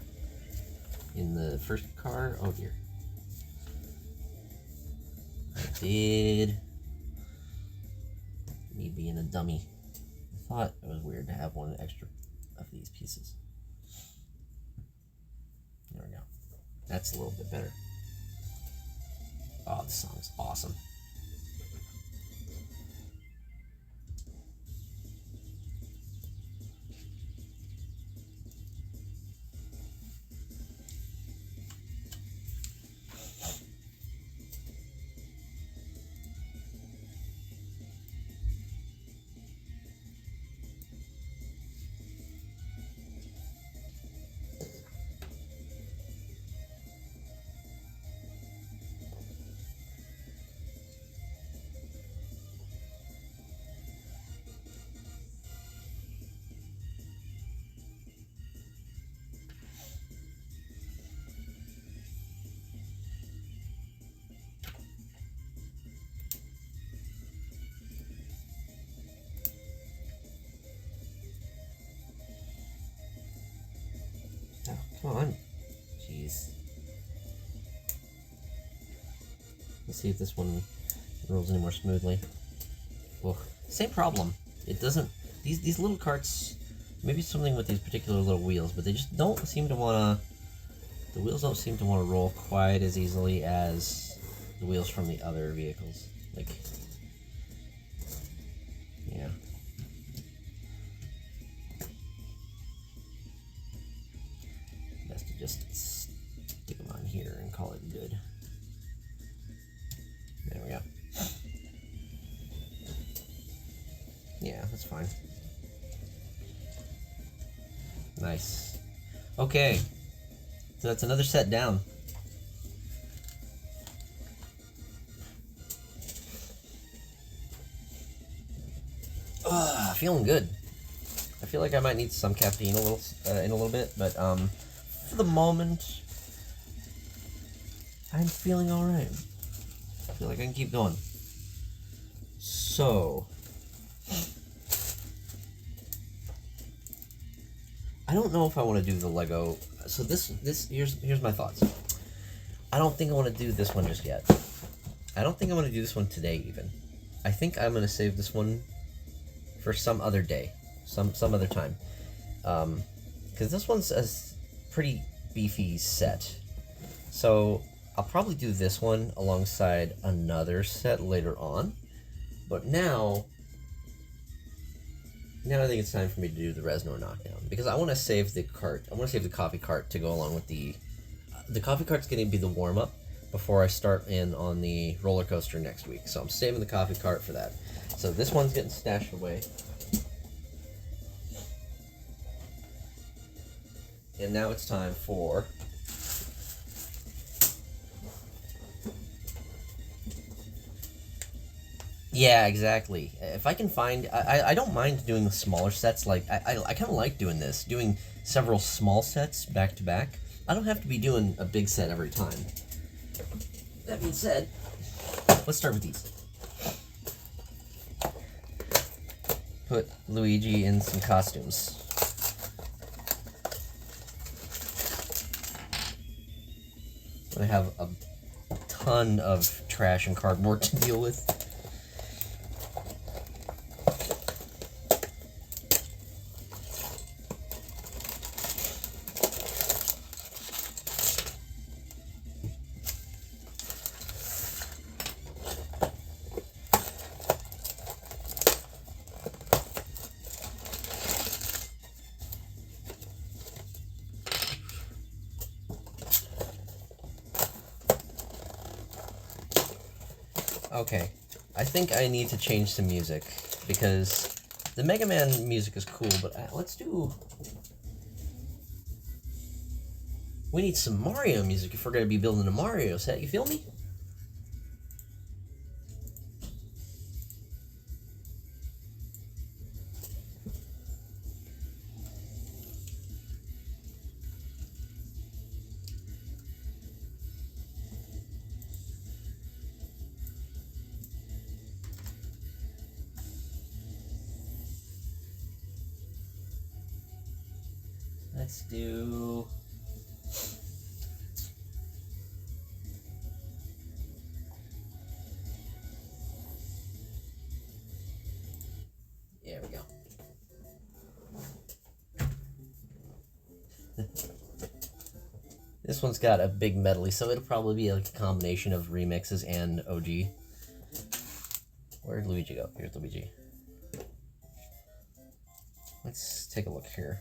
in the first car? Oh dear. I did. Me being a dummy. I thought it was weird to have one extra of these pieces. There we go. That's a little bit better. Oh, this song's awesome. Oh, come on. Jeez. Let's see if this one rolls any more smoothly. Well, same problem. It doesn't. These little carts. Maybe something with these particular little wheels, but they just don't seem to wanna. The wheels don't seem to want to roll quite as easily as the wheels from the other vehicles. Like, yeah. Best to just stick them on here and call it good. There we go. Yeah, that's fine. Nice. Okay. So that's another set down. Feeling good. I feel like I might need some caffeine in a little bit, but for the moment, I'm feeling all right. I feel like I can keep going. So, I don't know if I want to do the Lego. So here's my thoughts. I don't think I want to do this one just yet. I don't think I want to do this one today even. I think I'm gonna save this one for some other day, some other time, because this one's a pretty beefy set. So I'll probably do this one alongside another set later on. But now I think it's time for me to do the Reznor knockdown, because I want to save the cart. I want to save the coffee cart to go along with the coffee cart's going to be the warm up before I start in on the roller coaster next week. So I'm saving the coffee cart for that. So this one's getting stashed away. And now it's time for yeah, exactly. If I can find, I don't mind doing the smaller sets. Like I kind of like doing this, doing several small sets back to back. I don't have to be doing a big set every time. That being said, let's start with these. Put Luigi in some costumes. I have a ton of trash and cardboard to deal with. Okay, I think I need to change some music, because the Mega Man music is cool, but let's do... We need some Mario music if we're going to be building a Mario set, you feel me? Let's do... There we go. This one's got a big medley, so it'll probably be like a combination of remixes and OG. Where'd Luigi go? Here's Luigi. Let's take a look here.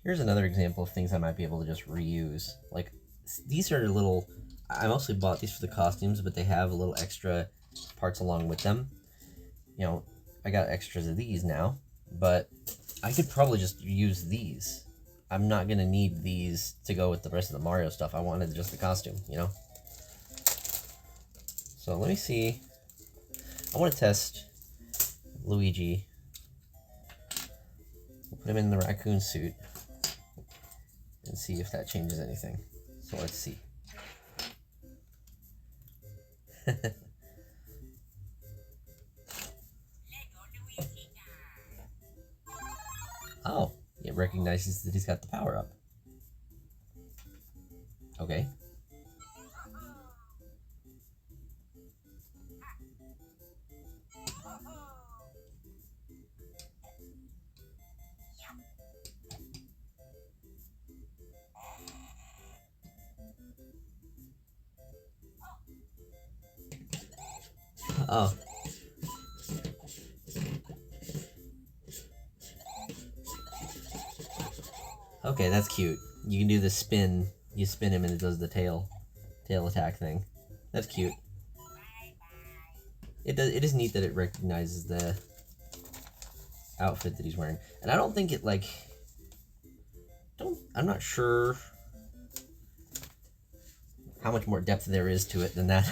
Here's another example of things I might be able to just reuse. Like, these are little, I mostly bought these for the costumes, but they have a little extra parts along with them. You know, I got extras of these now, but I could probably just use these. I'm not gonna need these to go with the rest of the Mario stuff. I wanted just the costume, you know? So let me see. I want to test Luigi. We'll put him in the raccoon suit and see if that changes anything. So let's see. Oh, it recognizes that he's got the power up. Okay. Oh. Okay, that's cute. You can do the spin. You spin him and it does the tail attack thing. That's cute. It is neat that it recognizes the outfit that he's wearing. And I don't think it like I'm not sure how much more depth there is to it than that.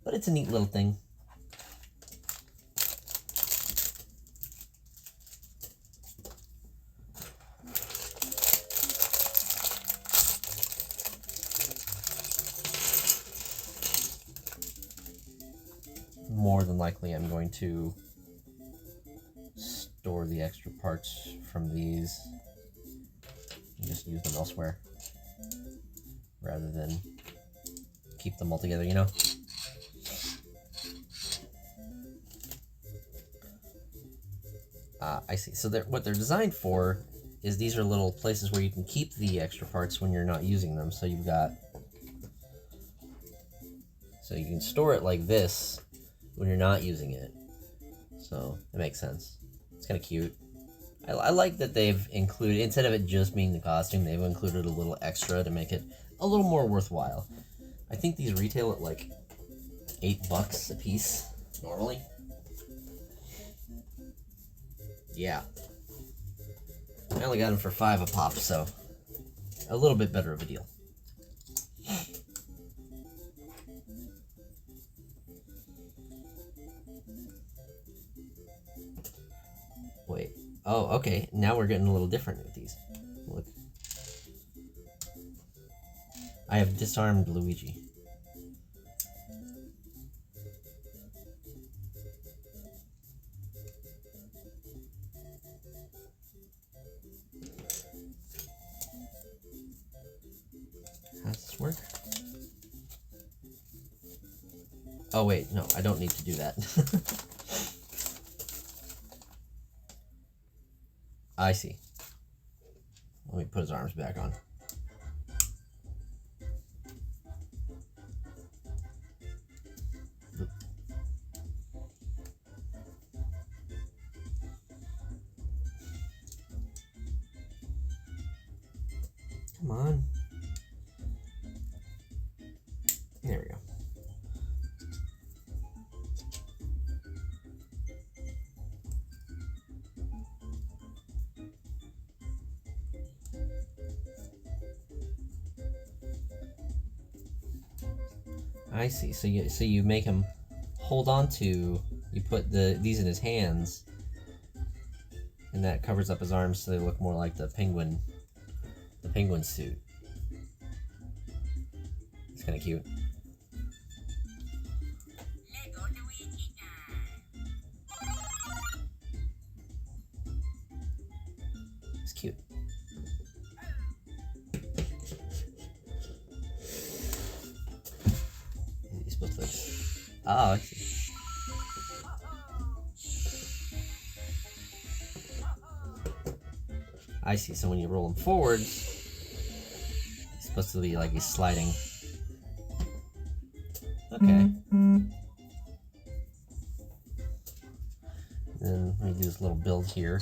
But it's a neat little thing. More than likely I'm going to store the extra parts from these and just use them elsewhere rather than keep them all together, you know? I see. So what they're designed for is these are little places where you can keep the extra parts when you're not using them. So you can store it like this when you're not using it. So it makes sense. It's kind of cute. I like that they've included, instead of it just being the costume, they've included a little extra to make it a little more worthwhile. I think these retail at like $8 a piece normally. Yeah. I only got them for $5 a pop, so a little bit better of a deal. Wait. Oh, okay. Now we're getting a little different with these. Look. I have disarmed Luigi. How does this work? Oh wait, no, I don't need to do that. I see. Let me put his arms back on. Come on. There we go. I see. So you make him hold on to. You put these in his hands, and that covers up his arms so they look more like the penguin suit. It's kind of cute. It's cute. He's supposed to. Oh, I see. I see. So when you roll him forwards, it's supposed to be like he's sliding. Okay. Then let me do this little build here.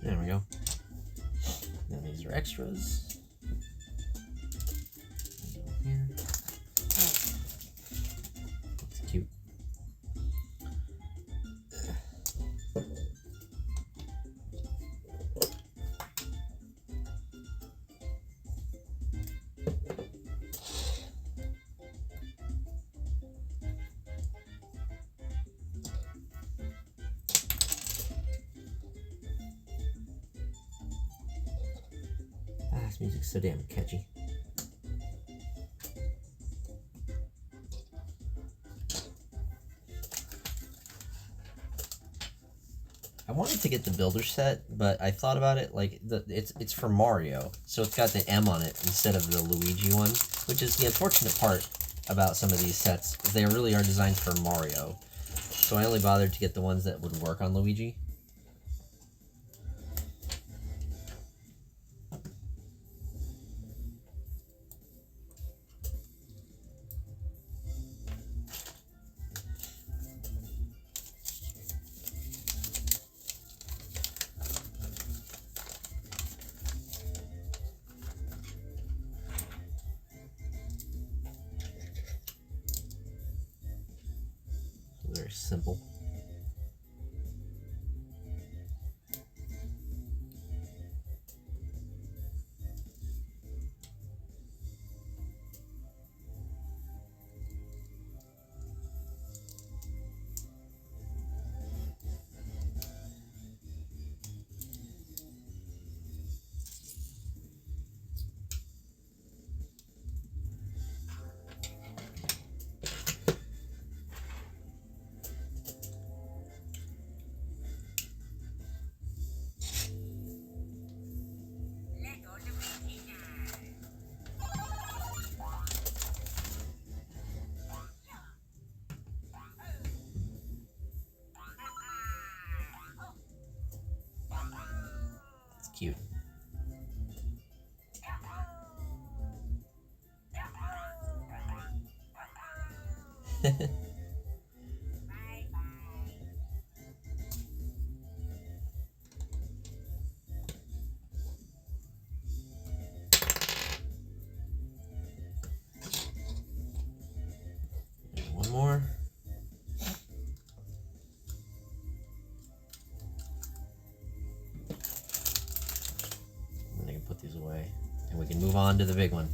There we go. Now these are extras. Here. It's cute. This music's so damn catchy. I wanted to get the builder set, but I thought about it, like it's for Mario, so it's got the M on it instead of the Luigi one, which is the unfortunate part about some of these sets. They really are designed for Mario, so I only bothered to get the ones that would work on Luigi. Very simple. Cute. One more. Put these away, and we can move on to the big one.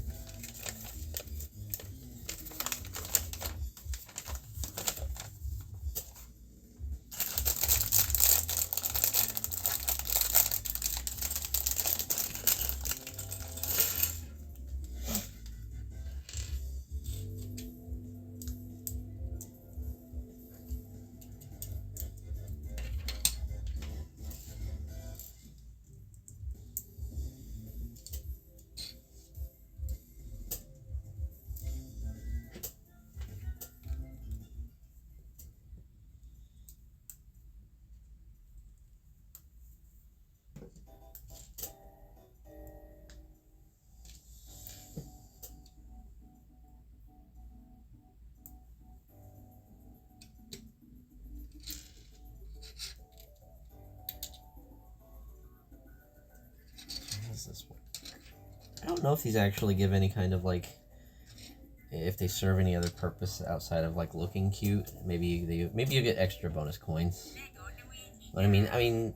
This one. I don't know if these actually give any kind of like, if they serve any other purpose outside of like looking cute. Maybe you get extra bonus coins. But I mean,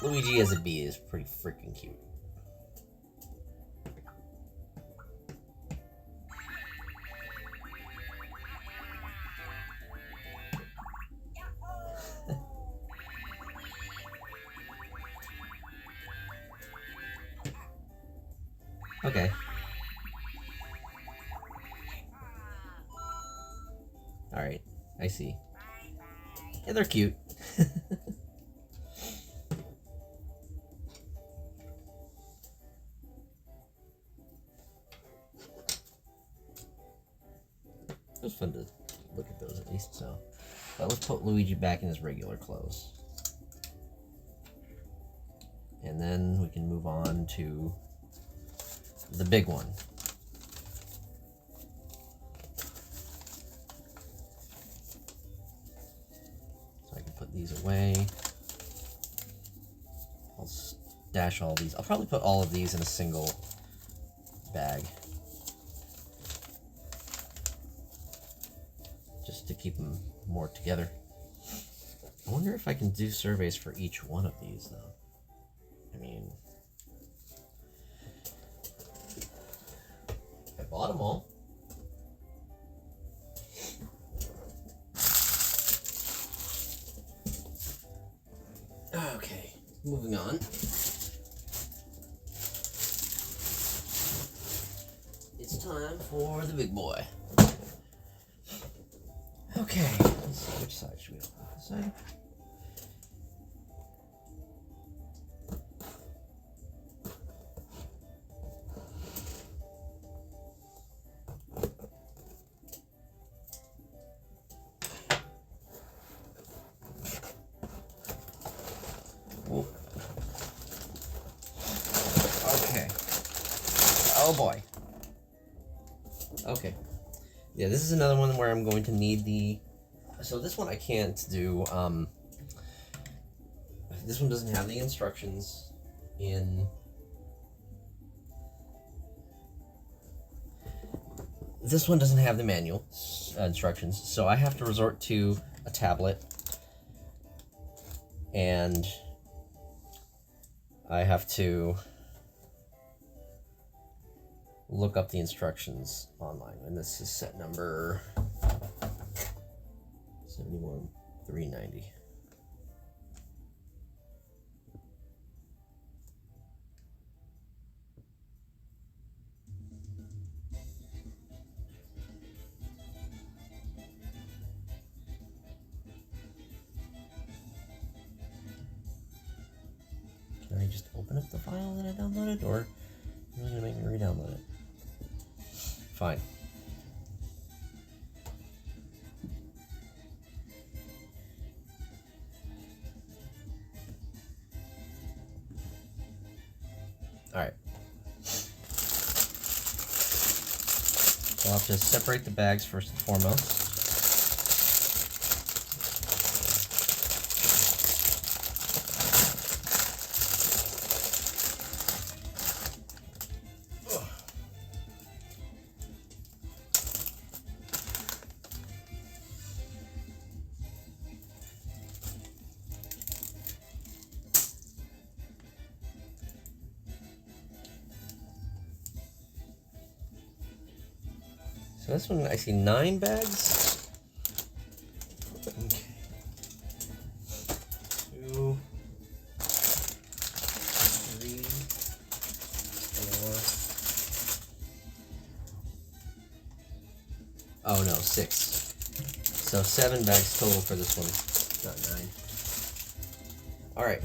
Luigi as a bee is pretty freaking cute. Okay. Alright, I see. Yeah, they're cute. It was fun to look at those at least, so. But let's put Luigi back in his regular clothes. And then we can move on to the big one. So I can put these away. I'll stash all these. I'll probably put all of these in a single bag, just to keep them more together. I wonder if I can do surveys for each one of these, though. I mean, I bought them all. Okay, moving on. It's time for the big boy. Okay, let's see, which side should we open? This side? Whoa. Okay. Oh boy. Okay. Yeah, this is another one where I'm going to need the... So this one I can't do... This one doesn't have the instructions in... This one doesn't have the manual instructions, so I have to resort to a tablet. And I have to look up the instructions online, and this is set number 71390. Can I just open up the file that I downloaded, or are you going to make me re-download it? Fine. Alright. So I'll have to separate the bags first and foremost. So this one, I see 9 bags. Okay. 2, 3, 4. Oh no, 6. So 7 bags total for this one, not 9. All right.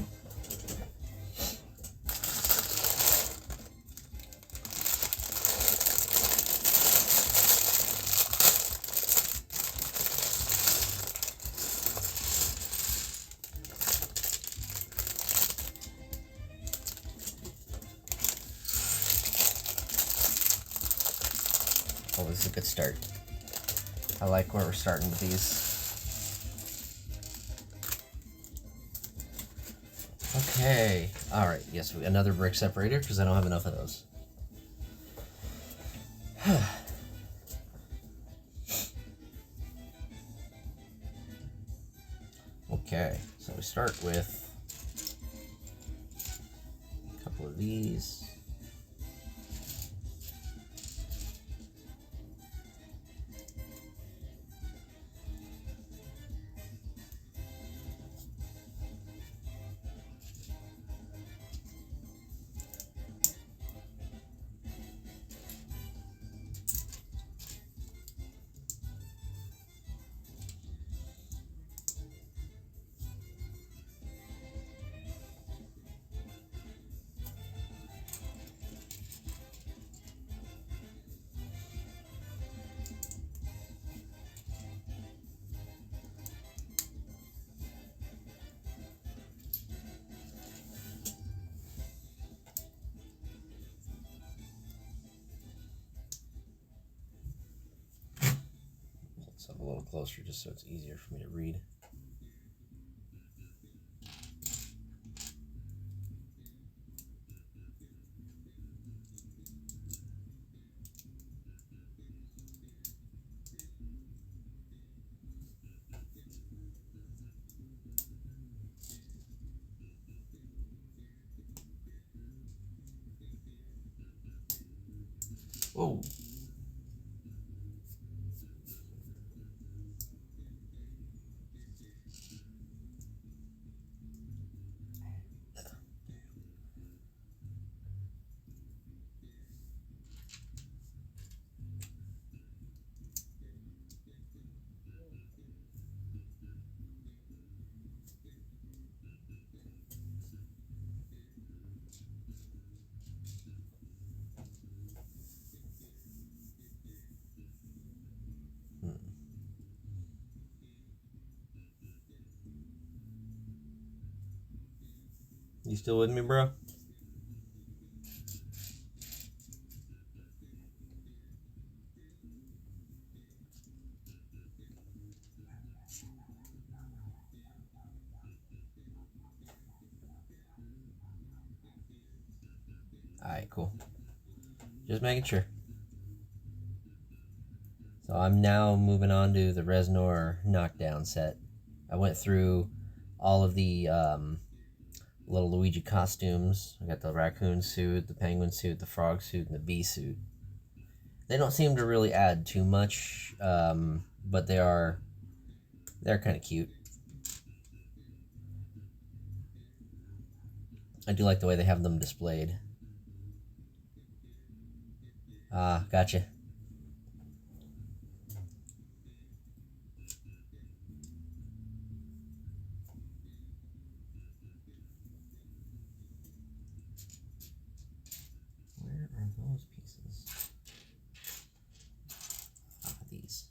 Oh, this is a good start. I like where we're starting with these. Okay. Alright, yes, another brick separator, because I don't have enough of those. Okay, so we start with a couple of these. A little closer just so it's easier for me to read. still with me, bro? Alright, cool. Just making sure. So I'm now moving on to the Reznor knockdown set. I went through all of the little Luigi costumes. I got the raccoon suit, the penguin suit, the frog suit, and the bee suit. They don't seem to really add too much, but they're kind of cute. I do like the way they have them displayed. Ah, gotcha. Where are those pieces? Ah, these.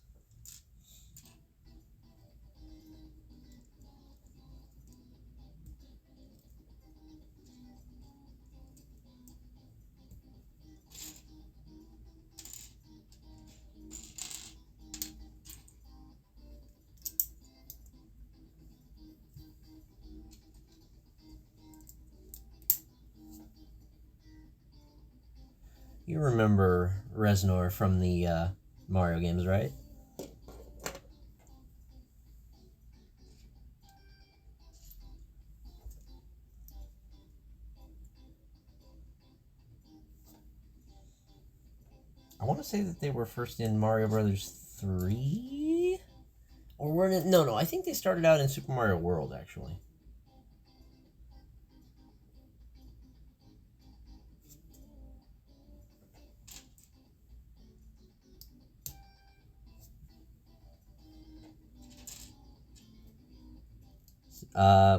You remember Reznor from the Mario games, right? I want to say that they were first in Mario Brothers 3? Or were it? No, I think they started out in Super Mario World, actually.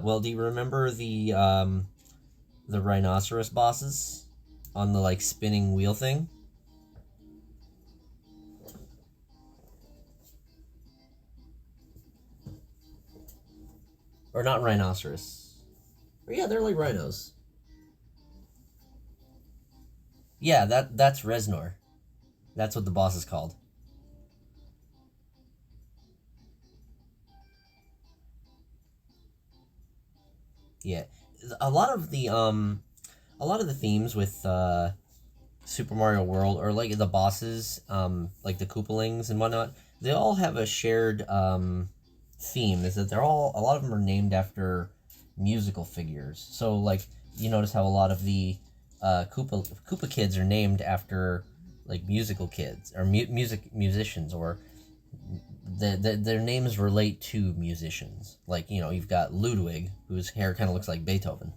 Well, do you remember the rhinoceros bosses on the like spinning wheel thing? Or not rhinoceros? Or yeah, they're like rhinos. Yeah, that's Reznor. That's what the boss is called. Yeah, a lot of the themes with Super Mario World, or like the bosses, like the Koopalings and whatnot, they all have a shared theme. Is that a lot of them are named after musical figures. So like you notice how a lot of the Koopa kids are named after like musical kids or musicians, or their names relate to musicians. Like, you've got Ludwig, whose hair kind of looks like Beethoven.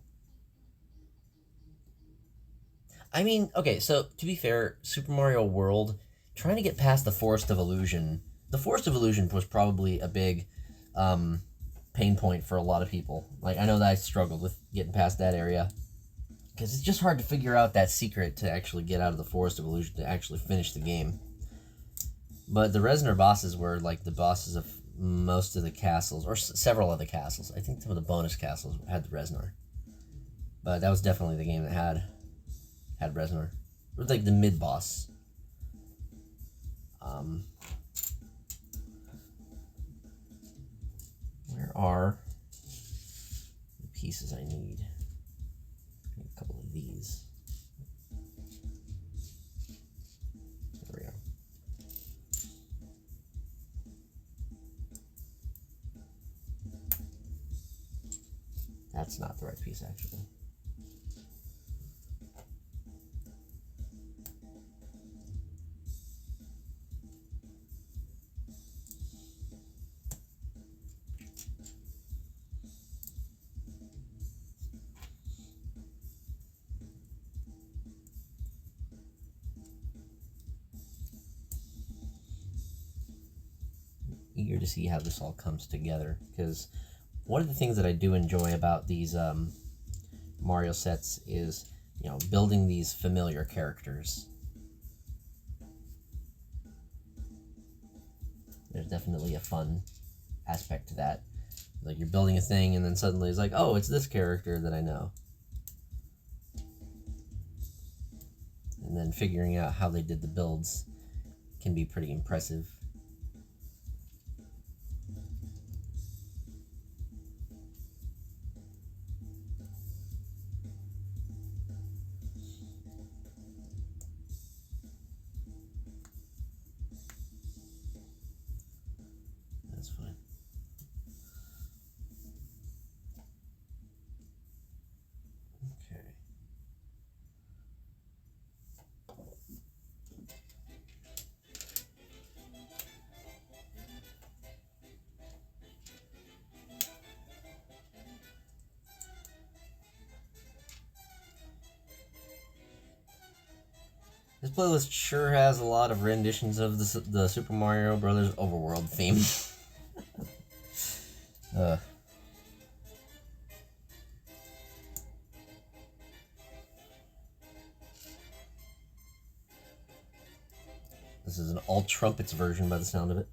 I mean, okay, so to be fair, Super Mario World, trying to get past the Forest of Illusion was probably a big um, pain point for a lot of people. Like, I know that I struggled with getting past that area because it's just hard to figure out that secret to actually get out of the Forest of Illusion to actually finish the game. But the Reznor bosses were like the bosses of most of the castles, or several of the castles. I think some of the bonus castles had the Reznor, but that was definitely the game that had Reznor. It was like the mid boss. Where are the pieces I need? I need a couple of these. There we go. That's not the right piece, actually. Eager to see how this all comes together, because one of the things that I do enjoy about these Mario sets is, building these familiar characters. There's definitely a fun aspect to that. Like, you're building a thing and then suddenly it's like, oh, it's this character that I know. and figuring out how they did the builds can be pretty impressive. That's fine. Okay. This playlist sure has a lot of renditions of the Super Mario Brothers overworld theme. This is an all trumpets version by the sound of it.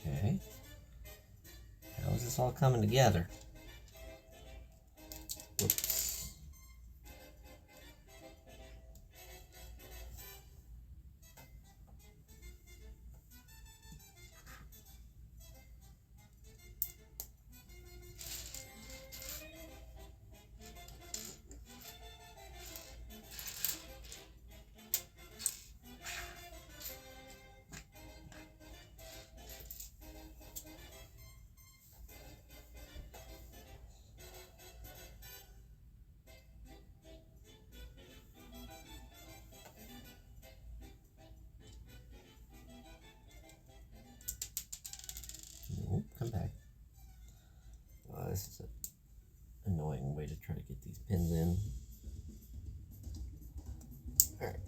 Okay. How is this all coming together? Whoops. Nope, come back. This is an annoying way to try to get these pins in. Alright.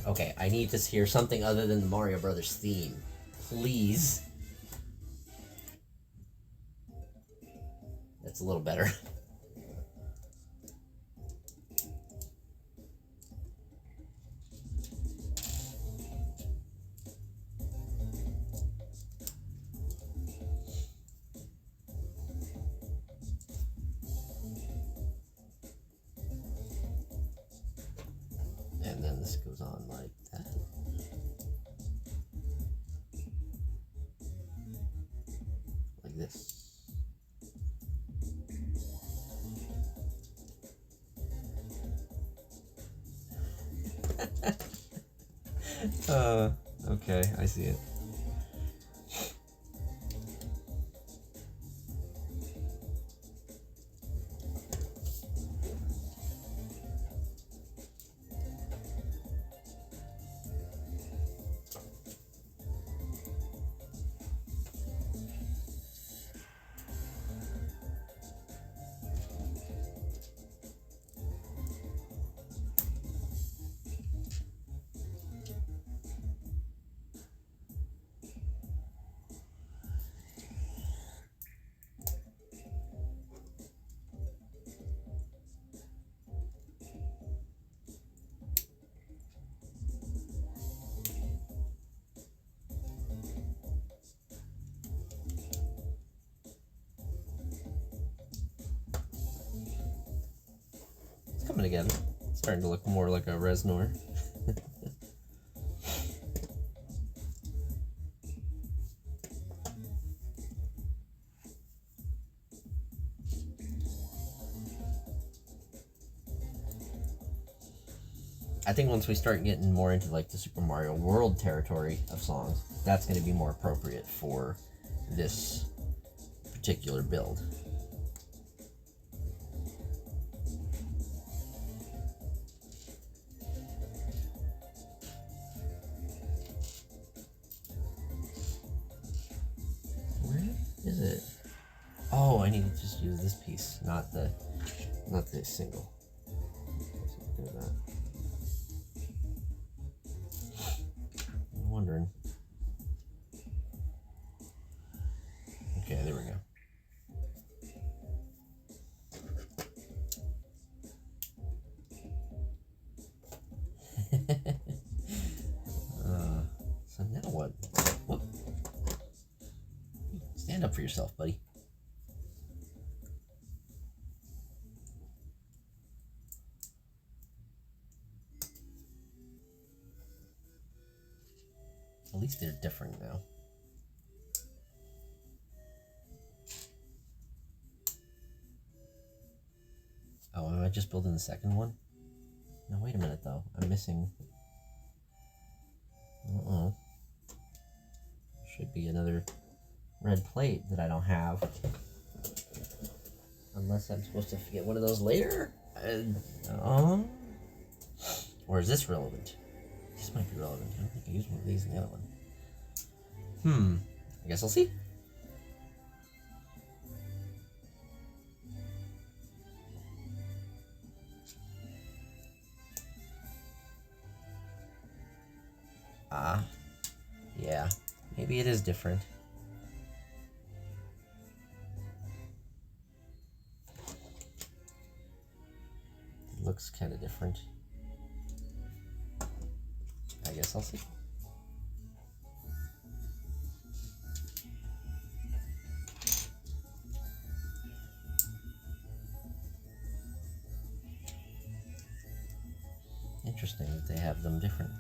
Okay, I need to hear something other than the Mario Brothers theme. Please. That's a little better. And then this goes on like that. Like this. Okay, I see it. Coming together. It's starting to look more like a Reznor. I think once we start getting more into like the Super Mario World territory of songs, that's going to be more appropriate for this particular build. Where is it? Oh, I need to just use this piece, not the single. Look at that. I'm wondering. Okay, there we go. So now what? Whoop. Stand up for yourself, buddy. At least they're different now. Oh, am I just building the second one? No, wait a minute though. I'm missing. Should be another red plate that I don't have. Unless I'm supposed to get one of those later? Or is this relevant? This might be relevant. I don't think I used one of these in the other one. I guess I'll see. Yeah. Maybe it is different. It looks kind of different. I guess I'll see. Interesting that they have them different.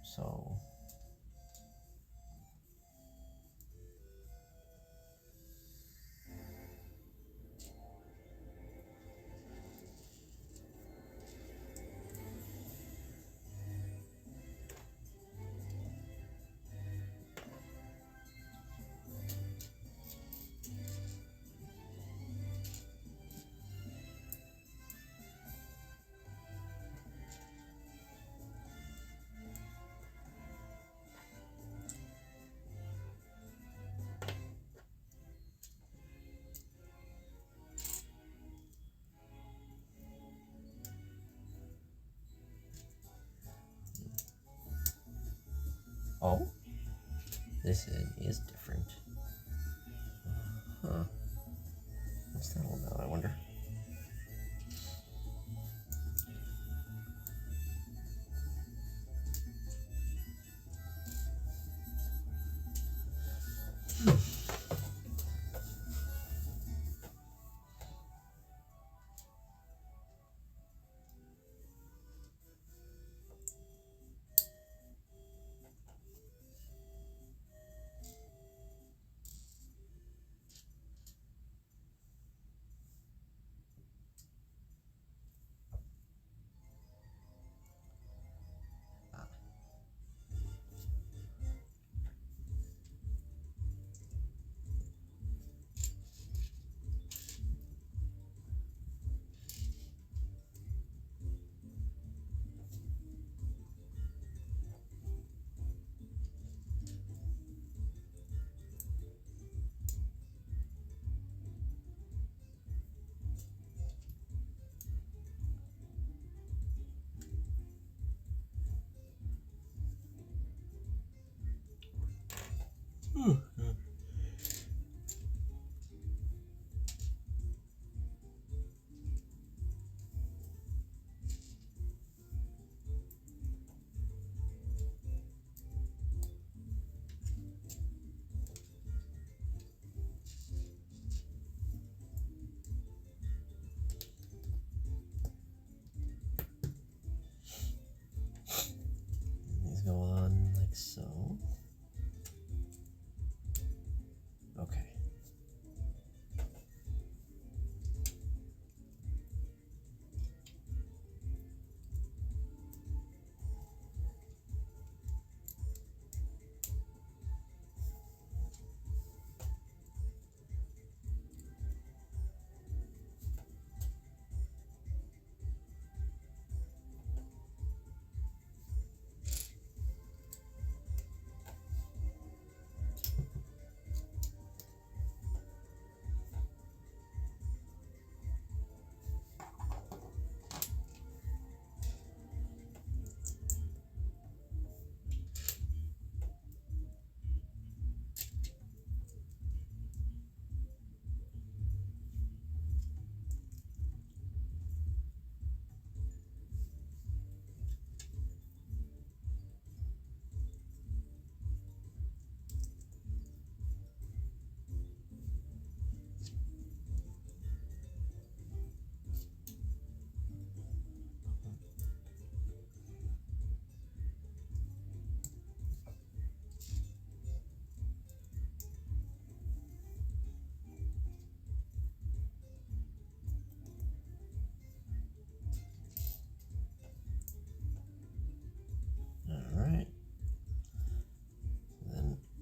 So oh, this is different. What's that all about, I wonder?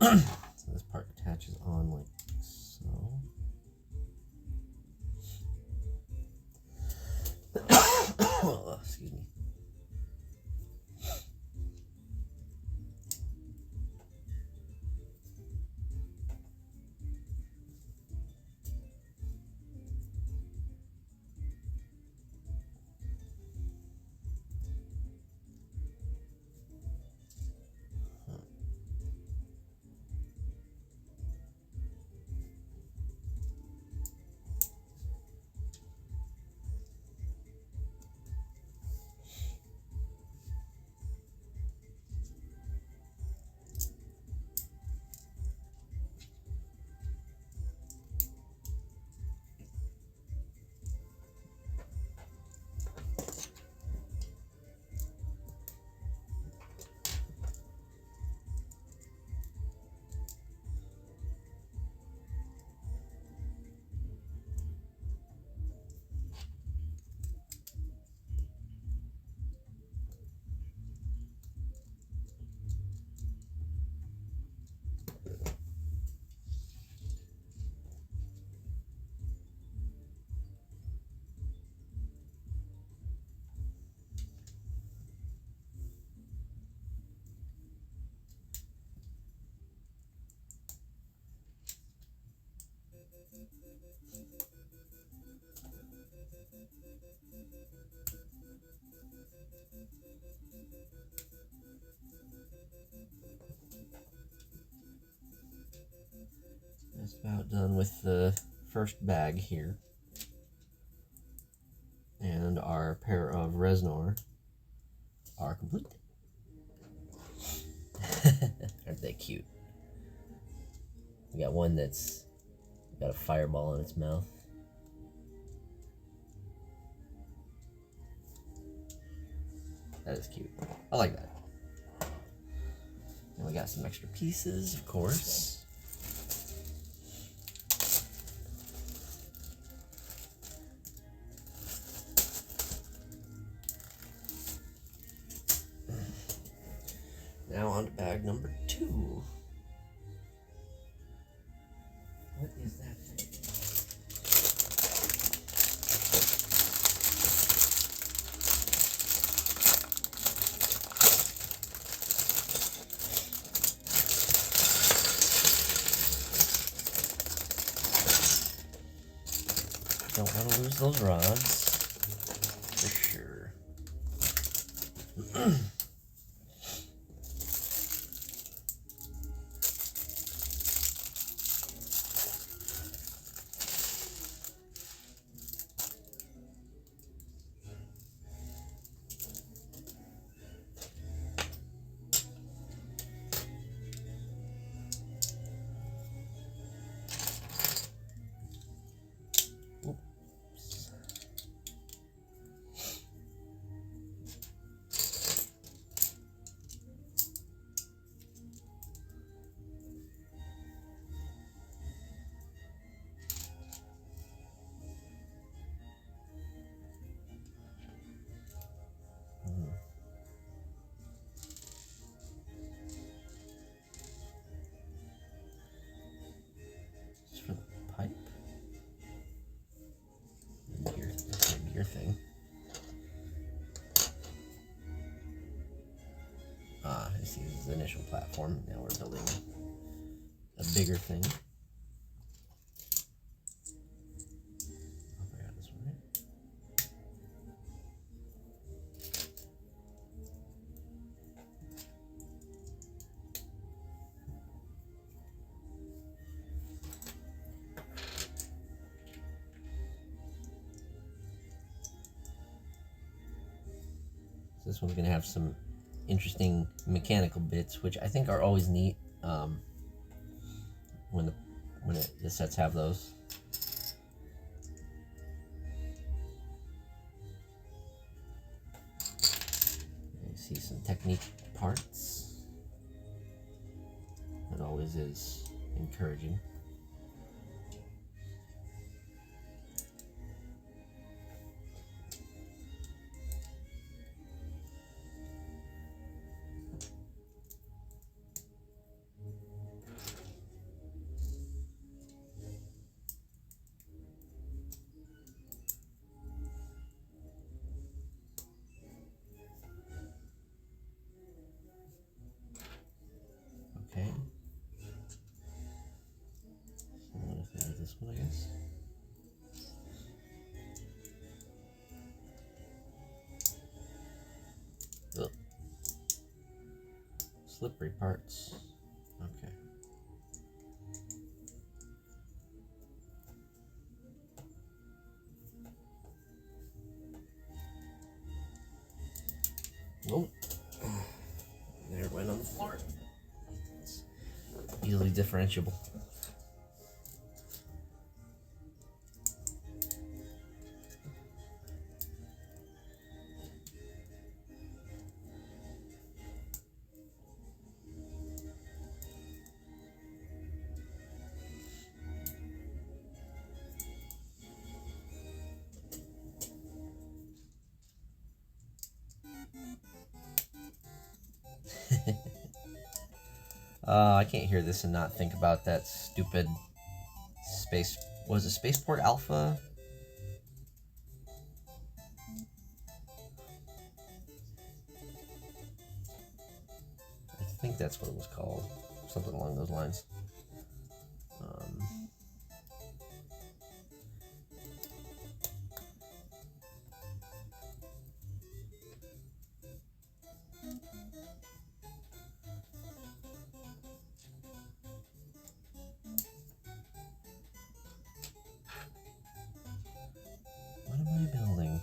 So this part attaches on like so. Excuse me. That's about done with the first bag here. And our pair of Reznor are complete. Aren't they cute? We got one that's got a fireball in its mouth. That is cute. I like that. And we got some extra pieces, of course. Now on to bag number 2. What is that thing? Don't want to lose those rods, for sure. For the pipe? Gear thing. Ah, I see. This is the initial platform. Now we're building a bigger thing. Oh, I got this one right. So this one's going to have some interesting mechanical bits, which I think are always neat when the sets have those. You see some technique parts. That always is encouraging. slippery parts. Okay. Nope. There it went on the floor. It's easily differentiable. I can't hear this and not think about that stupid space. Was it Spaceport Alpha? I think that's what it was called. Something along those lines. What am I building?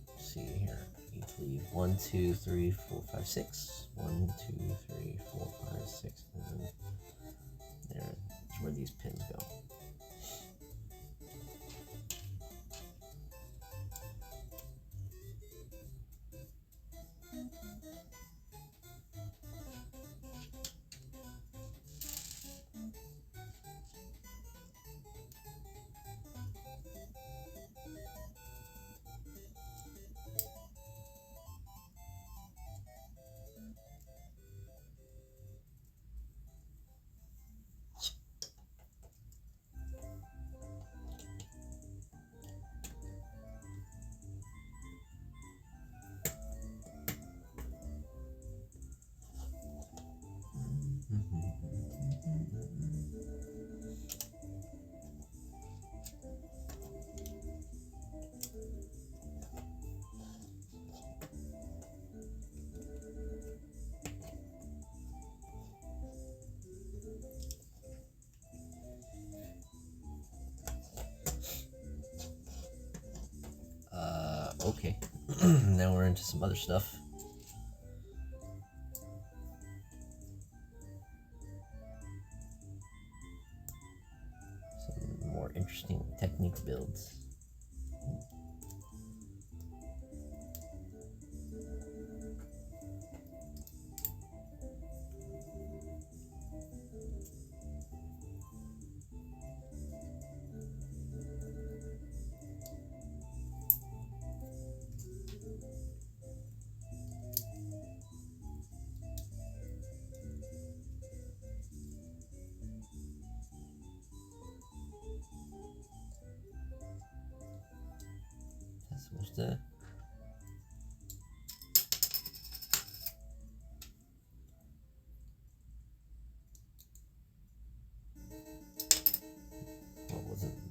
Let's see here. Each leave 1, 2, 3, 4, 5, 6. 1, 2, 3, 4, 5, 6. And then there's where these pins go. Okay. Now we're into some other stuff. Some more interesting technique builds. Supposed to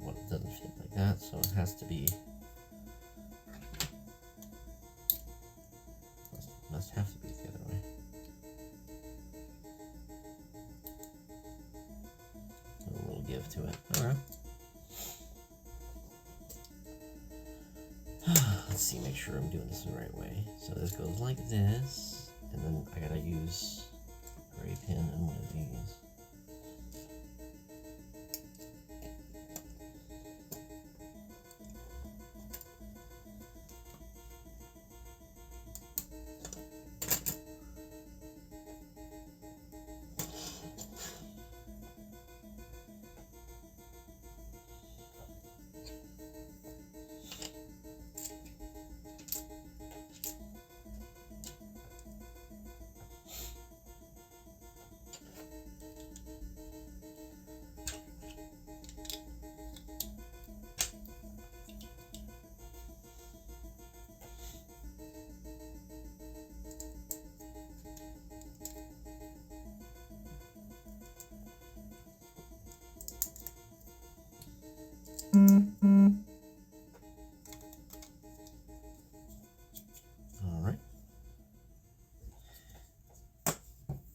what it doesn't fit like that, so it has to be must have to be the other way. A little give to it. Alright. Let's see, make sure I'm doing this the right way. So this goes like this, and then I gotta use a gray pin and one of these.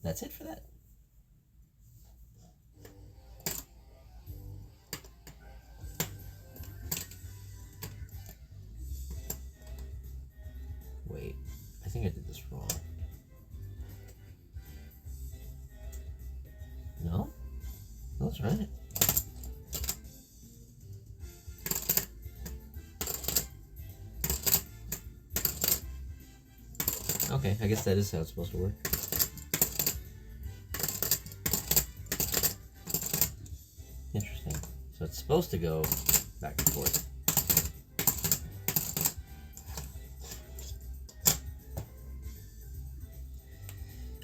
that's it for that. Wait, I think I did this wrong. No? That's right. Okay, I guess that is how it's supposed to work. Interesting. So it's supposed to go back and forth.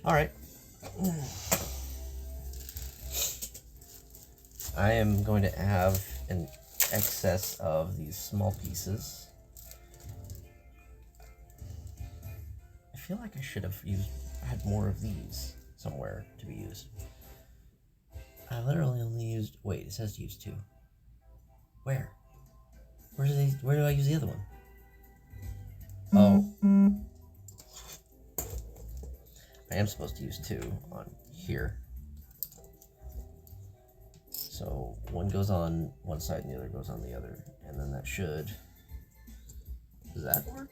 All right. I am going to have an excess of these small pieces. I feel like I should have had more of these somewhere to be used. I literally only used, wait, it says use 2. Where? Where do I use the other one? Oh. I am supposed to use 2 on here. So one goes on one side and the other goes on the other. And then that should... Does that work?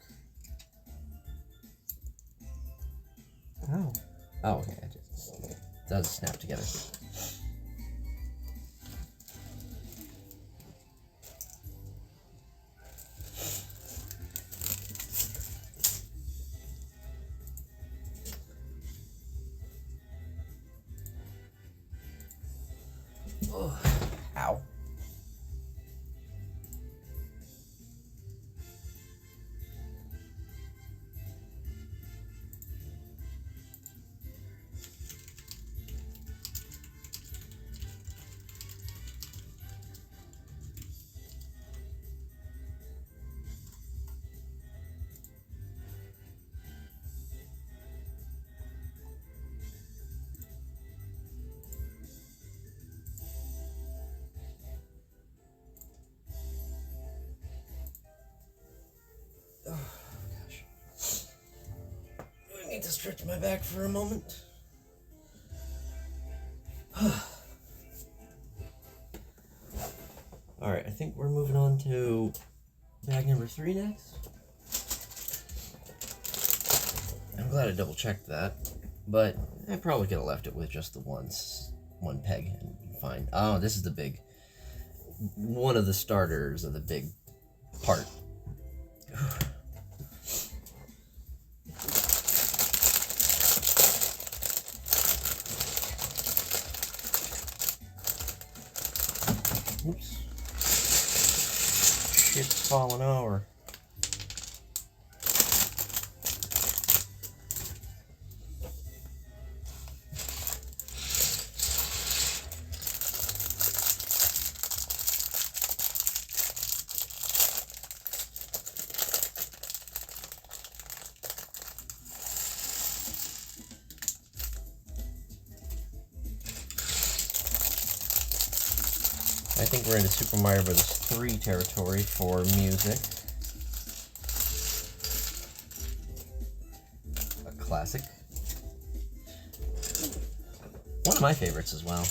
Oh. Oh, okay. It does snap together. Oh, ow. Oh, gosh. I need to stretch my back for a moment. Alright, I think we're moving on to bag number 3 next. I'm glad I double checked that, but I probably could have left it with just the one peg and fine. Oh, this is the big, one of the starters of the big part. Oops. Shit's falling over. I think we're into Super Mario Bros. 3 territory for music. A classic. One of my favorites as well.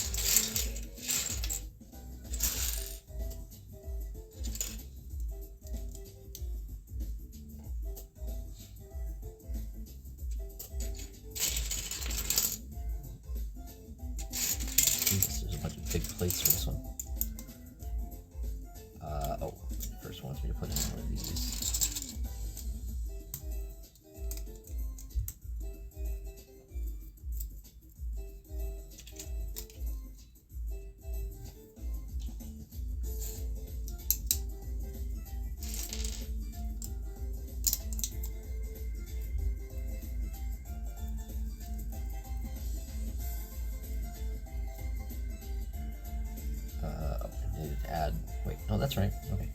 Jesus, there's a bunch of big plates for this one. Oh, first wants me to put in one of these. I needed to add, wait, oh, that's right, okay.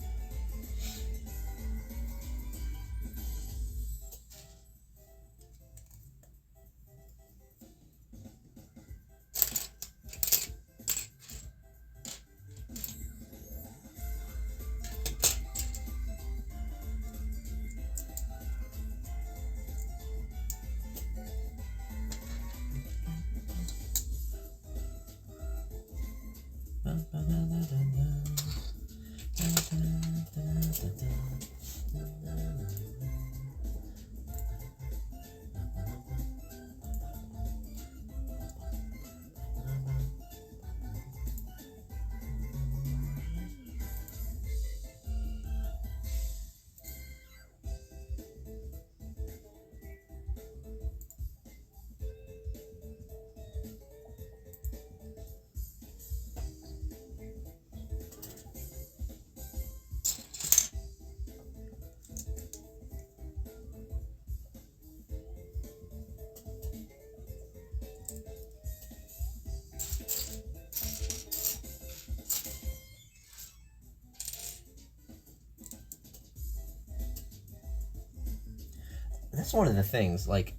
That's one of the things, like,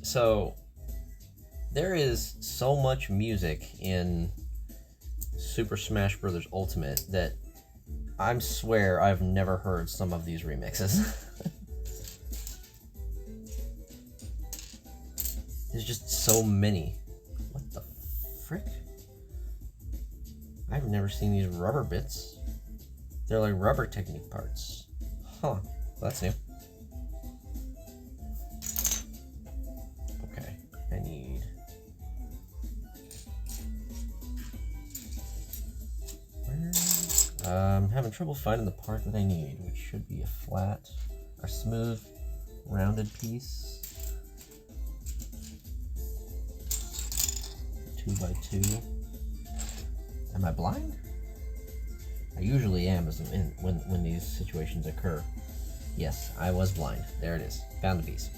so there is so much music in Super Smash Bros. Ultimate that I swear I've never heard some of these remixes. There's just so many. What the frick? I've never seen these rubber bits. They're like rubber technique parts. Huh, that's new. Okay, I need... I'm having trouble finding the part that I need, which should be a flat, a smooth, rounded piece. 2x2. Am I blind? I usually am when these situations occur. Yes, I was blind. There it is. Found the piece.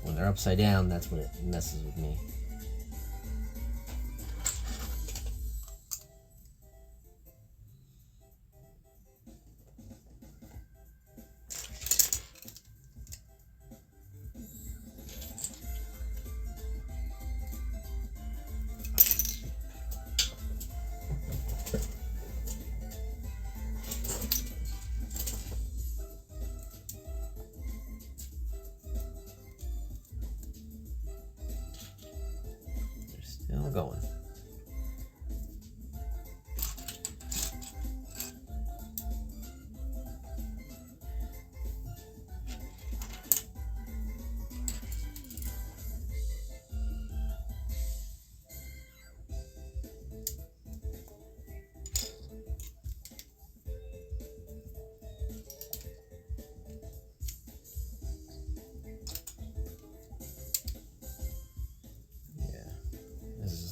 When they're upside down, that's when it messes with me. Still going.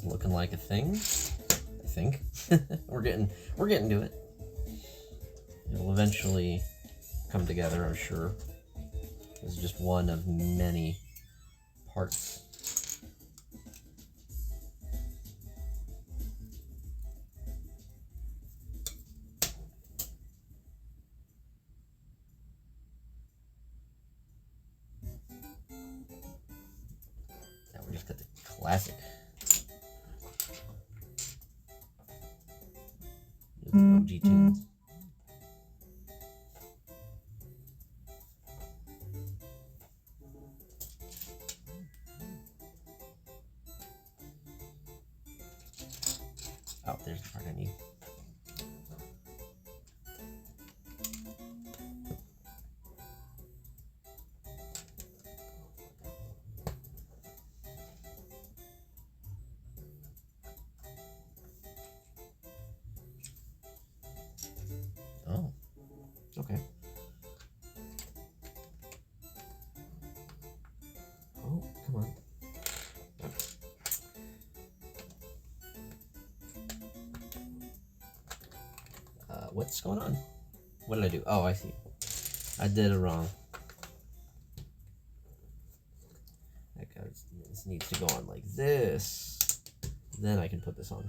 Looking like a thing, I think. we're getting to it. It'll eventually come together, I'm sure. This is just one of many parts. Now we just got the classic. OG tunes. Oh, there's the part I need. Oh, okay. Oh, come on. What's going on? What did I do? Oh, I see. I did it wrong. This needs to go on like this. Then I can put this on.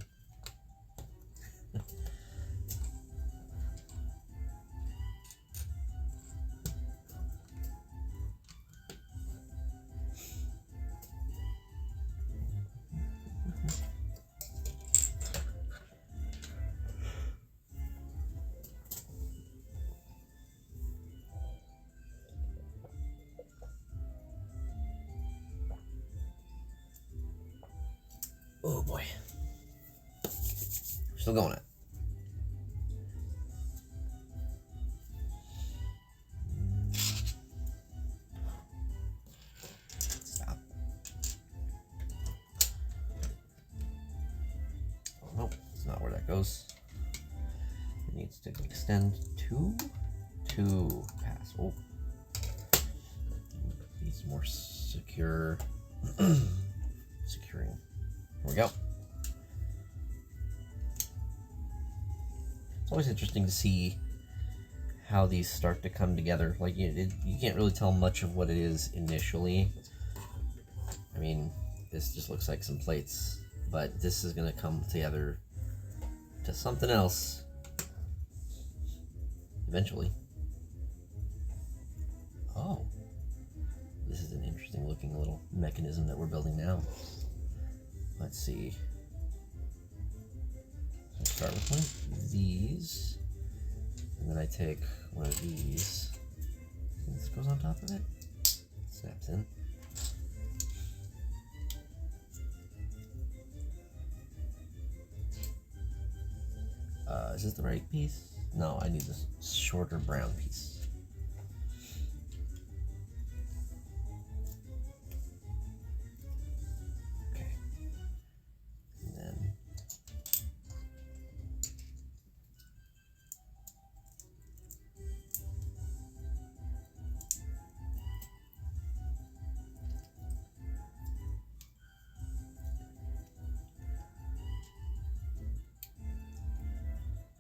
Oh boy. still going at. Stop. Oh, nope, that's not where that goes. It needs to extend to pass. Oh, needs more secure. Securing. Here we go. It's always interesting to see how these start to come together. Like, you can't really tell much of what it is initially. I mean, this just looks like some plates, but this is going to come together to something else eventually. Oh, this is an interesting looking little mechanism that we're building now. Let's see. So I start with one of these, and then I take one of these, and this goes on top of it. Snaps in. Is this the right piece? No, I need this shorter brown piece. Okay.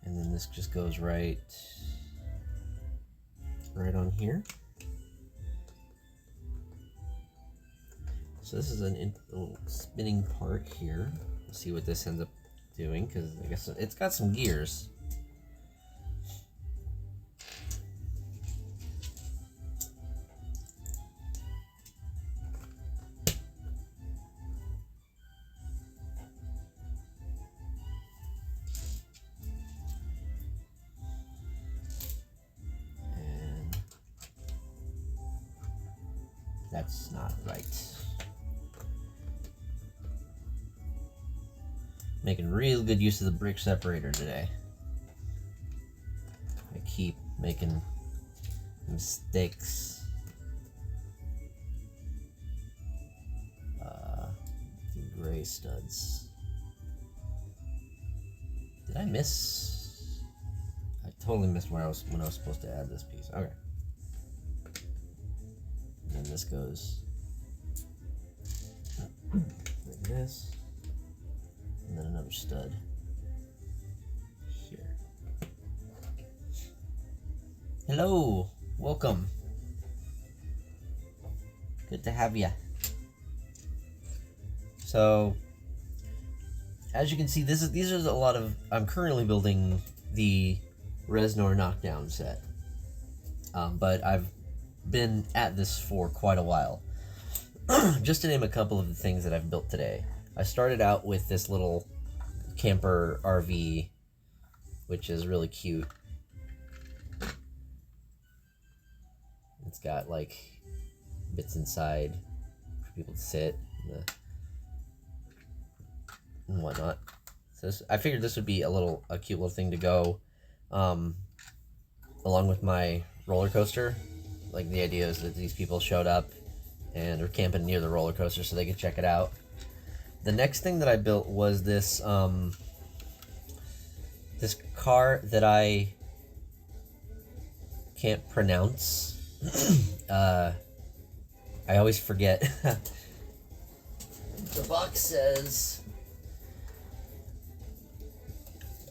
And then this just goes right on here. So this is a little spinning part here. We'll see what this ends up doing, because I guess it's got some gears. That's not right. Making real good use of the brick separator today. I keep making mistakes. Gray studs. Did I miss? I totally missed when I was supposed to add this piece. Okay. And then this goes like this, and then another stud here. Hello, welcome. Good to have you. So, as you can see, these are a lot of. I'm currently building the Reznor knockdown set, but I've been at this for quite a while. Just to name a couple of the things that I've built today. I started out with this little camper RV, which is really cute. It's got like bits inside for people to sit and whatnot. So I figured this would be a cute little thing to go along with my roller coaster. Like, the idea is that these people showed up and are camping near the roller coaster so they could check it out. The next thing that I built was this this car that I can't pronounce. I always forget. The box says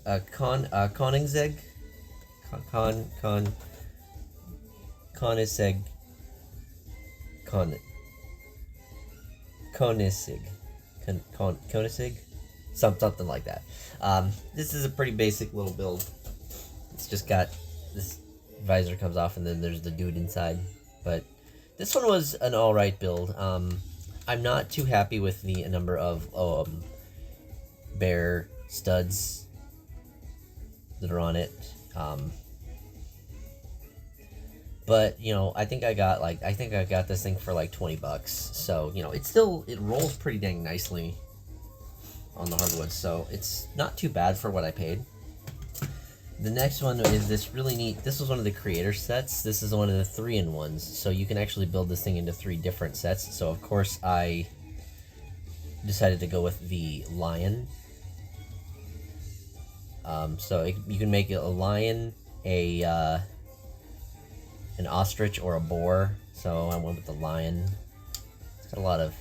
Koenigsegg. Koenigsegg. Koenigsegg? Something like that. This is a pretty basic little build. It's just got this visor comes off and then there's the dude inside. But this one was an alright build. I'm not too happy with the number of bare studs that are on it. But, you know, I think I got this thing for like $20. So, you know, it rolls pretty dang nicely. on the hardwood, so it's not too bad for what I paid. The next one is this really neat. This was one of the creator sets. This is one of the 3-in-1s, so you can actually build this thing into 3 different sets. So of course I decided to go with the lion. You can make it a lion, an ostrich, or a boar. So I went with the lion. It's got a lot of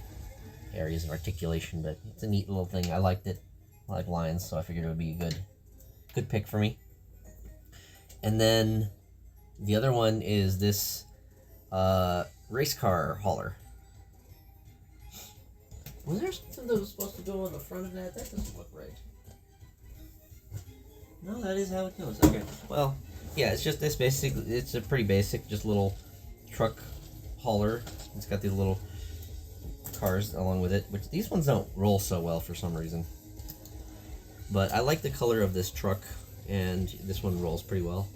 areas of articulation, but it's a neat little thing. I liked it. I like lions, so I figured it would be a good pick for me. And then the other one is this race car hauler. Was there something that was supposed to go on the front of that? That doesn't look right. No, that is how it goes. Okay. Well, yeah, it's just this basic. It's a pretty basic, just little truck hauler. It's got these little cars along with it, which these ones don't roll so well for some reason. But I like the color of this truck, and this one rolls pretty well.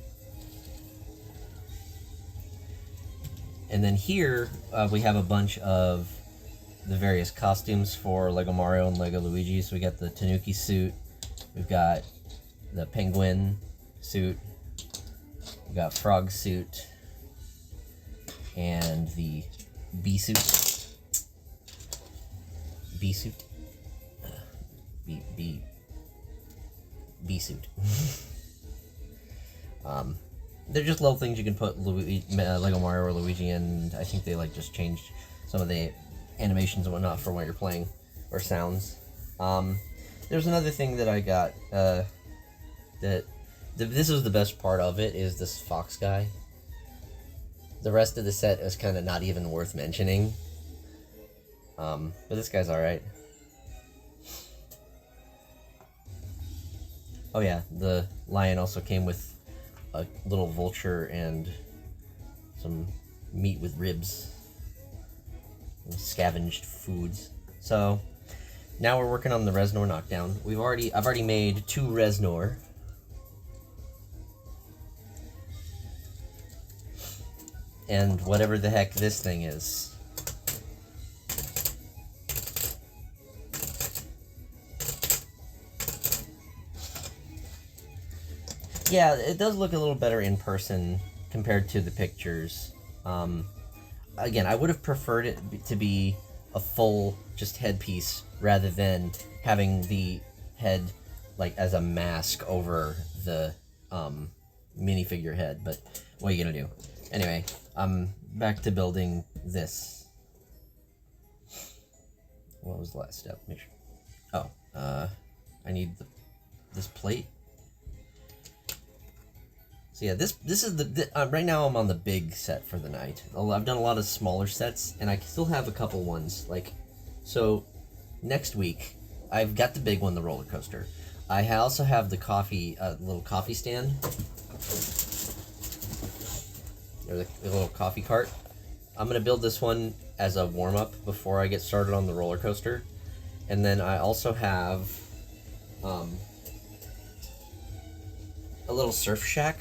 And then here we have a bunch of the various costumes for Lego Mario and Lego Luigi. So we got the Tanuki suit, we've got the penguin suit, we got frog suit, and the bee suit. Bee suit. Bee suit. They're just little things you can put Lego Mario or Luigi in. I think they like just changed some of the animations and whatnot for when you're playing, or sounds. There's another thing that I got this is the best part of it, is this fox guy. The rest of the set is kind of not even worth mentioning. But this guy's alright. Oh yeah, the lion also came with a little vulture and some meat with ribs and scavenged foods. So now we're working on the Reznor knockdown. I've already made 2 Reznor. And whatever the heck this thing is. Yeah, it does look a little better in person compared to the pictures. Again, I would have preferred it to be a full just headpiece rather than having the head like as a mask over the minifigure head, but what are you gonna do? Anyway, I'm back to building this. What was the last step? Make sure. Oh, I need this plate. So yeah, this is right now I'm on the big set for the night. I've done a lot of smaller sets, and I still have a couple ones. So next week, I've got the big one, the roller coaster. I also have the little coffee stand, or the little coffee cart. I'm gonna build this one as a warm-up before I get started on the roller coaster, and then I also have a little surf shack.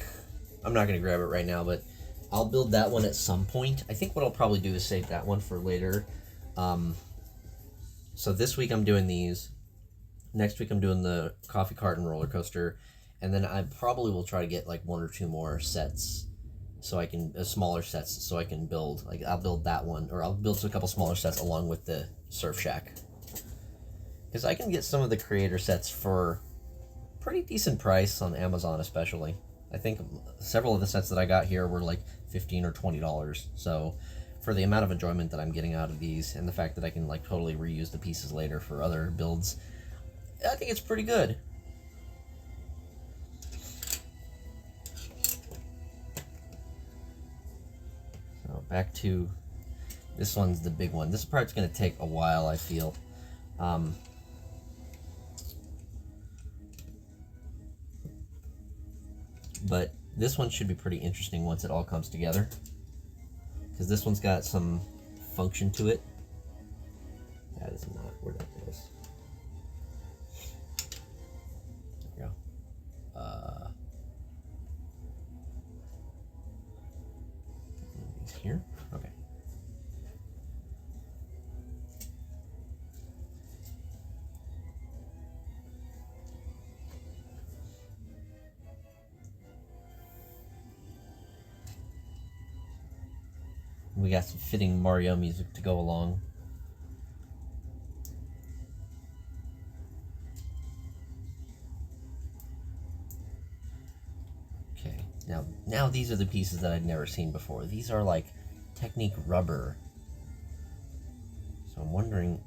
I'm not going to grab it right now, but I'll build that one at some point. I think what I'll probably do is save that one for later. So this week I'm doing these. Next week I'm doing the coffee cart and roller coaster. And then I probably will try to get like 1 or 2 more sets, so I can, smaller sets, so I can build, I'll build that one, or I'll build a couple smaller sets along with the surf shack. Because I can get some of the creator sets for pretty decent price on Amazon especially. I think several of the sets that I got here were like $15 or $20. So for the amount of enjoyment that I'm getting out of these, and the fact that I can like totally reuse the pieces later for other builds, I think it's pretty good. So back to this one's the big one. This part's going to take a while, I feel. But this one should be pretty interesting once it all comes together, because this one's got some function to it. That is not where that goes. There we go. These here. Okay. we got some fitting Mario music to go along. Okay, now these are the pieces that I'd never seen before. These are like Technique rubber. So I'm wondering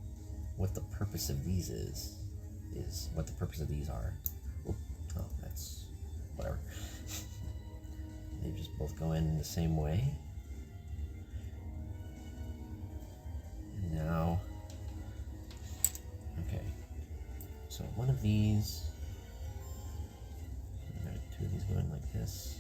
what the purpose of these is what the purpose of these are. Oh, that's whatever. They just both go in the same way. And now, okay. So one of these, two of these go in like this.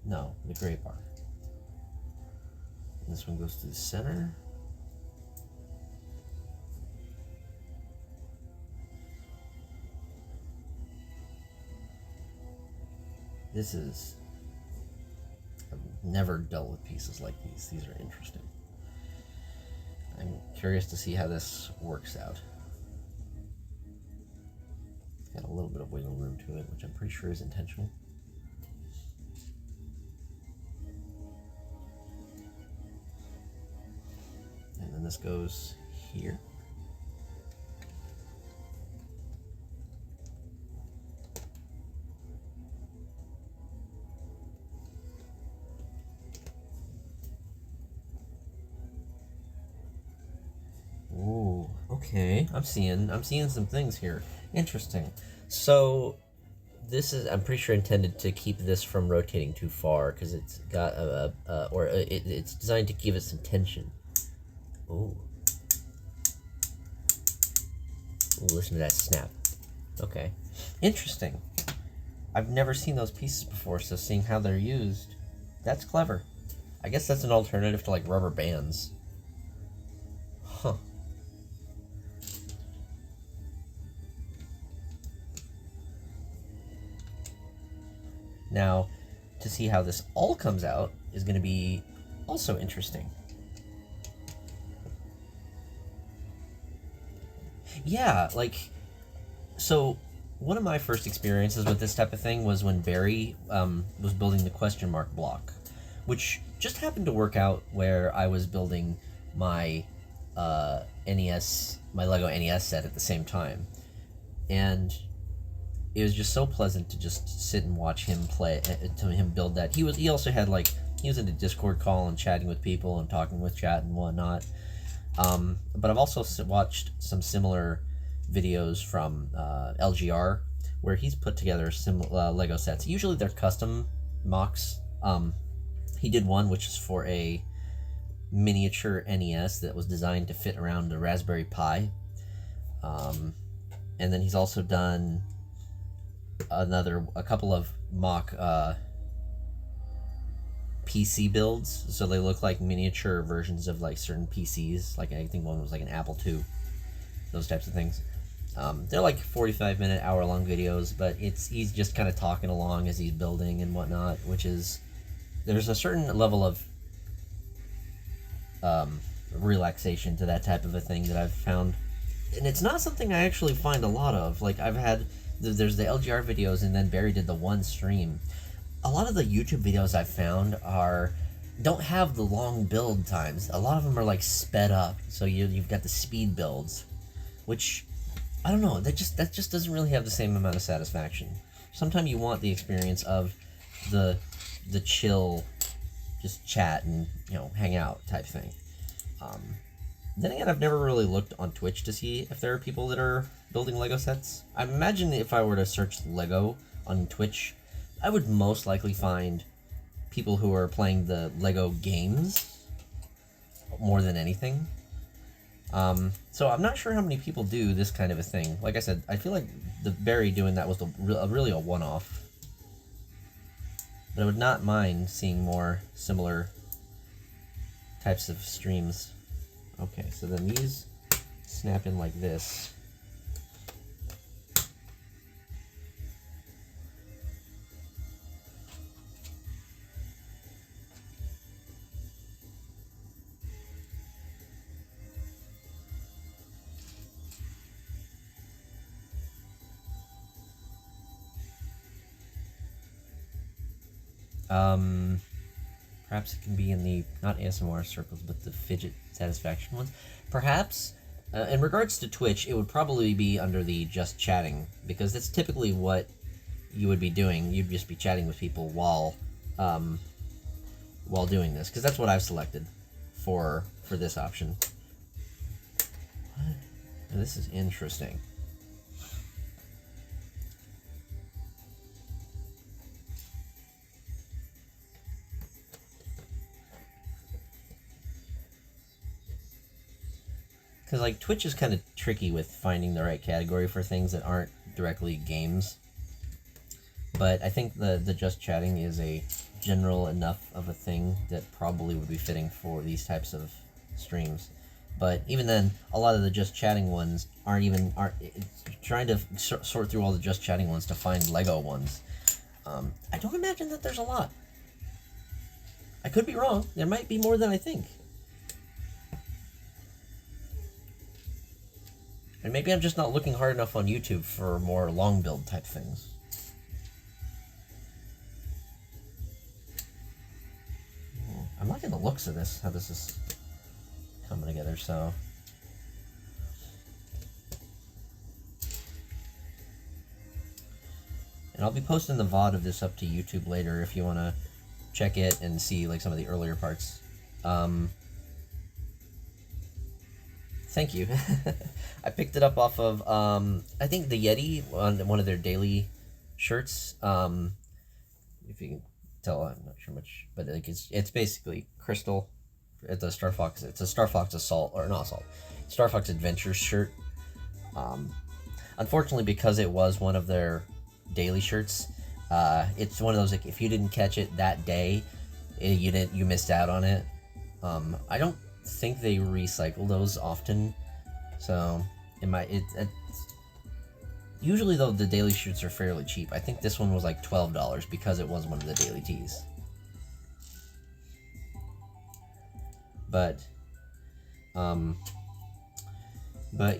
No, the gray bar. And this one goes to the center. This is... I've never dealt with pieces like these. These are interesting. I'm curious to see how this works out. It's got a little bit of wiggle room to it, which I'm pretty sure is intentional. And then this goes here. Ooh, okay. I'm seeing some things here. Interesting. So this is, I'm pretty sure, intended to keep this from rotating too far because it's got it's designed to give it some tension. Ooh. Ooh, listen to that snap. Okay. Interesting. I've never seen those pieces before, so seeing how they're used, that's clever. I guess that's an alternative to like rubber bands. Huh. Now, to see how this all comes out is going to be also interesting. Yeah, like, so one of my first experiences with this type of thing was when Barry was building the question mark block, which just happened to work out where I was building my NES, my Lego NES set at the same time. And it was just so pleasant to just sit and watch him play, to him build that. He also had like, he was in a Discord call and chatting with people and talking with chat and whatnot. But I've also watched some similar videos from LGR where he's put together Lego sets. Usually they're custom mocks. He did one which is for a miniature NES that was designed to fit around a Raspberry Pi. And then he's also done a couple of mock PC builds, so they look like miniature versions of like certain PCs. Like I think one was like an Apple II, those types of things. They're like 45-minute, hour-long videos, but he's just kind of talking along as he's building and whatnot, which is, there's a certain level of relaxation to that type of a thing that I've found, and it's not something I actually find a lot of. Like I've had, there's the LGR videos, and then Barry did the one stream. A lot of the YouTube videos I've found don't have the long build times. A lot of them are like sped up, so you've got the speed builds, which I don't know. That just doesn't really have the same amount of satisfaction. Sometimes you want the experience of the chill, just chat and hang out type thing. Then again, I've never really looked on Twitch to see if there are people that are building Lego sets. I imagine if I were to search Lego on Twitch, I would most likely find people who are playing the Lego games more than anything. So I'm not sure how many people do this kind of a thing. Like I said, I feel like the Barry doing that was really a one-off. But I would not mind seeing more similar types of streams. Okay, so then these snap in like this. Perhaps it can be in the, not ASMR circles, but the fidget satisfaction ones. Perhaps, in regards to Twitch, it would probably be under the just chatting, because that's typically what you would be doing. You'd just be chatting with people while doing this, because that's what I've selected for this option. What? This is interesting. Because, like, Twitch is kind of tricky with finding the right category for things that aren't directly games. But I think the just chatting is a general enough of a thing that probably would be fitting for these types of streams. But even then, a lot of the just chatting ones aren't trying to sort through all the just chatting ones to find Lego ones. I don't imagine that there's a lot. I could be wrong. There might be more than I think. And maybe I'm just not looking hard enough on YouTube for more long build type things. I'm liking the looks of this, how this is coming together, so. And I'll be posting the VOD of this up to YouTube later if you want to check it and see like some of the earlier parts. Thank you. I picked it up off of, I think the Yeti on one of their daily shirts. If you can tell, I'm not sure much, but like it's basically Crystal. It's a Star Fox. It's a Star Fox Assault, or not Assault, Star Fox Adventures shirt. Unfortunately, because it was one of their daily shirts, it's one of those, like, if you didn't catch it that day, you missed out on it. I don't think they recycle those often, so usually though the daily shirts are fairly cheap. I think this one was like $12 because it was one of the daily tees. But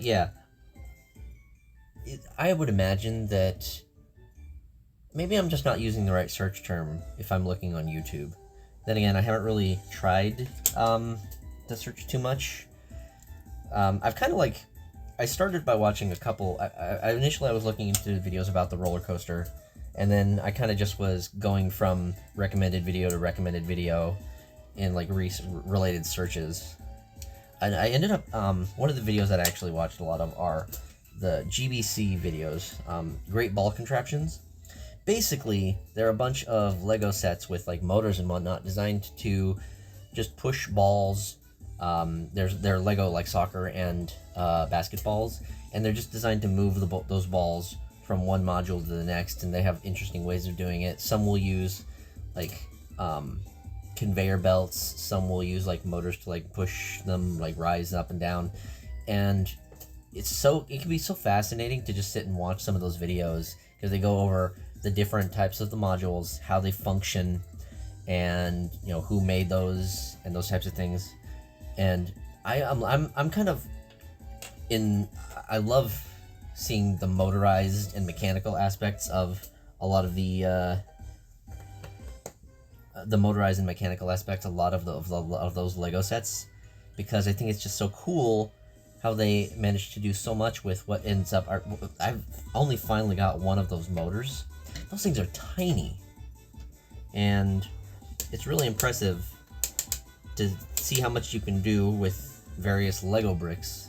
yeah, I would imagine that maybe I'm just not using the right search term if I'm looking on YouTube. Then again, I haven't really tried to search too much. I've kind of like, I started by watching a couple. Initially I was looking into videos about the roller coaster, and then I kind of just was going from recommended video to recommended video in like related searches. And I ended up, one of the videos that I actually watched a lot of are the GBC videos, Great Ball Contraptions. Basically, they're a bunch of Lego sets with like motors and whatnot designed to just push balls. They're Lego like soccer and basketballs, and they're just designed to move those balls from one module to the next, and they have interesting ways of doing it. Some will use like conveyor belts, some will use like motors to like push them, like rise up and down, and it can be so fascinating to just sit and watch some of those videos, because they go over the different types of the modules, how they function, and you know who made those and those types of things. And I'm kind of I love seeing the motorized and mechanical aspects of a lot of the motorized and mechanical aspects of a lot of those Lego sets, because I think it's just so cool how they managed to do so much with what ends up. I've only finally got one of those motors. Those things are tiny, and it's really impressive to see how much you can do with various Lego bricks.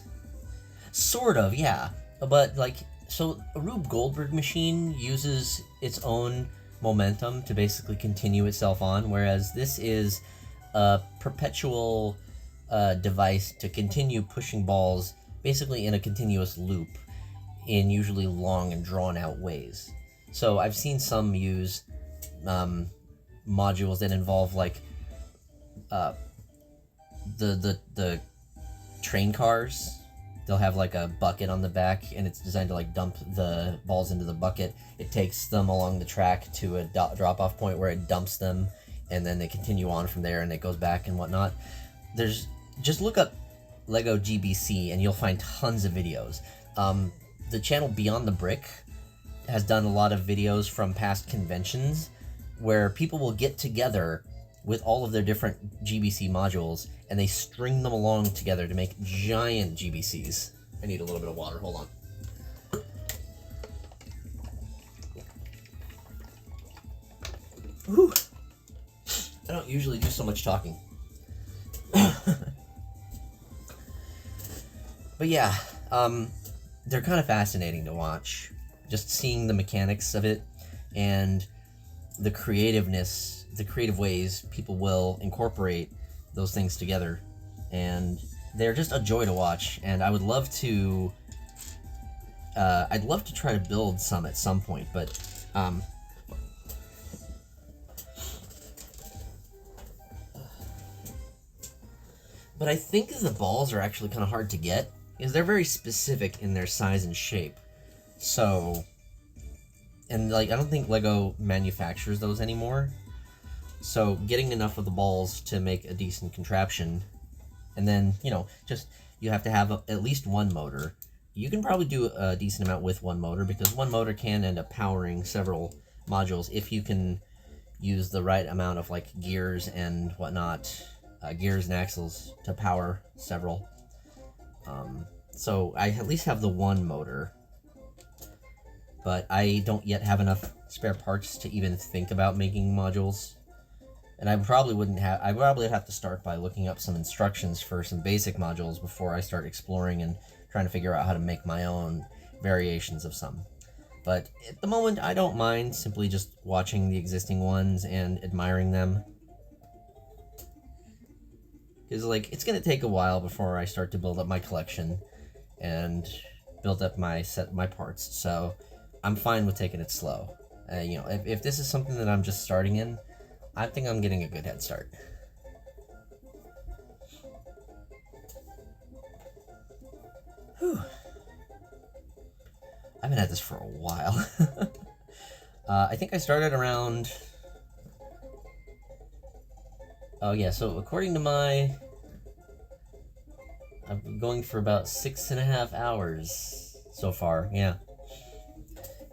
Sort of, yeah. But like, so a Rube Goldberg machine uses its own momentum to basically continue itself on, whereas this is a perpetual device to continue pushing balls basically in a continuous loop in usually long and drawn out ways. So I've seen some use modules that involve like the train cars. They'll have like a bucket on the back, and it's designed to like dump the balls into the bucket. It takes them along the track to a drop-off point where it dumps them, and then they continue on from there, and it goes back and whatnot. Just look up Lego GBC, and you'll find tons of videos. The channel Beyond the Brick has done a lot of videos from past conventions where people will get together with all of their different GBC modules and they string them along together to make giant GBCs. I need a little bit of water, hold on. Whew. I don't usually do so much talking. But yeah, they're kind of fascinating to watch. Just seeing the mechanics of it and the creativeness, the creative ways people will incorporate those things together. And they're just a joy to watch. And I would love to, I'd love to try to build some at some point, but, I think the balls are actually kind of hard to get, because they're very specific in their size and shape. So, and like, I don't think Lego manufactures those anymore. So getting enough of the balls to make a decent contraption, and then, you know, just, you have to have at least one motor. You can probably do a decent amount with one motor, because one motor can end up powering several modules if you can use the right amount of like gears and whatnot, gears and axles to power several. So I at least have the one motor, but I don't yet have enough spare parts to even think about making modules. And I probably have to start by looking up some instructions for some basic modules before I start exploring and trying to figure out how to make my own variations of some. But at the moment, I don't mind simply just watching the existing ones and admiring them. Because, like, it's going to take a while before I start to build up my collection and build up my parts. So I'm fine with taking it slow. You know, if this is something that I'm just starting in, I think I'm getting a good head start. Whew. I haven't had this for a while. I think I started around... Oh yeah, so according to I'm going for about 6.5 hours so far, yeah.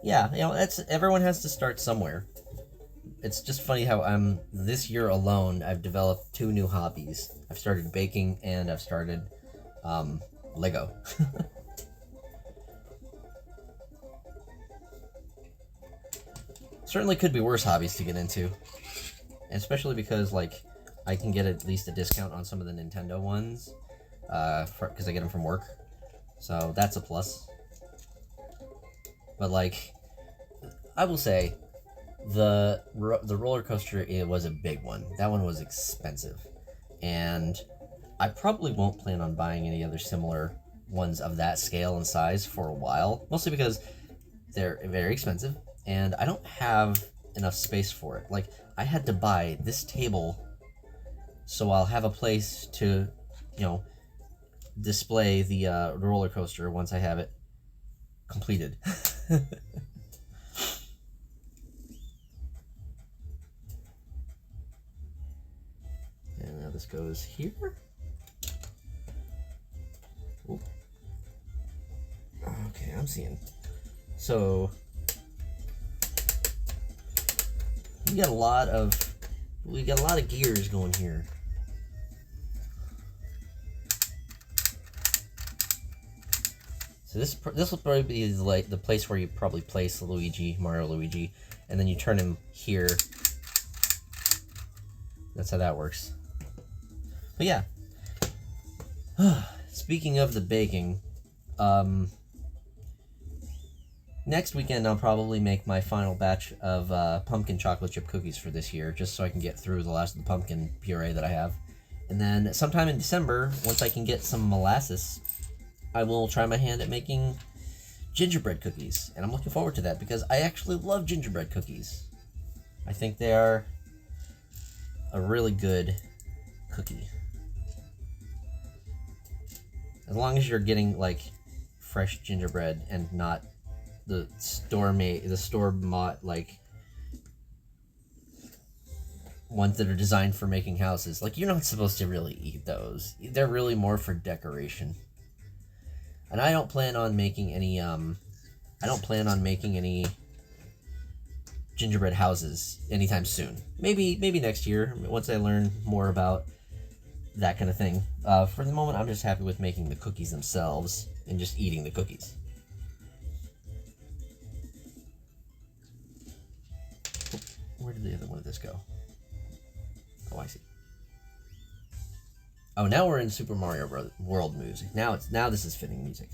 Yeah, you know, everyone has to start somewhere. It's just funny how this year alone, I've developed 2 new hobbies. I've started baking and I've started, Lego. Certainly could be worse hobbies to get into. Especially because, like, I can get at least a discount on some of the Nintendo ones, because I get them from work. So that's a plus. But, like, I will say, the roller coaster, it was a big one. That one was expensive. And I probably won't plan on buying any other similar ones of that scale and size for a while. Mostly because they're very expensive, and I don't have enough space for it. Like, I had to buy this table so I'll have a place to, you know, display the roller coaster once I have it completed. And now this goes here. Ooh. Okay, I'm seeing. So we got a lot of gears going here. So this will probably be like the place where you probably place Mario Luigi, and then you turn him here. That's how that works. But yeah. Speaking of the baking, next weekend I'll probably make my final batch of pumpkin chocolate chip cookies for this year, just so I can get through the last of the pumpkin puree that I have. And then sometime in December, once I can get some molasses, I will try my hand at making gingerbread cookies. And I'm looking forward to that because I actually love gingerbread cookies. I think they are a really good cookie. As long as you're getting, like, fresh gingerbread and not the store-bought, like, ones that are designed for making houses. Like, you're not supposed to really eat those. They're really more for decoration. And I don't plan on making any gingerbread houses anytime soon. Maybe next year, once I learn more about that kind of thing. For the moment, I'm just happy with making the cookies themselves and just eating the cookies. Where did the other one of this go? Oh, I see. Oh, now we're in Super Mario World music. Now this is fitting music.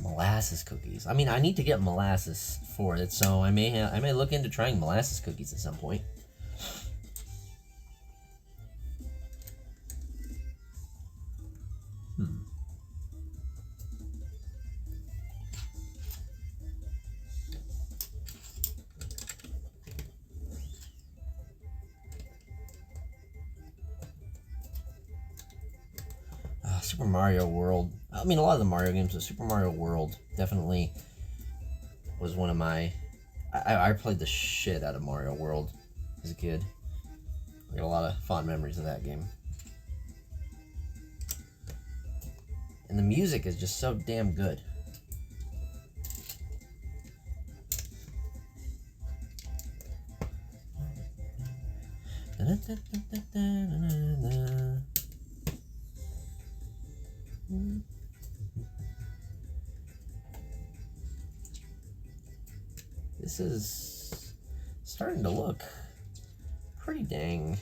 Molasses cookies. I mean, I need to get molasses for it, so I may look into trying molasses cookies at some point. Super Mario World. I mean, a lot of the Mario games, but Super Mario World definitely was one of my... I played the shit out of Mario World as a kid. I got a lot of fond memories of that game. And the music is just so damn good. This is starting to look pretty dang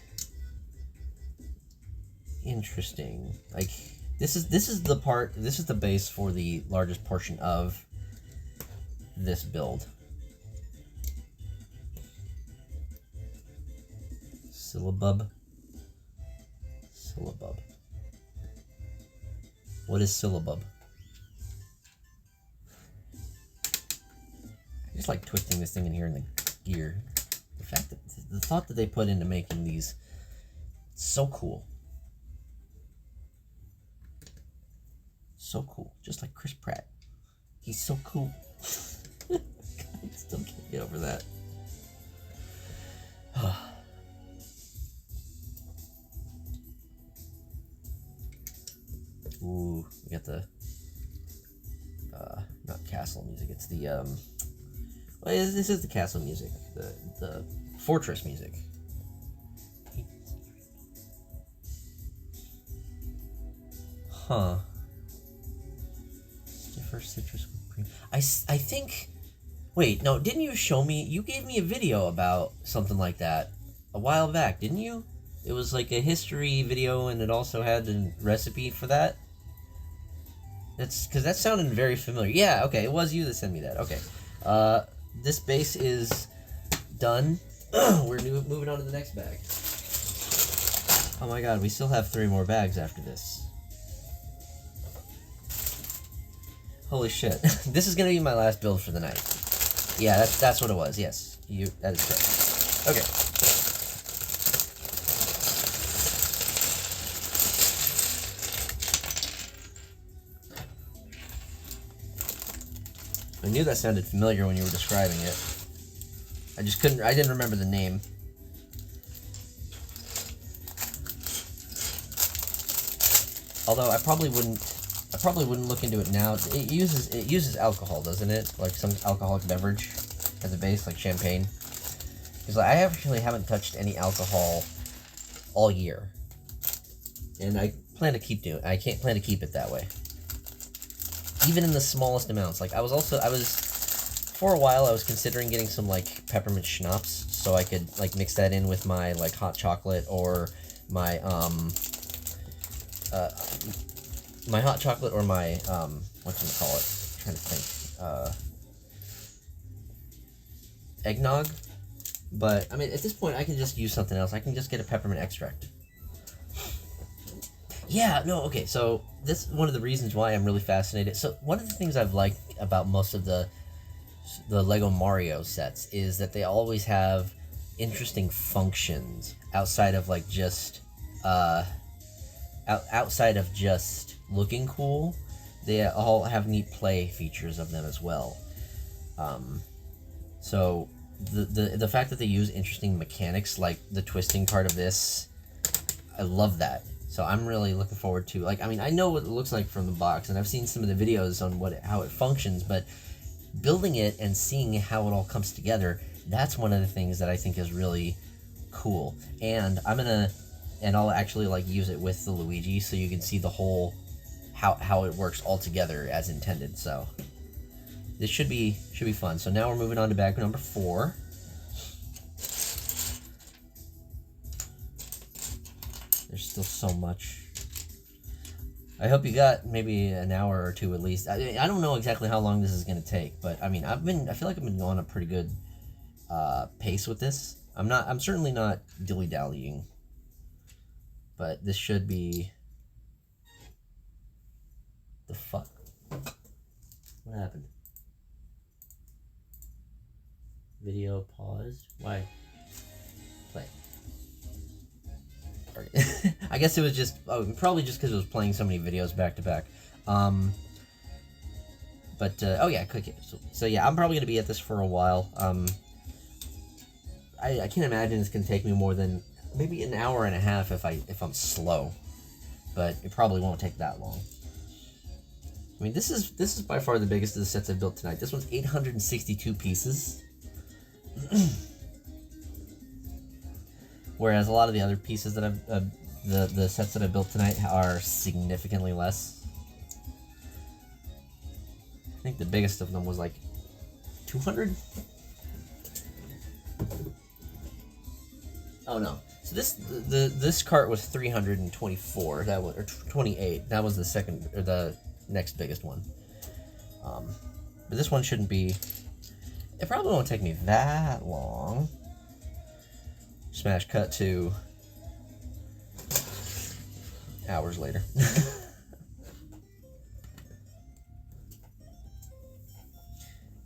interesting. Like this is the base for the largest portion of this build. Syllabub. What is syllabub? I just like twisting this thing in here in the gear. The thought that they put into making these, so cool. So cool. Just like Chris Pratt. He's so cool. I still can't get over that. Ooh, we got the not castle music. It's the well, this is the castle music. The fortress music. Huh. Stiffer citrus whipped cream. I think. Wait, no, didn't you show me? You gave me a video about something like that a while back, didn't you? It was like a history video, and it also had a recipe for that. That's because that sounded very familiar. Yeah, okay, it was you that sent me that. Okay, this base is done. We're moving on to the next bag. Oh my god, we still have 3 more bags after this. Holy shit! This is gonna be my last build for the night. Yeah, that's what it was. Yes, that is correct. Okay. I knew that sounded familiar when you were describing it. I didn't remember the name. Although I probably wouldn't look into it now. It uses alcohol, doesn't it? Like some alcoholic beverage as a base, like champagne. Because I actually haven't touched any alcohol all year. And I plan to keep doing it. I can't plan to keep it that way. Even in the smallest amounts. Like for a while I was considering getting some like peppermint schnapps so I could like mix that in with my like hot chocolate or my my hot chocolate or my whatchamacallit? I'm trying to think. Eggnog. But I mean at this point I can just use something else. I can just get a peppermint extract. Yeah, no, okay, so this is one of the reasons why I'm really fascinated. So one of the things I've liked about most of the Lego Mario sets is that they always have interesting functions outside of like just outside of just looking cool. they all have neat play features of them as well. So the fact that they use interesting mechanics like the twisting part of this, I love that. So I'm really looking forward to, like, I mean, I know what it looks like from the box, and I've seen some of the videos on how it functions, but building it and seeing how it all comes together, that's one of the things that I think is really cool. And I'll actually like use it with the Luigi so you can see the whole how it works all together as intended. So this should be fun. So now we're moving on to bag number 4. There's still so much. I hope you got maybe an hour or two at least. I don't know exactly how long this is going to take, but I mean, I feel like I've been going a pretty good pace with this. I'm certainly not dilly-dallying, but this should be... The fuck? What happened? Video paused? Why? Play. I guess it was just... probably just because it was playing so many videos back to back. Oh yeah, click it. So yeah, I'm probably going to be at this for a while. I can't imagine it's going to take me more than maybe an hour and a half if I'm slow. But it probably won't take that long. I mean, this is by far the biggest of the sets I've built tonight. This one's 862 pieces. Whereas a lot of the other pieces that I've, the sets that I built tonight are significantly less. I think the biggest of them was like 200? Oh no. So this cart was 324. That was, or 28. That was the second, or the next biggest one. But this one shouldn't be... It probably won't take me that long. Smash cut to hours later.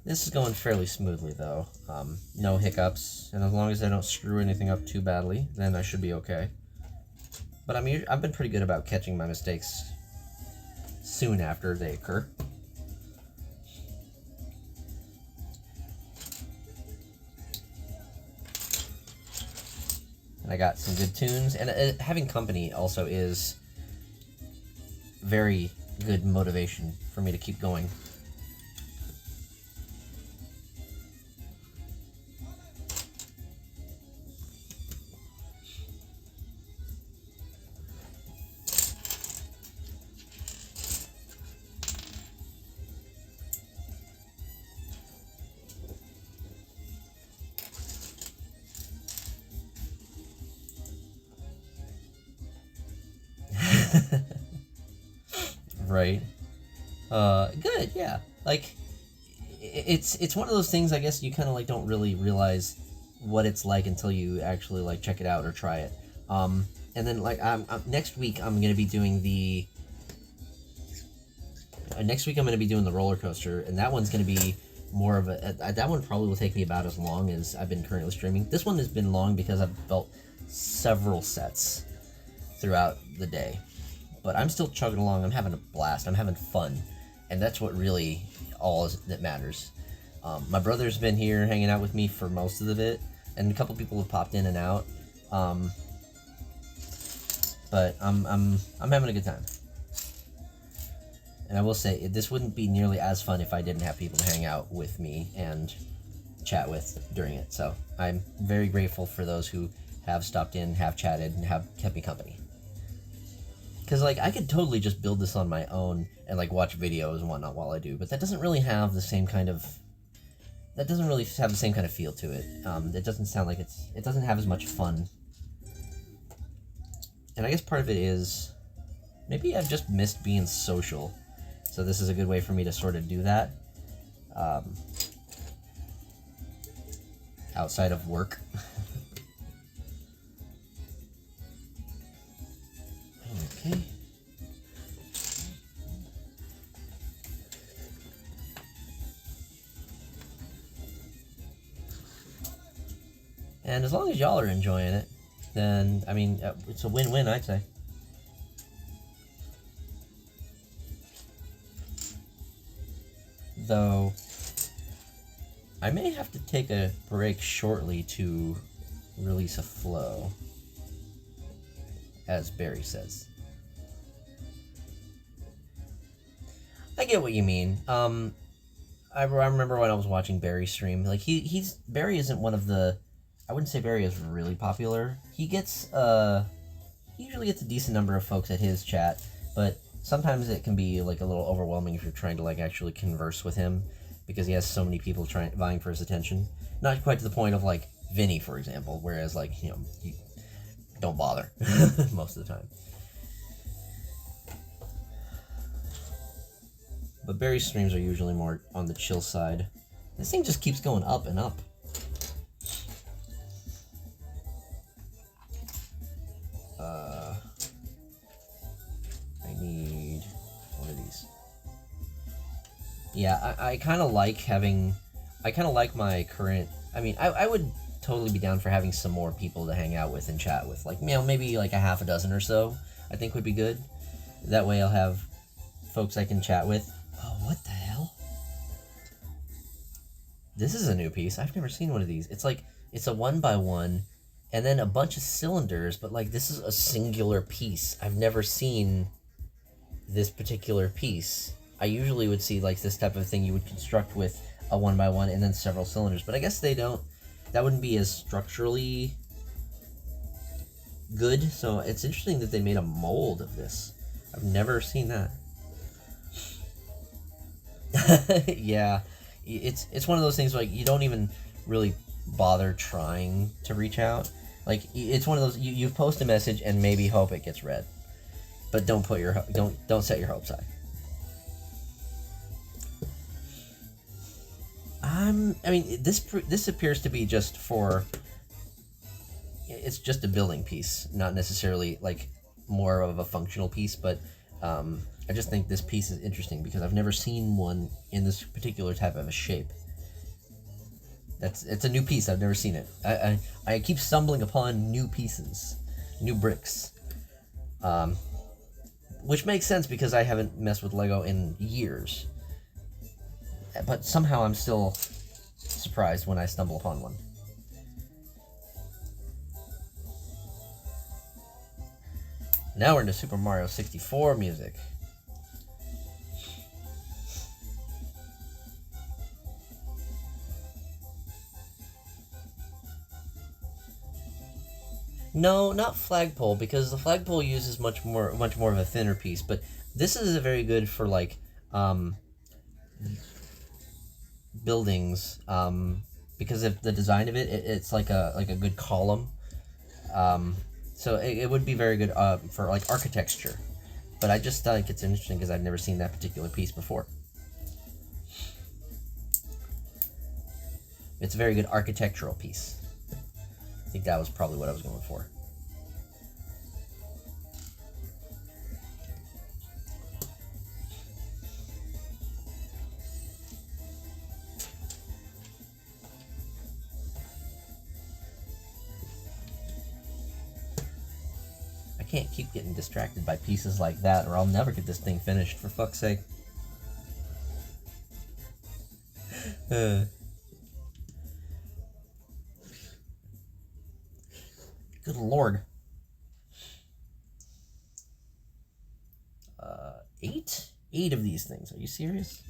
This is going fairly smoothly though. No hiccups, and as long as I don't screw anything up too badly, then I should be okay. But I've been pretty good about catching my mistakes soon after they occur. And I got some good tunes, and having company also is very good motivation for me to keep going. Right. Good, yeah. Like, it's one of those things, I guess, you kind of like don't really realize what it's like until you actually like check it out or try it. And then like next week I'm gonna be doing the roller coaster, and that one's gonna be more of a that one probably will take me about as long as I've been currently streaming. This one has been long because I've built several sets throughout the day. But I'm still chugging along. I'm having a blast. I'm having fun. And that's what really that matters. My brother's been here hanging out with me for most of it, and a couple people have popped in and out. But I'm having a good time. And I will say, this wouldn't be nearly as fun if I didn't have people to hang out with me and chat with during it. So I'm very grateful for those who have stopped in, have chatted, and have kept me company. Because, like, I could totally just build this on my own and, like, watch videos and whatnot while I do, but that doesn't really have the same kind of... That doesn't really have the same kind of feel to it. It doesn't sound like it doesn't have as much fun. And I guess part of it is... Maybe I've just missed being social. So this is a good way for me to sort of do that. Outside of work. Okay. And as long as y'all are enjoying it, then, I mean, it's a win-win, I'd say. though I may have to take a break shortly to release a flow, as Barry says. I get what you mean. I remember when I was watching Barry stream, like Barry isn't one of the, I wouldn't say Barry is really popular. He usually gets a decent number of folks at his chat, but sometimes it can be like a little overwhelming if you're trying to like actually converse with him, because he has so many people vying for his attention. Not quite to the point of like Vinny, for example, whereas like, you don't bother most of the time. But Barry's streams are usually more on the chill side. This thing just keeps going up and up. I need one of these. Yeah, I kind of like my current, I would totally be down for having some more people to hang out with and chat with. Like, maybe like a half a dozen or so, I think would be good. That way I'll have folks I can chat with. Oh, what the hell? This is a new piece. I've never seen one of these. It's like, it's a 1x1 and then a bunch of cylinders, but like this is a singular piece. I've never seen this particular piece. I usually would see like this type of thing you would construct with a 1x1 and then several cylinders, but I guess they don't, that wouldn't be as structurally good. So it's interesting that they made a mold of this. I've never seen that. Yeah, it's one of those things like you don't even really bother trying to reach out. Like, it's one of those, you post a message and maybe hope it gets read, but don't set your hopes high. This appears to be just for, it's just a building piece, not necessarily like more of a functional piece, but I just think this piece is interesting because I've never seen one in this particular type of a shape. It's a new piece. I've never seen it. I keep stumbling upon new pieces, new bricks, which makes sense because I haven't messed with Lego in years. But somehow I'm still surprised when I stumble upon one. Now we're into Super Mario 64 music. No, not flagpole, because the flagpole uses much more of a thinner piece, but this is a very good for like buildings, because of the design of it, it's like a good column. So it would be very good for like architecture. But I just think it's interesting because I've never seen that particular piece before. It's a very good architectural piece. I think that was probably what I was going for. I can't keep getting distracted by pieces like that or I'll never get this thing finished, for fuck's sake. Good lord. 8 of these things. Are you serious?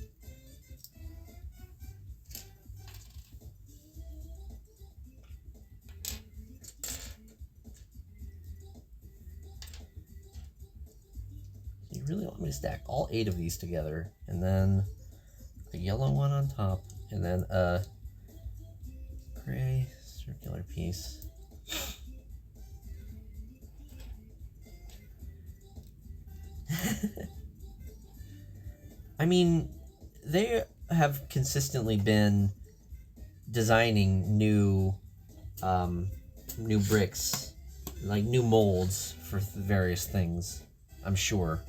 You really want me to stack all 8 of these together and then a yellow one on top and then a gray circular piece. I mean, they have consistently been designing new bricks, like new molds for various things, I'm sure.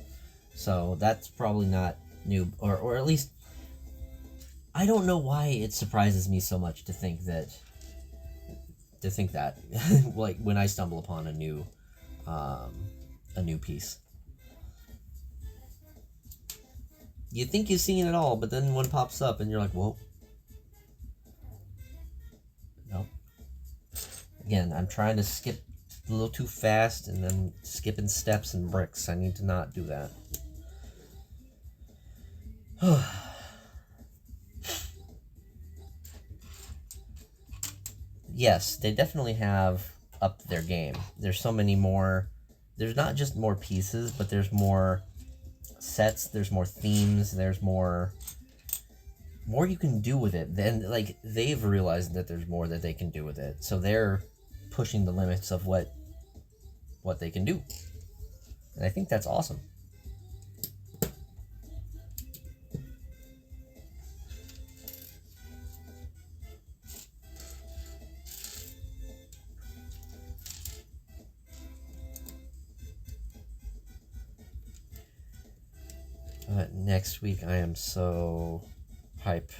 So that's probably not new, or at least I don't know why it surprises me so much to think that like when I stumble upon a new piece. You think you've seen it all, but then one pops up and you're like, whoa. Nope. Again, I'm trying to skip a little too fast and then skipping steps and bricks. I need to not do that. Yes, they definitely have upped their game. There's so many more. There's not just more pieces, but there's more sets. There's more themes. There's more you can do with it. Then, like, they've realized that there's more that they can do with it. So they're pushing the limits of what they can do. And I think that's awesome. Next week I am so hype.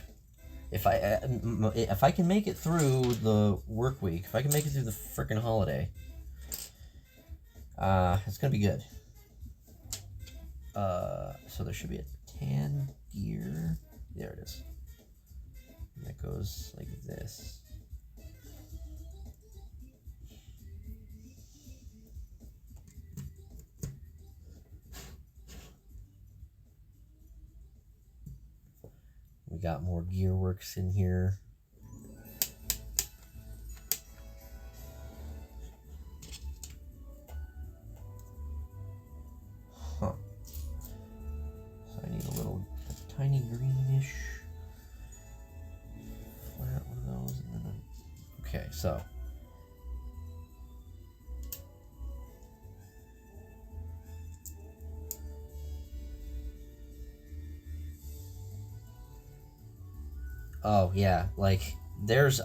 If I can make it through the work week, if I can make it through the freaking holiday, it's gonna be good. So there should be a tan gear. There it is. And that goes like this. We got more gear works in here. Huh. So I need a tiny greenish flat one of those, and then okay, so oh yeah, like there's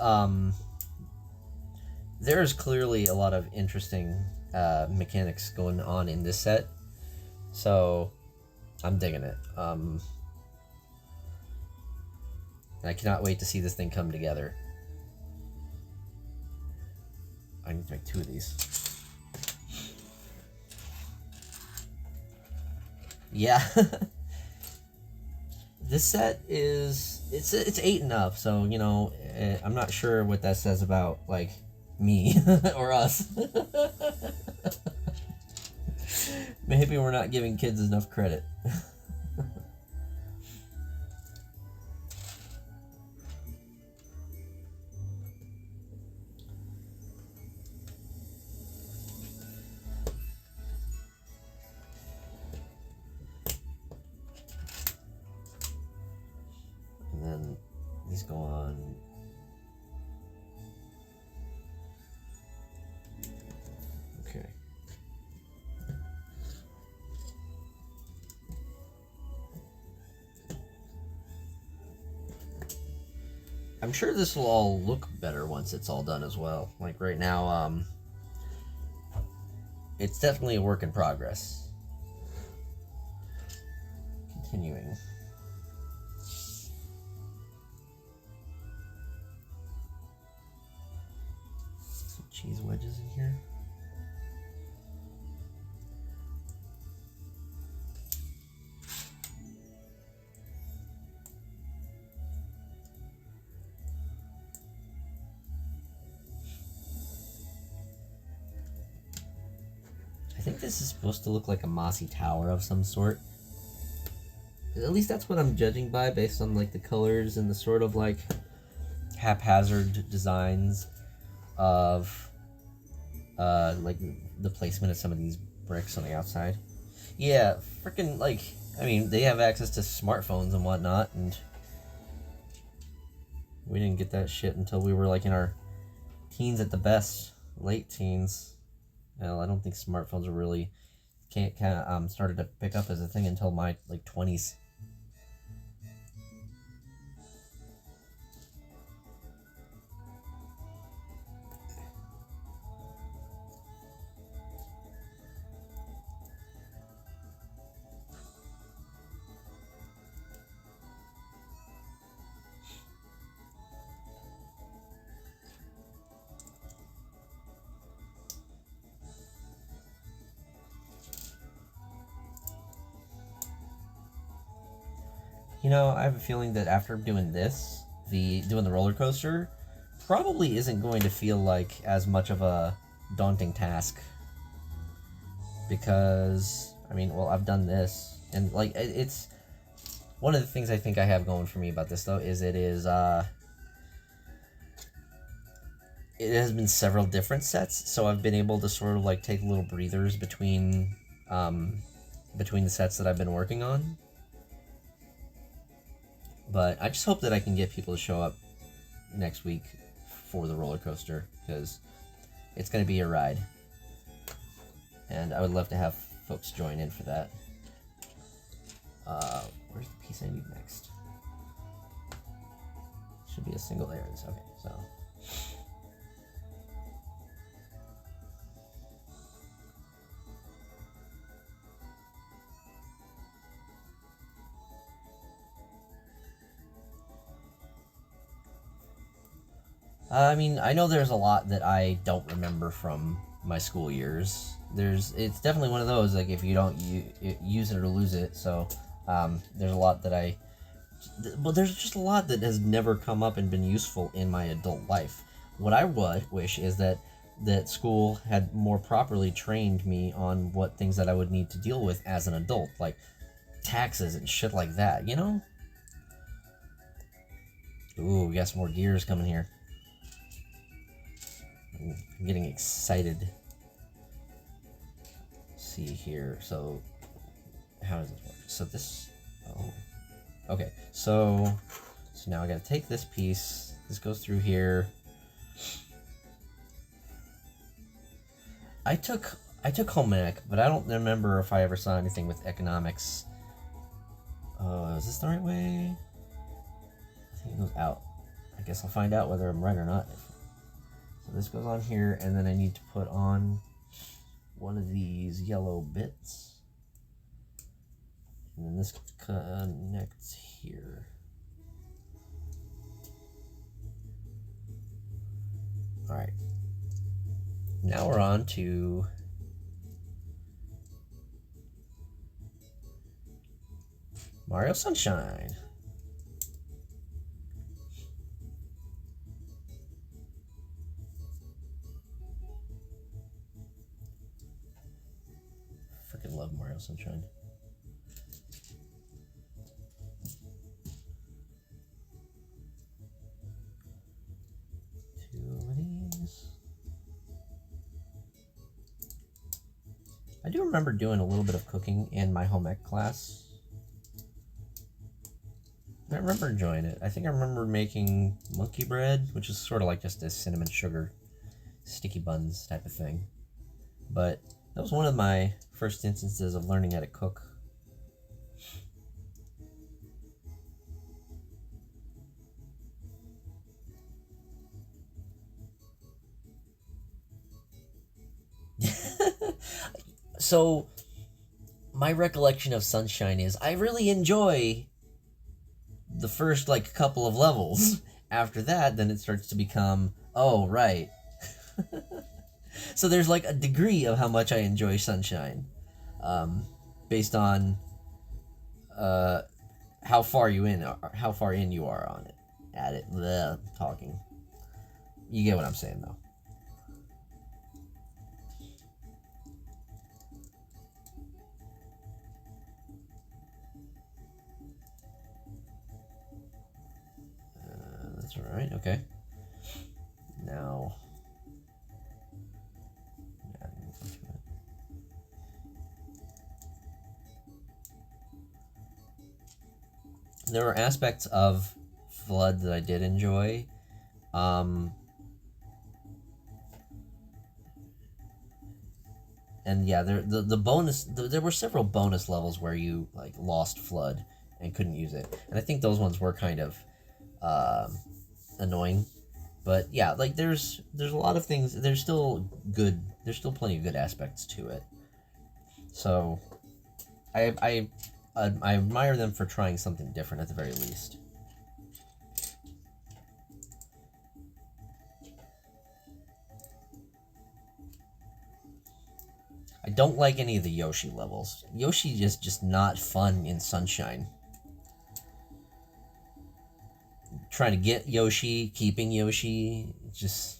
clearly a lot of interesting mechanics going on in this set, so I'm digging it. And I cannot wait to see this thing come together. I need to make 2 of these. Yeah. This set is it's 8 and up, so you know I'm not sure what that says about like me or us. Maybe we're not giving kids enough credit. And then these go on. Okay. I'm sure this will all look better once it's all done as well. Like right now, it's definitely a work in progress. Continuing. Some cheese wedges in here. I think this is supposed to look like a mossy tower of some sort. At least that's what I'm judging by, based on like the colors and the sort of like haphazard designs of like the placement of some of these bricks on the outside. Yeah, freaking like, I mean, they have access to smartphones and whatnot, and we didn't get that shit until we were like in our teens at the best, late teens. Well, I don't think smartphones were really started to pick up as a thing until my like 20s. You know, I have a feeling that after doing this, doing the roller coaster probably isn't going to feel like as much of a daunting task. Because, I mean, well, I've done this, and, like, it's... One of the things I think I have going for me about this, though, is it has been several different sets, so I've been able to sort of, like, take little breathers between the sets that I've been working on. But I just hope that I can get people to show up next week for the roller coaster, because it's going to be a ride. And I would love to have folks join in for that. Where's the piece I need next? Should be a single layer of this. Okay, so... I mean, I know there's a lot that I don't remember from my school years. It's definitely one of those, like, if you don't use it or lose it, so there's a lot that but there's just a lot that has never come up and been useful in my adult life. What I would wish is that school had more properly trained me on what things that I would need to deal with as an adult, like taxes and shit like that, you know? Ooh, we got some more gears coming here. I'm getting excited. Let's see here. So, how does this work? So this... Oh. Okay, so now I gotta take this piece. This goes through here. I took home ec, but I don't remember if I ever saw anything with economics. Is this the right way? I think it goes out. I guess I'll find out whether I'm right or not. So this goes on here, and then I need to put on one of these yellow bits. And then this connects here. Alright. Now we're on to Mario Sunshine. Freaking love Mario Sunshine. Two of these. I do remember doing a little bit of cooking in my home ec class. I remember enjoying it. I think I remember making monkey bread, which is sort of like just a cinnamon sugar sticky buns type of thing. But that was one of my first instances of learning how to cook. So, my recollection of Sunshine is I really enjoy the first, like, couple of levels. After that, then it starts to become, oh, right. So there's, like, a degree of how much I enjoy Sunshine. Based on how far in you are on it. At it. Bleh, talking. You get what I'm saying, though. That's alright, okay. Now... There were aspects of Flood that I did enjoy. And yeah, there were several bonus levels where you, like, lost Flood and couldn't use it. And I think those ones were kind of annoying. But yeah, like, there's a lot of things. There's still plenty of good aspects to it. So I admire them for trying something different at the very least. I don't like any of the Yoshi levels. Yoshi is just not fun in Sunshine. trying to get Yoshi, keeping Yoshi, just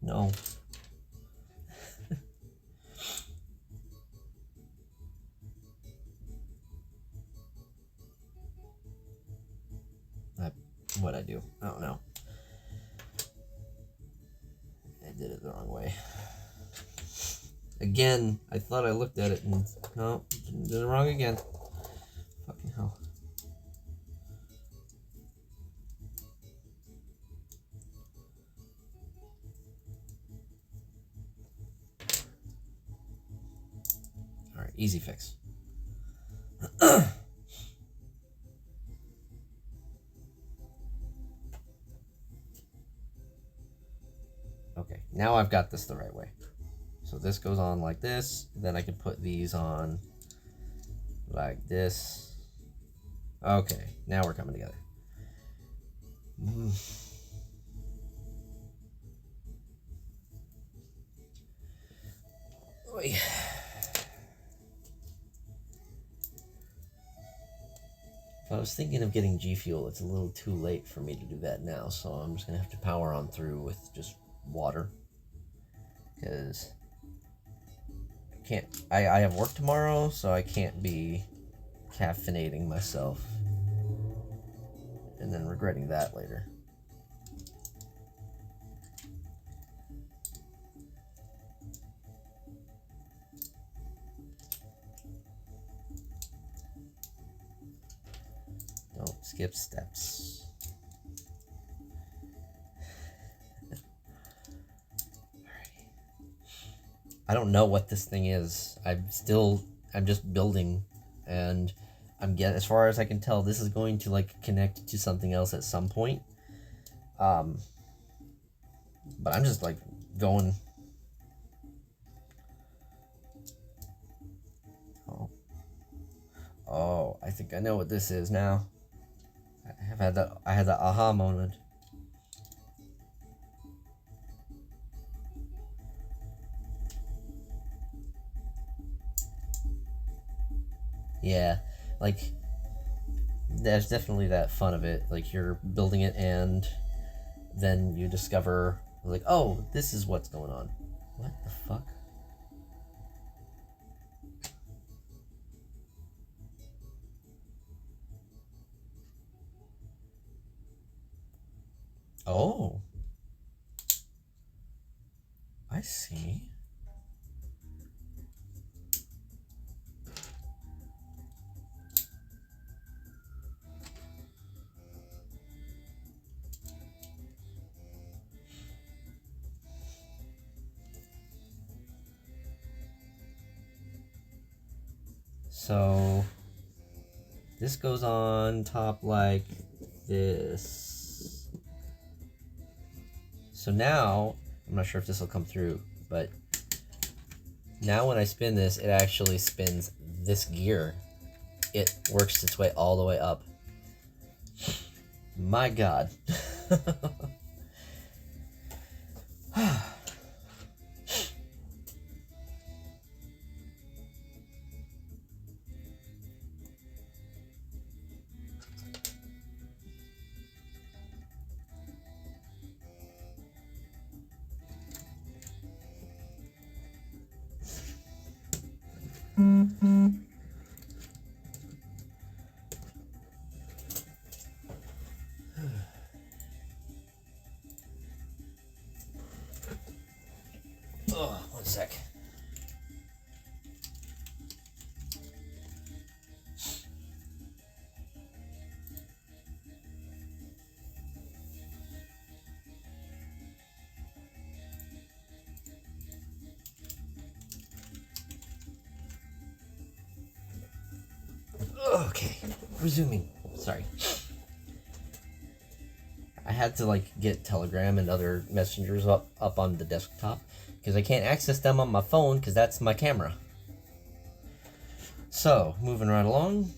no. What'd I do? I don't know. I did it the wrong way. Again, I thought I looked at it and no, did it wrong again. Fucking hell. Alright, easy fix. Okay, now I've got this the right way. So this goes on like this, then I can put these on like this. Okay, now we're coming together. Oy. If I was thinking of getting G Fuel, it's a little too late for me to do that now, so I'm just gonna have to power on through with just water. Because I have work tomorrow, so I can't be caffeinating myself and then regretting that later. Don't skip steps. I don't know what this thing is. I'm just building, and as far as I can tell, this is going to like connect to something else at some point. But I'm just like going. Oh, I think I know what this is now. I had that aha moment. Yeah, like, there's definitely that fun of it. Like, you're building it and then you discover, like, oh, this is what's going on. What the fuck? Oh. I see. So this goes on top like this. So now, I'm not sure if this will come through, but now when I spin this, it actually spins this gear. It works its way all the way up. My God. Oh, one sec. Okay, resuming. Sorry. I had to like get Telegram and other messengers up on the desktop because I can't access them on my phone because that's my camera. So, moving right along.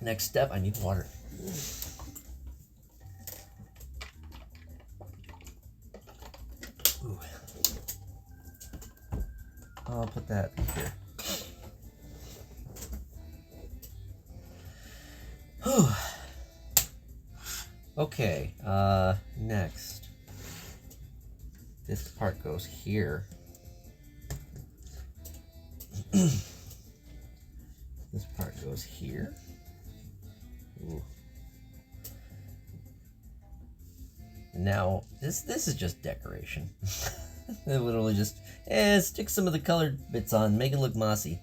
Next step, I need water. Ooh. I'll put that here. Okay, next. This part goes here. This part goes here. Ooh. Now, this is just decoration. They literally just, stick some of the colored bits on, make it look mossy.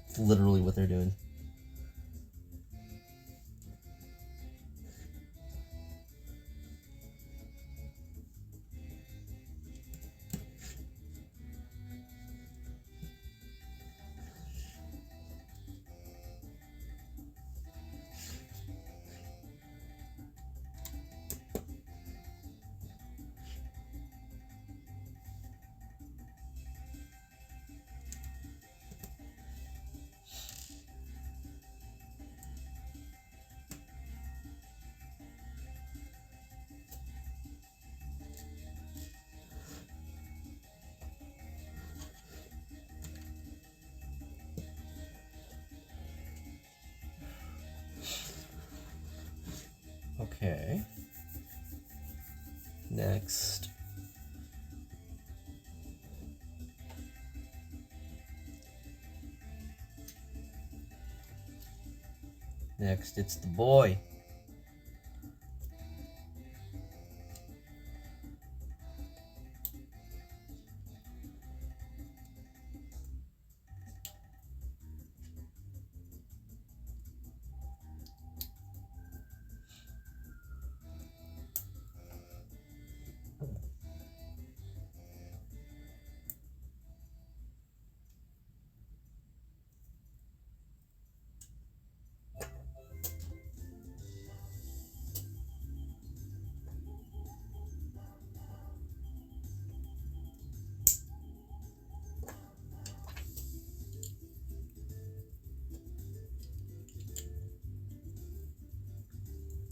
It's literally what they're doing. Okay. Next. Next, it's the boy.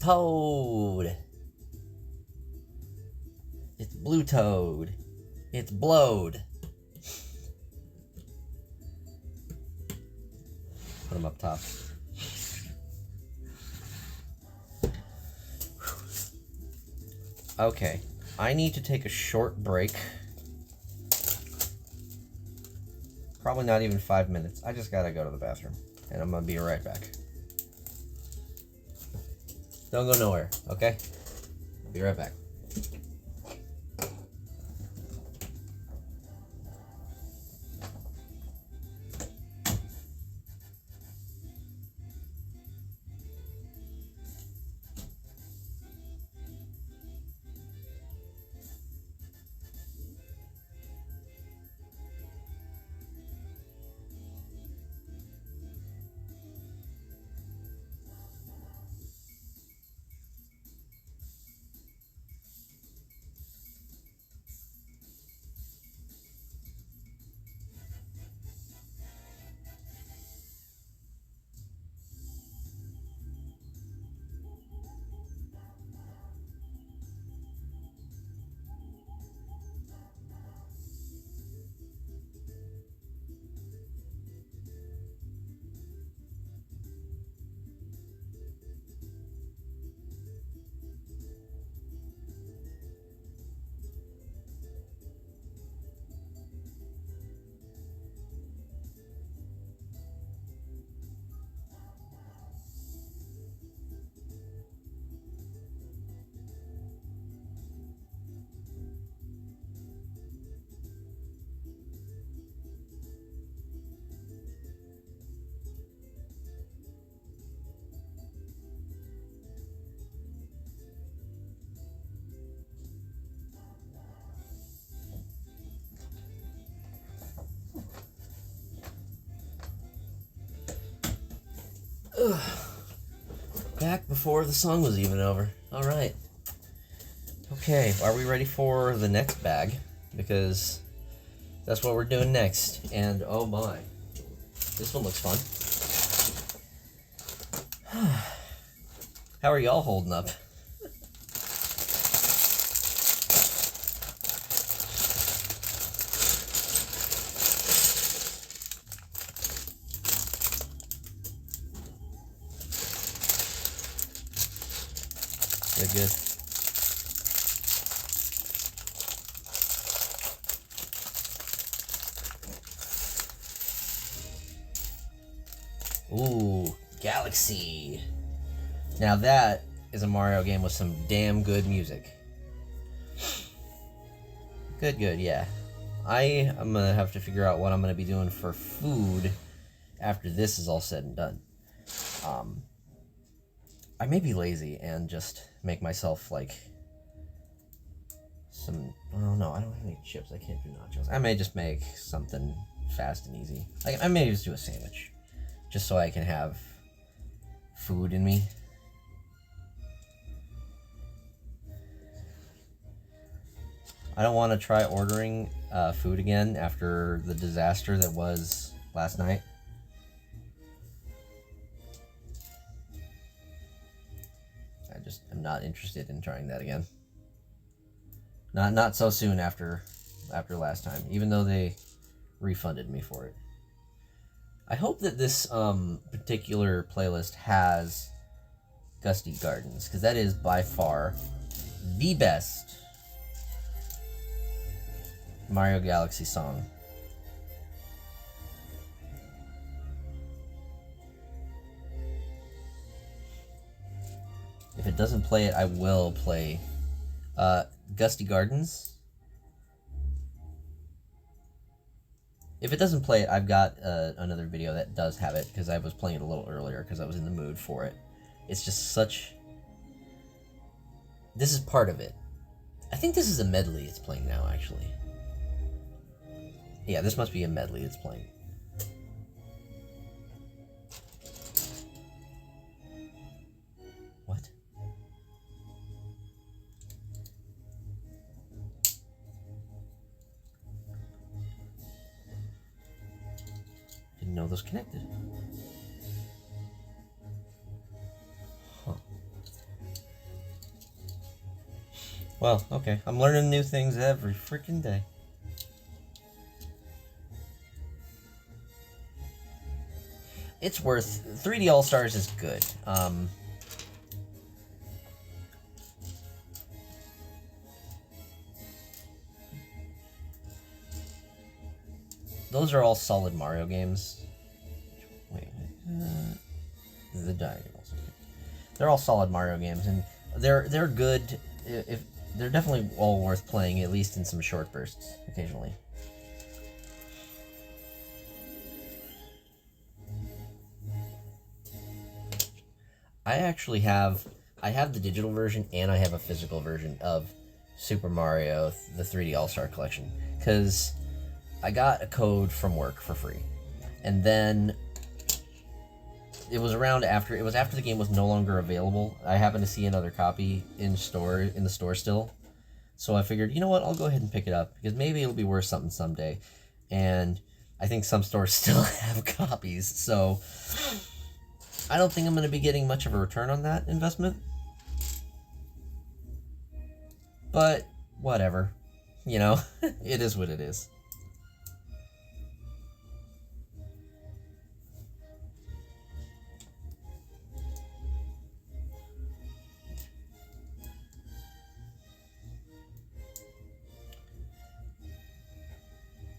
Toad. It's Blue Toad. It's Blowed. Put him up top. Okay, I need to take a short break. Probably not even 5 minutes. I just gotta go to the bathroom, and I'm gonna be right back. Don't go nowhere, okay? I'll be right back. Ugh. Back before the song was even over. All right. Okay, are we ready for the next bag? Because that's what we're doing next. And oh my, this one looks fun. How are y'all holding up? good. Ooh, Galaxy. Now that is a Mario game with some damn good music. Good, yeah. I'm gonna have to figure out what I'm gonna be doing for food after this is all said and done. I may be lazy and just make myself like some. Oh no, I don't have any chips. I can't do nachos. I may just make something fast and easy. I may just do a sandwich, just so I can have food in me. I don't want to try ordering food again after the disaster that was last night. I just am not interested in trying that again. Not so soon after last time, even though they refunded me for it. I hope that this particular playlist has Gusty Gardens, because that is by far the best Mario Galaxy song. If it doesn't play it, I will play Gusty Gardens. If it doesn't play it, I've got another video that does have it, because I was playing it a little earlier because I was in the mood for it. It's just such... This is part of it. I think this is a medley it's playing now, actually. Yeah, this must be a medley it's playing. What? Didn't know those connected. Huh. Well, okay. I'm learning new things every freaking day. It's worth... 3D All-Stars is good. Those are all solid Mario games. Wait, the diagonals. They're all solid Mario games, and they're good. If they're definitely all worth playing, at least in some short bursts occasionally. I actually have the digital version and I have a physical version of Super Mario, the 3D All-Star Collection, because I got a code from work for free, and then it was after the game was no longer available. I happened to see another copy in the store still, so I figured, you know what, I'll go ahead and pick it up because maybe it'll be worth something someday, and I think some stores still have copies, so I don't think I'm going to be getting much of a return on that investment. But whatever. You know, it is what it is.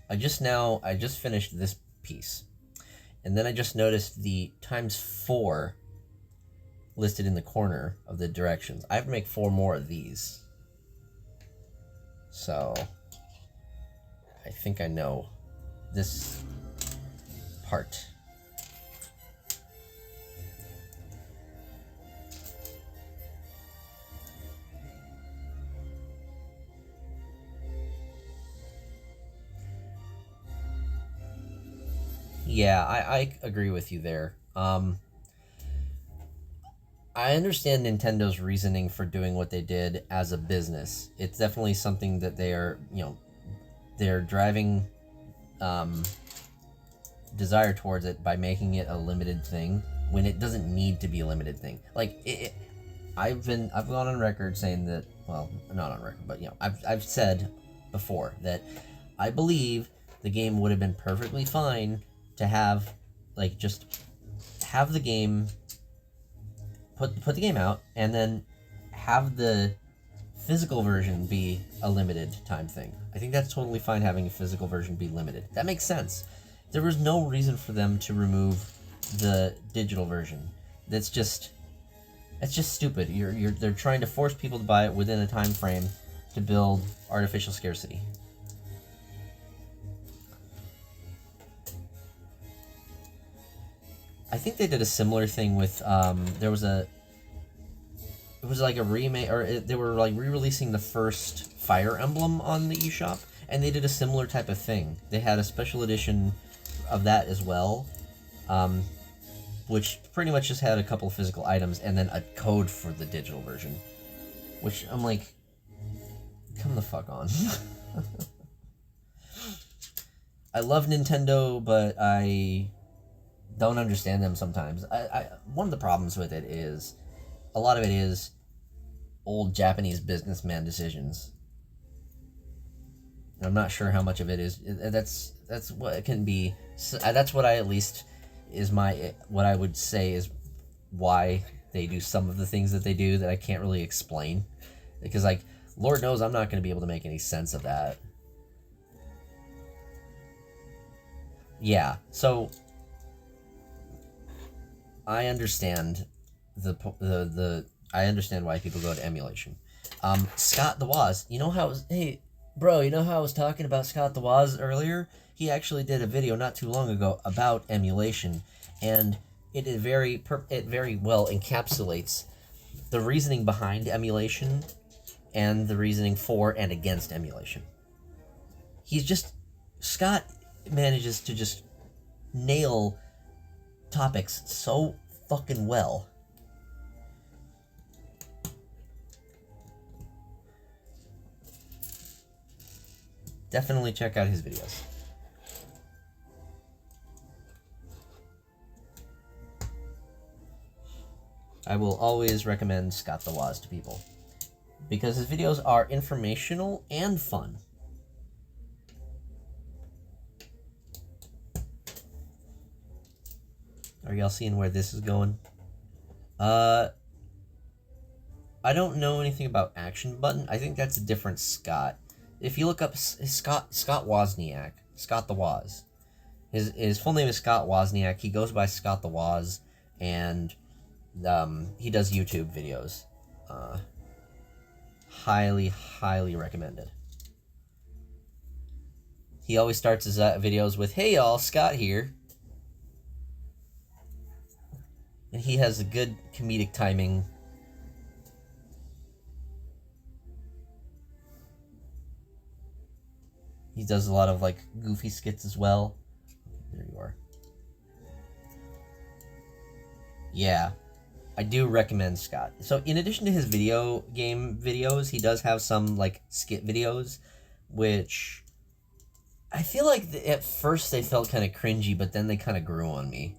I just finished this piece. And then I just noticed the ×4 listed in the corner of the directions. I have to make 4 more of these. So I think I know this part. Yeah, I agree with you there. I understand Nintendo's reasoning for doing what they did as a business. It's definitely something that they are, they're driving desire towards it by making it a limited thing when it doesn't need to be a limited thing. Like I've gone on record saying that, well, not on record, but I've said before that I believe the game would have been perfectly fine to have, like, just have the game, put the game out, and then have the physical version be a limited time thing. I think that's totally fine having a physical version be limited. That makes sense. There was no reason for them to remove the digital version. That's just stupid. They're trying to force people to buy it within a time frame to build artificial scarcity. I think they did a similar thing with it was like a remake, or they were like re-releasing the first Fire Emblem on the eShop, and they did a similar type of thing. They had a special edition of that as well, which pretty much just had a couple of physical items and then a code for the digital version, which I'm like, come the fuck on. I love Nintendo, but I don't understand them sometimes. One of the problems with it is a lot of it is old Japanese businessman decisions. I'm not sure how much of it is. That's what it can be. That's what I at least is what I would say is why they do some of the things that they do that I can't really explain, because like Lord knows I'm not going to be able to make any sense of that. Yeah, so I understand I understand why people go to emulation. Scott the Woz, hey bro, you know how I was talking about Scott the Woz earlier? He actually did a video not too long ago about emulation, and it very well encapsulates the reasoning behind emulation and the reasoning for and against emulation. Scott manages to just nail topics so fucking well. Definitely check out his videos. I will always recommend Scott the Woz to people because his videos are informational and fun. Are y'all seeing where this is going? I don't know anything about Action Button. I think that's a different Scott. If you look up Scott Wozniak, Scott the Woz, his full name is Scott Wozniak. He goes by Scott the Woz, and he does YouTube videos. Highly recommended. He always starts his videos with, "Hey y'all, Scott here." And he has a good comedic timing. He does a lot of like goofy skits as well. There you are. Yeah, I do recommend Scott. So in addition to his video game videos, he does have some like skit videos, which I feel like at first they felt kind of cringy, but then they kind of grew on me.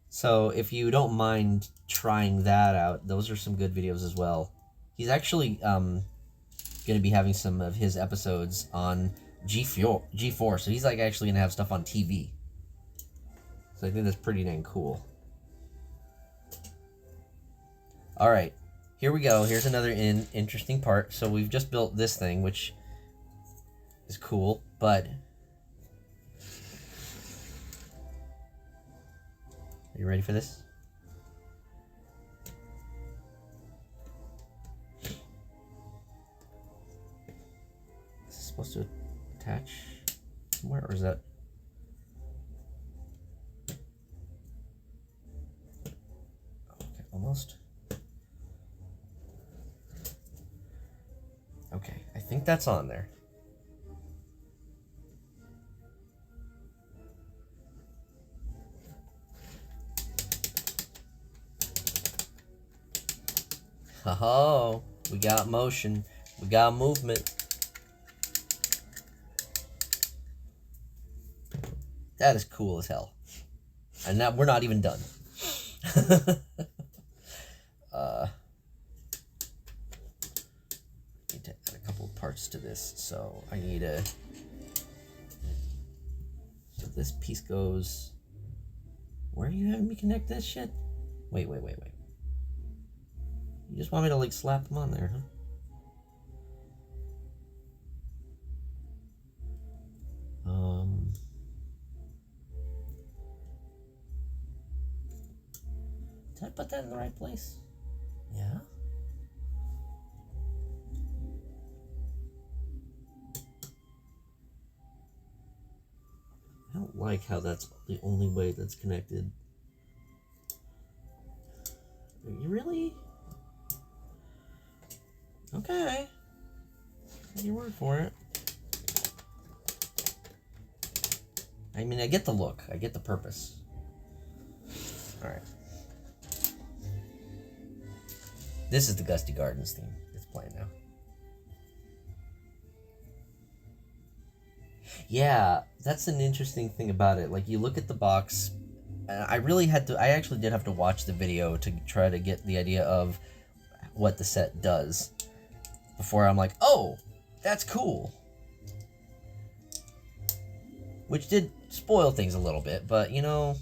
So if you don't mind trying that out, those are some good videos as well. He's actually going to be having some of his episodes on G4, so he's like actually going to have stuff on TV. So I think that's pretty dang cool. All right, here we go. Here's another interesting part. So we've just built this thing, which is cool, but are you ready for this? Is this supposed to attach somewhere, or is that? Okay, almost. Okay, I think that's on there. Oh, we got motion. We got movement. That is cool as hell. And now we're not even done. Need to add a couple of parts to this, so I need a. So this piece goes. Where are you having me connect this shit? Wait. You just want me to, like, slap them on there, huh? Did I put that in the right place? Yeah. I don't like how that's the only way that's connected. Are you really? Okay. Take your word for it. I mean, I get the look. I get the purpose. Alright. This is the Gusty Gardens theme. It's playing now. Yeah, that's an interesting thing about it. Like, you look at the box, and I actually did have to watch the video to try to get the idea of what the set does before I'm like, oh, that's cool. Which did spoil things a little bit, but, you know,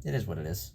it is what it is.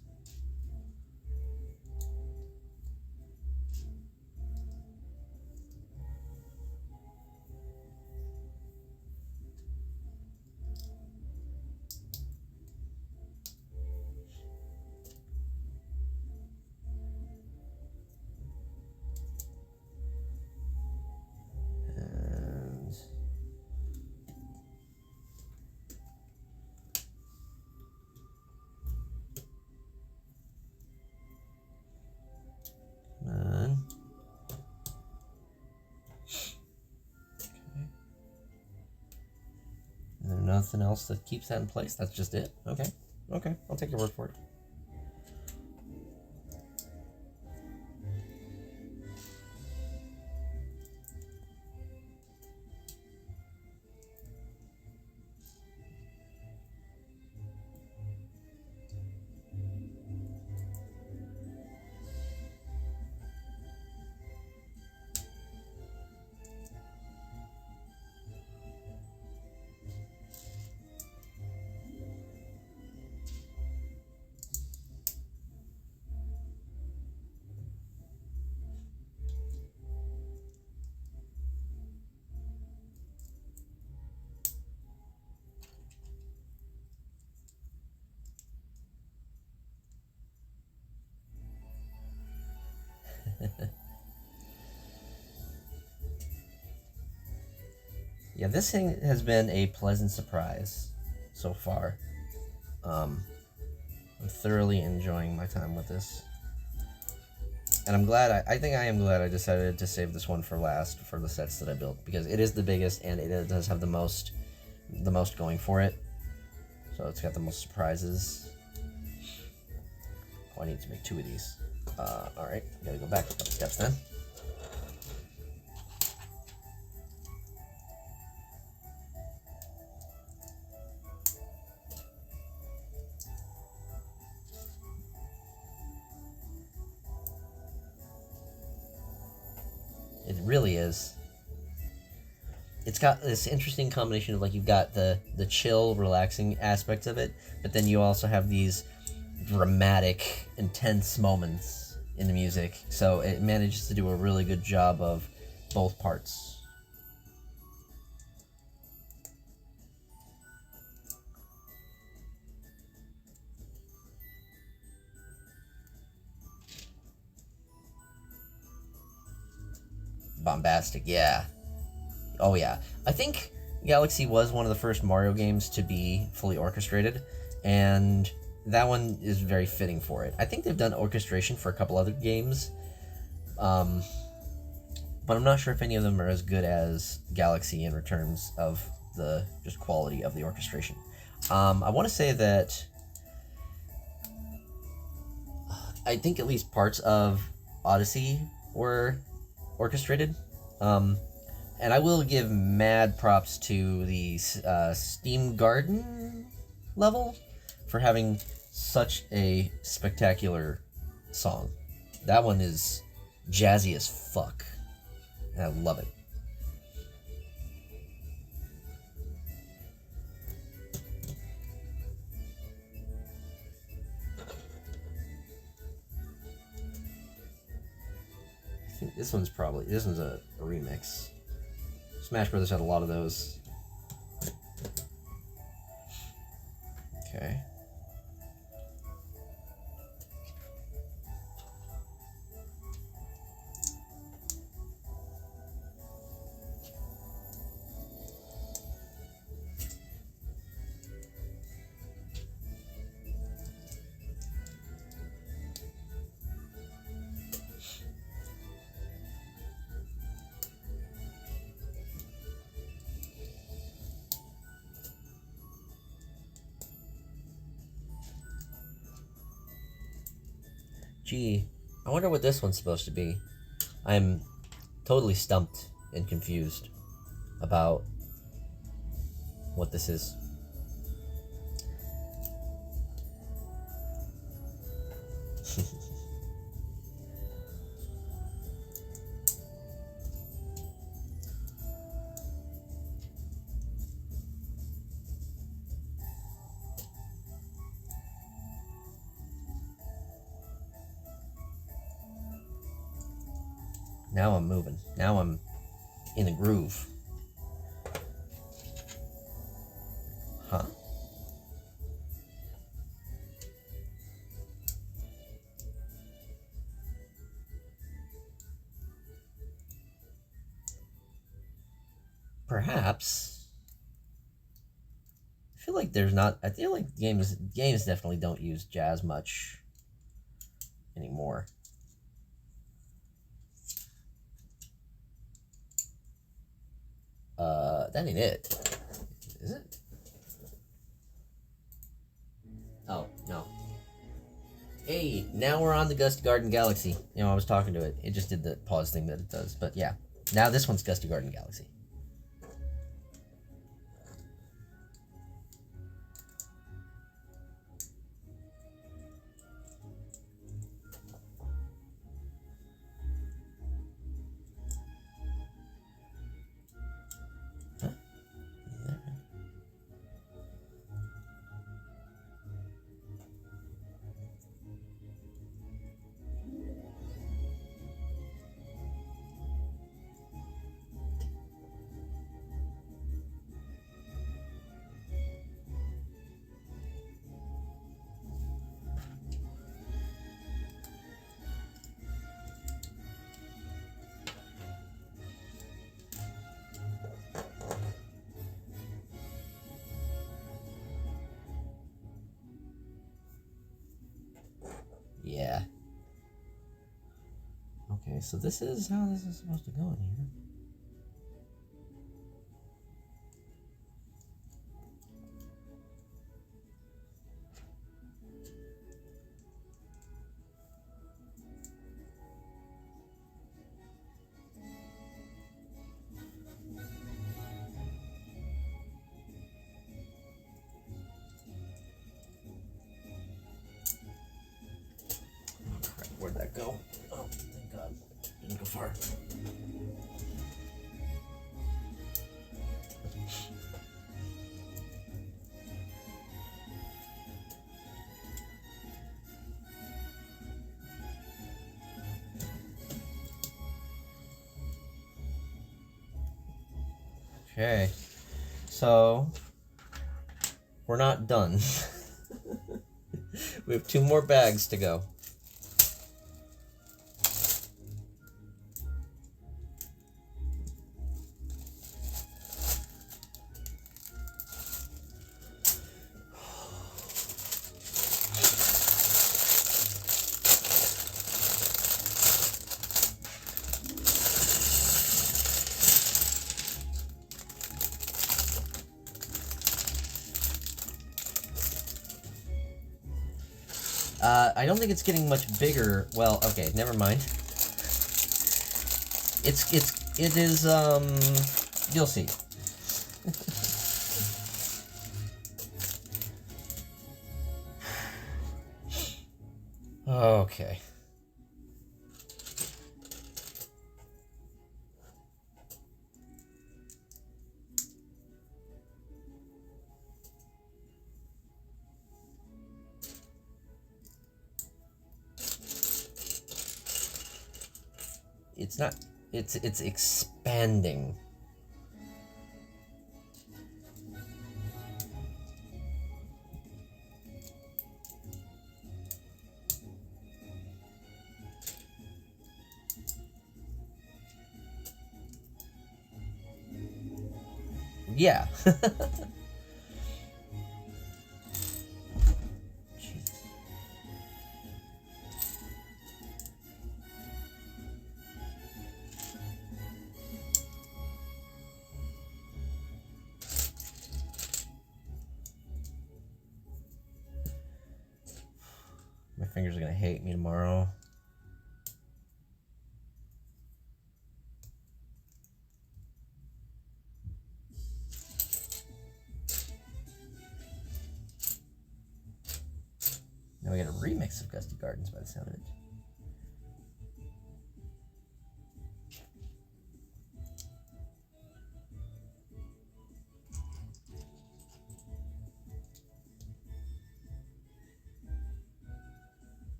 Nothing else that keeps that in place? That's just it? Okay. Okay, I'll take your word for it. Yeah, this thing has been a pleasant surprise so far. I'm thoroughly enjoying my time with this. And I'm glad, I think I am glad I decided to save this one for last for the sets that I built, because it is the biggest and it does have the most going for it. So it's got the most surprises. Oh, I need to make 2 of these. Alright, gotta go back a couple steps then. It really is. It's got this interesting combination of, like, you've got the chill, relaxing aspects of it, but then you also have these dramatic, intense moments in the music. So it manages to do a really good job of both parts. Bombastic, yeah. Oh yeah. I think Galaxy was one of the first Mario games to be fully orchestrated, and that one is very fitting for it. I think they've done orchestration for a couple other games, but I'm not sure if any of them are as good as Galaxy in terms of the just quality of the orchestration. I want to say that I think at least parts of Odyssey were orchestrated. And I will give mad props to the Steam Garden level for having such a spectacular song. That one is jazzy as fuck, and I love it. This one's a remix. Smash Brothers had a lot of those. Okay. Gee, I wonder what this one's supposed to be. I'm totally stumped and confused about what this is. Now I'm moving. Now I'm in a groove. Huh? Perhaps. I feel like games definitely don't use jazz much anymore. That ain't it. Is it? Oh, no. Hey, now we're on the Gusty Garden Galaxy. You know, I was talking to it. It just did the pause thing that it does. But yeah, now this one's Gusty Garden Galaxy. Yeah. Okay, so this is how this is supposed to go in here. Where'd that go? Oh, thank God. Didn't go far. Okay. So, we're not done. We have 2 more bags to go. I don't think it's getting much bigger. Well, okay, never mind. It is, you'll see. Okay. It's not. It's expanding. Yeah. My fingers are gonna hate me tomorrow. Now we got a remix of Gusty Gardens by the sound of it.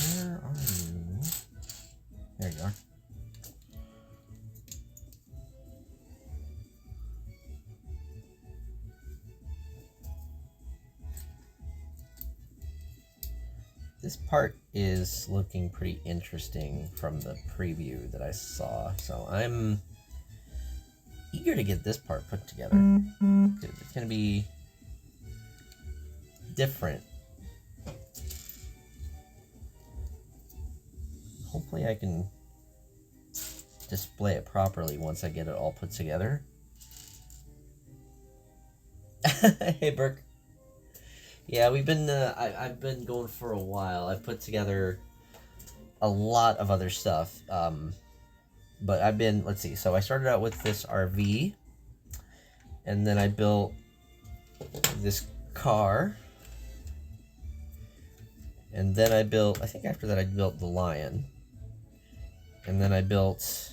Where are you? There you are. This part is looking pretty interesting from the preview that I saw, so I'm eager to get this part put together. It's going to be different. Hopefully I can display it properly once I get it all put together. Hey, Burke. Yeah, we've been, I've been going for a while. I've put together a lot of other stuff, but I've been, let's see, so I started out with this RV, and then I built this car, and then I built, I think after that I built the Lion, and then I built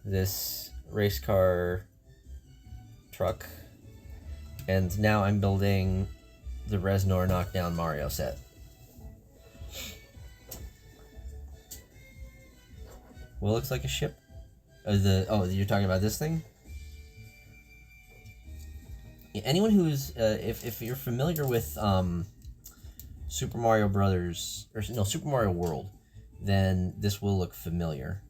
this race car truck, and now I'm building the Reznor Knockdown Mario set. Well, looks like a ship. You're talking about this thing? Yeah, anyone who's if you're familiar with Super Mario Brothers, or no, Super Mario World, then this will look familiar.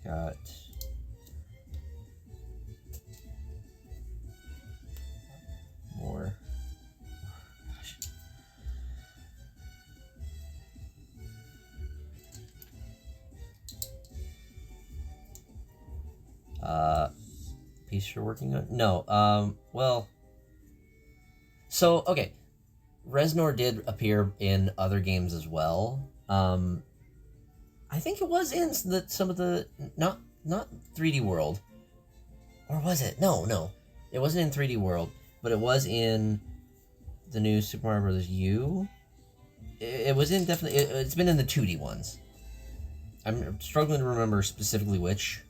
Got more. Piece you're working on? No. Well. So okay, Reznor did appear in other games as well. I think it was in some of the not 3D World, or was it? No, it wasn't in 3D World, but it was in the new Super Mario Bros. U. It was in definitely. It's been in the 2D ones. I'm struggling to remember specifically which,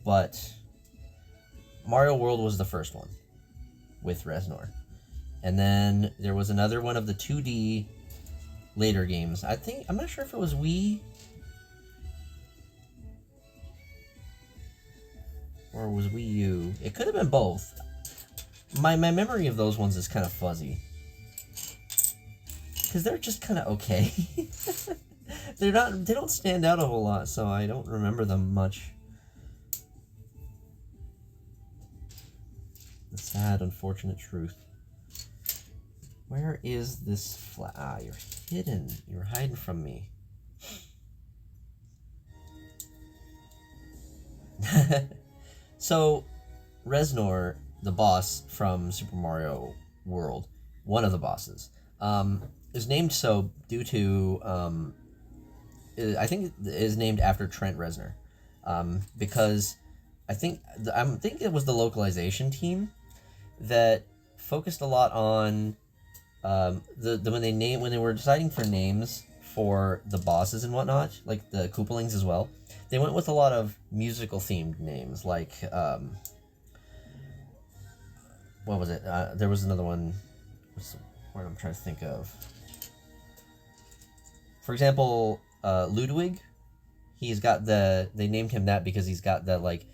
but Mario World was the first one with Reznor, and then there was another one of the 2D later games. I'm not sure if it was Wii or it was Wii U. It could have been both. My memory of those ones is kind of fuzzy, because they're just kind of okay. They don't stand out a whole lot, so I don't remember them much. The sad, unfortunate truth. Where is this flag? Ah, you're hidden. You're hiding from me. So, Reznor, the boss from Super Mario World, one of the bosses, is named so due to I think is named after Trent Reznor, because I think it was the localization team that focused a lot on when they were deciding for names for the bosses and whatnot, like the Koopalings as well. They went with a lot of musical themed names, like what was it? There was another one. What's the word I'm trying to think of? For example, Ludwig. They named him that because he's got that like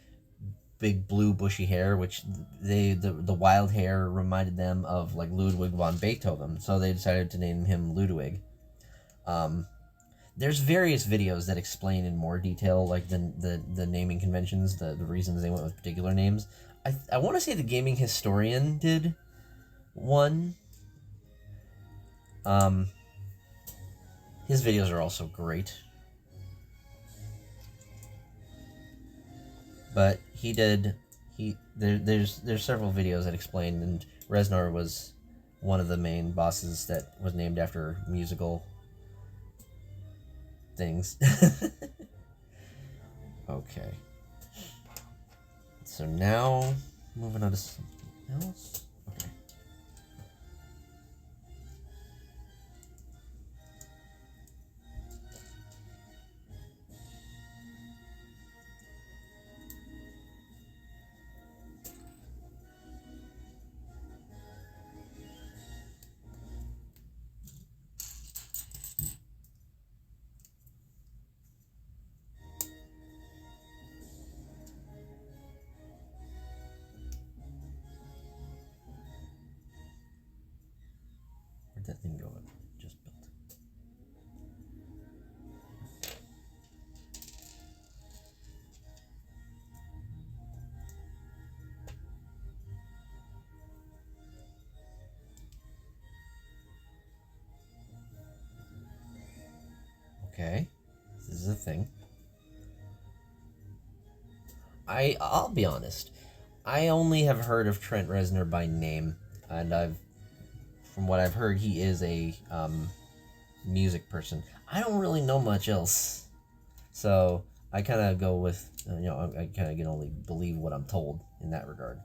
big blue bushy hair, which the wild hair reminded them of like Ludwig von Beethoven, so they decided to name him Ludwig. There's various videos that explain in more detail like the naming conventions, the reasons they went with particular names. I want to say the Gaming Historian did one. His videos are also great. But there's several videos that explain, and Reznor was one of the main bosses that was named after musical things. Okay. So now, moving on to something else. Okay. Where'd that thing go? It just built. Okay, this is a thing. I'll be honest. I only have heard of Trent Reznor by name, and from what I've heard, he is a music person. I don't really know much else, so I kind of go with I kind of can only believe what I'm told in that regard.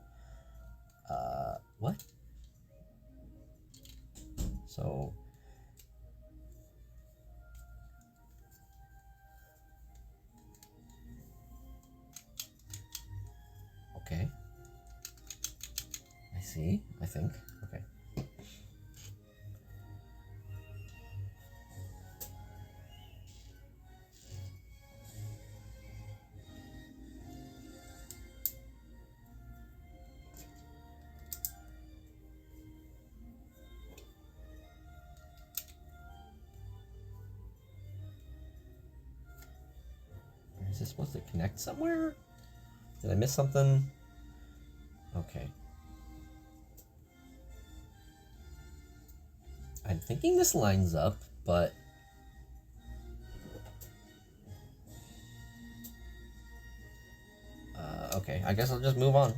What? So. Okay. I see, I think. Okay. Is this supposed to connect somewhere? Did I miss something? Okay. I'm thinking this lines up, but okay, I guess I'll just move on.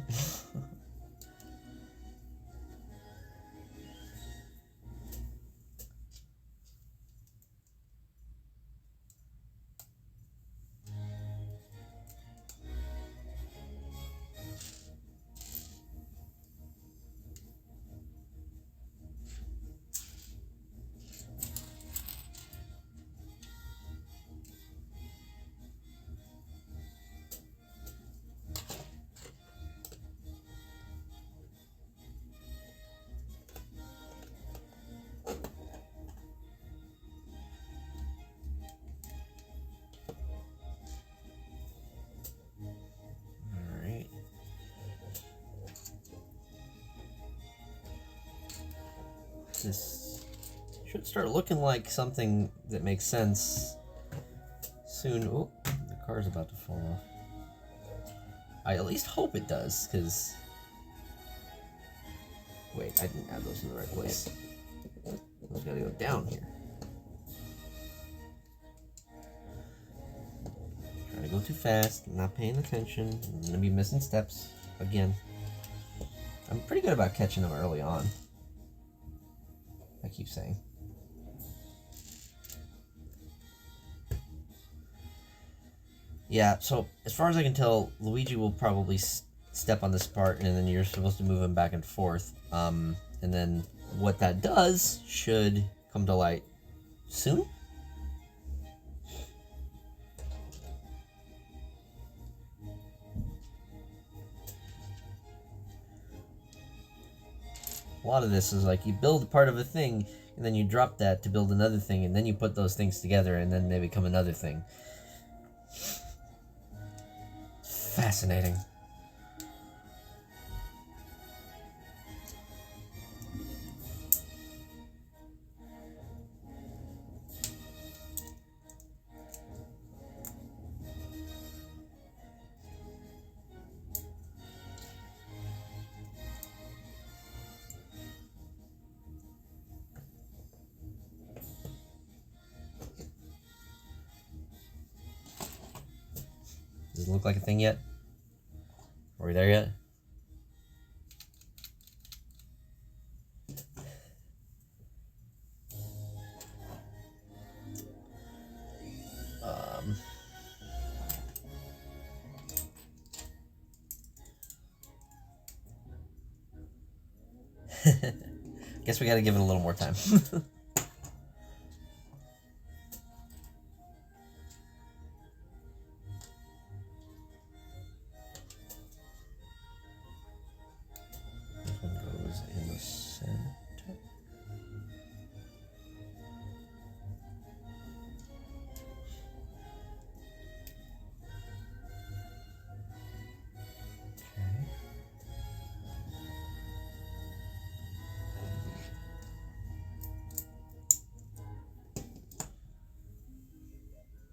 This should start looking like something that makes sense soon. Oh, the car's about to fall off. I at least hope it does, because... Wait, I didn't add those in the right place. Those gotta go down here. Trying to go too fast, not paying attention. I'm gonna be missing steps again. I'm pretty good about catching them early on. I keep saying. Yeah, so as far as I can tell, Luigi will probably step on this part, and then you're supposed to move him back and forth. And then what that does should come to light soon. A lot of this is like you build part of a thing, and then you drop that to build another thing, and then you put those things together, and then they become another thing. Fascinating. Does it look like a thing yet? Are we there yet? Guess we gotta give it a little more time.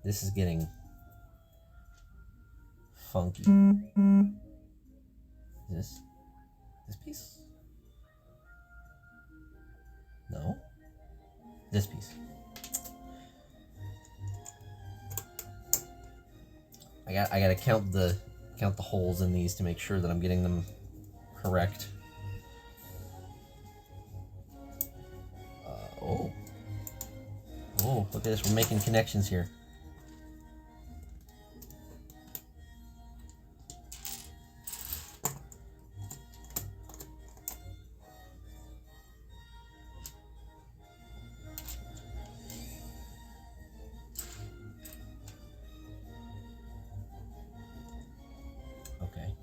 This is getting funky. This piece? No. This piece. I gotta count the holes in these to make sure that I'm getting them correct. Oh, look at this. We're making connections here. Okay.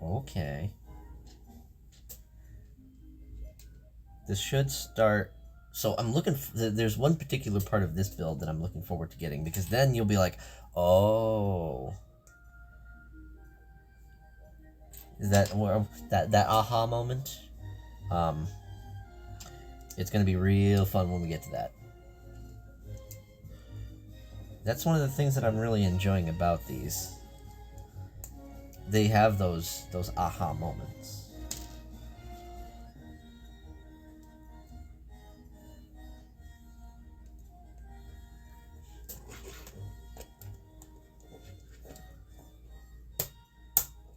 Okay. This should start. So I'm looking. There's one particular part of this build that I'm looking forward to getting, because then you'll be like, oh, is that that aha moment? It's gonna be real fun when we get to that. That's one of the things that I'm really enjoying about these. They have those aha moments.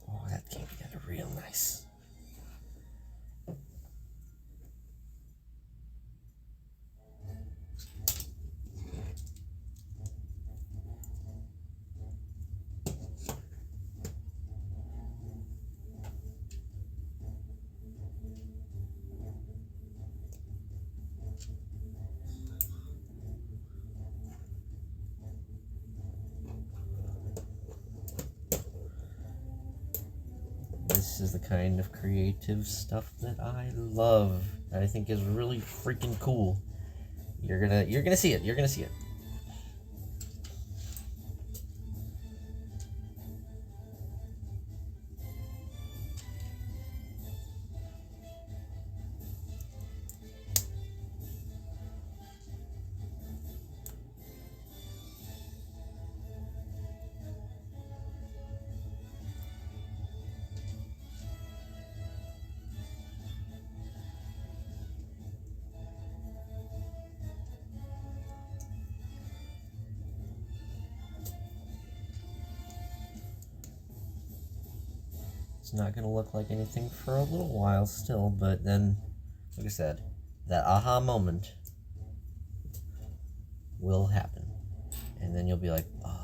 Oh, that came together real nice. This is the kind of creative stuff that I love. I think is really freaking cool. You're gonna see it. You're gonna see it. It's not going to look like anything for a little while still, but then, like I said, that aha moment will happen. And then you'll be like, oh.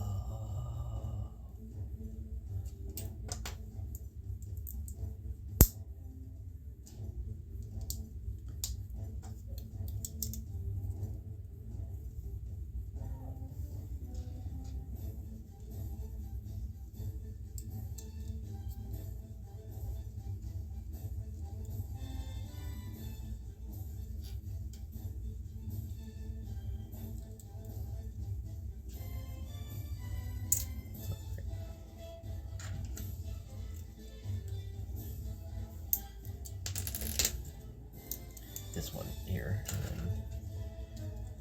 This one here, and then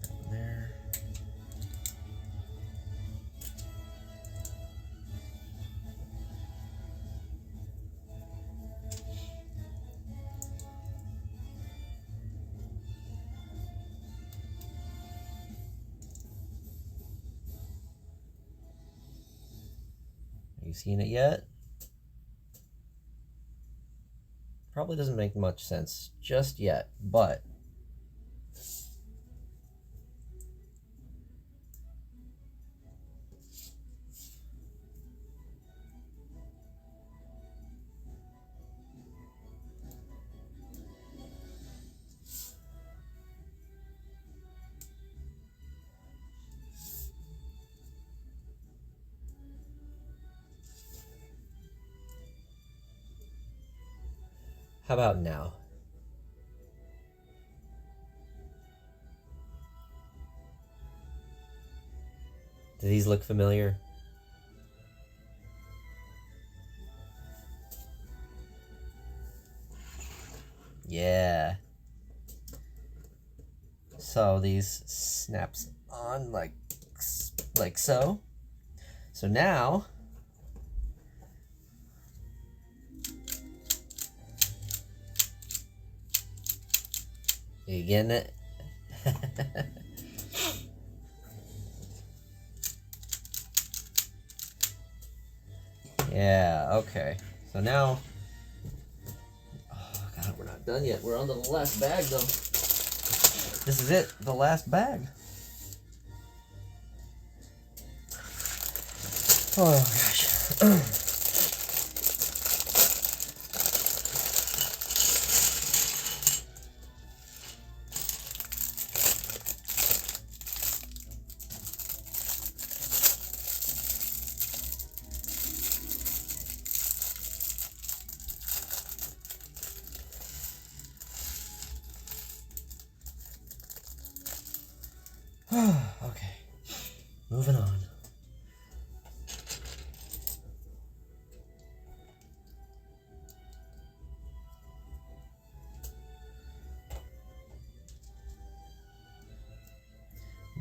that one there. Are you seeing it yet? Probably doesn't make much sense just yet, but how about now? Do these look familiar? Yeah. So these snaps on like so. So now you getting it? Yeah, okay. So now, oh god, we're not done yet. We're on to the last bag though. This is it, the last bag. Oh gosh. Okay, moving on.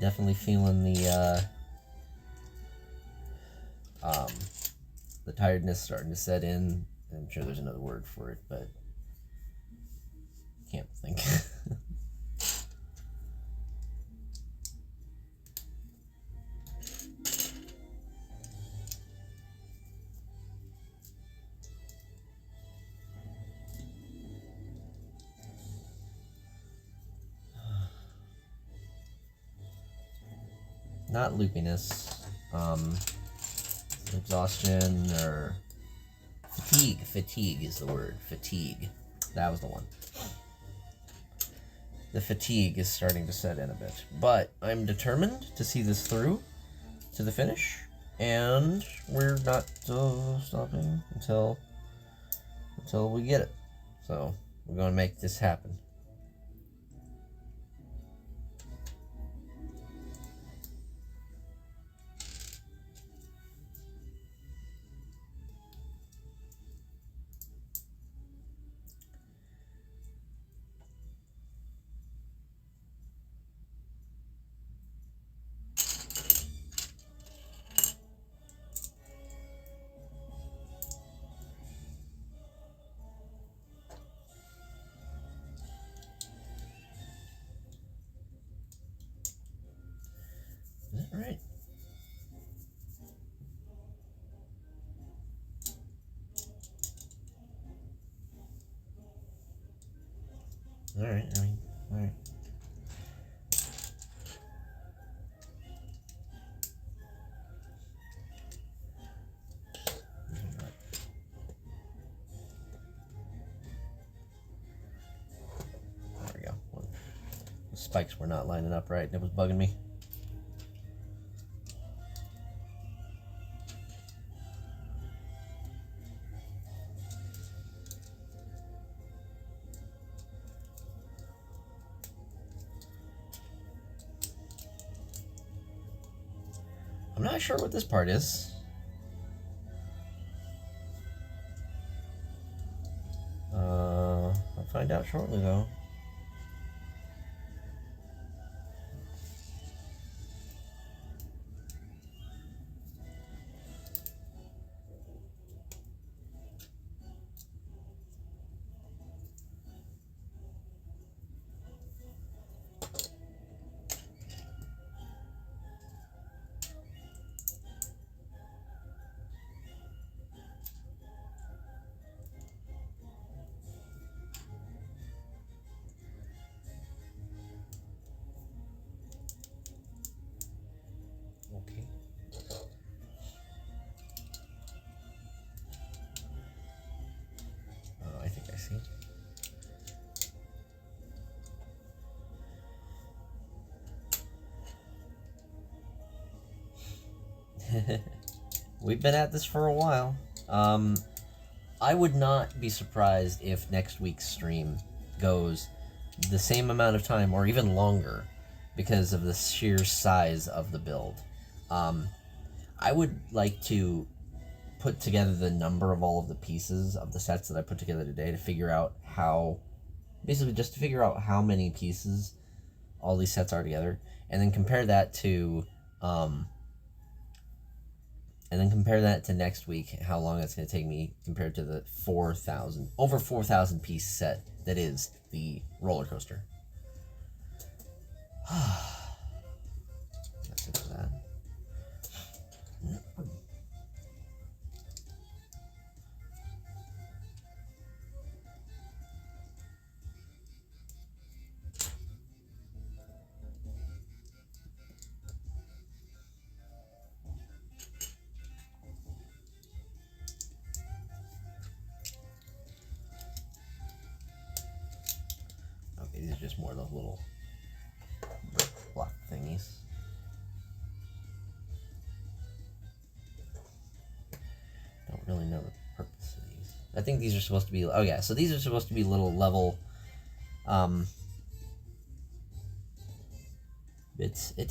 Definitely feeling the tiredness starting to set in. I'm sure there's another word for it, but can't think. Not loopiness, exhaustion or fatigue. Fatigue is the word. Fatigue. That was the one. The fatigue is starting to set in a bit. But I'm determined to see this through to the finish. And we're not stopping until we get it. So we're going to make this happen. Alright, I mean, alright. There we go. The spikes were not lining up right. It was bugging me. I'm not sure what this part is. I'll find out shortly though. Okay. Oh, I think I see. We've been at this for a while. I would not be surprised if next week's stream goes the same amount of time or even longer because of the sheer size of the build. I would like to put together the number of all of the pieces of the sets that I put together today to figure out how, basically just to figure out how many pieces all these sets are together, and then compare that to next week, how long it's going to take me compared to the over 4,000 piece set that is the roller coaster. That's it for that. Okay, these are just more of those little block thingies. Don't really know the purpose of these. I think these are supposed to be, oh yeah, so these are supposed to be little level bits. It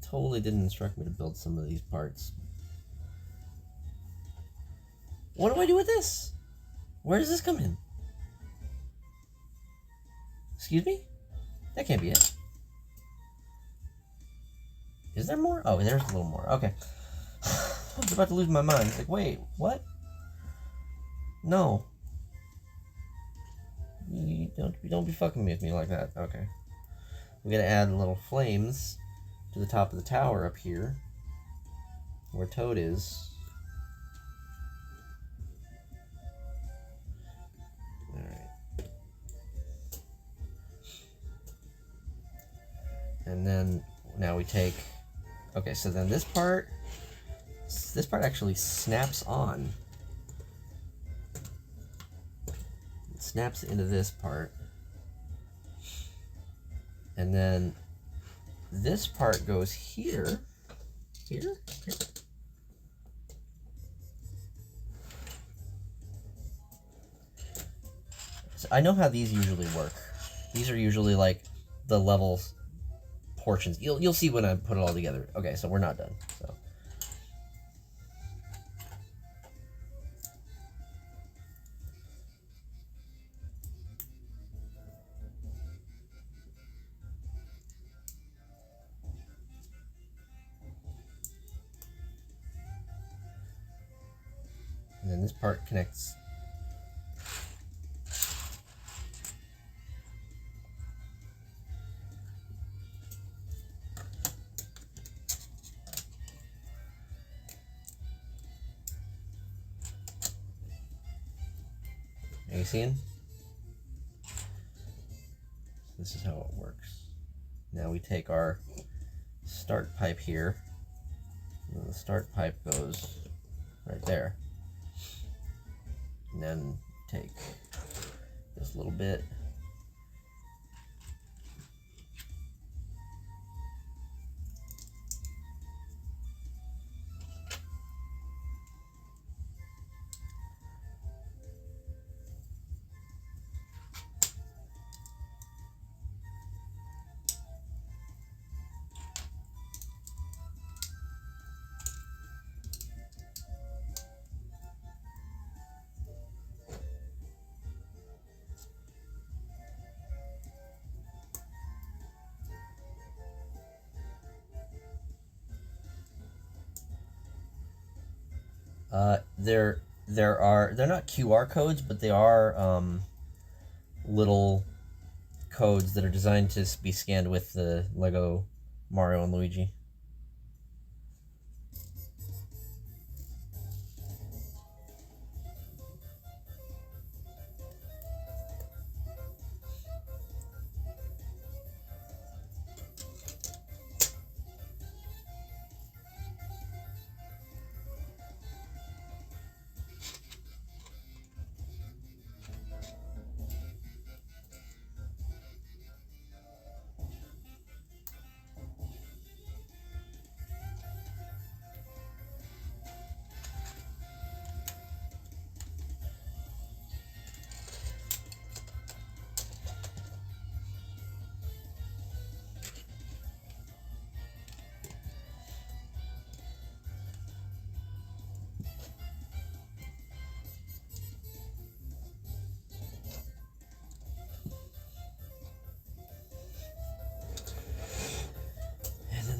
totally didn't instruct me to build some of these parts. What do I do with this? Where does this come in? Excuse me? That can't be it. Is there more? Oh, there's a little more. Okay. I was about to lose my mind. It's like, wait, what? No. You don't be fucking with me like that. Okay. We're gonna add little flames to the top of the tower up here, where Toad is. Alright. And then now we take, okay, so then this part actually snaps on. It snaps into this part. And then this part goes here. Here? So I know how these usually work. These are usually like the level portions. You'll see when I put it all together. Okay, so we're not done. So and then this part connects. Are you seeing? this is how it works. Now we take our start pipe here, and the start pipe goes right there. And then take this little bit. They're not QR codes, but they are little codes that are designed to be scanned with the Lego Mario and Luigi.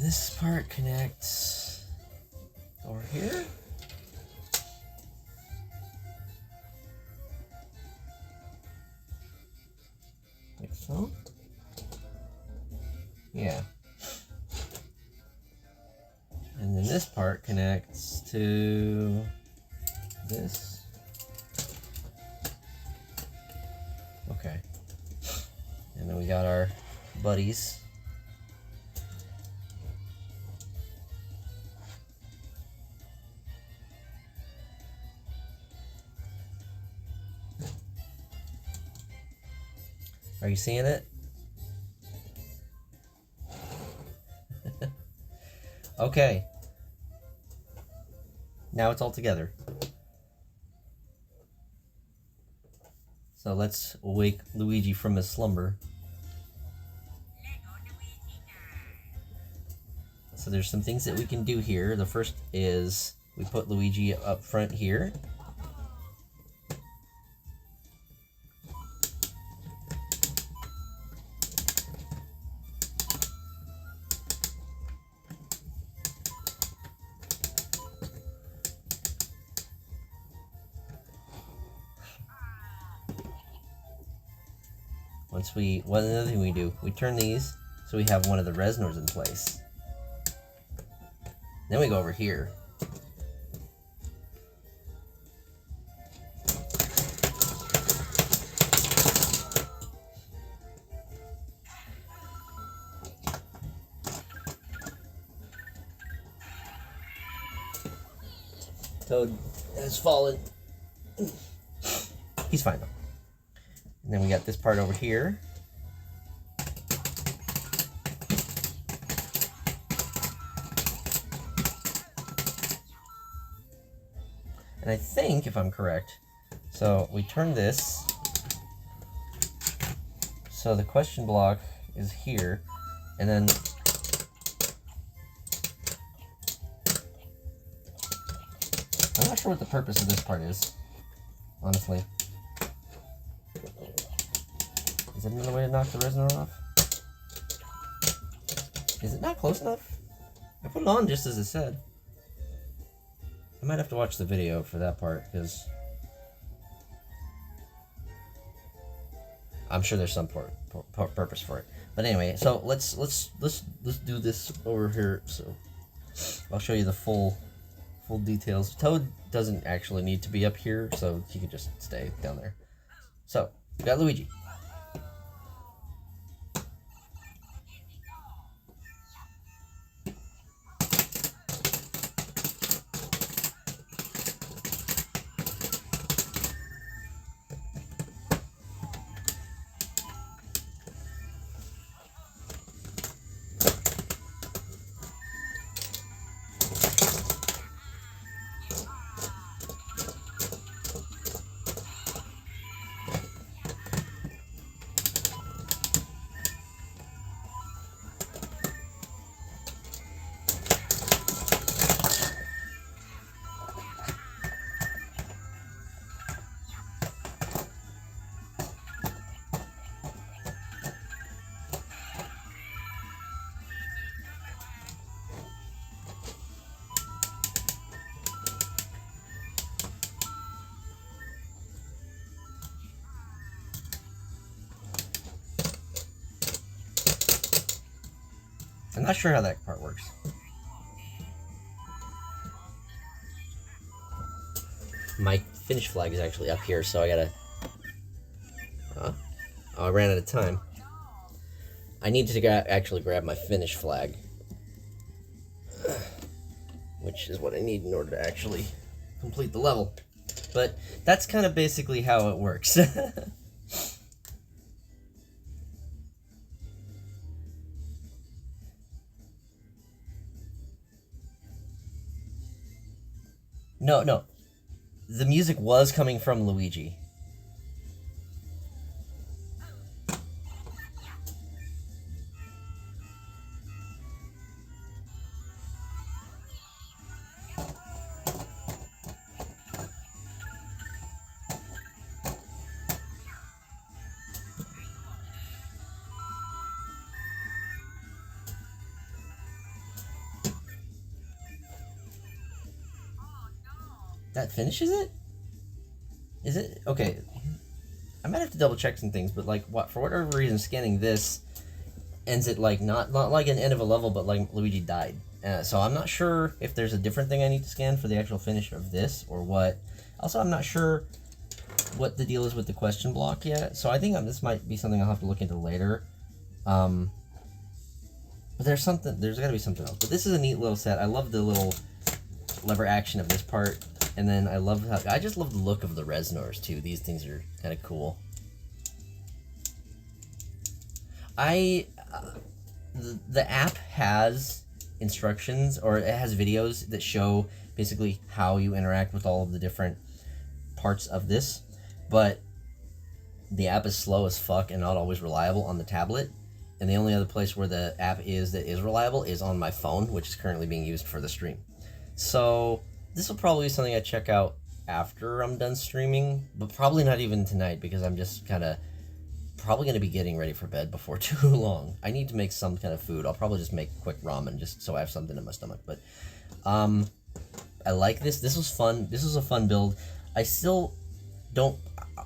This part connects over here. Like so. Yeah. And then this part connects to this. Okay. And then we got our buddies. Are you seeing it? Okay. Now it's all together. So let's wake Luigi from his slumber. So there's some things that we can do here. The first is we put Luigi up front here. Another thing we do, we turn these so we have one of the Resnors in place. Then we go over here. Toad has fallen. He's fine though. And then we got this part over here. And I think, if I'm correct, so we turn this, so the question block is here, and then I'm not sure what the purpose of this part is, honestly. Is that another way to knock the Resonor off? Is it not close enough? I put it on just as it said. I might have to watch the video for that part because I'm sure there's some purpose for it. But anyway, so let's do this over here. So I'll show you the full details. Toad doesn't actually need to be up here, so he can just stay down there. So we got Luigi. I'm not sure how that part works. My finish flag is actually up here, so I gotta... Oh, I ran out of time. I need to actually grab my finish flag. Which is what I need in order to actually complete the level. But that's kind of basically how it works. No. The music was coming from Luigi. That finishes it? Is it? Okay. I might have to double check some things, but like, for whatever reason, scanning this ends it like not like an end of a level, but like Luigi died. So I'm not sure if there's a different thing I need to scan for the actual finish of this or what. Also, I'm not sure what the deal is with the question block yet. So I think this might be something I'll have to look into later. But there's got to be something else. But this is a neat little set. I love the little lever action of this part. And then I just love the look of the Resnors too. These things are kind of cool. The app has instructions, or it has videos that show basically how you interact with all of the different parts of this, but the app is slow as fuck and not always reliable on the tablet. And the only other place where the app that is reliable is on my phone, which is currently being used for the stream. So this will probably be something I check out after I'm done streaming, but probably not even tonight because I'm just probably going to be getting ready for bed before too long. I need to make some kind of food. I'll probably just make quick ramen just so I have something in my stomach. But I like this. This was fun. This was a fun build. I still don't...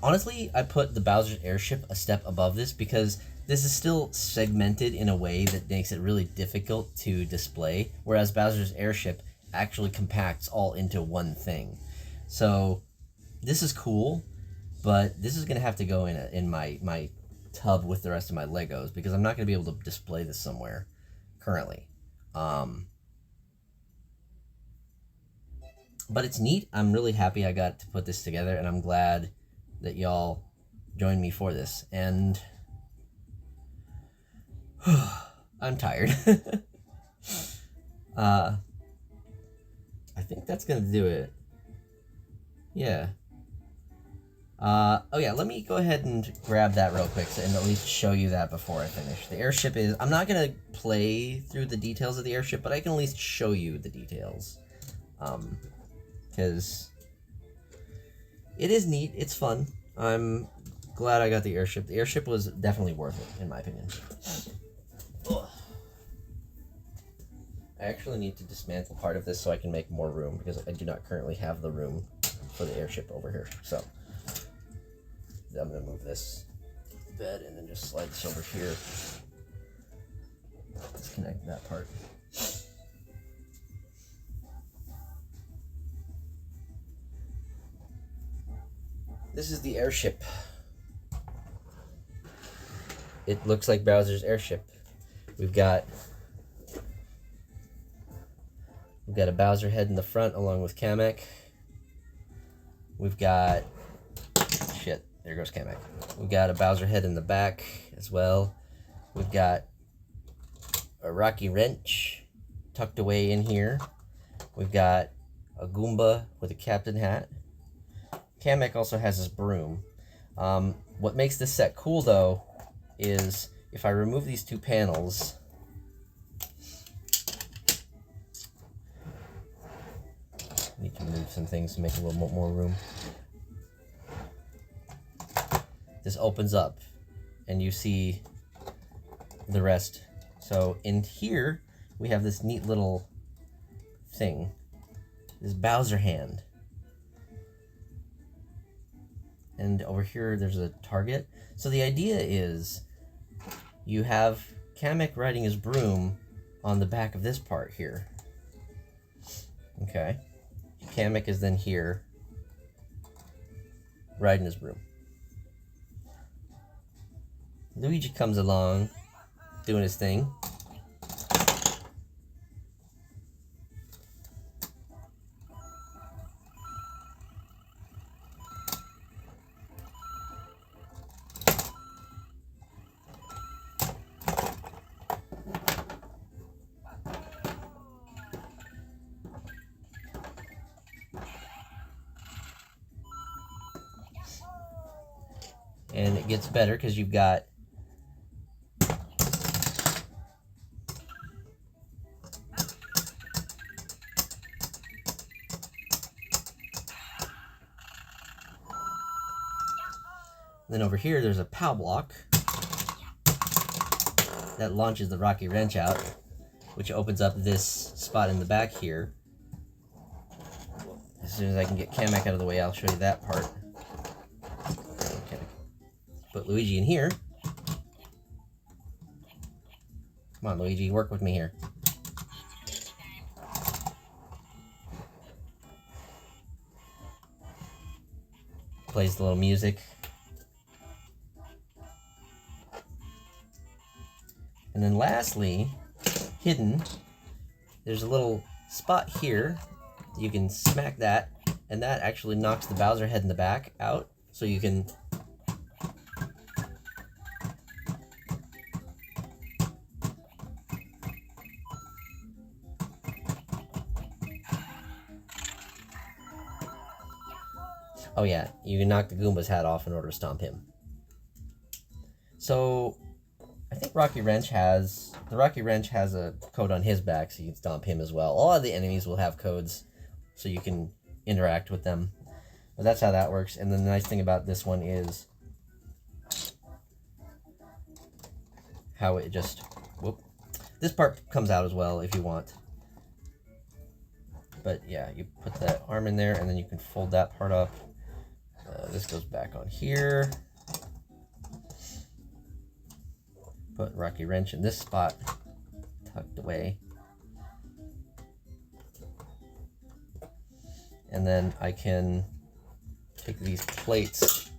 Honestly, I put the Bowser's Airship a step above this because this is still segmented in a way that makes it really difficult to display, whereas Bowser's Airship actually compacts all into one thing. So this is cool, but this is gonna have to go in my tub with the rest of my Legos because I'm not gonna be able to display this somewhere currently. But it's neat. I'm really happy I got to put this together, and I'm glad that y'all joined me for this. And I'm tired. I think that's gonna do it. Yeah. Oh yeah, let me go ahead and grab that real quick and at least show you that before I finish. The airship is... I'm not gonna play through the details of the airship, but I can at least show you the details. Because it is neat, it's fun. I'm glad I got the airship. The airship was definitely worth it, in my opinion. Ugh. I actually need to dismantle part of this so I can make more room because I do not currently have the room for the airship over here. So I'm going to move this bed and then just slide this over here. Disconnect that part. This is the airship. It looks like Bowser's Airship. We've got a Bowser head in the front along with Kamek. We've got... Shit, there goes Kamek. We've got a Bowser head in the back as well. We've got a Rocky Wrench tucked away in here. We've got a Goomba with a captain hat. Kamek also has his broom. What makes this set cool, though, is if I remove these two panels... Need to move some things to make a little more room. This opens up, and you see the rest. So in here, we have this neat little thing. This Bowser hand. And over here, there's a target. So the idea is you have Kamek riding his broom on the back of this part here. Okay. Kamek is then here, riding his broom. Luigi comes along, doing his thing. And it gets better because you've got then over here there's a POW block that launches the Rocky Wrench out, which opens up this spot in the back here. As soon as I can get Kamek out of the way, I'll show you that part. Okay. Put Luigi in here. Come on, Luigi, work with me here. Plays the little music. And then lastly, hidden, there's a little spot here. You can smack that, and that actually knocks the Bowser head in the back out, so you can oh yeah, you can knock the Goomba's hat off in order to stomp him. So I think the Rocky Wrench has a code on his back, so you can stomp him as well. All of the enemies will have codes, so you can interact with them. But that's how that works. And then the nice thing about this one is how it just, whoop. This part comes out as well if you want. But yeah, you put that arm in there, and then you can fold that part up. This goes back on here. Put Rocky Wrench in this spot, tucked away. And then I can take these plates.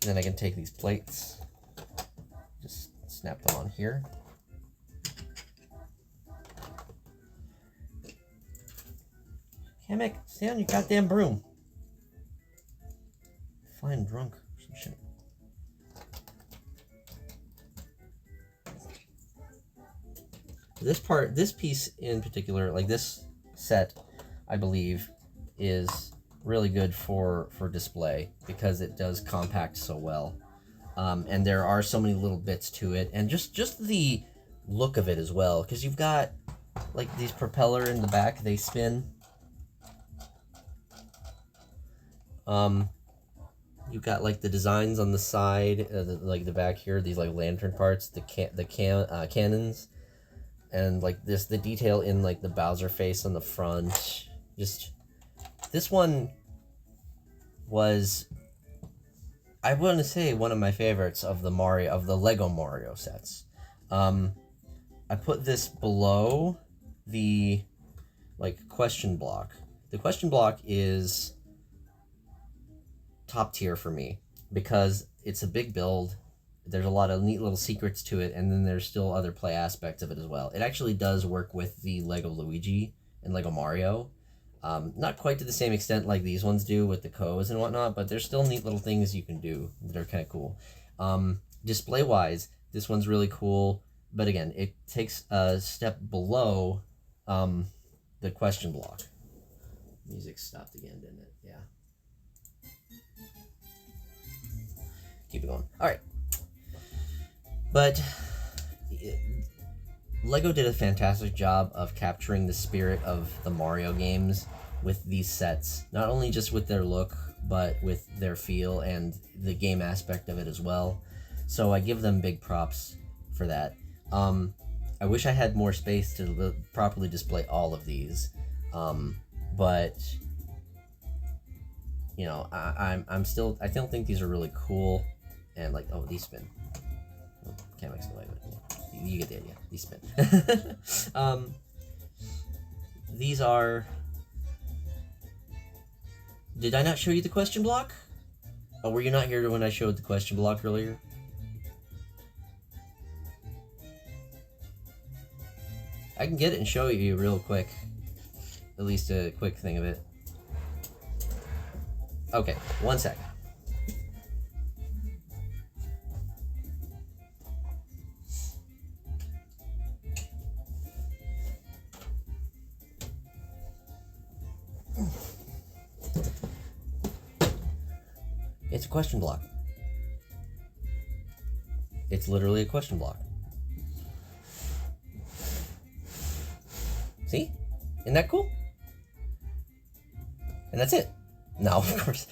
Then I can take these plates, just snap them on here. Kamek, stay on your goddamn broom. Flying drunk or some shit. This piece in particular, like this set, I believe, is really good for display because it does compact so well. And there are so many little bits to it, and just the look of it as well, because you've got like these propeller in the back, they spin. You've got like the designs on the side, like the back here, these like lantern parts, the cannons, and like the detail in like the Bowser face on the front. Just this one was, I want to say, one of my favorites of the Lego Mario sets. I put this below the like question block. The question block is top tier for me because it's a big build. There's a lot of neat little secrets to it, and then there's still other play aspects of it as well. It actually does work with the Lego Luigi and Lego Mario. Not quite to the same extent like these ones do with the codes and whatnot, but there's still neat little things you can do that are kind of cool. Display-wise, this one's really cool, but again, it takes a step below the question block. Music stopped again, didn't it? Yeah. Keep it going. All right. But Lego did a fantastic job of capturing the spirit of the Mario games with these sets. Not only just with their look, but with their feel and the game aspect of it as well. So I give them big props for that. I wish I had more space to properly display all of these. But you know, I still think these are really cool. And like, oh, these spin. Kamek's the way, but you get the idea. These spin. These are... Did I not show you the question block? Oh, were you not here when I showed the question block earlier? I can get it and show you real quick. At least a quick thing of it. Okay, 1 sec. It's a question block. It's literally a question block. See? Isn't that cool? And that's it. No, of course.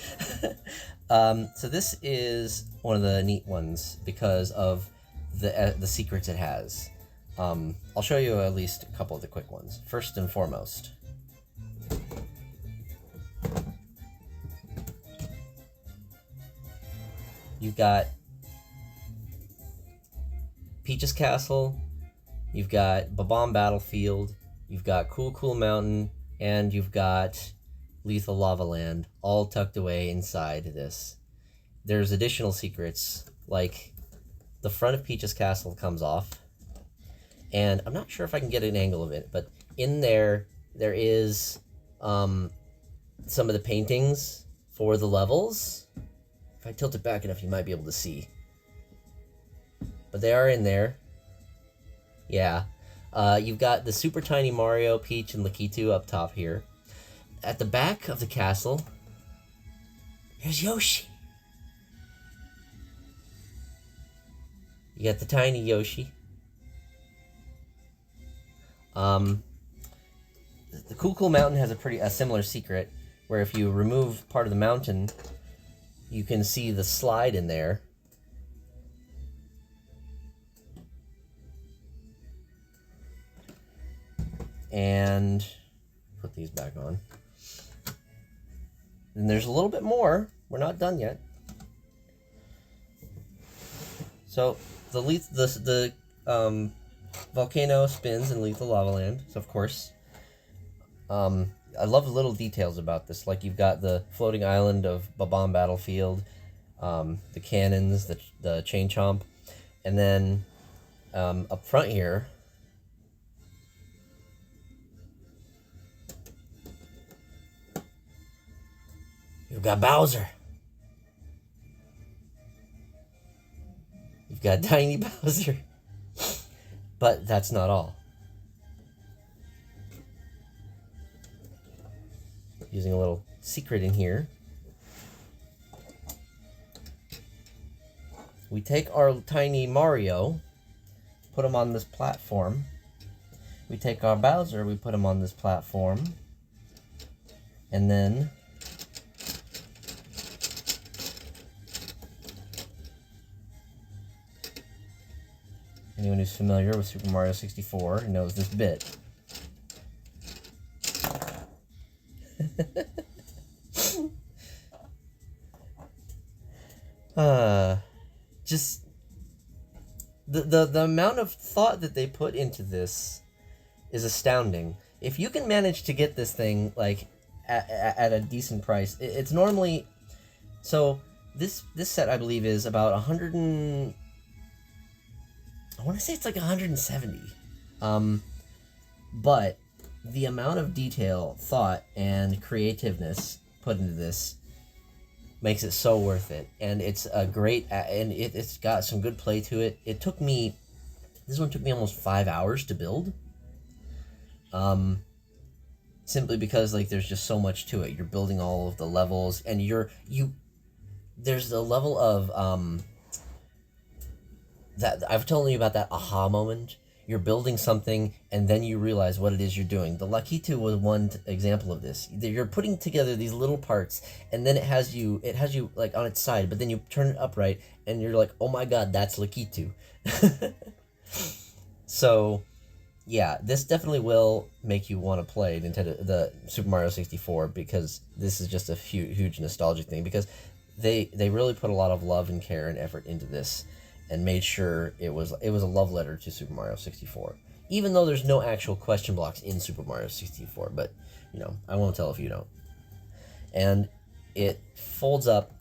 So this is one of the neat ones because of the secrets it has. I'll show you at least a couple of the quick ones. First and foremost, you've got Peach's Castle, you've got Bob-omb Battlefield, you've got Cool Mountain, and you've got Lethal Lava Land, all tucked away inside this. There's additional secrets, like the front of Peach's Castle comes off, and I'm not sure if I can get an angle of it, but in there is some of the paintings for the levels. If I tilt it back enough, you might be able to see. But they are in there. Yeah. You've got the super tiny Mario, Peach, and Lakitu up top here. At the back of the castle, there's Yoshi. You got the tiny Yoshi. The Cool Mountain has a similar secret, where if you remove part of the mountain, you can see the slide in there. And put these back on. And there's a little bit more. We're not done yet. So the volcano spins in Lethal Lava Land. So of course, I love the little details about this. Like you've got the floating island of Bob-omb Battlefield, the cannons, the chain chomp, and then up front here, you've got Bowser. You've got tiny Bowser. But that's not all. Using a little secret in here, we take our tiny Mario, put him on this platform. We take our Bowser, we put him on this platform. And then anyone who's familiar with Super Mario 64 knows this bit. Just the amount of thought that they put into this is astounding. If you can manage to get this thing like at a decent price, it's normally so this set I believe is about 100 and I want to say it's like 170. But the amount of detail, thought, and creativeness put into this makes it so worth it. And it's a great, and it's got some good play to it. This one took me almost 5 hours to build. Simply because like there's just so much to it. You're building all of the levels, and there's a level of that I've told you about, that aha moment. You're building something, and then you realize what it is you're doing. The Lakitu was one example of this. You're putting together these little parts, and then it has you like on its side, but then you turn it upright, and you're like, oh my god, that's Lakitu. So, yeah, this definitely will make you want to play the Super Mario 64, because this is just a huge nostalgic thing, because they really put a lot of love and care and effort into this. and made sure it was a love letter to Super Mario 64. Even though there's no actual question blocks in Super Mario 64, but you know, I won't tell if you don't. And it folds up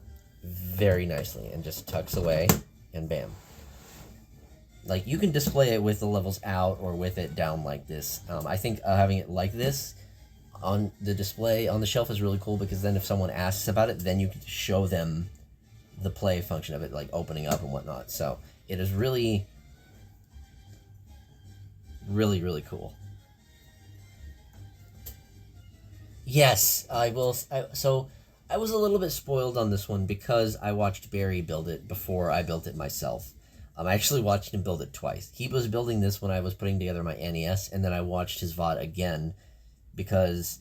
very nicely and just tucks away, and bam. Like, you can display it with the levels out or with it down like this. I think having it like this on the display on the shelf is really cool, because then if someone asks about it, then you can show them the play function of it, like opening up and whatnot. So it is really, really, really cool. Yes, I will. So I was a little bit spoiled on this one because I watched Barry build it before I built it myself. I actually watched him build it twice. He was building this when I was putting together my NES, and then I watched his VOD again because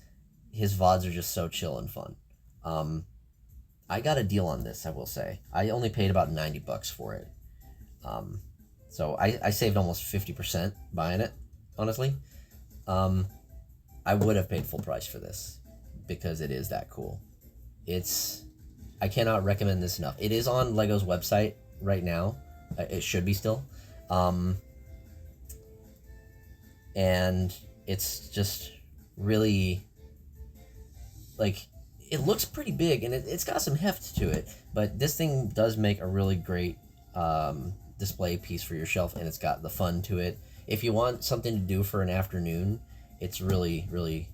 his VODs are just so chill and fun. I got a deal on this, I will say. I only paid about $90 for it. So I saved almost 50% buying it, honestly. I would have paid full price for this because it is that cool. I cannot recommend this enough. It is on LEGO's website right now. It should be still. And it's just really, like, it looks pretty big, and it's got some heft to it, but this thing does make a really great display piece for your shelf, and it's got the fun to it. If you want something to do for an afternoon, it's really, really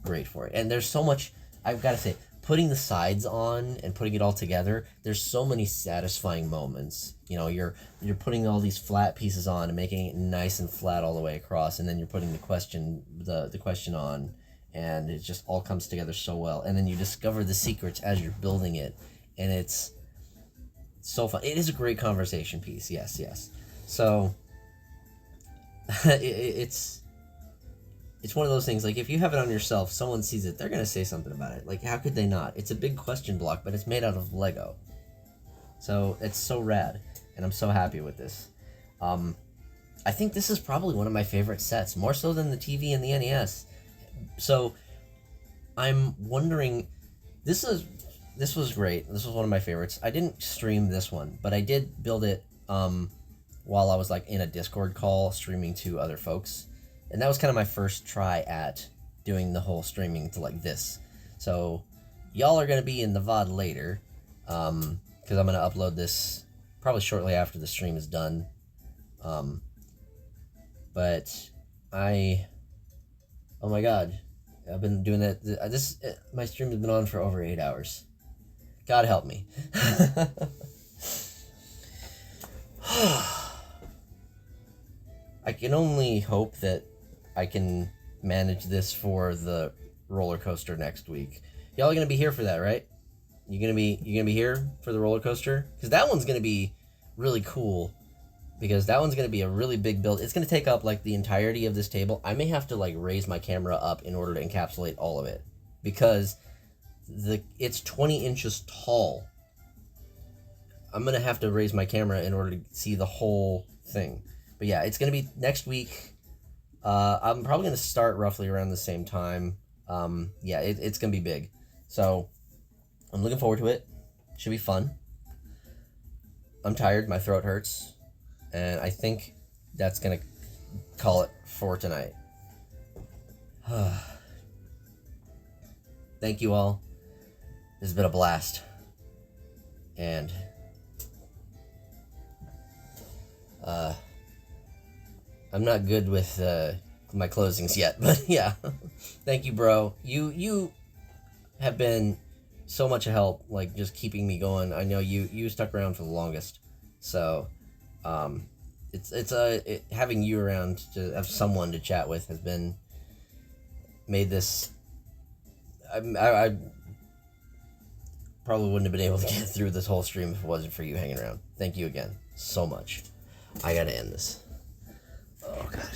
great for it. And there's so much, I've got to say, putting the sides on and putting it all together, there's so many satisfying moments. You know, you're putting all these flat pieces on and making it nice and flat all the way across, and then you're putting the question on, and it just all comes together so well. And then you discover the secrets as you're building it, and it's so fun. It is a great conversation piece. Yes. So it's one of those things, like, if you have it on yourself, someone sees it, they're going to say something about it. Like, how could they not? It's a big question block, but it's made out of Lego. So it's so rad, and I'm so happy with this. I think this is probably one of my favorite sets, more so than the TV and the NES. So I'm wondering, this was great. This was one of my favorites. I didn't stream this one, but I did build it while I was, like, in a Discord call streaming to other folks. And that was kind of my first try at doing the whole streaming to like this. So y'all are going to be in the VOD later, because I'm going to upload this probably shortly after the stream is done. But oh my god, I've been doing that. My stream has been on for over 8 hours. God help me. I can only hope that I can manage this for the roller coaster next week. Y'all are gonna be here for that, right? You gonna be here for the roller coaster? Because that one's gonna be really cool. Because that one's gonna be a really big build. It's gonna take up like the entirety of this table. I may have to like raise my camera up in order to encapsulate all of it, because it's 20 inches tall. I'm gonna have to raise my camera in order to see the whole thing. But yeah, it's gonna be next week. I'm probably going to start roughly around the same time. Yeah, it's going to be big. So I'm looking forward to it. Should be fun. I'm tired. My throat hurts. And I think that's going to call it for tonight. Thank you all. This has been a blast. And I'm not good with my closings yet, but yeah. Thank you, bro. You have been so much a help, like just keeping me going. I know you stuck around for the longest, so having you around to have someone to chat with has made this. I probably wouldn't have been able to get through this whole stream if it wasn't for you hanging around. Thank you again so much. I gotta end this. Oh, God.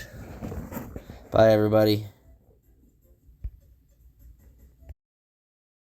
Bye, everybody.